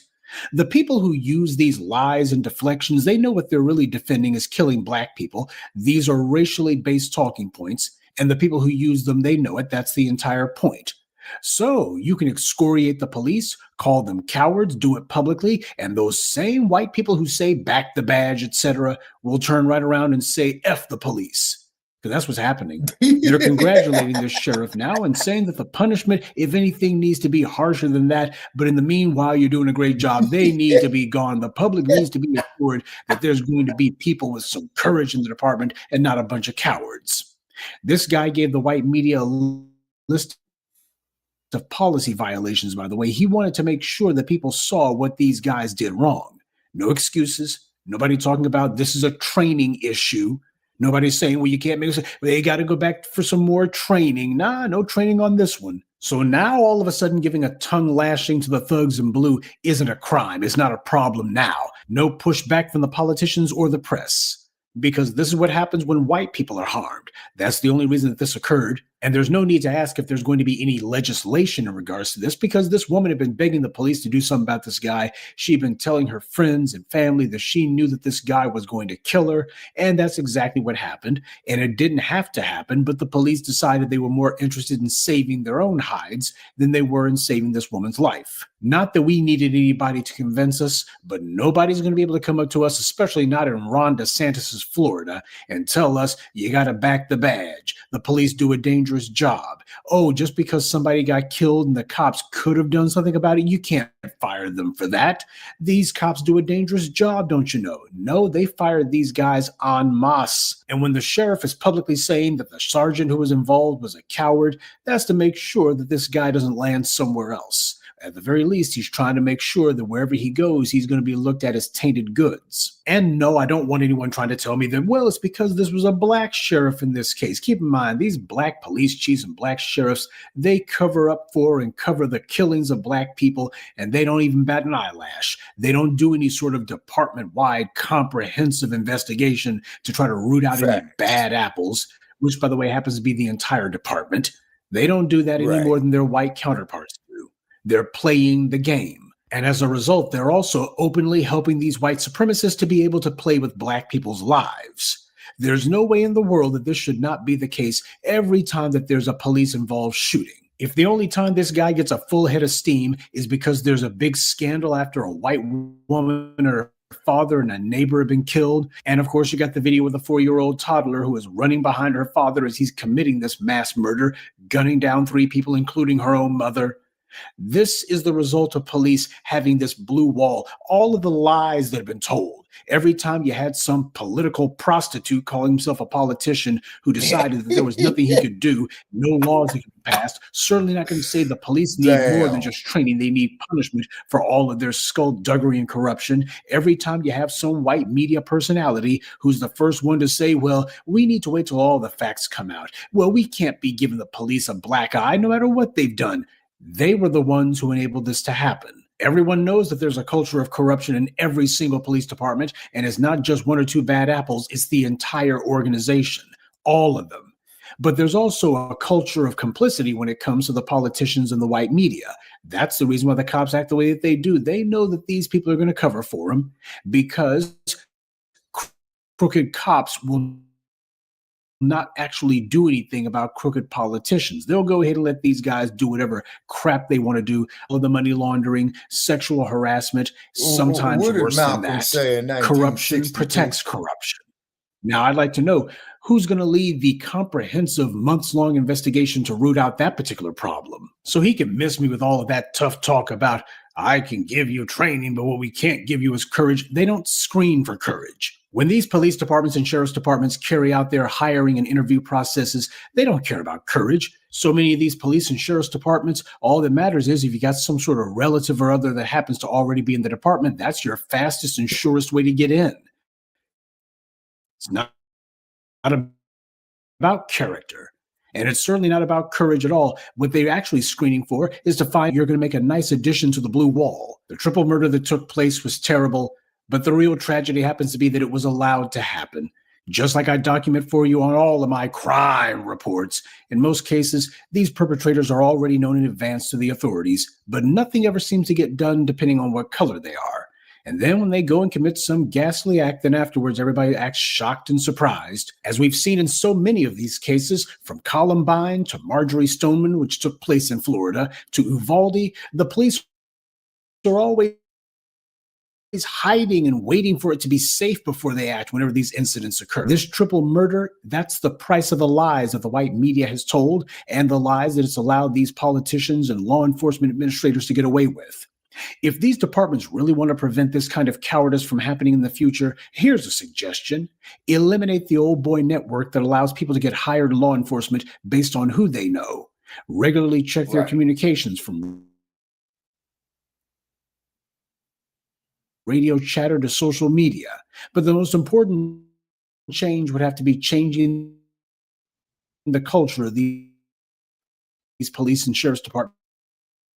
The people who use these lies and deflections, they know what they're really defending is killing black people. These are racially based talking points, and the people who use them, they know it. That's the entire point. So you can excoriate the police, call them cowards, do it publicly, and those same white people who say back the badge, etc., will turn right around and say F the police. Because that's what's happening. They're congratulating this sheriff now and saying that the punishment, if anything, needs to be harsher than that. But in the meanwhile, you're doing a great job. They need to be gone. The public needs to be assured that there's going to be people with some courage in the department and not a bunch of cowards. This guy gave the white media a list of policy violations, by the way. He wanted to make sure that people saw what these guys did wrong. No excuses. Nobody talking about this is a training issue. Nobody's saying, well, you can't make it. They got to go back for some more training. Nah, no training on this one. So now all of a sudden giving a tongue lashing to the thugs in blue isn't a crime. It's not a problem now. No pushback from the politicians or the press. Because this is what happens when white people are harmed. That's the only reason that this occurred. And there's no need to ask if there's going to be any legislation in regards to this, because this woman had been begging the police to do something about this guy. She'd been telling her friends and family that she knew that this guy was going to kill her. And that's exactly what happened. And it didn't have to happen, but the police decided they were more interested in saving their own hides than they were in saving this woman's life. Not that we needed anybody to convince us, but nobody's going to be able to come up to us, especially not in Ron DeSantis's Florida, and tell us you got to back the badge. The police do a dangerous job. Oh, just because somebody got killed and the cops could have done something about it, you can't fire them for that. These cops do a dangerous job, don't you know? No, they fired these guys en masse. And when the sheriff is publicly saying that the sergeant who was involved was a coward, that's to make sure that this guy doesn't land somewhere else. At the very least, he's trying to make sure that wherever he goes, he's going to be looked at as tainted goods. And no, I don't want anyone trying to tell me that, well, it's because this was a black sheriff in this case. Keep in mind, these black police chiefs and black sheriffs, they cover up for and cover the killings of black people, and they don't even bat an eyelash. They don't do any sort of department-wide comprehensive investigation to try to root out any bad apples, which, by the way, happens to be the entire department. They don't do that any more than their white counterparts do. They're playing the game. And as a result, they're also openly helping these white supremacists to be able to play with black people's lives. There's no way in the world that this should not be the case every time that there's a police-involved shooting. If the only time this guy gets a full head of steam is because there's a big scandal after a white woman or her father and a neighbor have been killed, and of course you got the video of the 4-year-old toddler who is running behind her father as he's committing this mass murder, gunning down 3 people, including her own mother. This is the result of police having this blue wall. All of the lies that have been told. Every time you had some political prostitute calling himself a politician who decided that there was nothing he could do, no laws he could pass, certainly not going to say the police need more than just training. They need punishment for all of their skullduggery and corruption. Every time you have some white media personality who's the first one to say, well, we need to wait till all the facts come out. Well, we can't be giving the police a black eye no matter what they've done. They were the ones who enabled this to happen. Everyone knows that there's a culture of corruption in every single police department, and it's not just 1 or 2 bad apples, it's the entire organization, all of them. But there's also a culture of complicity when it comes to the politicians and the white media. That's the reason why the cops act the way that they do. They know that these people are going to cover for them because crooked cops will not actually do anything about crooked politicians. They'll go ahead and let these guys do whatever crap they want to do. All the money laundering, sexual harassment, sometimes worse than that. Corruption protects corruption. Now, I'd like to know who's going to lead the comprehensive months-long investigation to root out that particular problem. So he can miss me with all of that tough talk about, I can give you training, but what we can't give you is courage. They don't screen for courage. When these police departments and sheriff's departments carry out their hiring and interview processes, they don't care about courage. So many of these police and sheriff's departments, all that matters is if you got some sort of relative or other that happens to already be in the department, that's your fastest and surest way to get in. It's not about character. And it's certainly not about courage at all. What they're actually screening for is to find you're going to make a nice addition to the blue wall. The triple murder that took place was terrible, but the real tragedy happens to be that it was allowed to happen. Just like I document for you on all of my crime reports, in most cases, these perpetrators are already known in advance to the authorities, but nothing ever seems to get done depending on what color they are. And then when they go and commit some ghastly act, then afterwards everybody acts shocked and surprised, as we've seen in so many of these cases, from Columbine to Marjorie Stoneman, which took place in Florida, to Uvalde. The police are always hiding and waiting for it to be safe before they act whenever these incidents occur. This triple murder, that's the price of the lies that the white media has told and the lies that it's allowed these politicians and law enforcement administrators to get away with. If these departments really want to prevent this kind of cowardice from happening in the future, here's a suggestion. Eliminate the old boy network that allows people to get hired in law enforcement based on who they know. Regularly check their communications from radio chatter to social media. But the most important change would have to be changing the culture of these police and sheriff's departments.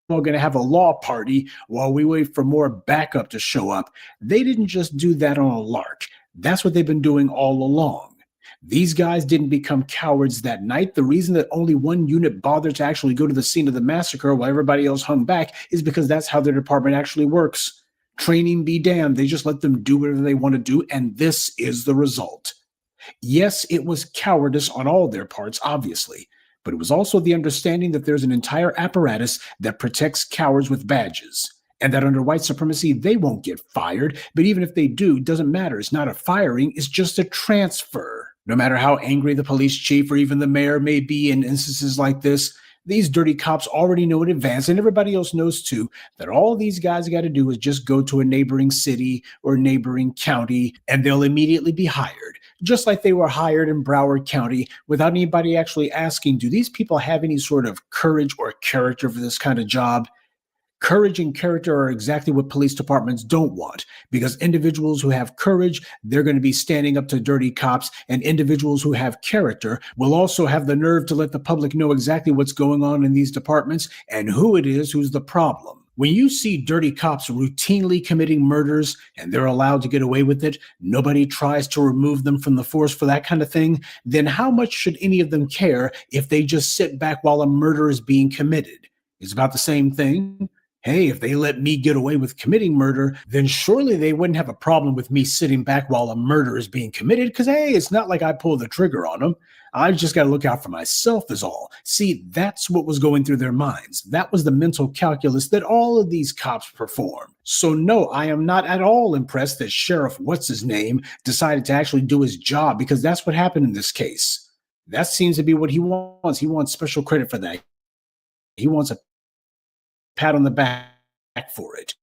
We're going to have a law party while we wait for more backup to show up. They didn't just do that on a lark. That's what they've been doing all along. These guys didn't become cowards that night. The reason that only one unit bothered to actually go to the scene of the massacre while everybody else hung back is because that's how their department actually works. Training be damned. They just let them do whatever they want to do, and this is the result. Yes, it was cowardice on all their parts, obviously. But it was also the understanding that there's an entire apparatus that protects cowards with badges, and that under white supremacy, they won't get fired. But even if they do, it doesn't matter. It's not a firing, it's just a transfer. No matter how angry the police chief or even the mayor may be in instances like this, these dirty cops already know in advance, and everybody else knows too, that all these guys got to do is just go to a neighboring city or neighboring county, and they'll immediately be hired. Just like they were hired in Broward County without anybody actually asking, do these people have any sort of courage or character for this kind of job? Courage and character are exactly what police departments don't want, because individuals who have courage, they're going to be standing up to dirty cops, and individuals who have character will also have the nerve to let the public know exactly what's going on in these departments and who it is who's the problem. When you see dirty cops routinely committing murders and they're allowed to get away with it, nobody tries to remove them from the force for that kind of thing, then how much should any of them care if they just sit back while a murder is being committed? It's about the same thing. Hey, if they let me get away with committing murder, then surely they wouldn't have a problem with me sitting back while a murder is being committed, because, hey, it's not like I pulled the trigger on them. I just got to look out for myself is all. See, that's what was going through their minds. That was the mental calculus that all of these cops perform. So no, I am not at all impressed that Sheriff What's-His-Name decided to actually do his job, because that's what happened in this case. That seems to be what he wants. He wants special credit for that. He wants a pat on the back for it.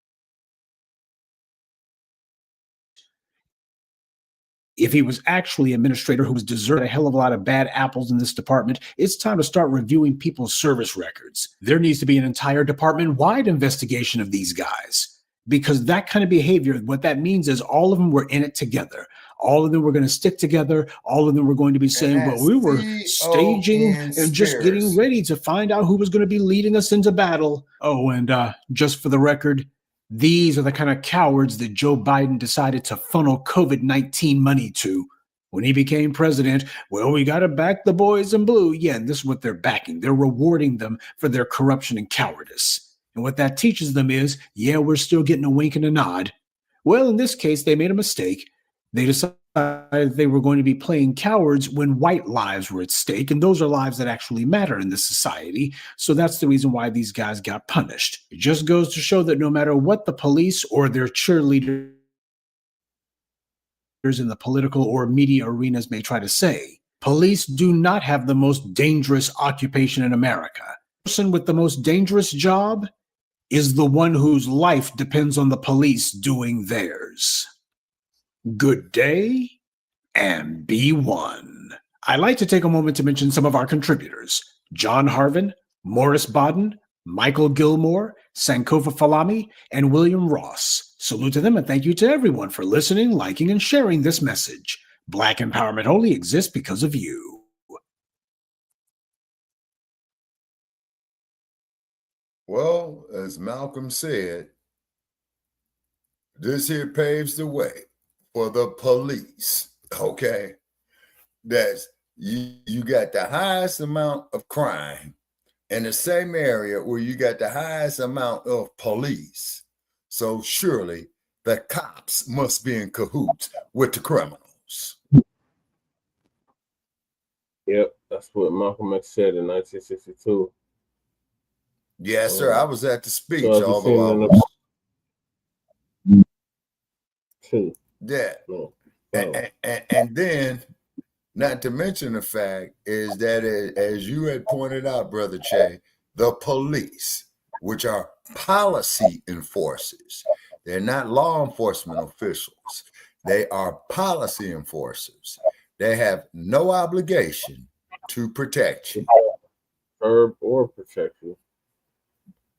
If he was actually an administrator who was deserved a hell of a lot of bad apples in this department, it's time to start reviewing people's service records. There needs to be an entire department-wide investigation of these guys, because that kind of behavior, what that means is all of them were in it together. All of them were going to stick together. All of them were going to be saying, well, we were staging and just getting ready to find out who was going to be leading us into battle. Oh, and just for the record, these are the kind of cowards that Joe Biden decided to funnel COVID-19 money to. When he became president, well, we got to back the boys in blue. Yeah, and this is what they're backing. They're rewarding them for their corruption and cowardice. And what that teaches them is, yeah, we're still getting a wink and a nod. Well, in this case, they made a mistake. They decided they were going to be playing cowards when white lives were at stake, and those are lives that actually matter in this society. So that's the reason why these guys got punished. It just goes to show that no matter what the police or their cheerleaders in the political or media arenas may try to say, police do not have the most dangerous occupation in America. The person with the most dangerous job is the one whose life depends on the police doing theirs. Good day, and be one. I'd like to take a moment to mention some of our contributors: John Harvin, Morris Bodden, Michael Gilmore, Sankofa Falami, and William Ross. Salute to them, and thank you to everyone for listening, liking, and sharing this message. Black empowerment only exists because of you. Well, as Malcolm said, this here paves the way for the police, okay? That's you got the highest amount of crime in the same area where you got the highest amount of police. So surely the cops must be in cahoots with the criminals. Yep, that's what Malcolm X said in 1962. Yes, sir. I was at the speech, so although I was. Yeah. No. And then, not to mention the fact is that as you had pointed out, Brother Che, the police, which are policy enforcers, they're not law enforcement officials. They are policy enforcers. They have no obligation to protect you. Or protect you.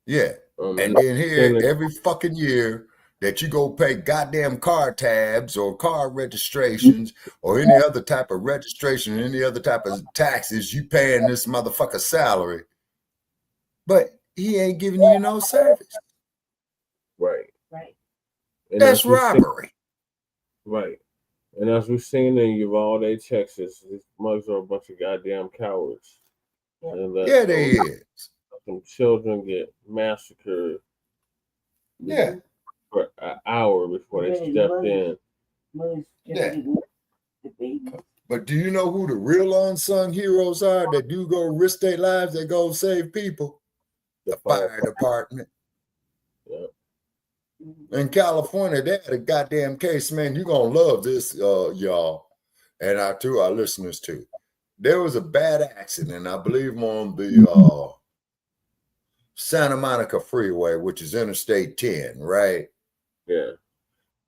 Yeah. And then here, every fucking year that you go pay goddamn car tabs or car registrations or any other type of registration, any other type of taxes, you paying this motherfucker salary. But he ain't giving you no service. Right. And That's robbery. Right. And as we've seen in Uvalde, Texas, these mugs are a bunch of goddamn cowards. And Yeah, they is. Some children get massacred. Yeah. For an hour before they step in. Yeah. But do you know who the real unsung heroes are that do go risk their lives, that go save people? The fire department. Yeah. In California, they had a goddamn case, man. You're going to love this, y'all. And to our listeners, too. There was a bad accident, I believe, on the Santa Monica Freeway, which is Interstate 10, right? Yeah.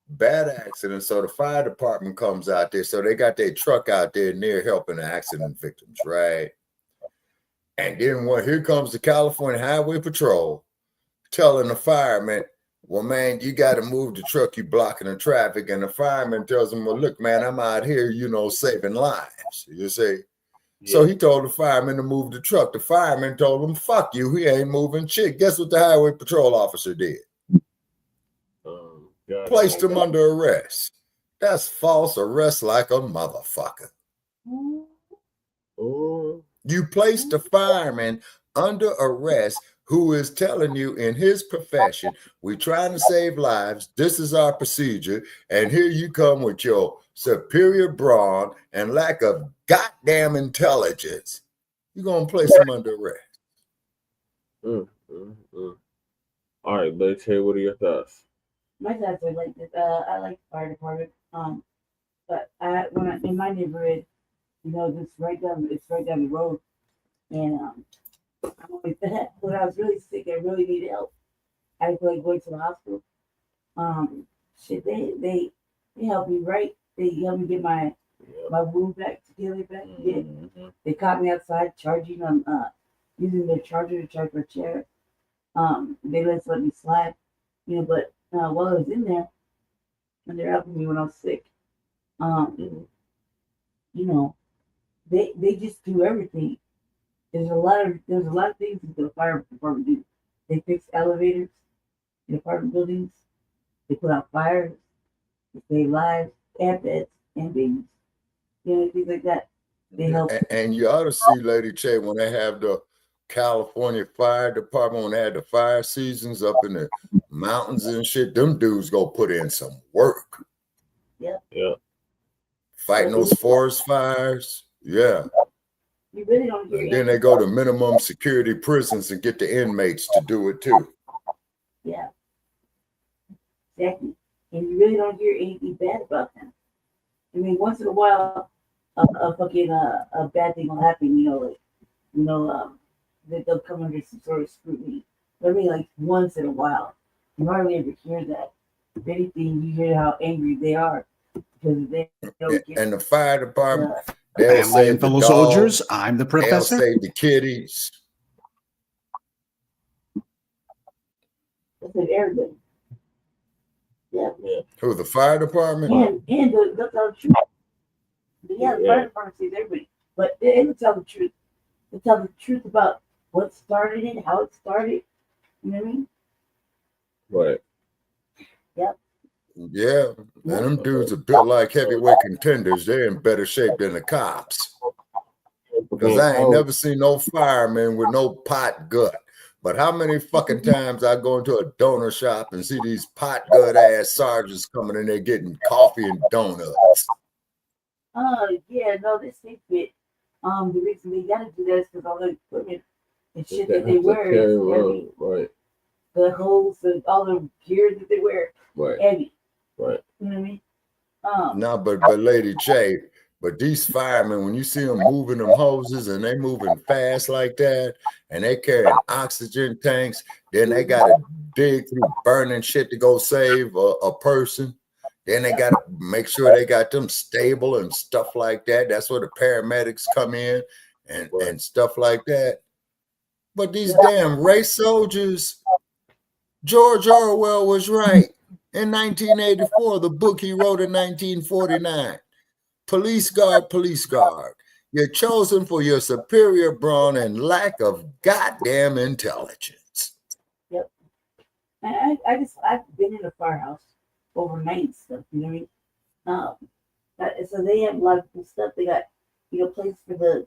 Bad accident. So the fire department comes out there. So they got their truck out there near helping the accident victims, right? And then here comes the California Highway Patrol telling the fireman, well, man, you got to move the truck. You blocking the traffic. And the fireman tells him, well, look, man, I'm out here, saving lives. You see? Yeah. So he told the fireman to move the truck. The fireman told him, fuck you. He ain't moving shit. Guess what the highway patrol officer did? Placed him under arrest. That's false arrest like a motherfucker. You placed the fireman under arrest who is telling you in his profession, we're trying to save lives. This is our procedure. And here you come with your superior brawn and lack of goddamn intelligence. You're going to place him under arrest. All right, let's hear what are your thoughts? My thoughts are like this. I like the fire department. But in my neighborhood, it's right down the road. And I'm always that when I was really sick, I really needed help. I had to going to the hospital. They helped me right. They helped me get my wound back together. They caught me outside charging on using their charger to charge my chair. They let me slide, but while I was in there, and they're helping me when I was sick, they just do everything. There's a lot of things that the fire department do. They fix elevators in apartment buildings. They put out fires. They save lives and pets and babies. Things like that. They help. And you ought to see, Lady Che, when they have the California Fire Department, when they had the fire seasons up in the mountains and shit, them dudes go put in some work. Yeah. Fighting those forest fires. Yeah. You really don't hear and then they go to minimum security prisons and get the inmates to do it too. Yeah. Exactly. And you really don't hear anything bad about them. I mean, once in a while, a bad thing will happen, that they'll come under some sort of scrutiny. But I mean, like once in a while, you hardly ever hear that. If anything, you hear how angry they are because they don't get. And the fire department, family and fellow soldiers, I'm the professor. They'll save the kiddies. That's an everybody. Yeah. Who, the fire department? And they'll tell the truth. Yeah, the fire department saves everybody, but they will tell the truth. They tell the truth about what started it, how it started. You know what I mean? Right. Yep. Yeah, and them dudes are built like heavyweight contenders. They're in better shape than the cops. Because I ain't never seen no fireman with no pot gut. But how many fucking times I go into a donor shop and see these pot gut ass sergeants coming in there getting coffee and donuts? Yeah, no, this thing fit. The reason they gotta do that is because all the equipment and shit that they wear is heavy. Right. The hose and all the gear that they wear, heavy. Right. You know what I mean? No, but Lady J, but these firemen, when you see them moving them hoses and they moving fast like that, and they carrying oxygen tanks, then they gotta dig through burning shit to go save a person. Then they gotta make sure they got them stable and stuff like that. That's where the paramedics come in and stuff like that. But these damn race soldiers, George Orwell was right. In 1984, the book he wrote in 1949, Police Guard, you're chosen for your superior brawn and lack of goddamn intelligence. Yep. I've been in a firehouse overnight and stuff, you know what I mean? So they have a lot of cool stuff. They got, places for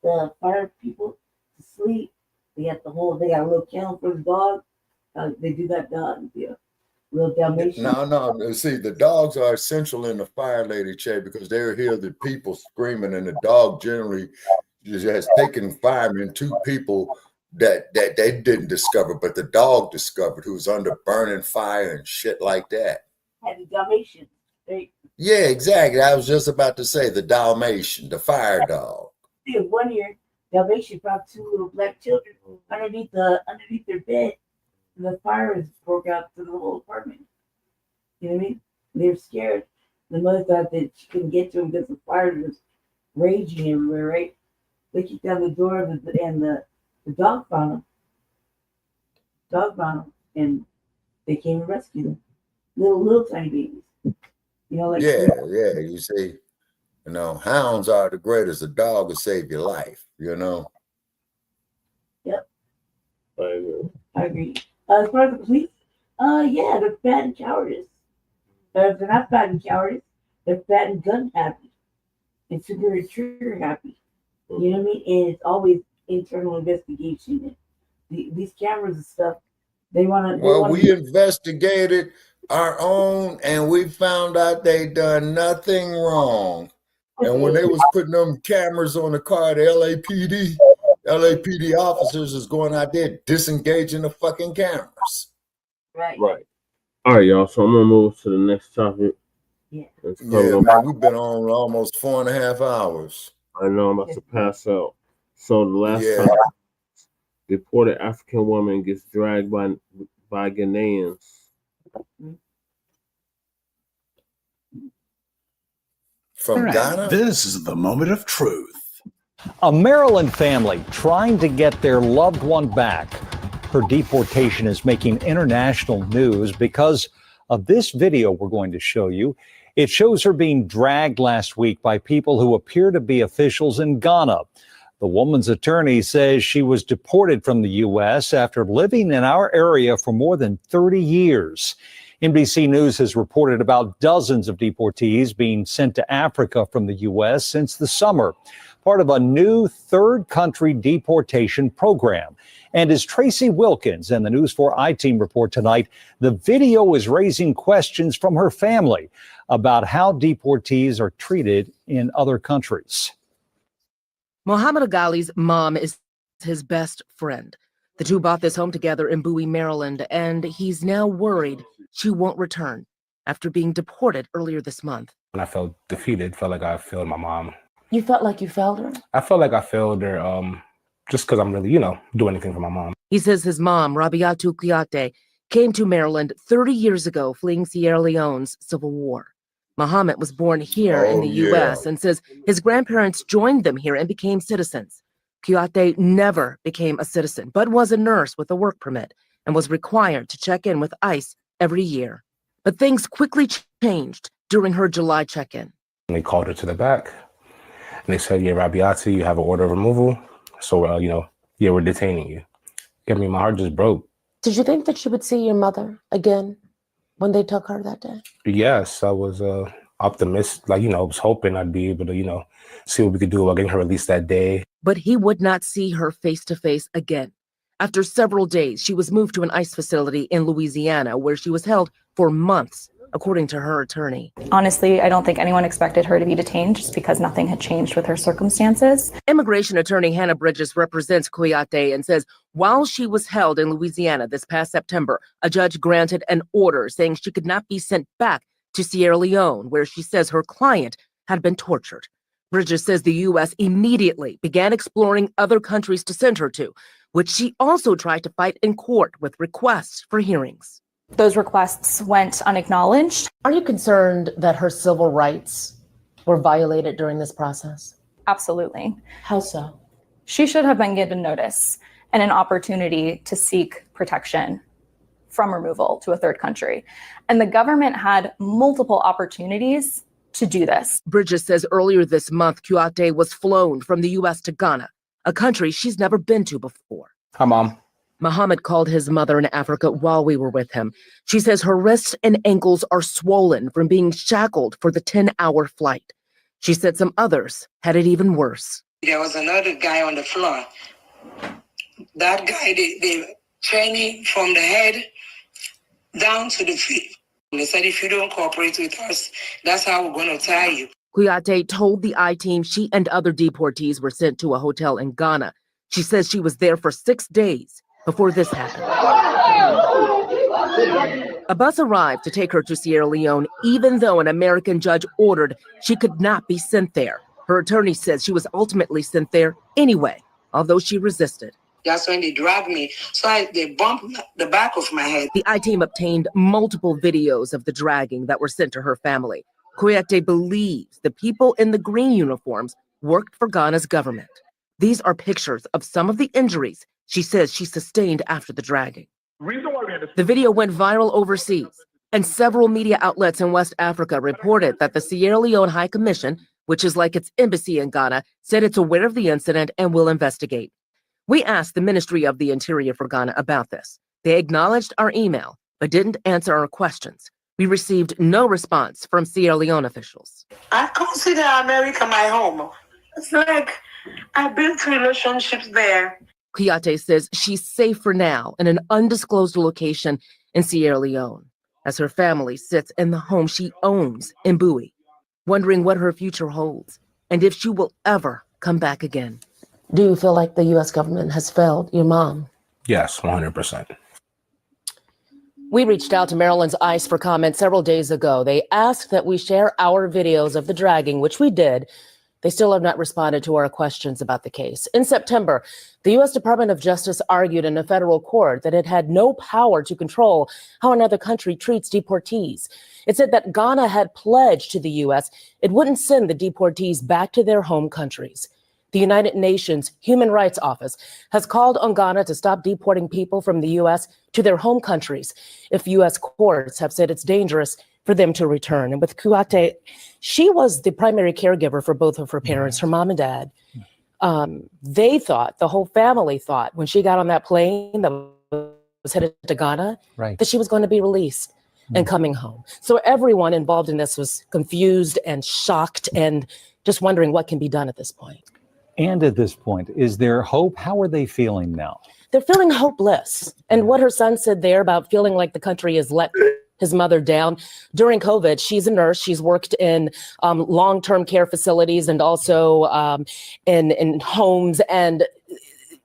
the fire people to sleep. They got they got a little kennel for the dog. They do that dog, little Dalmatian. No. See, the dogs are essential in the fire, Lady Che, because they hear the people screaming, and the dog generally just has taken firemen to people that they didn't discover, but the dog discovered, who was under burning fire and shit like that. Had the Dalmatian. Yeah, exactly. I was just about to say the Dalmatian, the fire dog. See, 1 year, Dalmatian brought 2 little black children underneath their bed. And the fire broke out to the whole apartment. You know what I mean? They were scared. The mother thought that she couldn't get to them because the fire was raging everywhere, right? They kicked down the door and the dog found them. And they came and rescued them. Little tiny babies. Yeah. You see, hounds are the greatest. A dog will save your life, Yep. I agree. As far as the police, yeah, they're fat and cowardice. They're not fat and cowardice. They're fat and gun happy. And superior trigger happy. You know what I mean? And it's always internal investigation. These cameras and stuff, they want to. We investigated our own, and we found out they done nothing wrong. And when they was putting them cameras on the car, the LAPD officers is going out there disengaging the fucking cameras. Right. All right, y'all. So I'm gonna move to the next topic. Yeah, man, we've been on almost 4.5 hours. I know I'm about to pass out. So the last time, deported African woman gets dragged by Ghanaians. From Ghana? This is the moment of truth. A Maryland family trying to get their loved one back. Her deportation is making international news because of this video we're going to show you. It shows her being dragged last week by people who appear to be officials in Ghana. The woman's attorney says she was deported from the U.S. after living in our area for more than 30 years. NBC News has reported about dozens of deportees being sent to Africa from the U.S. since the summer, part of a new third country deportation program. And as Tracy Wilkins and the News 4 I-Team report tonight, the video is raising questions from her family about how deportees are treated in other countries. Mohammed Aghali's mom is his best friend. The two bought this home together in Bowie, Maryland, and he's now worried she won't return after being deported earlier this month. When I felt defeated, felt like I failed my mom. You felt like you failed her? I felt like I failed her just because I'm really, doing anything for my mom. He says his mom, Rabiatu Kiyate, came to Maryland 30 years ago fleeing Sierra Leone's civil war. Mohammed was born here in the U.S. and says his grandparents joined them here and became citizens. Kiyate never became a citizen, but was a nurse with a work permit and was required to check in with ICE every year. But things quickly changed during her July check-in. They called her to the back and they said, yeah, Rabiatu, you have an order of removal. So, we're detaining you. I mean, my heart just broke. Did you think that you would see your mother again when they took her that day? Yes, I was optimistic. Like, I was hoping I'd be able to, see what we could do about getting her released that day. But he would not see her face to face again. After several days, she was moved to an ICE facility in Louisiana, where she was held for months, according to her attorney. Honestly, I don't think anyone expected her to be detained just because nothing had changed with her circumstances. Immigration attorney Hannah Bridges represents Kouyaté and says while she was held in Louisiana this past September, a judge granted an order saying she could not be sent back to Sierra Leone, where she says her client had been tortured. Bridges says the U.S. immediately began exploring other countries to send her to, which she also tried to fight in court with requests for hearings. Those requests went unacknowledged. Are you concerned that her civil rights were violated during this process? Absolutely. How so? She should have been given notice and an opportunity to seek protection from removal to a third country. And the government had multiple opportunities to do this. Bridges says earlier this month, Kouyaté was flown from the U.S. to Ghana, a country she's never been to before. Hi, Mom. Muhammad called his mother in Africa while we were with him. She says her wrists and ankles are swollen from being shackled for the 10-hour flight. She said some others had it even worse. There was another guy on the floor. That guy, they training from the head down to the feet. They said, if you don't cooperate with us, that's how we're going to tie you. Kouyaté told the I-team she and other deportees were sent to a hotel in Ghana. She says she was there for 6 days before this happened. A bus arrived to take her to Sierra Leone, even though an American judge ordered she could not be sent there. Her attorney says she was ultimately sent there anyway, although she resisted. That's when they dragged me. So they bumped the back of my head. The I-team obtained multiple videos of the dragging that were sent to her family. Kouyaté believes the people in the green uniforms worked for Ghana's government. These are pictures of some of the injuries she says she sustained after the dragging. The video went viral overseas, and several media outlets in West Africa reported that the Sierra Leone High Commission, which is like its embassy in Ghana, said it's aware of the incident and will investigate. We asked the Ministry of the Interior for Ghana about this. They acknowledged our email, but didn't answer our questions. We received no response from Sierra Leone officials. I consider America my home. It's like I've built relationships there. Kouyaté says she's safe for now in an undisclosed location in Sierra Leone, as her family sits in the home she owns in Bowie, wondering what her future holds and if she will ever come back again. Do you feel like the U.S. government has failed your mom? Yes, 100%. We reached out to Maryland's ICE for comment several days ago. They asked that we share our videos of the dragging, which we did. They still have not responded to our questions about the case. In September, the U.S. Department of Justice argued in a federal court that it had no power to control how another country treats deportees. It said that Ghana had pledged to the U.S. it wouldn't send the deportees back to their home countries. The United Nations Human Rights Office has called on Ghana to stop deporting people from the U.S. to their home countries if U.S. courts have said it's dangerous for them to return. And with Kouyaté, she was the primary caregiver for both of her parents, her mom and dad. They thought, the whole family thought, when she got on that plane that was headed to Ghana, that she was going to be released and coming home. So everyone involved in this was confused and shocked and just wondering what can be done at this point. And at this point, is there hope? How are they feeling now? They're feeling hopeless. And what her son said there about feeling like the country has let his mother down. During COVID, she's a nurse. She's worked in long-term care facilities and also in homes and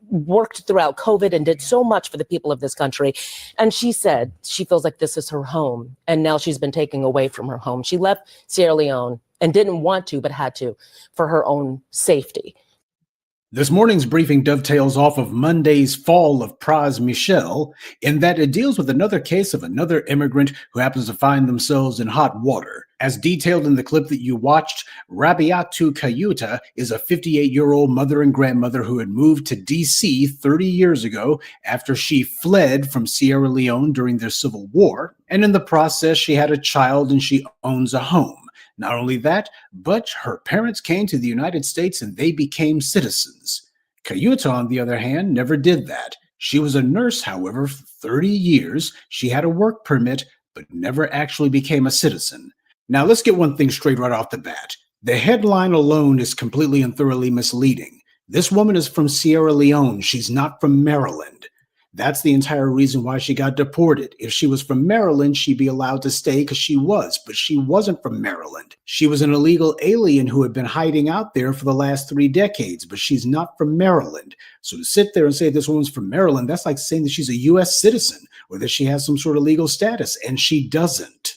worked throughout COVID and did so much for the people of this country. And she said she feels like this is her home. And now she's been taken away from her home. She left Sierra Leone and didn't want to, but had to for her own safety. This morning's briefing dovetails off of Monday's fall of Praz Michel in that it deals with another case of another immigrant who happens to find themselves in hot water. As detailed in the clip that you watched, Rabiatou Kayuta is a 58-year-old mother and grandmother who had moved to D.C. 30 years ago after she fled from Sierra Leone during their civil war. And in the process, she had a child and she owns a home. Not only that, but her parents came to the United States and they became citizens. Kayuta, on the other hand, never did that. She was a nurse, however, for 30 years. She had a work permit, but never actually became a citizen. Now, let's get one thing straight right off the bat. The headline alone is completely and thoroughly misleading. This woman is from Sierra Leone. She's not from Maryland. That's the entire reason why she got deported. If she was from Maryland, she'd be allowed to stay because she was, but she wasn't from Maryland. She was an illegal alien who had been hiding out there for the last 3 decades, but she's not from Maryland. So to sit there and say this woman's from Maryland, that's like saying that she's a U.S. citizen or that she has some sort of legal status, and she doesn't.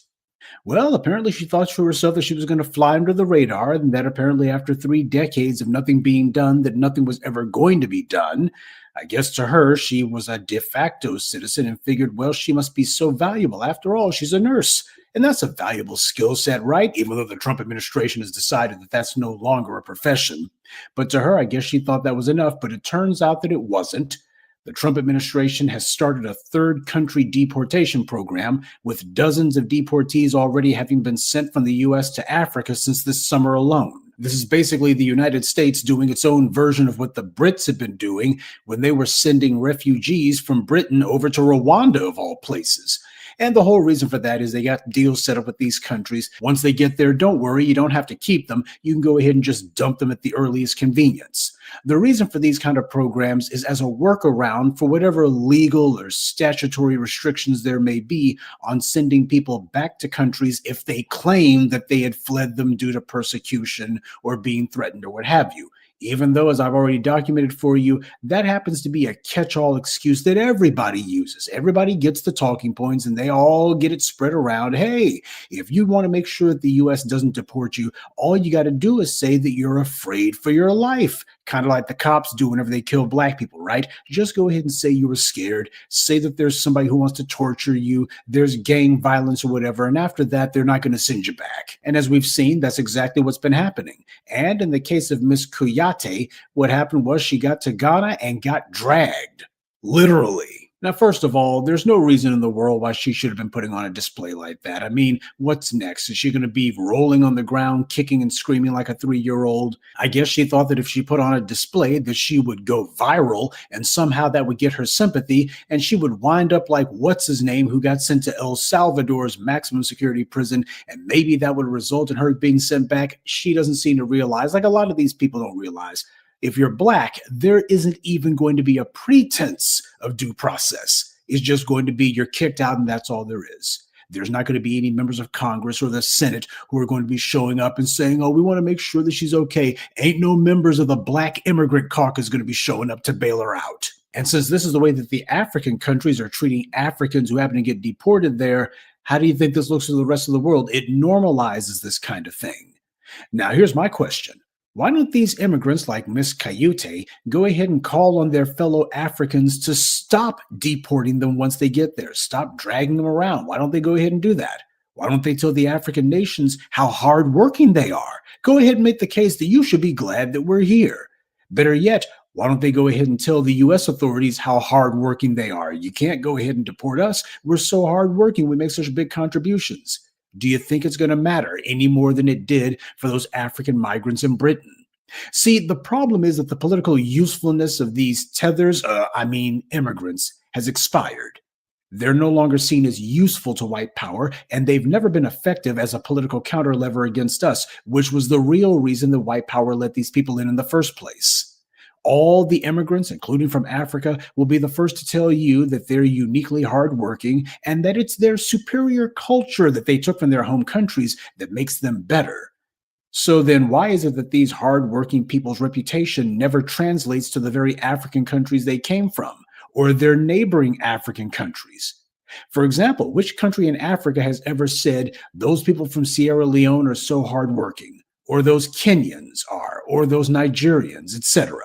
Well, apparently she thought to herself that she was going to fly under the radar, and that apparently after 3 decades of nothing being done, that nothing was ever going to be done. I guess to her, she was a de facto citizen and figured, well, she must be so valuable. After all, she's a nurse. And that's a valuable skill set, right? Even though the Trump administration has decided that that's no longer a profession. But to her, I guess she thought that was enough, but it turns out that it wasn't. The Trump administration has started a 3rd country deportation program, with dozens of deportees already having been sent from the U.S. to Africa since this summer alone. This is basically the United States doing its own version of what the Brits had been doing when they were sending refugees from Britain over to Rwanda, of all places. And the whole reason for that is they got deals set up with these countries. Once they get there, don't worry, you don't have to keep them. You can go ahead and just dump them at the earliest convenience. The reason for these kind of programs is as a workaround for whatever legal or statutory restrictions there may be on sending people back to countries if they claim that they had fled them due to persecution or being threatened or what have you. Even though, as I've already documented for you, that happens to be a catch-all excuse that everybody uses. Everybody gets the talking points and they all get it spread around. Hey, if you want to make sure that the U.S. doesn't deport you, all you got to do is say that you're afraid for your life. Kind of like the cops do whenever they kill black people, right? Just go ahead and say you were scared. Say that there's somebody who wants to torture you. There's gang violence or whatever. And after that, they're not going to send you back. And as we've seen, that's exactly what's been happening. And in the case of Miss Kuyate, what happened was she got to Ghana and got dragged. Literally. Now, first of all, there's no reason in the world why she should have been putting on a display like that. I mean, what's next? Is she going to be rolling on the ground, kicking and screaming like a 3-year-old? I guess she thought that if she put on a display that she would go viral and somehow that would get her sympathy and she would wind up like what's-his-name who got sent to El Salvador's maximum security prison, and maybe that would result in her being sent back. She doesn't seem to realize, like a lot of these people don't realize, if you're black, there isn't even going to be a pretense of due process. It's just going to be you're kicked out and that's all there is. There's not going to be any members of Congress or the Senate who are going to be showing up and saying, oh, we want to make sure that she's okay. Ain't no members of the Black Immigrant Caucus going to be showing up to bail her out. And since this is the way that the African countries are treating Africans who happen to get deported there, how do you think this looks to the rest of the world? It normalizes this kind of thing. Now, here's my question. Why don't these immigrants like Miss Kayute go ahead and call on their fellow Africans to stop deporting them once they get there? Stop dragging them around. Why don't they go ahead and do that? Why don't they tell the African nations how hardworking they are? Go ahead and make the case that you should be glad that we're here. Better yet, why don't they go ahead and tell the U.S. authorities how hardworking they are? You can't go ahead and deport us. We're so hardworking. We make such big contributions. Do you think it's going to matter any more than it did for those African migrants in Britain? See, the problem is that the political usefulness of these immigrants, has expired. They're no longer seen as useful to white power, and they've never been effective as a political counterlever against us, which was the real reason that white power let these people in the first place. All the immigrants, including from Africa, will be the first to tell you that they're uniquely hardworking and that it's their superior culture that they took from their home countries that makes them better. So then why is it that these hardworking people's reputation never translates to the very African countries they came from or their neighboring African countries? For example, which country in Africa has ever said those people from Sierra Leone are so hardworking, or those Kenyans are, or those Nigerians, etc.?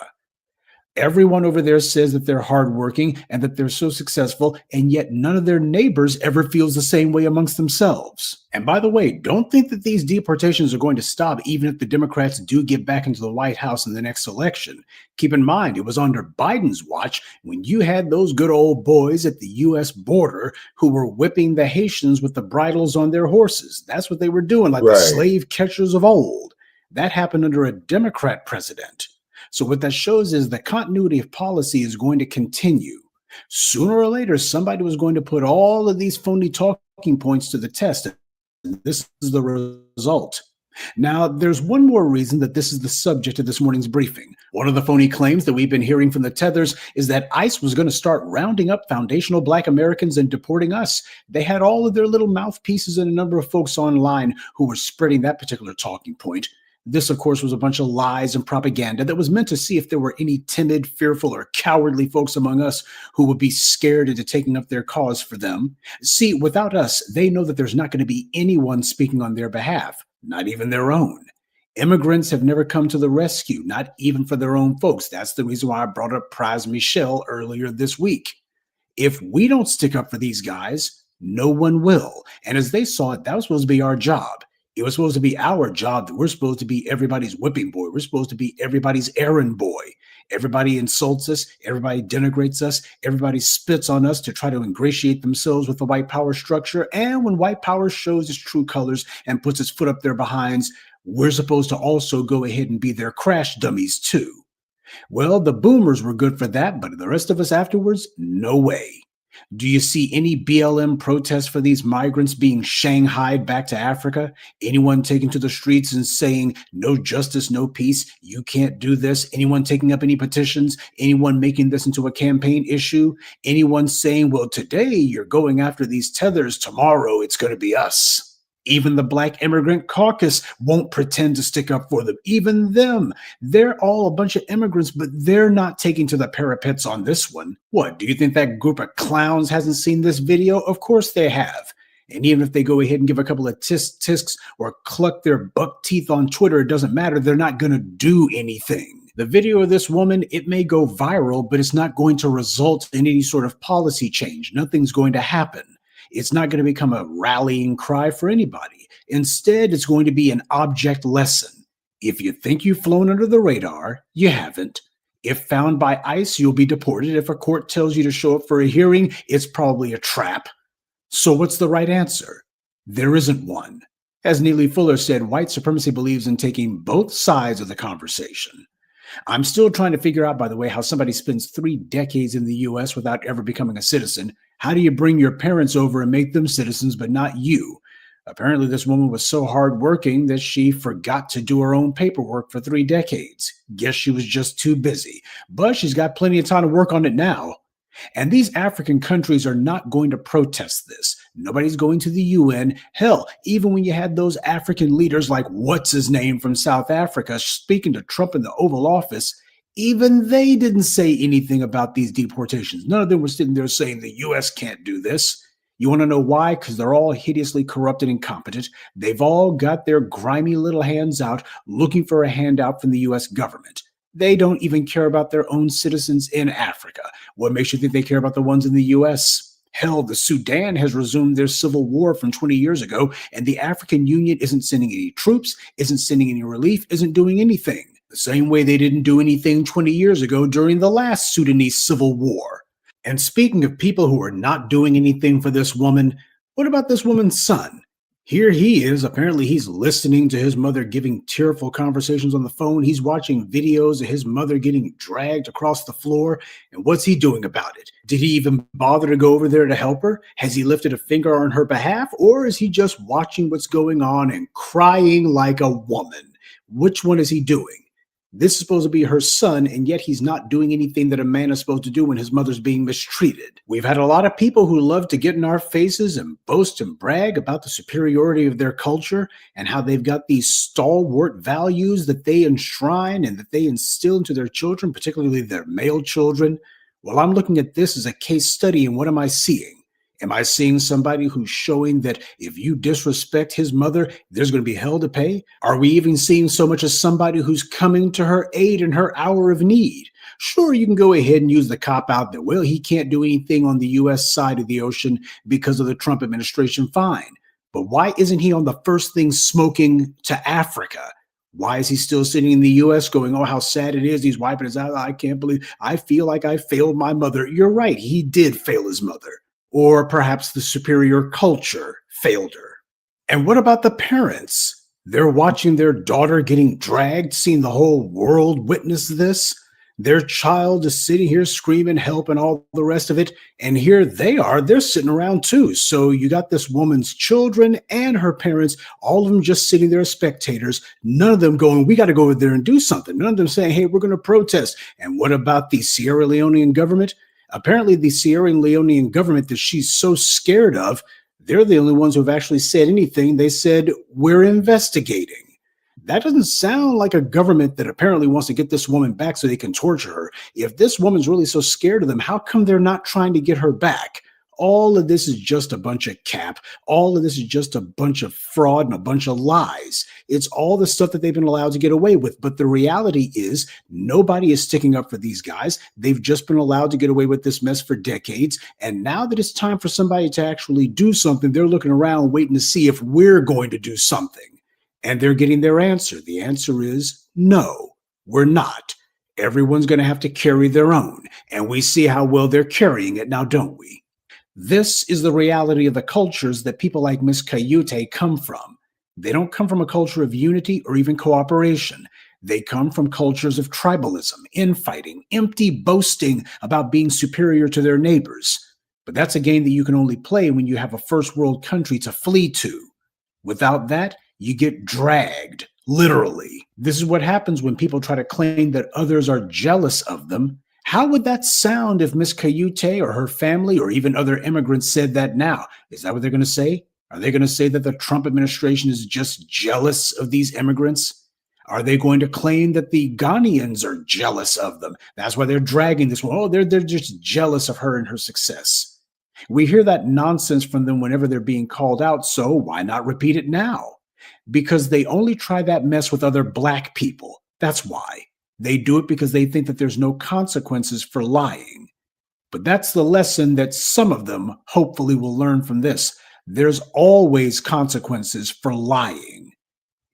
Everyone over there says that they're hardworking and that they're so successful, and yet none of their neighbors ever feels the same way amongst themselves. And by the way, don't think that these deportations are going to stop even if the Democrats do get back into the White House in the next election. Keep in mind, it was under Biden's watch when you had those good old boys at the U.S. border who were whipping the Haitians with the bridles on their horses. That's what they were doing, like the slave catchers of old. That happened under a Democrat president. So what that shows is the continuity of policy is going to continue. Sooner or later, somebody was going to put all of these phony talking talking points to the test. And this is the result. Now, there's one more reason that this is the subject of this morning's briefing. One of the phony claims that we've been hearing from the tethers is that ICE was going to start rounding up foundational Black Americans and deporting us. They had all of their little mouthpieces and a number of folks online who were spreading that particular talking point. This, of course, was a bunch of lies and propaganda that was meant to see if there were any timid, fearful, or cowardly folks among us who would be scared into taking up their cause for them. See, without us, they know that there's not going to be anyone speaking on their behalf. Not even their own. Immigrants have never come to the rescue, not even for their own folks. That's the reason why I brought up Prize Michelle earlier this week. If we don't stick up for these guys, no one will. And as they saw it, that was supposed to be our job. It was supposed to be our job that we're supposed to be everybody's whipping boy. We're supposed to be everybody's errand boy. Everybody insults us. Everybody denigrates us. Everybody spits on us to try to ingratiate themselves with the white power structure. And when white power shows its true colors and puts its foot up their behinds, we're supposed to also go ahead and be their crash dummies too. Well, the boomers were good for that, but the rest of us afterwards, no way. Do you see any BLM protests for these migrants being shanghaied back to Africa? Anyone taking to the streets and saying, no justice, no peace, you can't do this? Anyone taking up any petitions? Anyone making this into a campaign issue? Anyone saying, well, today you're going after these tethers, tomorrow it's going to be us? Even the Black Immigrant Caucus won't pretend to stick up for them. Even them. They're all a bunch of immigrants, but they're not taking to the parapets on this one. What, do you think that group of clowns hasn't seen this video? Of course they have. And even if they go ahead and give a couple of tisks or cluck their buck teeth on Twitter, it doesn't matter. They're not going to do anything. The video of this woman, it may go viral, but it's not going to result in any sort of policy change. Nothing's going to happen. It's not going to become a rallying cry for anybody. Instead, it's going to be an object lesson. If you think you've flown under the radar, you haven't. If found by ICE, you'll be deported. If a court tells you to show up for a hearing, it's probably a trap. So what's the right answer? There isn't one. As Neely Fuller said, white supremacy believes in taking both sides of the conversation. I'm still trying to figure out, by the way, how somebody spends 3 decades in the U.S. without ever becoming a citizen. How do you bring your parents over and make them citizens, but not you? Apparently, this woman was so hardworking that she forgot to do her own paperwork for 3 decades. Guess she was just too busy. But she's got plenty of time to work on it now. And these African countries are not going to protest this. Nobody's going to the UN. Hell, even when you had those African leaders like what's-his-name from South Africa speaking to Trump in the Oval Office, even they didn't say anything about these deportations. None of them were sitting there saying the US can't do this. You want to know why? Because they're all hideously corrupt and incompetent. They've all got their grimy little hands out looking for a handout from the US government. They don't even care about their own citizens in Africa. What makes you think they care about the ones in the US? Hell, the Sudan has resumed their civil war from 20 years ago, and the African Union isn't sending any troops, isn't sending any relief, isn't doing anything. The same way they didn't do anything 20 years ago during the last Sudanese civil war. And speaking of people who are not doing anything for this woman, what about this woman's son? Here he is. Apparently he's listening to his mother giving tearful conversations on the phone. He's watching videos of his mother getting dragged across the floor. And what's he doing about it? Did he even bother to go over there to help her? Has he lifted a finger on her behalf? Or is he just watching what's going on and crying like a woman? Which one is he doing? This is supposed to be her son, and yet he's not doing anything that a man is supposed to do when his mother's being mistreated. We've had a lot of people who love to get in our faces and boast and brag about the superiority of their culture and how they've got these stalwart values that they enshrine and that they instill into their children, particularly their male children. Well, I'm looking at this as a case study, and what am I seeing? Am I seeing somebody who's showing that if you disrespect his mother, there's going to be hell to pay? Are we even seeing so much as somebody who's coming to her aid in her hour of need? Sure, you can go ahead and use the cop-out that, well, he can't do anything on the U.S. side of the ocean because of the Trump administration. Fine. But why isn't he on the first thing smoking to Africa? Why is he still sitting in the U.S. going, oh, how sad it is. He's wiping his eyes. I can't believe I feel like I failed my mother. You're right. He did fail his mother. Or perhaps the superior culture failed her. And what about the parents? They're watching their daughter getting dragged, seeing the whole world witness this. Their child is sitting here screaming, help, and all the rest of it. And here they are, they're sitting around too. So you got this woman's children and her parents, all of them just sitting there as spectators, none of them going, we got to go over there and do something. None of them saying, hey, we're going to protest. And what about the Sierra Leonean government? Apparently the Sierra Leonean government that she's so scared of, they're the only ones who have actually said anything. They said, we're investigating. That doesn't sound like a government that apparently wants to get this woman back so they can torture her. If this woman's really so scared of them, how come they're not trying to get her back? All of this is just a bunch of cap. All of this is just a bunch of fraud and a bunch of lies. It's all the stuff that they've been allowed to get away with. But the reality is nobody is sticking up for these guys. They've just been allowed to get away with this mess for decades. And now that it's time for somebody to actually do something, they're looking around waiting to see if we're going to do something. And they're getting their answer. The answer is no, we're not. Everyone's going to have to carry their own. And we see how well they're carrying it now, don't we? This is the reality of the cultures that people like Miss Kayute come from. They don't come from a culture of unity or even cooperation. They come from cultures of tribalism, infighting, empty boasting about being superior to their neighbors. But that's a game that you can only play when you have a first world country to flee to. Without that, you get dragged, literally. This is what happens when people try to claim that others are jealous of them. How would that sound if Miss Kayute or her family or even other immigrants said that now? Is that what they're going to say? Are they going to say that the Trump administration is just jealous of these immigrants? Are they going to claim that the Ghanaians are jealous of them? That's why they're dragging this one. Oh, they're just jealous of her and her success. We hear that nonsense from them whenever they're being called out, so why not repeat it now? Because they only try that mess with other Black people. That's why. They do it because they think that there's no consequences for lying. But that's the lesson that some of them hopefully will learn from this. There's always consequences for lying,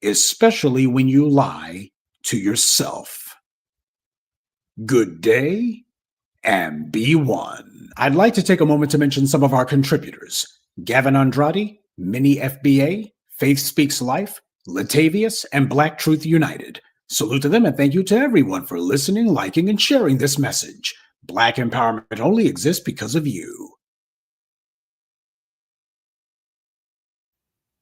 especially when you lie to yourself. Good day and be one. I'd like to take a moment to mention some of our contributors. Gavin Andrade, Mini FBA, Faith Speaks Life, Latavius, and Black Truth United. Salute to them and thank you to everyone for listening, liking, and sharing this message. Black empowerment only exists because of you.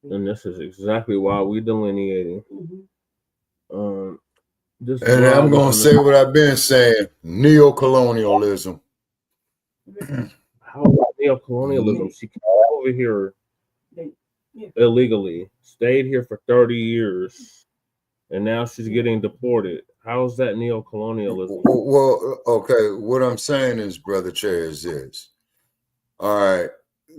And this is exactly why we're delineating. And I'm going to say what I've been saying, neocolonialism. How about neocolonialism? She came over here illegally, stayed here for 30 years, and now she's getting deported. How is that neocolonialism? Well, okay, what I'm saying is, Brother Chair, is this. All right,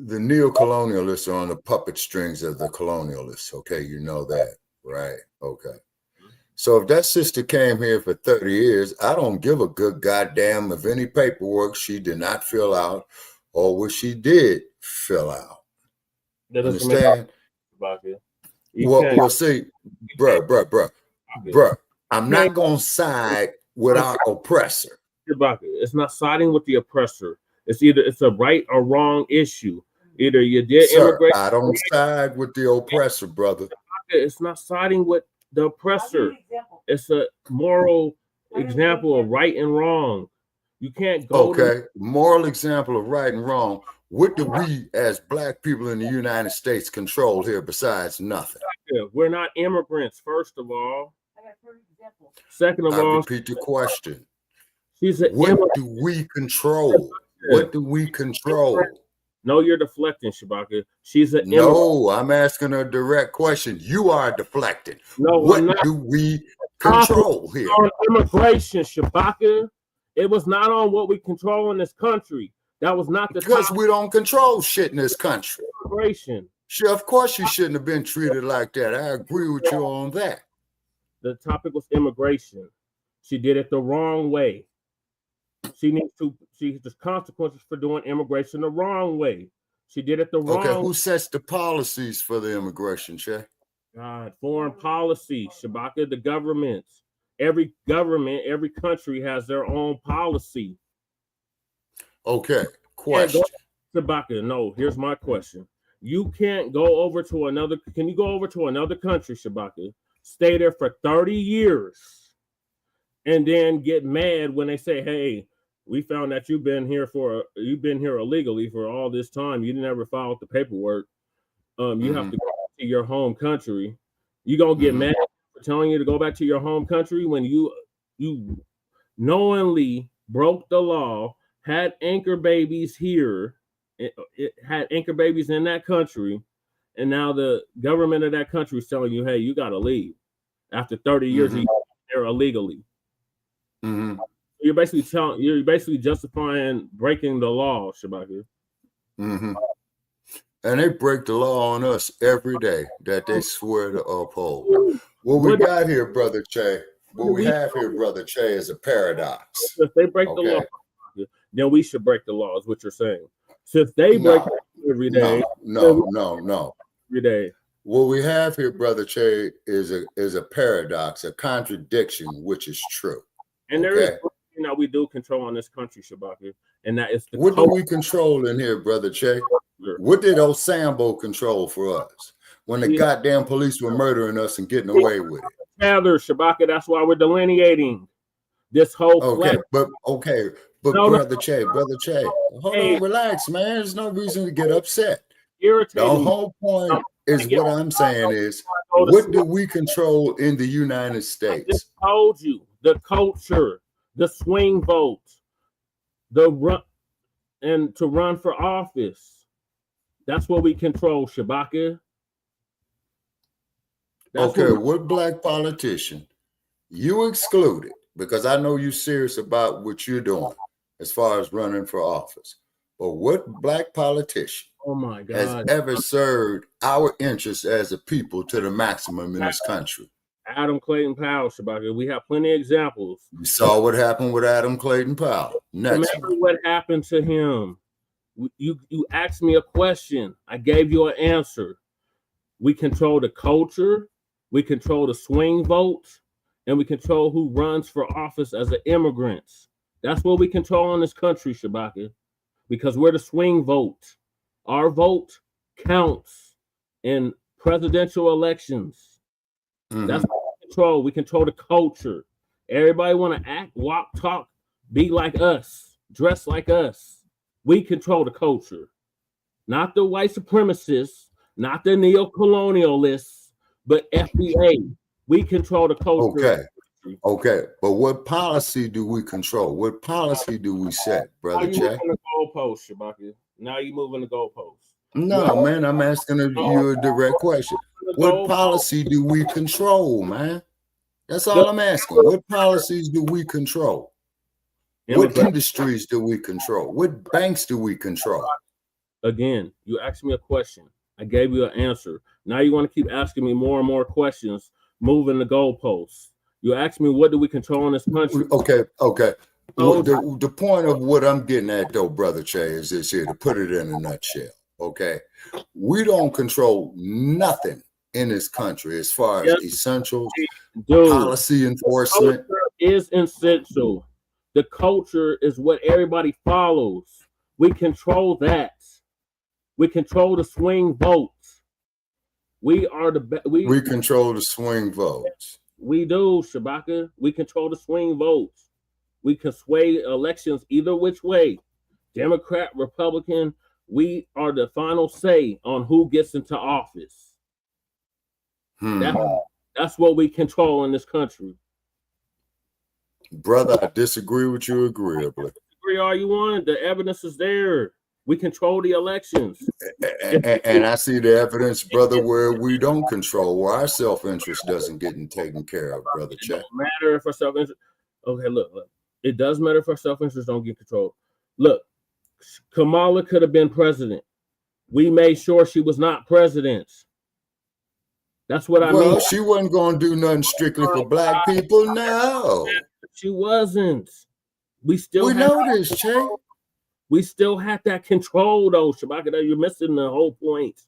the neocolonialists are on the puppet strings of the colonialists, okay? You know that, right? Okay. So if that sister came here for 30 years, I don't give a good goddamn of any paperwork she did not fill out or what she did fill out. That doesn't understand? Well, see, bruh, I'm not going to side with our oppressor. It's not siding with the oppressor. It's a right or wrong issue. Either you did immigrate. I don't side with the oppressor, brother. It's not siding with the oppressor. It's a moral example of right and wrong. You can't go. Okay, moral example of right and wrong. What do we as Black people in the United States control here besides nothing? We're not immigrants, first of all. Second of all, repeat the question. What do we control? What do we control? No, you're deflecting, Shabaka. She's an No, immigrant. I'm asking a direct question. You are deflecting. No, what do we control here? On immigration, Shabaka. It was not on what we control in this country. That was not the because we don't control shit in this country. Immigration. Sure, of course you shouldn't have been treated like that. I agree with you on that. The topic was immigration. She did it the wrong way. There's consequences for doing immigration the wrong way. She did it the wrong way. Okay, who sets the policies for the immigration, Che? God, foreign policy, Shabaka, the governments. Every government, every country has their own policy. Okay, question. Shabaka, no, here's my question. You can't go over to another, can you go over to another country, Shabaka, stay there for 30 years, and then get mad when they say, hey, we found that you've been here illegally for all this time. You never filed the paperwork. You have to go back to your home country. You gonna get mad for telling you to go back to your home country when you knowingly broke the law, had anchor babies here, it had anchor babies in that country, and now the government of that country is telling you, hey, you gotta leave after 30 years of there illegally. You're basically justifying breaking the law, Shabaka. And they break the law on us every day that they swear to uphold. What we got here, Brother Che, is a paradox. If they break the law, then we should break the law, is what you're saying. Since they break it every day. No. Every day. What we have here, Brother Che, is a paradox, a contradiction, which is true. And there is something that we do control in this country, Shabaka, and that is what do we control in here, Brother Che? What did Osambo control for us when the goddamn police were murdering us and getting away with it? Shabaka, that's why we're delineating this whole But Brother Che, hold on, relax, man. There's no reason to get upset. The whole point is what I'm saying is, what do we control in the United States? I just told you the culture, the swing vote, the run, and to run for office. That's what we control, Shabaka. What black politician you excluded, because I know you're serious about what you're doing as far as running for office. But what black politician has ever served our interests as a people to the maximum in this country? Adam Clayton Powell, Shabaka. We have plenty of examples. You saw what happened with Adam Clayton Powell. Remember what happened to him. You asked me a question. I gave you an answer. We control the culture. We control the swing vote. And we control who runs for office as an immigrant. That's what we control in this country, Shabaka. Because we're the swing vote. Our vote counts in presidential elections. That's what we control. We control the culture. Everybody want to act, walk, talk, be like us, dress like us. We control the culture. Not the white supremacists, not the neo-colonialists, but FBA. We control the culture. Okay. But what policy do we control? What policy do we set, Brother Che? Now you're moving the goalpost, Shabaka. Now you're moving the goalpost. No, man, I'm asking you a direct question. What policy do we control, man? That's all I'm asking. What policies do we control? What industries do we control? What banks do we control? Again, you asked me a question. I gave you an answer. Now you want to keep asking me more and more questions, moving the goalposts. You asked me, what do we control in this country? Okay. Well, the point of what I'm getting at, though, Brother Che, is this here, to put it in a nutshell. Okay, we don't control nothing in this country as far as essentials, policy enforcement. Culture is essential. The culture is what everybody follows. We control that. We control the swing votes. We are we control the swing votes. We do, Shabaka. We control the swing votes. We can sway elections either which way. Democrat, Republican, we are the final say on who gets into office. That's what we control in this country. Brother, I disagree with you agreeably. Disagree all you want. The evidence is there. We control the elections. And I see the evidence, brother, where we don't control, where our self-interest doesn't get taken care of, Brother Che. It don't matter if our self-interest. Okay, look. It does matter if our self-interest don't get controlled. Look, Kamala could have been president. We made sure she was not president. That's what I mean. Well, she wasn't going to do nothing strictly for black people. No. She wasn't. We know this, Che. We still had that control, though, Shabaka. You're missing the whole point.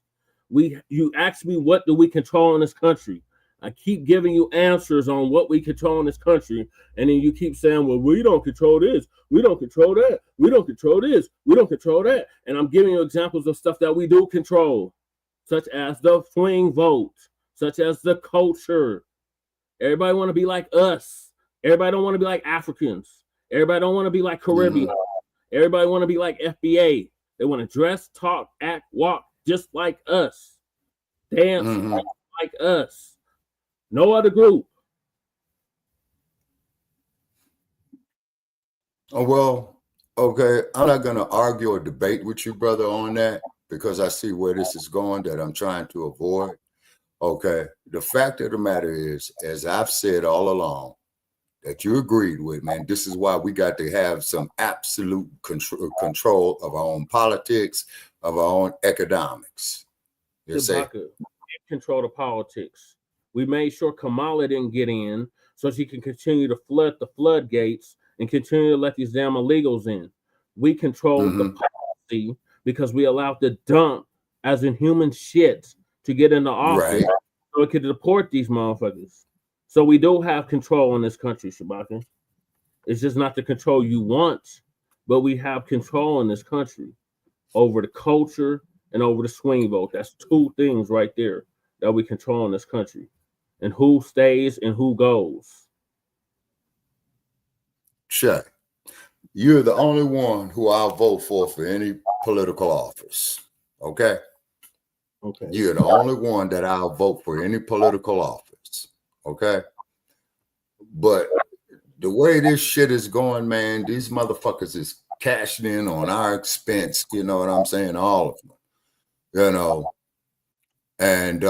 You asked me, what do we control in this country? I keep giving you answers on what we control in this country, and then you keep saying, well, we don't control this, we don't control that, we don't control this, we don't control that. And I'm giving you examples of stuff that we do control, such as the swing vote, such as the culture. Everybody want to be like us. Everybody don't want to be like Africans. Everybody don't want to be like Caribbean. Everybody want to be like FBA. They want to dress, talk, act, walk just like us. Dance like us. No other group. Oh, well, okay. I'm not going to argue or debate with you, brother, on that because I see where this is going that I'm trying to avoid. Okay. The fact of the matter is, as I've said all along, that you agreed with, man, this is why we got to have some absolute control of our own politics, of our own economics. You see? Control the politics. We made sure Kamala didn't get in so she can continue to flood the floodgates and continue to let these damn illegals in. We controlled the policy because we allowed the dump as in human shit to get into office so it could deport these motherfuckers. So we do have control in this country, Shabaka. It's just not the control you want, but we have control in this country over the culture and over the swing vote. That's two things right there that we control in this country. And who stays and who goes. Check. You're the only one who I'll vote for any political office. Okay? Okay. You're the only one that I'll vote for any political office. Okay? But the way this shit is going, man, these motherfuckers is cashing in on our expense. You know what I'm saying? All of them. You know? And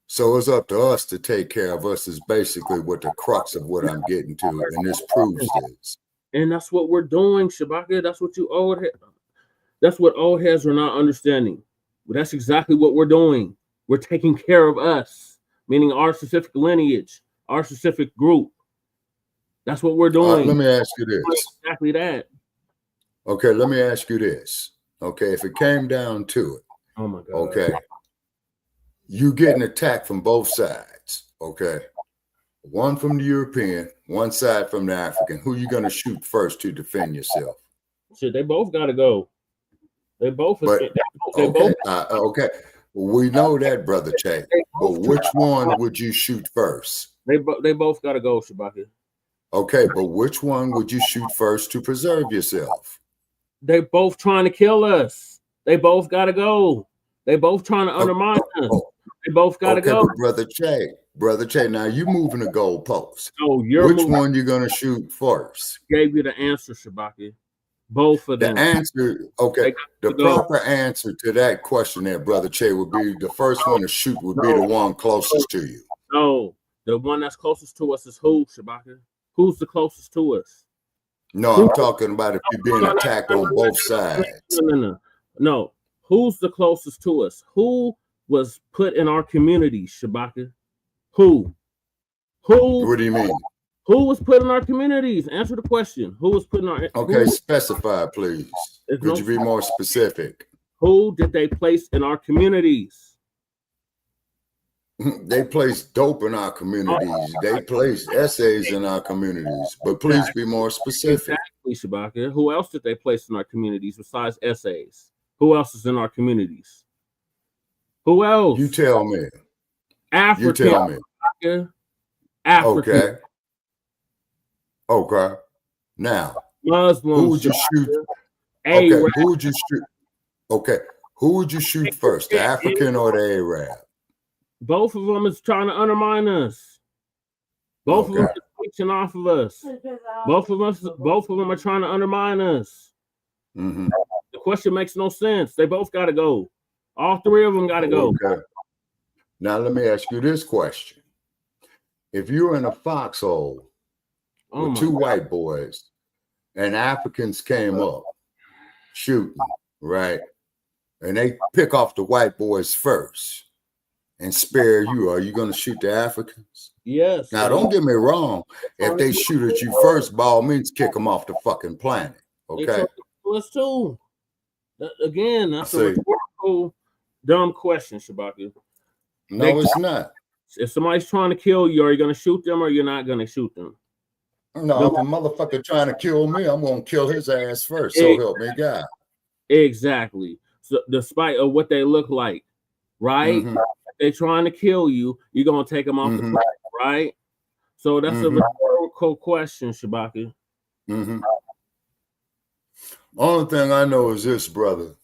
so it's up to us to take care of us is basically what the crux of what I'm getting to. And this proves this. And that's what we're doing, Shabaka. That's what you old heads. That's what old heads are not understanding. But that's exactly what we're doing. We're taking care of us, meaning our specific lineage, our specific group. That's what we're doing. Let me ask you this. Exactly that. Okay, let me ask you this. Okay, if it came down to it. Oh my God. Okay. You getting attacked from both sides. Okay. One from the European, one side from the African. Who you gonna shoot first to defend yourself? Shit, they both gotta go. They both. Okay. We know that, Brother Che. But which one would you shoot first? They both gotta go, Shabaka. Okay, but which one would you shoot first to preserve yourself? They both trying to kill us. They both gotta go. They both trying to undermine us. They both gotta go. Brother Che, now you moving the goalpost. So which one you gonna shoot first? Gave you the answer, Shabaka. Both of them. The answer, okay. The proper answer to that question there, Brother Che, would be the first one to shoot would be the one closest to you. No, the one that's closest to us is who, Shabaka? Who's the closest to us? No, I'm talking about if you're being attacked on both sides. No. Who's the closest to us? Who was put in our community, Shabaka? Who? What do you mean? Who was put in our communities? Answer the question. Who was put in our... Okay, specify, please. Could you be more specific? Who did they place in our communities? They placed dope in our communities. They placed essays in our communities. But please be more specific. Exactly, Shabaka. Who else did they place in our communities besides essays? Who else is in our communities? Who else? You tell me. African. You tell me. African. Okay. Now, Muslims. Who would you shoot? Okay. Who would you shoot? Okay. Who would you shoot first, the African or the Arab? Both of them is trying to undermine us. Both of them is reaching off of us. Both of them are trying to undermine us. Mm-hmm. The question makes no sense. They both got to go. All three of them got to go. Okay. Now let me ask you this question: if you're in a foxhole with two white boys and Africans came up shooting, right, and they pick off the white boys first and spare you, are you going to shoot the Africans? Yes. Now, don't get me wrong. If they shoot at you first, by all means, kick them off the fucking planet. Okay. Us too. Again, that's a rhetorical, dumb question, Shabaka. No, it's not. If somebody's trying to kill you, are you going to shoot them or you're not going to shoot them? No, if a motherfucker trying to kill me, I'm going to kill his ass first. So help me God. Exactly. So, despite of what they look like, right? Mm-hmm. They're trying to kill you. You're going to take them off the planet, right? So that's a rhetorical question, Shabaka. Only thing I know is this, brother,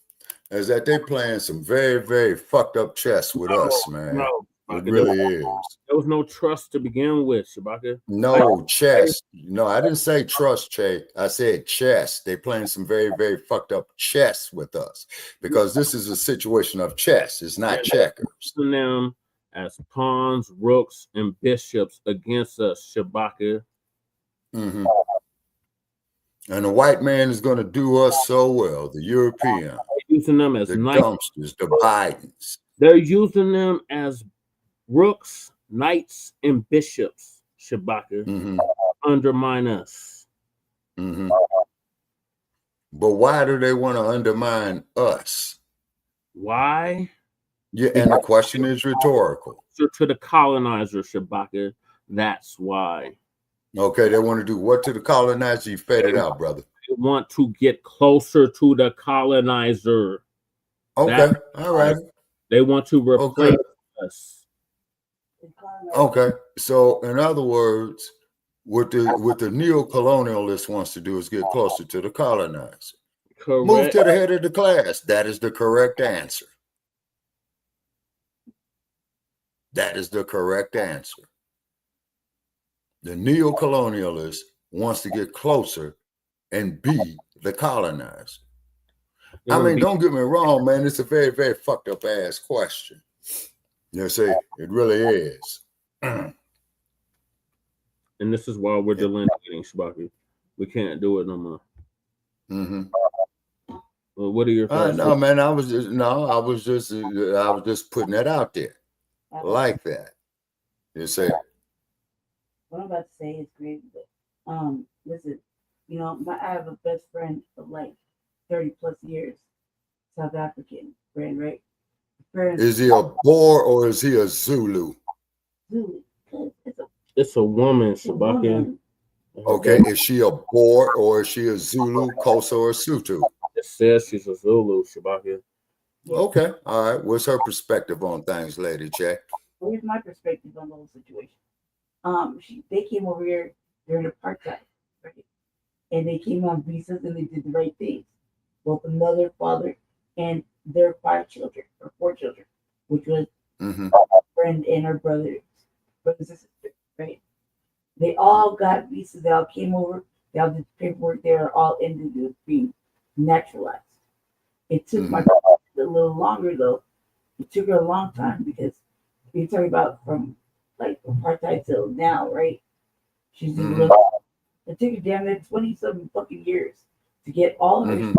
is that they playing some very, very fucked up chess with us, man. It really is. There was no trust to begin with, Shabaka. No chess. No, I didn't say trust, Che. I said chess. They playing some very, very fucked up chess with us because this is a situation of chess. It's not checkers. Using them as pawns, rooks, and bishops against us, Shabaka. And the white man is going to do us so well. The European, using them as the dumpsters, the Bidens. They're using them as rooks, knights, and bishops, Shabaka, undermine us. But why do they want to undermine us? Why? Yeah, and the question is rhetorical. To the colonizer, Shabaka, that's why. Okay, they want to do what to the colonizer? You fed it out, brother. They want to get closer to the colonizer. Okay, all right. They want to replace us. Okay, so in other words, what the neo-colonialist wants to do is get closer to the colonizer. Correct. Move to the head of the class. That is the correct answer. That is the correct answer. The neo-colonialist wants to get closer and be the colonizer. I mean, don't get me wrong, man. It's a very, very fucked up ass question. You see, it really is. And this is why we're delineating, Shabaka. We can't do it no more. Well, what are your thoughts? No, man. I was just putting that out there, like that. You see. What I'm about to say is great, but listen, you know, I have a best friend of like 30 plus years, South African friend, right? Is he a Boer or is he a Zulu? Zulu. It's a woman, Shabaka. Okay, is she a Boer or is she a Zulu, Xhosa, or Sotho? It says she's a Zulu, Shabaka. Okay, all right. What's her perspective on things, Lady Jack? Here's my perspective on the whole situation. They came over here during apartheid, right? And they came on visas and they did the right things. Both the mother, father, and their 5 children or 4 children, which was our friend and her brothers and sisters, right? They all got visas. They all came over. They all did paperwork. They were all ended up being naturalized. It took my daughter a little longer though. It took her a long time because you're talking about from like apartheid till now, right? She's it took her damn near 20-something fucking years to get all of her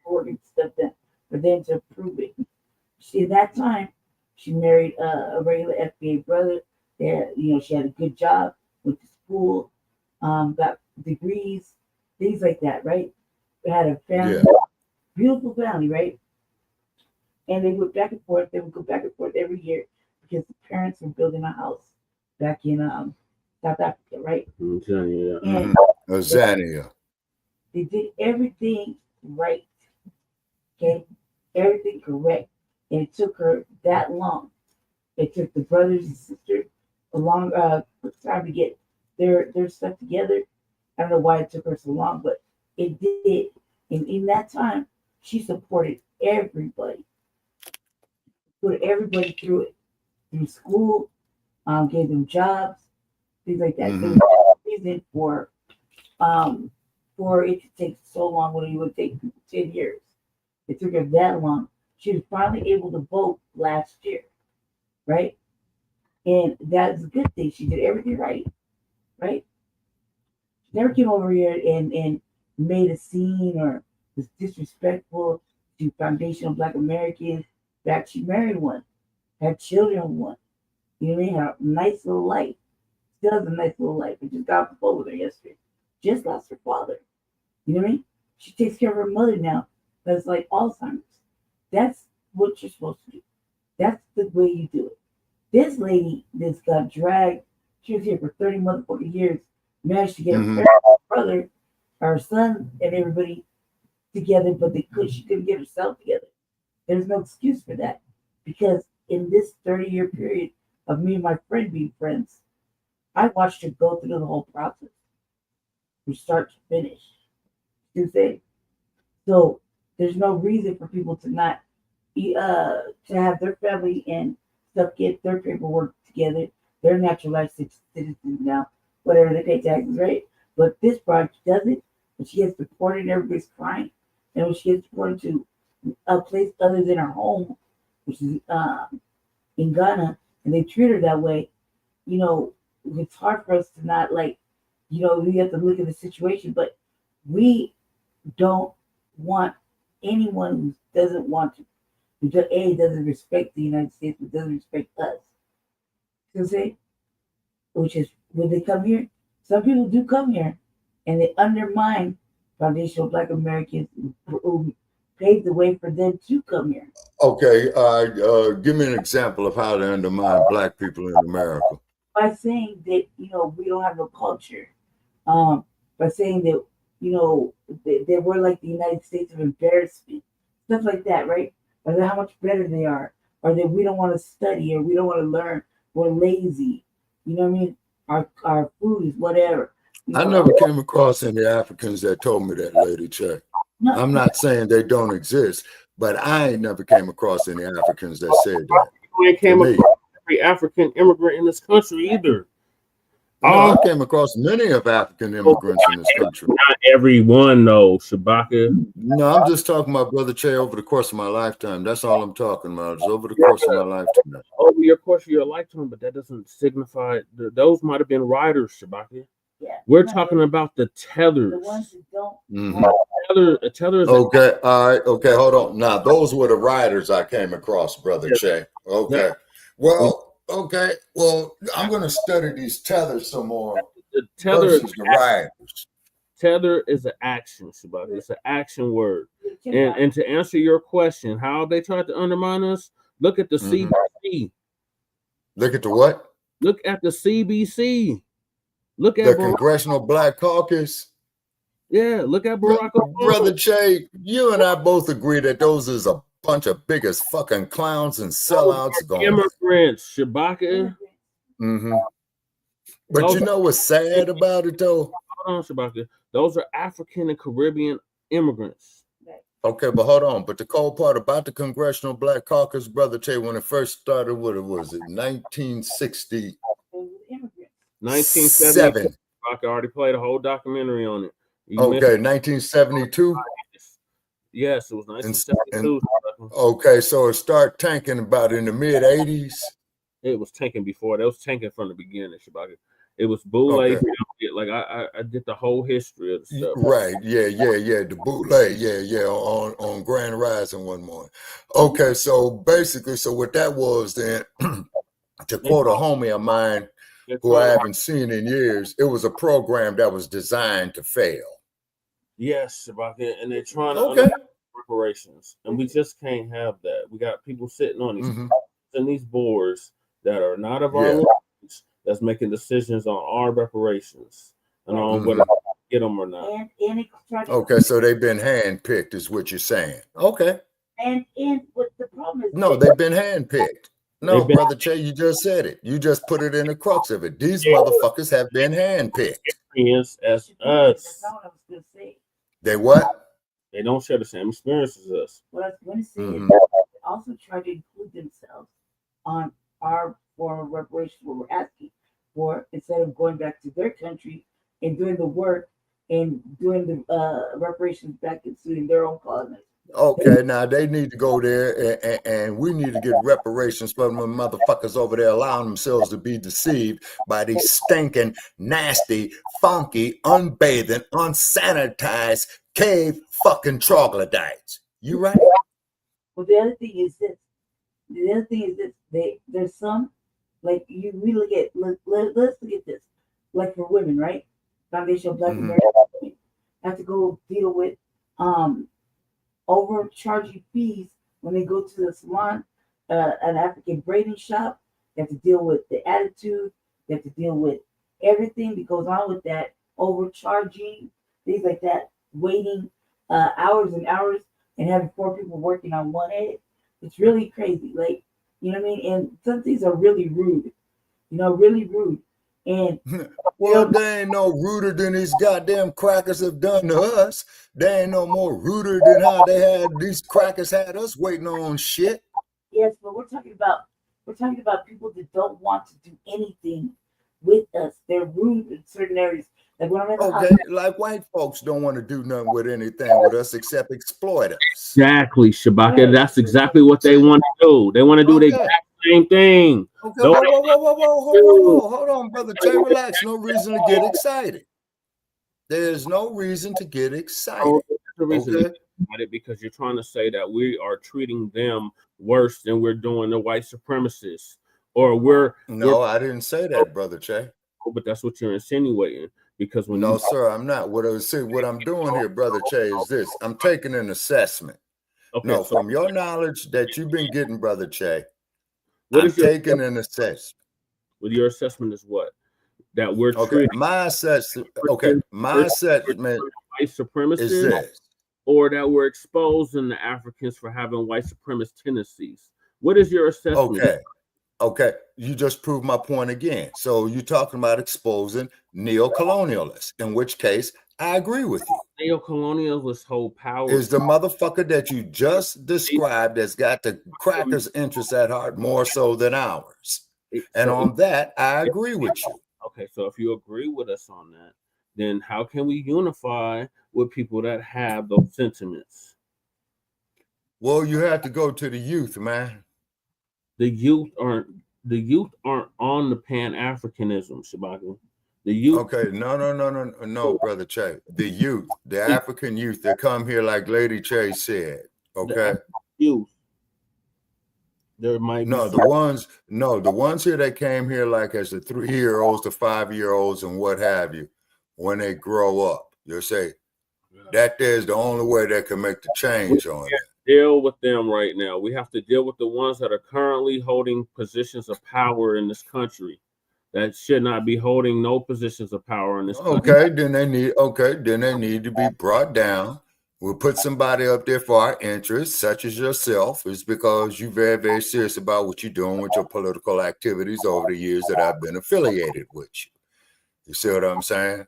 paperwork and stuff done for them to approve it. At that time, she married a regular FBA brother. There, you know, she had a good job, went to school, got degrees, things like that, right? They had a family, beautiful family, right? And they went back and forth. They would go back and forth every year because the parents were building a house back in South Africa, right? Zania. They did everything right, okay? Everything correct. And it took her that long. It took the brothers and sisters a long time to get their stuff together. I don't know why it took her so long, but it did. And in that time, she supported everybody. Put everybody through it. Through school, gave them jobs, things like that. There was no reason for it to take so long when it would take 10 years. It took her that long. She was finally able to vote last year, right? And that's a good thing. She did everything right, right? She never came over here and made a scene or was disrespectful to foundational Black Americans. In fact, she married one, had children with one. You know what I mean? Had a nice little life. Still has a nice little life. I just got off the phone with her yesterday. Just lost her father. You know what I mean? She takes care of her mother now. That's like Alzheimer's. That's what you're supposed to do. That's the way you do it. This lady that's got dragged, she was here for 30 motherfucking years, managed to get her brother, her son, and everybody together, but she couldn't get herself together. There's no excuse for that. Because in this 30-year period of me and my friend being friends, I watched her go through the whole process from start to finish. You see? So there's no reason for people to not to have their family and stuff get their paperwork together. They're naturalized citizens now, whatever they pay taxes, right? But this project doesn't. When she gets deported, everybody's crying. And when she gets deported to a place other than her home, which is in Ghana, and they treat her that way, you know, it's hard for us to not like, you know, we have to look at the situation, but we don't want anyone who doesn't want to, who doesn't respect the United States, who doesn't respect us. You see? Which is when they come here, some people do come here and they undermine foundational Black Americans who paved the way for them to come here. Okay, give me an example of how to undermine Black people in America. By saying that, you know, we don't have no culture. By saying that, you know, that we're like the United States of embarrassment. Stuff like that, right? Or that how much better they are. Or that we don't want to study or we don't want to learn. We're lazy. You know what I mean? Our food is whatever. You I know, never came across any Africans that told me that, Lady Che. No. I'm not saying they don't exist, but I ain't never came across any Africans that said that. You ain't came To me. across every African immigrant in this country either. No, I came across many of African immigrants in this country. Not everyone, though, Shabaka. No, I'm just talking about Brother Che over the course of my lifetime. That's all I'm talking about. It's over the course of my lifetime. Over your course of your lifetime, but that doesn't signify those might have been writers, Shabaka. Yeah. We're talking about the tethers. The ones that don't. Mhm. A tether is Okay, all right, okay, hold on. Now, those were the riders I came across, Brother Che. Okay. Well, okay. Well, I'm going to study these tethers some more the tether versus the riders. Tether is an action, Shabaka. It's an action word. And to answer your question, how they tried to undermine us, look at the CBC. Look at the what? Look at the CBC. Look at the Congressional Black Caucus. Yeah, look at Barack Obama. Brother Che, you and I both agree that those is a bunch of biggest fucking clowns and sellouts going. Immigrants, Shabaka. Mm-hmm. But you know what's sad about it though? Hold on, Shabaka. Those are African and Caribbean immigrants. Okay, but hold on. But the cold part about the Congressional Black Caucus, Brother Che, when it first started, what was it? 1960. 1977. I already played a whole documentary on it. Okay, 1972. Yes, it was 1972. Okay, so it started tanking about in the mid 80s. It was tanking before. That was tanking from the beginning, Shabaka. It was bootleg. Okay. Like I did the whole history of the stuff. Right. Yeah. The bootleg. Yeah. On Grand Rising one morning. Okay. So basically, so what that was then, to quote a homie of mine who I haven't seen in years, it was a program that was designed to fail. Yes, Shabaka, and they're trying to undermine reparations, and we just can't have that. We got people sitting on these in these boards that are not of our language, that's making decisions on our reparations and on whether to get them or not. Okay, so they've been handpicked, is what you're saying. Okay. And what the problem is? No, they've been handpicked. No, Brother Che, you just said it. You just put it in the crux of it. These motherfuckers have been handpicked. As us. That's not what I was going to say. They what? They don't share the same experience as us. What I was going to say is they also try to include themselves on our form of reparations, what we're asking for, instead of going back to their country and doing the work and doing the reparations back and suing their own colonizers. Okay, now they need to go there and we need to get reparations from the motherfuckers over there allowing themselves to be deceived by these stinking, nasty, funky, unbathing, unsanitized, cave fucking troglodytes. You right? Well, the other thing is this. There's some, like, we look at, let's look at this. Like for women, right? Foundational Black American women have to go deal with overcharging fees when they go to the salon, an African braiding shop. They have to deal with the attitude. They have to deal with everything that goes on with that, overcharging, things like that, waiting hours and hours and having 4 people working on one head. It's really crazy. Like, you know what I mean? And some things are really rude, really rude. And well, they ain't no ruder than these goddamn crackers have done to us. They ain't no more ruder than how these crackers had us waiting on shit. Yes, but we're talking about people that don't want to do anything with us. They're rude in certain areas. Like when I'm in the Okay, like white folks don't want to do nothing with anything with us except exploit us. Exactly, Shabaka. That's exactly what they want to do. They want to do the exact same thing. Okay, whoa, hold on, brother Jay, relax. No reason to get excited. There's no reason to get excited. The reason about it because you're trying to say that we are treating them worse than we're doing the white supremacists, or I didn't say that, brother Jay. But that's what you're insinuating. Because when sir, I'm not. What I'm doing here, brother Che, is this. I'm taking an assessment. Okay, from your knowledge that you've been getting, brother Che, I'm taking an assessment. Well, your assessment is what? That we're treating my assessment. Okay, my assessment white supremacists is this, or that we're exposing the Africans for having white supremacist tendencies. What is your assessment? Okay, you just proved my point again. So you're talking about exposing neo-colonialists, in which case I agree with you. Neo-colonialists hold power. Is the motherfucker that you just described that's got the crackers' interests at heart more so than ours. And on that, I agree with you. Okay, so if you agree with us on that, then how can we unify with people that have those sentiments? Well, you have to go to the youth, man. The youth aren't on the Pan-Africanism, Shabaka. The youth. Okay, no, brother Che. The youth, the African youth that come here, like Lady Che said. Okay. Youth. There might be the ones here that came here like as the 3-year-olds, the 5-year-olds, and what have you. When they grow up, you'll say that there's the only way that can make the change on it. Deal with them right now. We have to deal with the ones that are currently holding positions of power in this country that should not be holding no positions of power in this country. Okay, then they need to be brought down. We'll put somebody up there for our interests, such as yourself. It's because you're very, very serious about what you're doing with your political activities over the years that I've been affiliated with you. You see what I'm saying?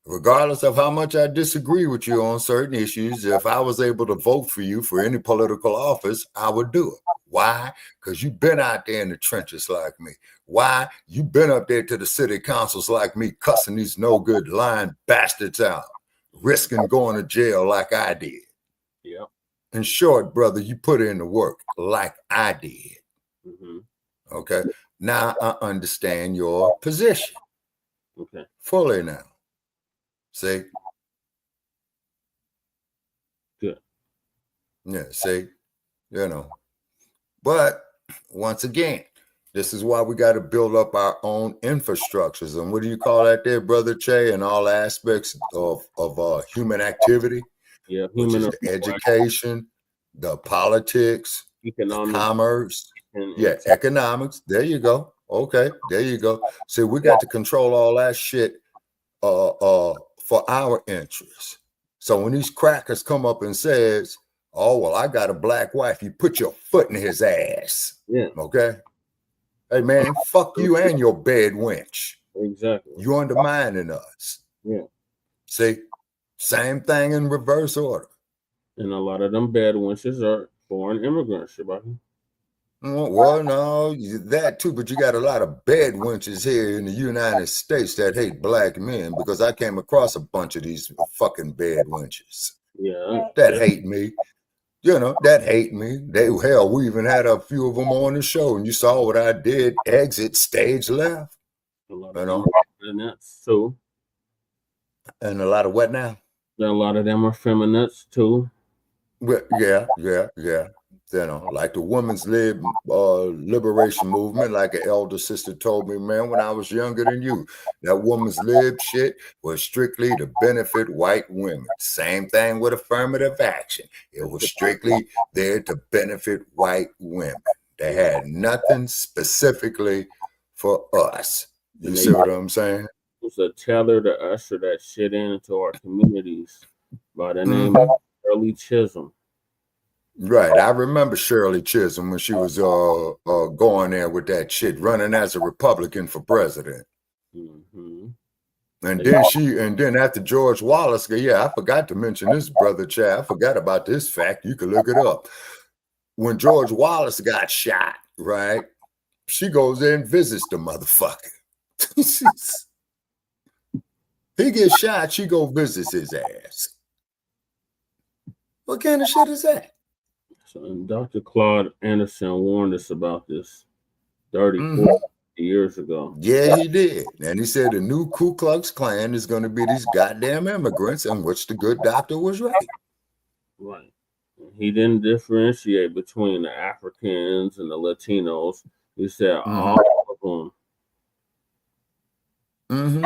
Regardless of how much I disagree with you on certain issues, if I was able to vote for you for any political office, I would do it. Why? Because you've been out there in the trenches like me. Why? You've been up there to the city councils like me, cussing these no good lying bastards out, risking going to jail like I did. Yeah. In short, brother, you put in the work like I did. Mm-hmm. Okay. Now I understand your position. Okay. Fully now. See? Good. Yeah, see? But once again, this is why we got to build up our own infrastructures. And what do you call that there, Brother Che, in all aspects of human activity? Yeah, which is the education, the politics, economics, commerce, economics. There you go. Okay, there you go. See, we got to control all that shit for our interests. So when these crackers come up and says, "Oh, well, I got a black wife," you put your foot in his ass. Yeah. Okay. Hey man, fuck you and your bed wench. Exactly. You undermining us. Yeah. See, same thing in reverse order. And a lot of them bed wenches are foreign immigrants, Shabaka. Well, no, that too, but you got a lot of bed wenches here in the United States that hate black men, because I came across a bunch of these fucking bed wenches. Yeah. That hate me. That hate me. We even had a few of them on the show, and you saw what I did. Exit stage left. And that's too. And a lot of what now? A lot of them are feminists too. Well, yeah. Like the women's liberation movement, like an elder sister told me, man, when I was younger than you, that woman's lib shit was strictly to benefit white women. Same thing with affirmative action. It was strictly there to benefit white women. They had nothing specifically for us. You see what I'm saying? It was a teller to usher that shit into our communities by the name of Shirley Chisholm. Right. I remember Shirley Chisholm when she was going there with that shit, running as a Republican for president. Mm-hmm. And then after George Wallace, yeah, I forgot to mention this, brother Chad. I forgot about this fact. You can look it up. When George Wallace got shot, right? She goes there and visits the motherfucker. He gets shot, she go visits his ass. What kind of shit is that? So Dr. Claude Anderson warned us about this 30, 40 years ago. Yeah, he did. And he said the new Ku Klux Klan is going to be these goddamn immigrants, in which the good doctor was right. Right. He didn't differentiate between the Africans and the Latinos. He said all of them.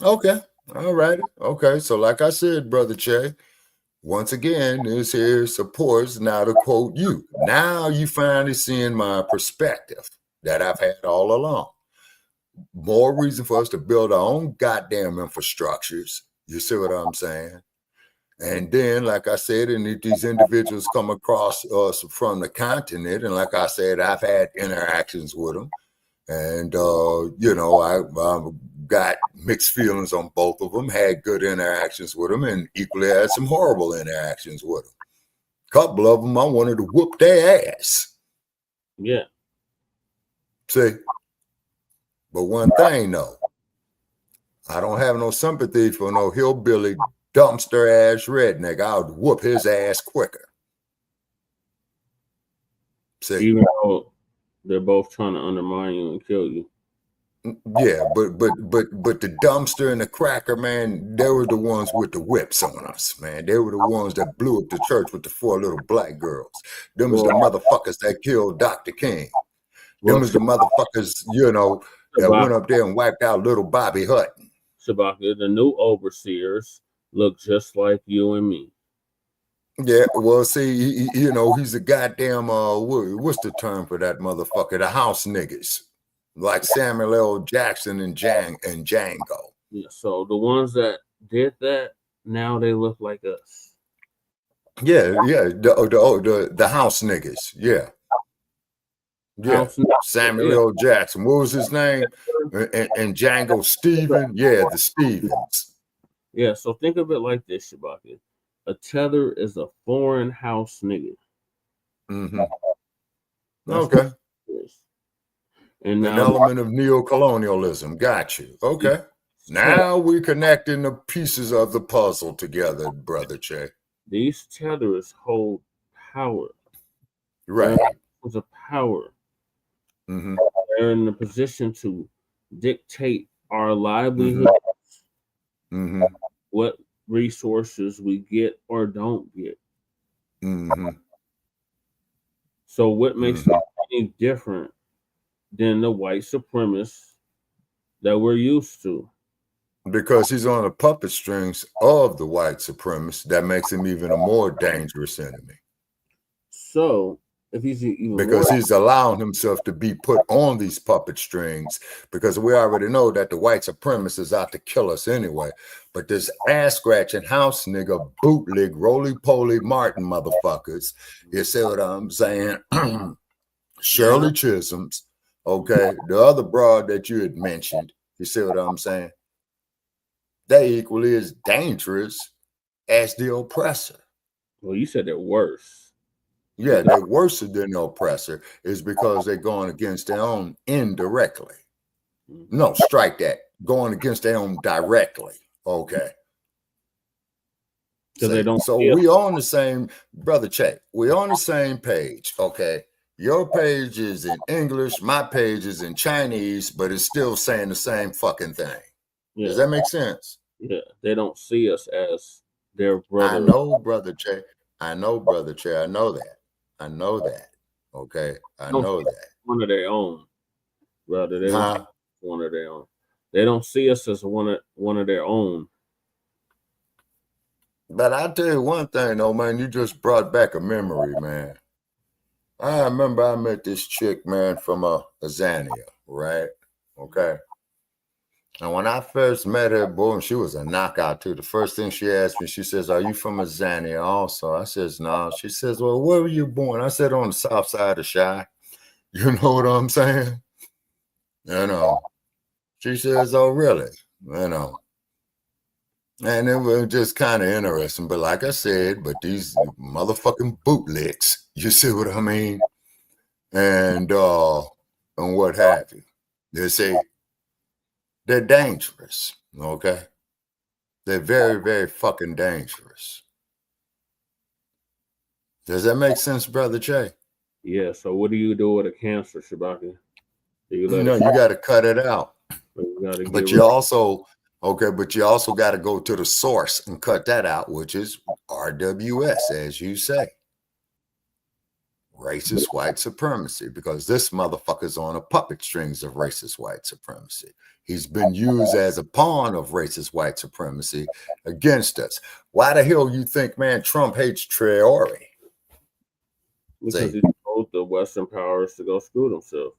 Okay. All right. Okay. So like I said, Brother Che, once again, this here supports, now to quote you. Now you finally seeing my perspective that I've had all along. More reason for us to build our own goddamn infrastructures. You see what I'm saying? And then, like I said, and if these individuals come across us from the continent, and like I said, I've had interactions with them. And, you know, I've got mixed feelings on both of them, had good interactions with them, and equally had some horrible interactions with them. A couple of them, I wanted to whoop their ass. Yeah. See? But one thing, though, I don't have no sympathy for no hillbilly, dumpster-ass redneck. I would whoop his ass quicker. See? Even though they're both trying to undermine you and kill you. Yeah, but the dumpster and the cracker, man, they were the ones with the whips on us, man. They were the ones that blew up the church with the 4 little black girls. Them was the motherfuckers that killed Dr. King. Them was the motherfuckers, you know, that went up there and wiped out little Bobby Hutton. Shabaka, the new overseers look just like you and me. Yeah, well, see, you know, he's a goddamn, what's the term for that motherfucker? The house niggas. Like Samuel L. Jackson and Django. Yeah, so the ones that did that, now they look like us. Yeah, the house niggas. Yeah. Yeah, Samuel L. Jackson. What was his name? And Django Stephen. Yeah, the Stevens. Yeah, so think of it like this, Shabaka. A tether is a foreign house nigga. Okay. And an element of neocolonialism. Got you. Okay. Now we're connecting the pieces of the puzzle together, Brother Che. These tethers hold power. Right. It's a power. They're in the position to dictate our livelihoods, what resources we get or don't get. So what makes them any different than the white supremacists that we're used to? Because he's on the puppet strings of the white supremacists, that makes him even a more dangerous enemy. So if he's even because he's allowing himself to be put on these puppet strings, because we already know that the white supremacists is out to kill us anyway. But this ass scratching house nigga bootleg roly-poly Martin motherfuckers, you see what I'm saying? Shirley Chisholm's, okay, the other broad that you had mentioned, you see what I'm saying? They equally as dangerous as the oppressor. Well, you said they're worse. Yeah, they're worse than the oppressor is because they're going against their own indirectly. No, strike that. Going against their own directly. Okay. So we on the same, Brother Che, we on the same page. Okay. Your page is in English, my page is in Chinese, but it's still saying the same fucking thing. Yeah. Does that make sense? Yeah, they don't see us as their brother. I know, Brother Che. I know, Brother Che. I know that. I know that. Okay. I know that. One of their own, brother. They don't one of their own. They don't see us as one of their own. But I'll tell you one thing, though, man. You just brought back a memory, man. I remember I met this chick, man, from Azania, right? Okay. And when I first met her, boy, and she was a knockout too. The first thing she asked me, she says, "Are you from Azania also?" I says, "No." She says, "Well, where were you born?" I said, "On the south side of Chi." You know what I'm saying? You know. She says, oh, really? You know. And it was just kind of interesting. But like I said, but these motherfucking bootlicks, you see what I mean? And what have you. They say they're dangerous, okay? They're very, very fucking dangerous. Does that make sense, Brother Che? Yeah, so what do you do with a cancer, Shabaki? Do you let No, it you got to cut it out. But you also, but you also got to go to the source and cut that out, which is RWS, as you say. Racist white supremacy, because this motherfucker's on a puppet strings of racist white supremacy. He's been used as a pawn of racist white supremacy against us. Why the hell you think, man, Trump hates Traore? Because he told the Western powers to go screw themselves.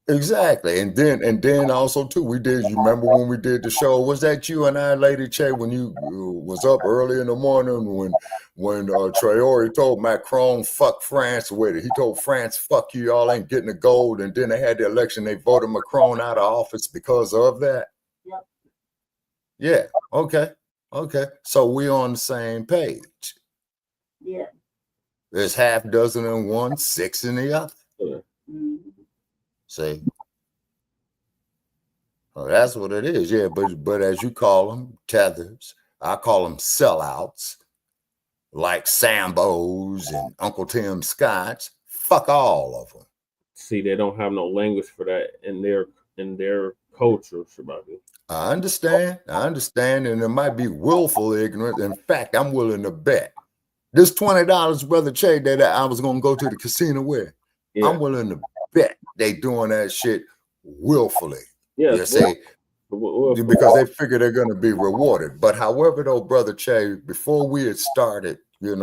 Exactly. And then also too, you remember when we did the show, was that you and I, Lady Che, when you was up early in the morning when Traore told Macron fuck France with it. He told France, fuck you, y'all ain't getting the gold. And then they had the election, they voted Macron out of office because of that. Yep. Yeah. Okay. So we on the same page. Yeah. There's half dozen in one, 6 in the other. Mm-hmm. See? Oh, that's what it is. Yeah, but as you call them, tethers, I call them sellouts, like Sambos and Uncle Tim Scotts. Fuck all of them. See, they don't have no language for that in their culture, Shabaki. I understand, and it might be willful ignorance. In fact, I'm willing to bet this $20, Brother Che, that I was gonna go to the casino with. Yeah. I'm willing to bet they doing that shit willfully. Yeah, you see, because they figure they're going to be rewarded. But however, though, Brother Che, before we had started, doing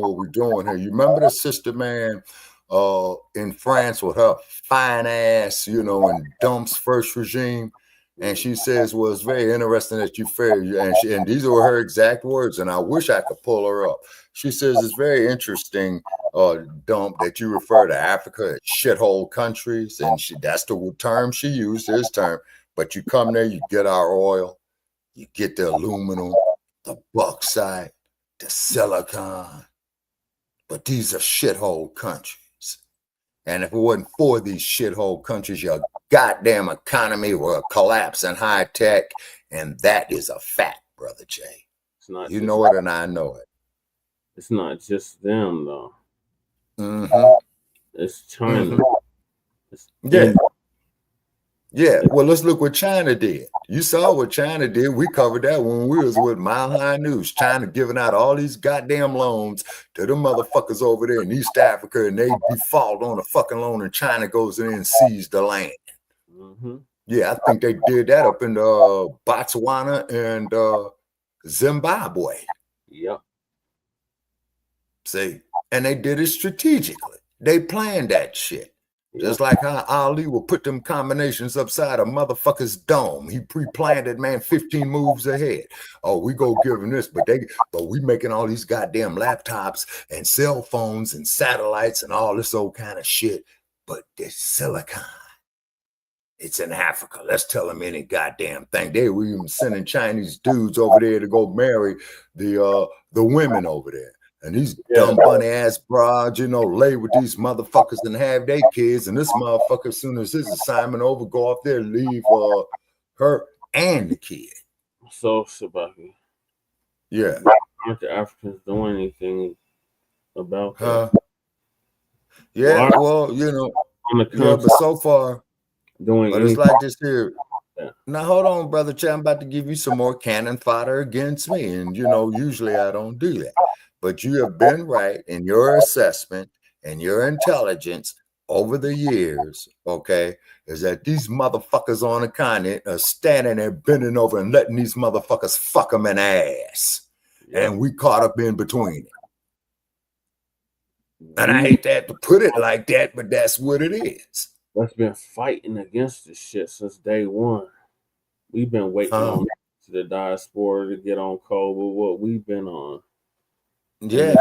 what we're doing here, you remember the sister man in France with her fine ass, in Dump's first regime? And she says, well, it's very interesting that you fair. And these were her exact words, and I wish I could pull her up. She says, it's very interesting, Dump, that you refer to Africa as shithole countries. And that's the term she used, his term. But you come there, you get our oil, you get the aluminum, the bauxite, the silicon. But these are shithole countries. And if it wasn't for these shithole countries, your goddamn economy will collapse in high tech. And that is a fact, Brother Jay. You know it and I know it. It's not just them, though. Mm-hmm. It's China. Mm-hmm. Yeah. Well, let's look what China did. You saw what China did. We covered that when we was with Mile High News. China giving out all these goddamn loans to them motherfuckers over there in East Africa, and they default on a fucking loan, and China goes in and seizes the land. Mm-hmm. Yeah, I think they did that up in Botswana and Zimbabwe. Yep. See, and they did it strategically. They planned that shit. Just like how Ali will put them combinations upside a motherfucker's dome. He pre-planned it, man, 15 moves ahead. Oh, we go give him this, but we making all these goddamn laptops and cell phones and satellites and all this old kind of shit. But there's silicon. It's in Africa. Let's tell them any goddamn thing. They were even sending Chinese dudes over there to go marry the women over there. And these dumb bunny ass broads, lay with these motherfuckers and have their kids. And this motherfucker, as soon as his assignment over, go up there, leave her and the kid. So, Sabaki. Yeah. Aren't the Africans doing anything about that? Yeah, well, but so far, but it's like this here. Yeah. Now, hold on, Brother Che. I'm about to give you some more cannon fodder against me. And, usually I don't do that. But you have been right in your assessment and your intelligence over the years, okay, is that these motherfuckers on the continent are standing there bending over and letting these motherfuckers fuck them in the ass. Yep. And we caught up in between it. And I hate to put it like that, but that's what it is. We've been fighting against this shit since day one. We've been waiting on the diaspora to get on code with what we've been on. Yeah.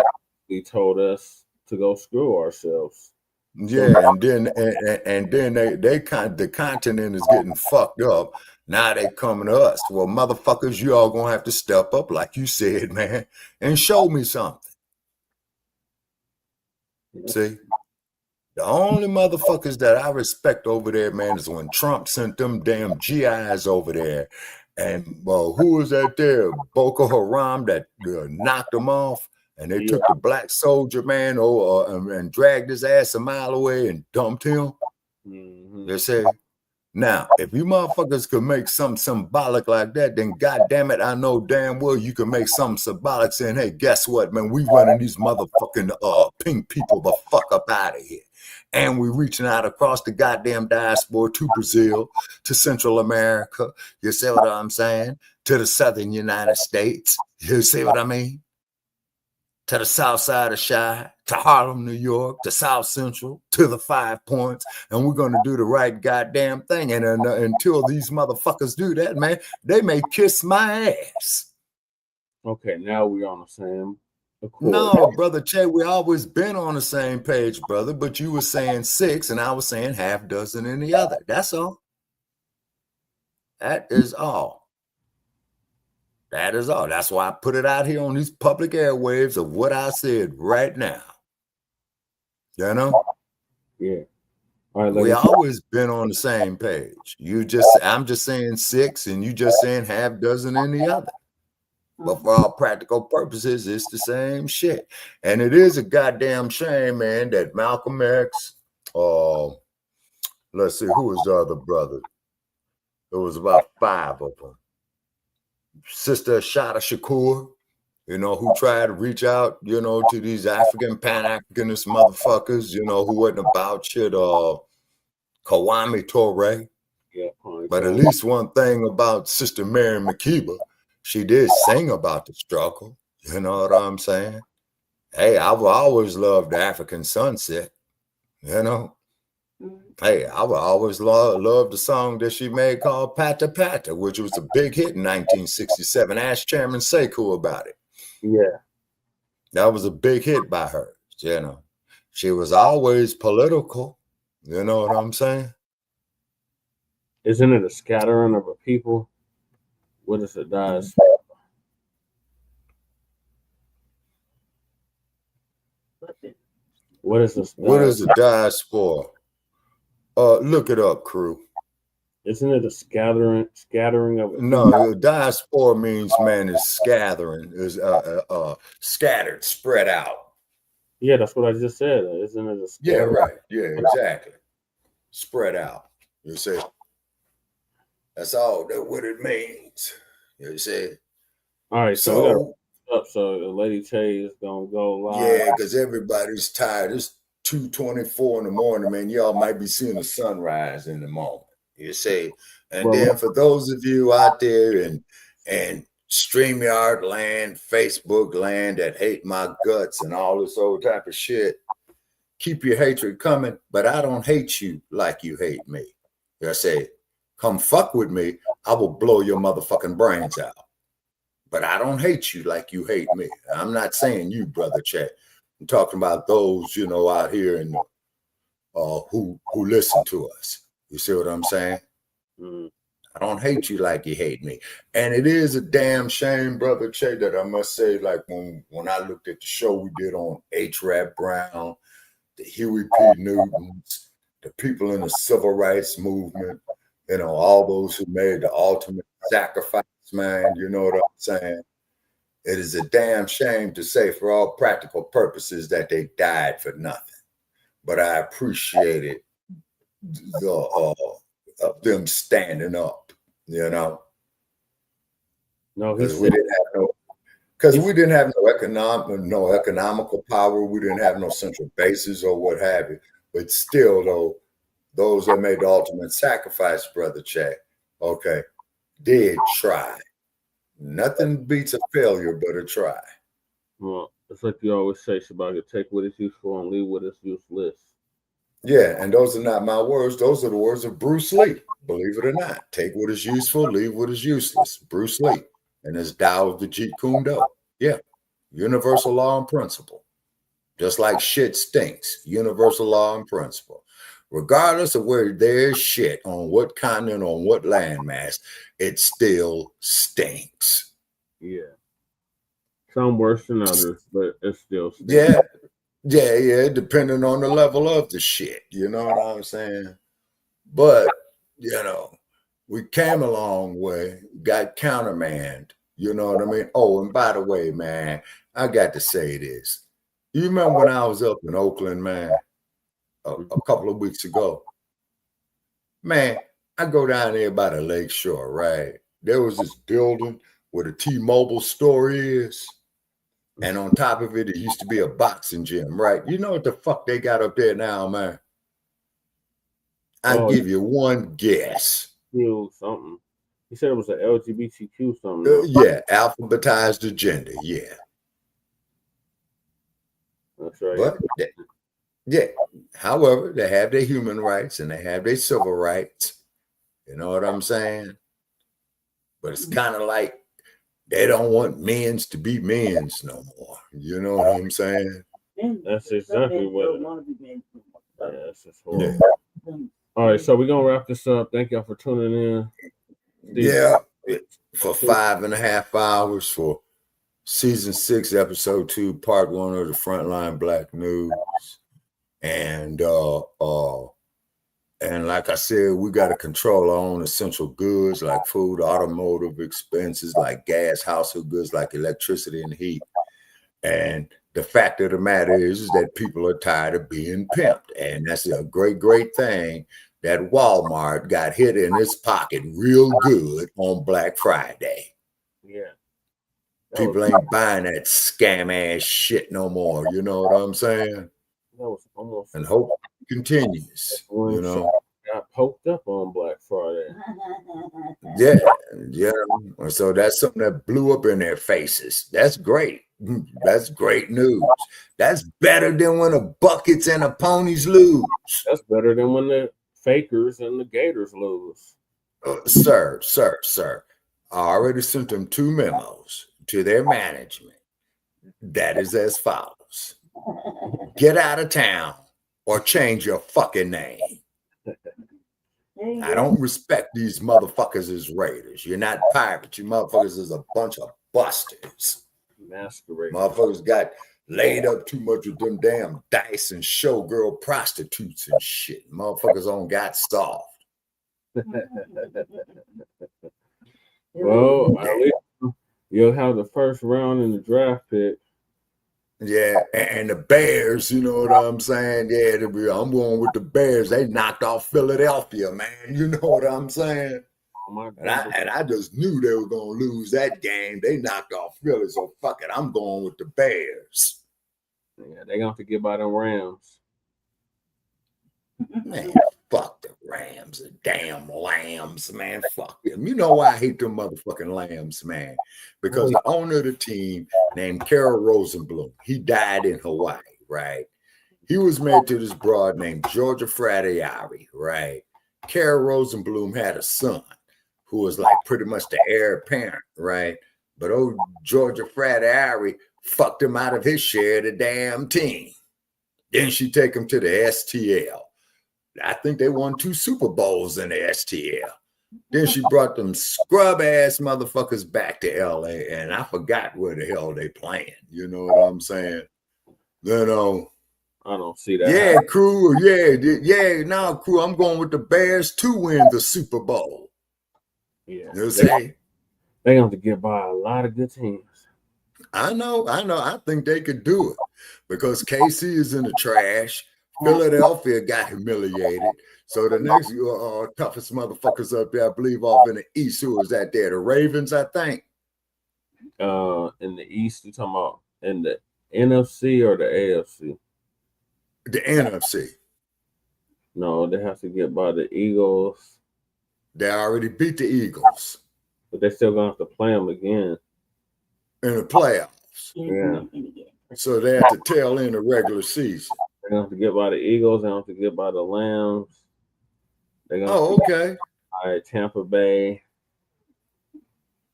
He told us to go screw ourselves. Yeah, and then the continent is getting fucked up. Now they coming to us. Well, motherfuckers, you all gonna have to step up, like you said, man, and show me something. See, the only motherfuckers that I respect over there, man, is when Trump sent them damn GIs over there. And who was that there? Boko Haram that knocked them off. And they took the black soldier, man, and dragged his ass a mile away and dumped him. They say, now, if you motherfuckers could make something symbolic like that, then goddamn it, I know damn well you can make something symbolic saying, hey, guess what, man? We running these motherfucking pink people the fuck up out of here. And we reaching out across the goddamn diaspora to Brazil, to Central America. You see what I'm saying? To the southern United States. You see what I mean? To the south side of Chi, to Harlem, New York, to South Central, to the 5 Points, and we're going to do the right goddamn thing. And until these motherfuckers do that, man, they may kiss my ass. Okay, now we're on the same accord. No, brother Che, we always been on the same page, brother, but you were saying 6 and I was saying half dozen in the other. That's all. That is all. That is all. That's why I put it out here on these public airwaves of what I said right now. You know? Yeah. All right, we always been on the same page. I'm just saying 6 and you just saying half dozen in the other. But for all practical purposes, it's the same shit. And it is a goddamn shame, man, that Malcolm X, let's see, who was the other brother? There was about 5 of them. Sister Shada Shakur, who tried to reach out, to these African Pan-Africanist motherfuckers, who wasn't about shit, Kwame Ture. Yeah, but at least one thing about Sister Mary McKeeba, she did sing about the struggle. You know what I'm saying? Hey, I've always loved the African sunset, Hey, I would always love the song that she made called Pata Pata, which was a big hit in 1967. Ask Chairman Sekou about it. Yeah. That was a big hit by her, She was always political. You know what I'm saying? Isn't it a scattering of a people? What is it, diaspora? What is this? What is the diaspora? Look it up, crew. Isn't it a scattering of? No, diaspora means, man, is scattering, is scattered, spread out. Yeah, that's what I just said. Isn't it a Yeah, right. Yeah, exactly. Spread out. You see? That's all what it means. You see? All right, so so Lady Che is gonna go live. Yeah, because everybody's tired. It's 2:24 in the morning, man. Y'all might be seeing the sunrise in the moment. You see? And then for those of you out there and StreamYard land, Facebook land that hate my guts and all this old type of shit, keep your hatred coming, but I don't hate you like you hate me. I say, come fuck with me, I will blow your motherfucking brains out. But I don't hate you like you hate me. I'm not saying you, brother Chat. I'm talking about those, out here and who listen to us. You see what I'm saying? I don't hate you like you hate me. And it is a damn shame, brother Che, that I must say, like when I looked at the show we did on H. Rap Brown, the Huey P. Newtons, the people in the civil rights movement, all those who made the ultimate sacrifice, man, you know what I'm saying? It is a damn shame to say for all practical purposes that they died for nothing. But I appreciated them standing up, No, because we didn't have no economical power. We didn't have no central bases or what have you. But still, though, those that made the ultimate sacrifice, brother Chat, did try. Nothing beats a failure but a try. Well, it's like you always say, Shabaka, take what is useful and leave what is useless. Yeah, and those are not my words. Those are the words of Bruce Lee. Believe it or not, take what is useful, leave what is useless. Bruce Lee and his Tao of the Jeet Kune Do. Yeah, universal law and principle. just like shit stinks, universal law and principle. Regardless of where there's shit, on what continent, on what landmass, it still stinks. Yeah. Some worse than others, but it still stinks. Yeah, depending on the level of the shit. You know what I'm saying? But, you know, we came a long way, got countermanded. You know what I mean? Oh, and by the way, man, I got to say this. You remember when I was up in Oakland, man, a couple of weeks ago? Man, I go down there by the lake shore, right? There was this building where the T-Mobile store is. And on top of it, it used to be a boxing gym, right? You know what the fuck they got up there now, man? I'll give you one guess. Something. He said it was an LGBTQ something. Yeah, alphabetized agenda, yeah. That's right. But yeah, however, they have their human rights and they have their civil rights. You know what I'm saying? But it's kind of like they don't want men's to be men's no more. You know what I'm saying? That's exactly what that's just horrible. Yeah. All right, so we're gonna wrap this up. Thank y'all for tuning in. Yeah, for 5.5 hours for season 6, episode 2, part 1 of the Frontline Black News. And like I said, we got to control our own essential goods like food, automotive expenses, like gas, household goods, like electricity and heat. And the fact of the matter is that people are tired of being pimped. And that's a great, great thing that Walmart got hit in its pocket real good on Black Friday. Yeah. People ain't buying that scam ass shit no more. You know what I'm saying? And hope it continues. You know, got poked up on Black Friday. Yeah. So that's something that blew up in their faces. That's great. That's great news. That's better than when the buckets and the ponies lose. That's better than when the fakers and the gators lose. Sir. I already sent them 2 memos to their management. That is as follows. Get out of town or change your fucking name. I don't respect these motherfuckers as raiders. You're not pirates. You motherfuckers is a bunch of busters. Masquerade. Motherfuckers got laid up too much with them damn dice and showgirl prostitutes and shit. Motherfuckers on got soft. Well, at least you'll have the first round in the draft pick. Yeah, and the Bears, you know what I'm saying? Yeah, I'm going with the Bears. They knocked off Philadelphia, man. You know what I'm saying? And I just knew they were going to lose that game. They knocked off Philly, so fuck it. I'm going with the Bears. Yeah, they're going to have to get by them Rams. Man, fuck the Rams, the damn Lambs, man. Fuck them. You know why I hate them motherfucking Lambs, man? Because the owner of the team named Carol Rosenblum, he died in Hawaii, right? He was married to this broad named Georgia Fratiari, right? Carol Rosenblum had a son who was like pretty much the heir apparent, right? But old Georgia Fratiari fucked him out of his share of the damn team. Then she take him to the STL. I think they won 2 Super Bowls in the STL. Then she brought them scrub ass motherfuckers back to LA, and I forgot where the hell they playing. You know what I'm saying? You know, I don't see that. Yeah, crew. Now, crew. I'm going with the Bears to win the Super Bowl. Yeah, you say they have to get by a lot of good teams. I know. I think they could do it because KC is in the trash. Philadelphia got humiliated. So the next toughest motherfuckers up there, I believe, off in the East, who was that there? The Ravens, I think. In the East, you talking about in the NFC or the AFC? The NFC. No, they have to get by the Eagles. They already beat the Eagles. But they're still going to have to play them again. In the playoffs. Yeah. So they have to tail in the regular season. They're going to have to get by the Eagles. They have to get by the Lambs. They're going okay. By Tampa Bay.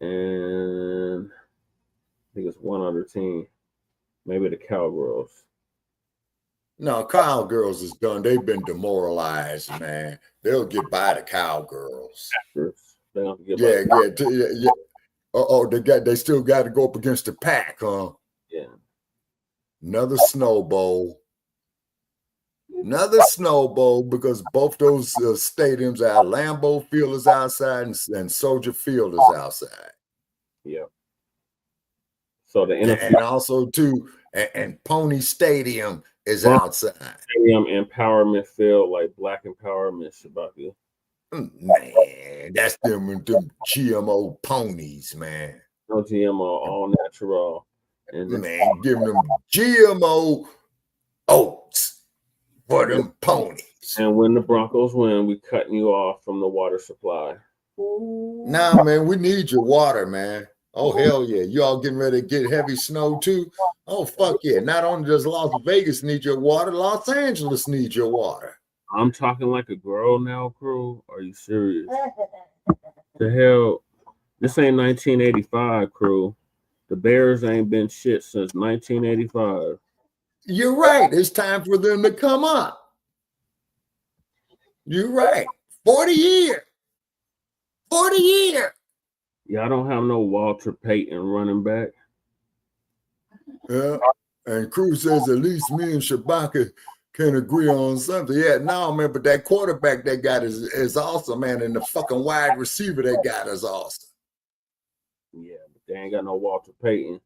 And I think it's one other team. Maybe the Cowgirls. No, cowgirls is done. They've been demoralized, man. They'll get by the cowgirls. They don't get Yeah, by. yeah. They still got to go up against the pack, huh? Yeah. Another snowball. Another snowball because both those stadiums are Lambeau Field is outside and Soldier Field is outside. Yep. So the NFL and also too, and Pony Stadium is outside. Stadium Empowerment Field, like Black Empowerment, Shabaki. Man, that's them GMO ponies, man. No GMO, all natural. And man, giving them GMO oats for them ponies. And when the Broncos win, we cutting you off from the water supply. Nah, man, we need your water, man. Oh, hell yeah. You all getting ready to get heavy snow too? Oh, fuck yeah. Not only does Las Vegas need your water, Los Angeles needs your water. I'm talking like a girl now, crew. Are you serious? The hell? This ain't 1985, crew. The Bears ain't been shit since 1985. You're right. It's time for them to come up. You're right. 40 years. 40 years. Y'all don't have no Walter Payton running back. Yeah. And Cruz says at least me and Shabaka can agree on something. Yeah, no, man, but that quarterback they got is awesome, man. And the fucking wide receiver they got is awesome. Yeah, but they ain't got no Walter Payton.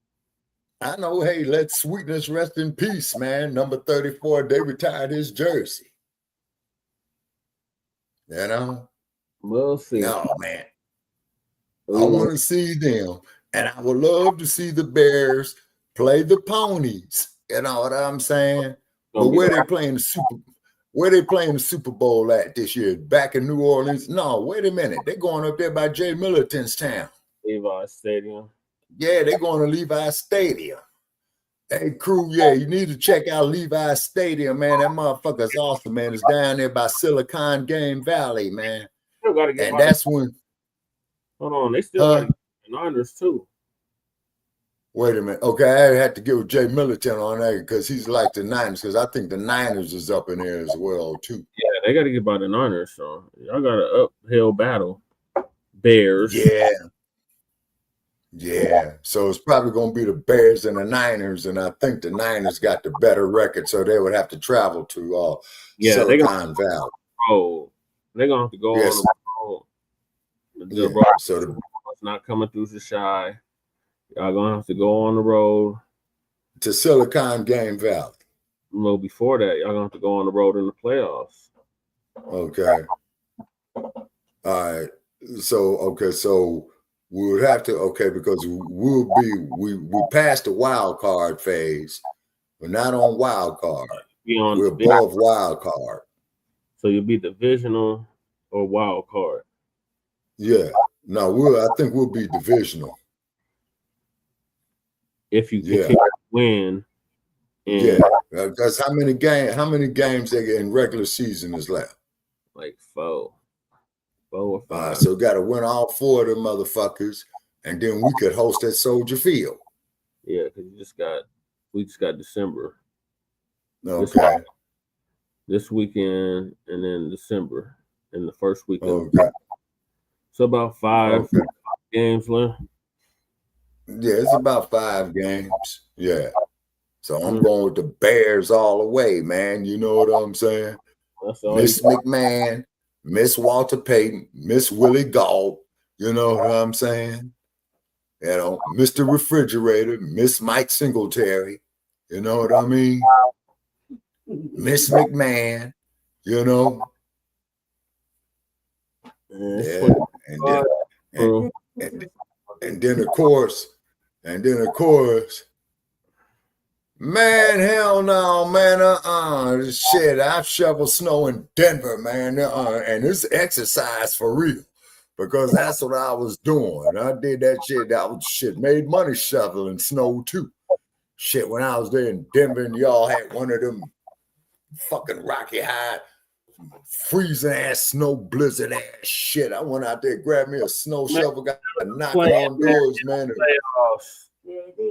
I know, hey, let Sweetness rest in peace, man. Number 34, they retired his jersey. You know? We'll see. Oh, man. I want to see them. And I would love to see the Bears play the Ponies. You know what I'm saying? But where they playing the Super Bowl at this year? Back in New Orleans? No, wait a minute. They're going up there by Jay Militan's town. Levi Stadium. Yeah, they're going to Levi Stadium. Hey, crew, yeah, you need to check out Levi Stadium, man. That motherfucker's awesome, man. It's down there by Silicon Game Valley, man. Still gotta get and that's when... Hold on, they still got the Niners, too. Wait a minute. Okay, I had to get with Jay Militant on that because he's like the Niners, because I think the Niners is up in there as well, too. Yeah, they got to get by the Niners, so y'all got an uphill battle. Bears. Yeah. Yeah. So it's probably going to be the Bears and the Niners, and I think the Niners got the better record, so they would have to travel to Silicon Valley. Oh, they're going to have to go on the road. The road so it's not coming through the shy. Y'all going to have to go on the road. To Silicon Game Valley. No, before that, y'all going to have to go on the road in the playoffs. Okay. All right. So we would have to, because we passed the wild card phase. We're not on wild card. We're above wild card. So you'll be divisional or wild card. Yeah. No, I think we'll be divisional. If you continue to win. Yeah. Because how many games they get in regular season is left? Like 4 or 5. So we got to win all 4 of them motherfuckers, and then we could host at Soldier Field. Yeah, because we just got December. Okay. This weekend and then December in the first weekend. Okay. So about 5 games left. Yeah, it's about 5 games. Yeah. So I'm going with the Bears all the way, man. You know what I'm saying? Miss McMahon, Miss Walter Payton, Miss Willie Gault. You know what I'm saying? You know, Mr. Refrigerator, Miss Mike Singletary. You know what I mean? Miss McMahon. You know? Yeah. And then of course, man, hell no, man. Shit, I've shoveled snow in Denver, man. And it's exercise for real. Because that's what I was doing. I did that shit. Made money shoveling snow too. Shit, when I was there in Denver and y'all had one of them fucking Rocky High freezing ass snow blizzard ass shit. I went out there, grabbed me a snow shovel, got knocking on doors, man.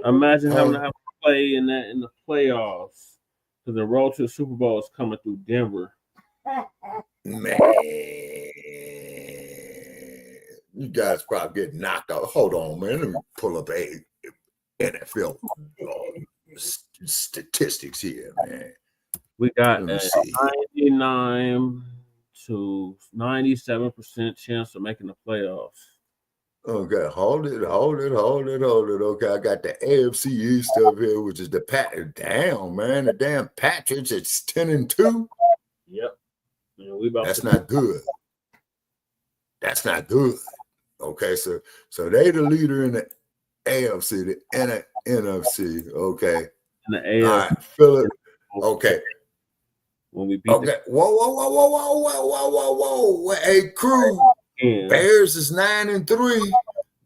Imagine having to play in the playoffs Because the road to the Super Bowl is coming through Denver. Man, you guys probably get knocked out. Hold on, man. Let me pull up a NFL statistics here, man. We got a 99 to 97% chance of making the playoffs. Okay, hold it. Okay, I got the AFC East up here, which is the damn, man. The damn Patriots, it's 10-2. Yep. Man, That's not good. That's not good. Okay, so they the leader in the AFC, the NFC. Okay. In the AFC. All right, Philip. Okay. When we beat Whoa. Hey, crew. Yeah. Bears is 9-3.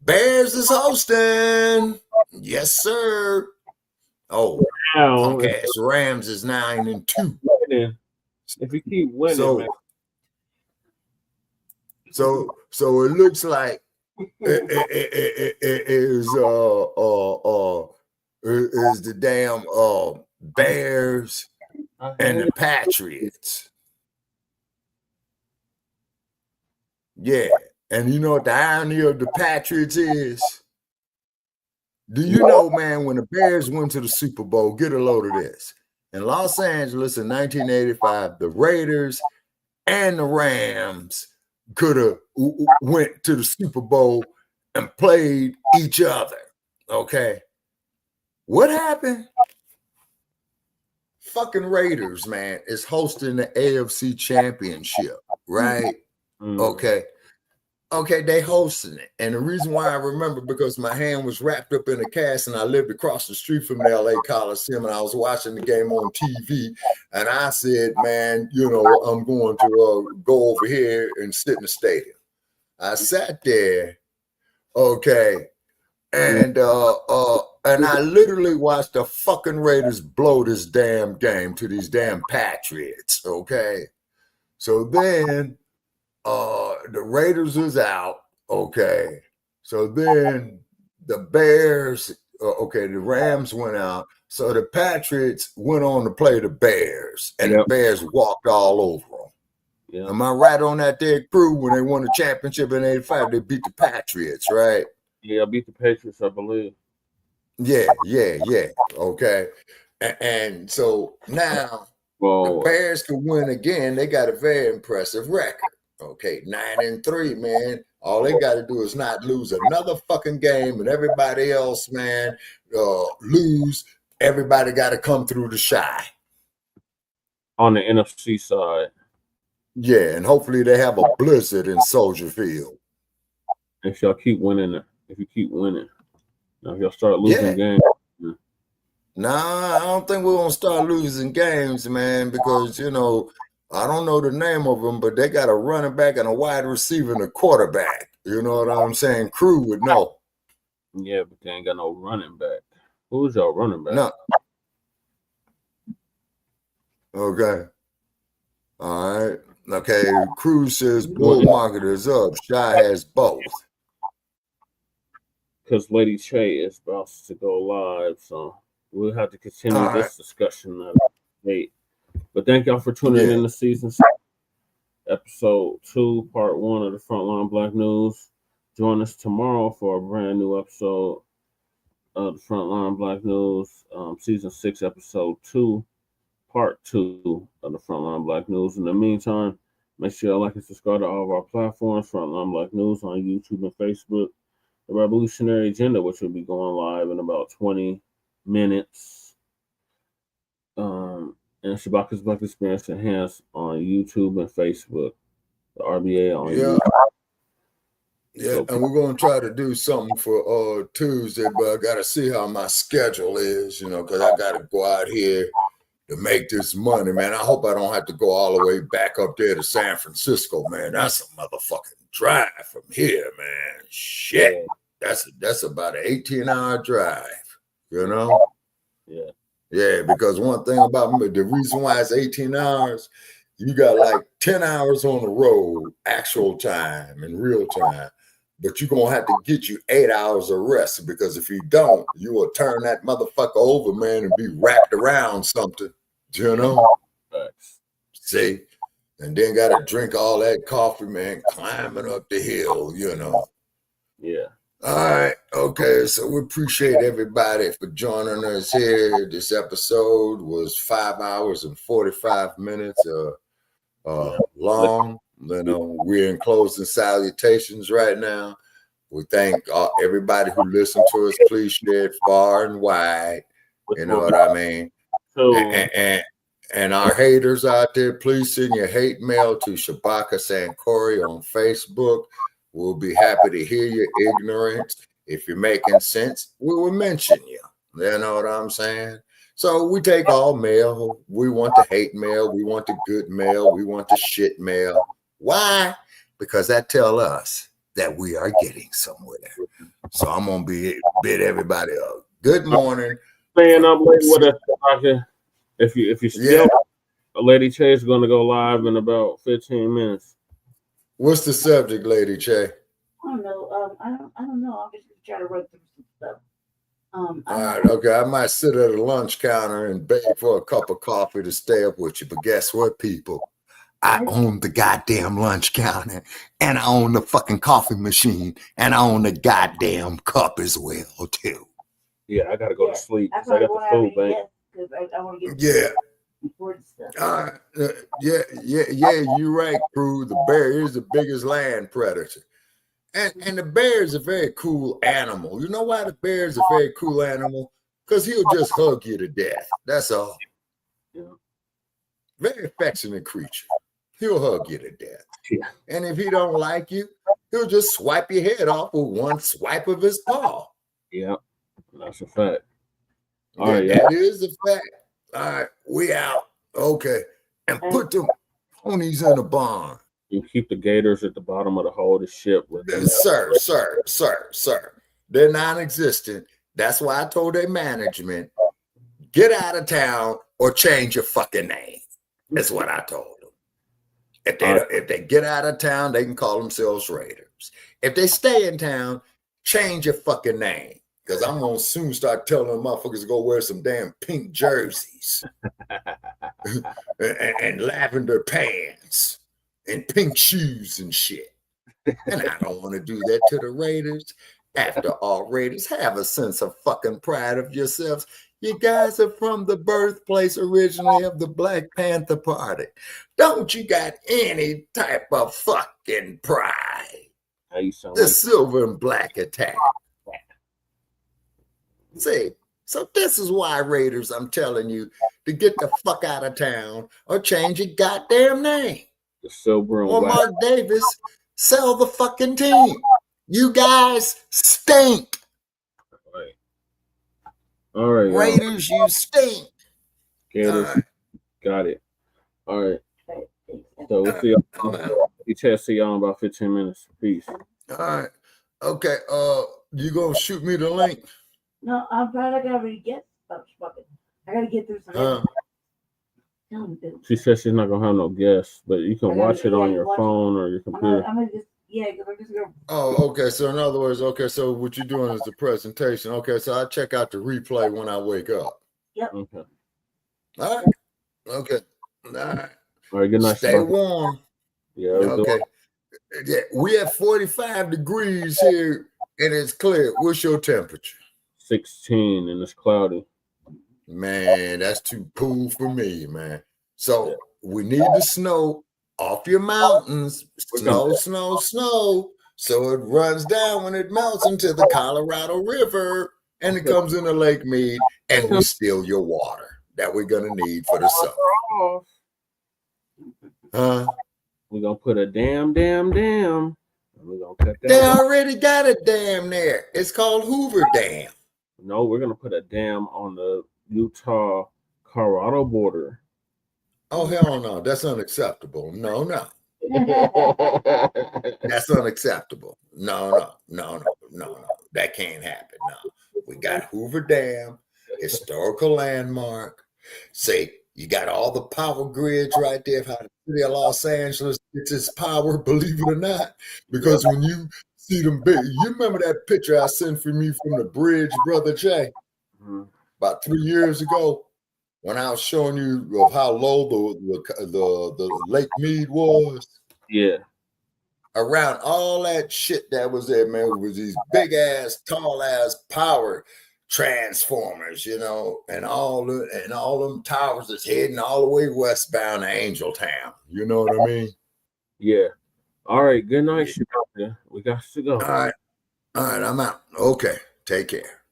Bears is hosting. Yes, sir. Oh, Comcast Rams is 9-2. If you keep winning, man. So it looks like it is the damn Bears and the Patriots. Yeah. And you know what the irony of the Patriots is? Do you know, man, when the Bears went to the Super Bowl, get a load of this. In Los Angeles in 1985, the Raiders and the Rams could have went to the Super Bowl and played each other. Okay. What happened? Fucking Raiders, man, is hosting the AFC Championship, right? Okay, they hosting it. And the reason why I remember, because my hand was wrapped up in a cast and I lived across the street from the LA Coliseum and I was watching the game on TV. And I said, man, you know, I'm going to go over here and sit in the stadium. I sat there, okay, and I literally watched the fucking Raiders blow this damn game to these damn Patriots, okay? So then the Raiders was out, okay. So then the Bears, the Rams went out. So the Patriots went on to play the Bears, and the Bears walked all over them. Yeah. Am I right on that there, crew? When they won the championship in '85, they beat the Patriots, right? Yeah, I beat the Patriots, I believe. Yeah. Okay. And so now the Bears can win again. They got a very impressive record. Okay, 9-3, man. All they got to do is not lose another fucking game, and everybody else, man, lose. Everybody got to come through the shy. On the NFC side. Yeah, and hopefully they have a blizzard in Soldier Field. If y'all keep winning, if you keep winning. Now, if y'all start losing games. Nah, I don't think we're going to start losing games, man, because, you know, I don't know the name of them, but they got a running back and a wide receiver and a quarterback. You know what I'm saying? Crew would know. Yeah, but they ain't got no running back. Who's your running back? No. Okay. All right. Okay. Crew says bull market is up. Shy has both. Because Lady Trey is about to go live, so we'll have to continue this discussion at a date. But thank y'all for tuning in to season 6, episode 2, part 1 of the Frontline Black News. Join us tomorrow for a brand new episode of the Frontline Black News, season 6, episode 2, part 2 of the Frontline Black News. In the meantime, make sure y'all like and subscribe to all of our platforms, Frontline Black News on YouTube and Facebook. The Revolutionary Agenda, which will be going live in about 20 minutes. And Shabaka's Black Experience Enhanced on YouTube and Facebook. The RBA on YouTube. Yeah, and we're going to try to do something for Tuesday, but I got to see how my schedule is, you know, because I got to go out here to make this money, man. I hope I don't have to go all the way back up there to San Francisco, man. That's a motherfucking drive from here, man. Shit. That's about an 18-hour drive, you know? Yeah. Yeah, because one thing about me, the reason why it's 18 hours, you got like 10 hours on the road, actual time and real time. But you're going to have to get you 8 hours of rest, because if you don't, you will turn that motherfucker over, man, and be wrapped around something. You know? See? And then got to drink all that coffee, man, climbing up the hill, you know. Yeah. All right. Okay. So we appreciate everybody for joining us here. This episode was 5 hours and 45 minutes long. You know, we're in closing salutations right now. We thank everybody who listened to us. Please share it far and wide. You know what I mean? And our haters out there, please send your hate mail to Shabaka Sankori on Facebook. We'll be happy to hear your ignorance. If you're making sense, we will mention you. You know what I'm saying? So we take all mail. We want the hate mail. We want the good mail. We want the shit mail. Why? Because that tell us that we are getting somewhere. So I'm going to bid everybody a good morning. Staying up late with us, Shabaka. If you still, Lady Che is going to go live in about 15 minutes. What's the subject, Lady Che? I don't know. I don't know. I'm just trying to run through some stuff. All right, okay. I might sit at a lunch counter and beg for a cup of coffee to stay up with you. But guess what, people? I own the goddamn lunch counter, and I own the fucking coffee machine, and I own the goddamn cup as well, too. Yeah, I gotta go to sleep because I got the food bank. I want to get important stuff. You're right, crew. The bear is the biggest land predator. And the bear is a very cool animal. You know why the bear is a very cool animal? Because he'll just hug you to death. That's all. Yeah. Very affectionate creature. He'll hug you to death. Yeah. And if he don't like you, he'll just swipe your head off with one swipe of his paw. Yeah, that's a fact. All right, that is a fact. All right, we out. Okay. And put them ponies in a barn. You keep the gators at the bottom of the hold of ship. Sir. They're non-existent. That's why I told their management, get out of town or change your fucking name. That's what I told them. If they get out of town, they can call themselves Raiders. If they stay in town, change your fucking name. Because I'm going to soon start telling them motherfuckers to go wear some damn pink jerseys and lavender pants and pink shoes and shit. And I don't want to do that to the Raiders. After all, Raiders, have a sense of fucking pride of yourselves. You guys are from the birthplace originally of the Black Panther Party. Don't you got any type of fucking pride? The silver and black attack. See, so this is why, Raiders, I'm telling you to get the fuck out of town or change your goddamn name. The silver and or black. Mark Davis, sell the fucking team. You guys stink. All right. Raiders, you stink. Got it. All right. So we'll see y'all. See y'all in about 15 minutes. Peace. All right. Okay. You gonna shoot me the link? No, I'm probably gonna already get stuff. I gotta get through some. She said she's not gonna have no guests, but you can watch it on your phone or your computer. I'm gonna just because I'm just gonna. Oh, okay. So in other words, so what you're doing is the presentation. Okay, so I check out the replay when I wake up. Yep. Okay. All right. Okay. All right. All right. Good night. Stay warm. Yeah. Okay. Yeah, we have 45 degrees here, and it's clear. What's your temperature? 16, and it's cloudy. Man, that's too cool for me, man. So we need the snow off your mountains. Snow. So it runs down when it melts into the Colorado River, and it comes into Lake Mead, and we steal your water that we're gonna need for the summer. Huh? We're gonna put a dam. We're gonna cut that. They already got a dam there. It's called Hoover Dam. No, we're gonna put a dam on the Utah-Colorado border. Oh, hell no. That's unacceptable. No. That's unacceptable. No. That can't happen. No. We got Hoover Dam, historical landmark. Say, you got all the power grids right there of how the city of Los Angeles gets its power, believe it or not. Because when you see them big, you remember that picture I sent from you from the bridge, Brother Jay, about 3 years ago? when I was showing you of how low the Lake Mead was. Yeah. Around all that shit that was there, man, was these big ass, tall ass power transformers, you know, and all them towers that's heading all the way westbound to Angel Town. You know what I mean? Yeah. All right. Good night, Chicago. We got to go. All right. I'm out. Okay. Take care.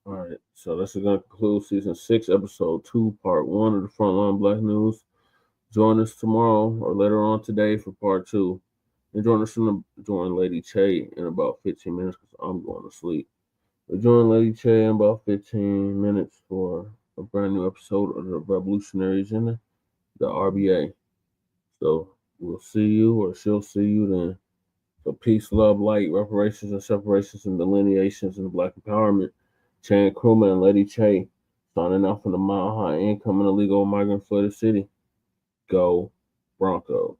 All right. So that's going to conclude season 6, episode 2, part 1 of the Frontline Black News. Join us tomorrow or later on today for part 2. And join Lady Che in about 15 minutes because I'm going to sleep. But join Lady Che in about 15 minutes for a brand new episode of the Revolutionary Agenda, the RBA. So we'll see you, or she'll see you then. So peace, love, light, reparations and separations and delineations in Black empowerment. Che Nkrumah and Lady Che signing out from the Mile High Income and Illegal Migrant Flooded City. Go Broncos.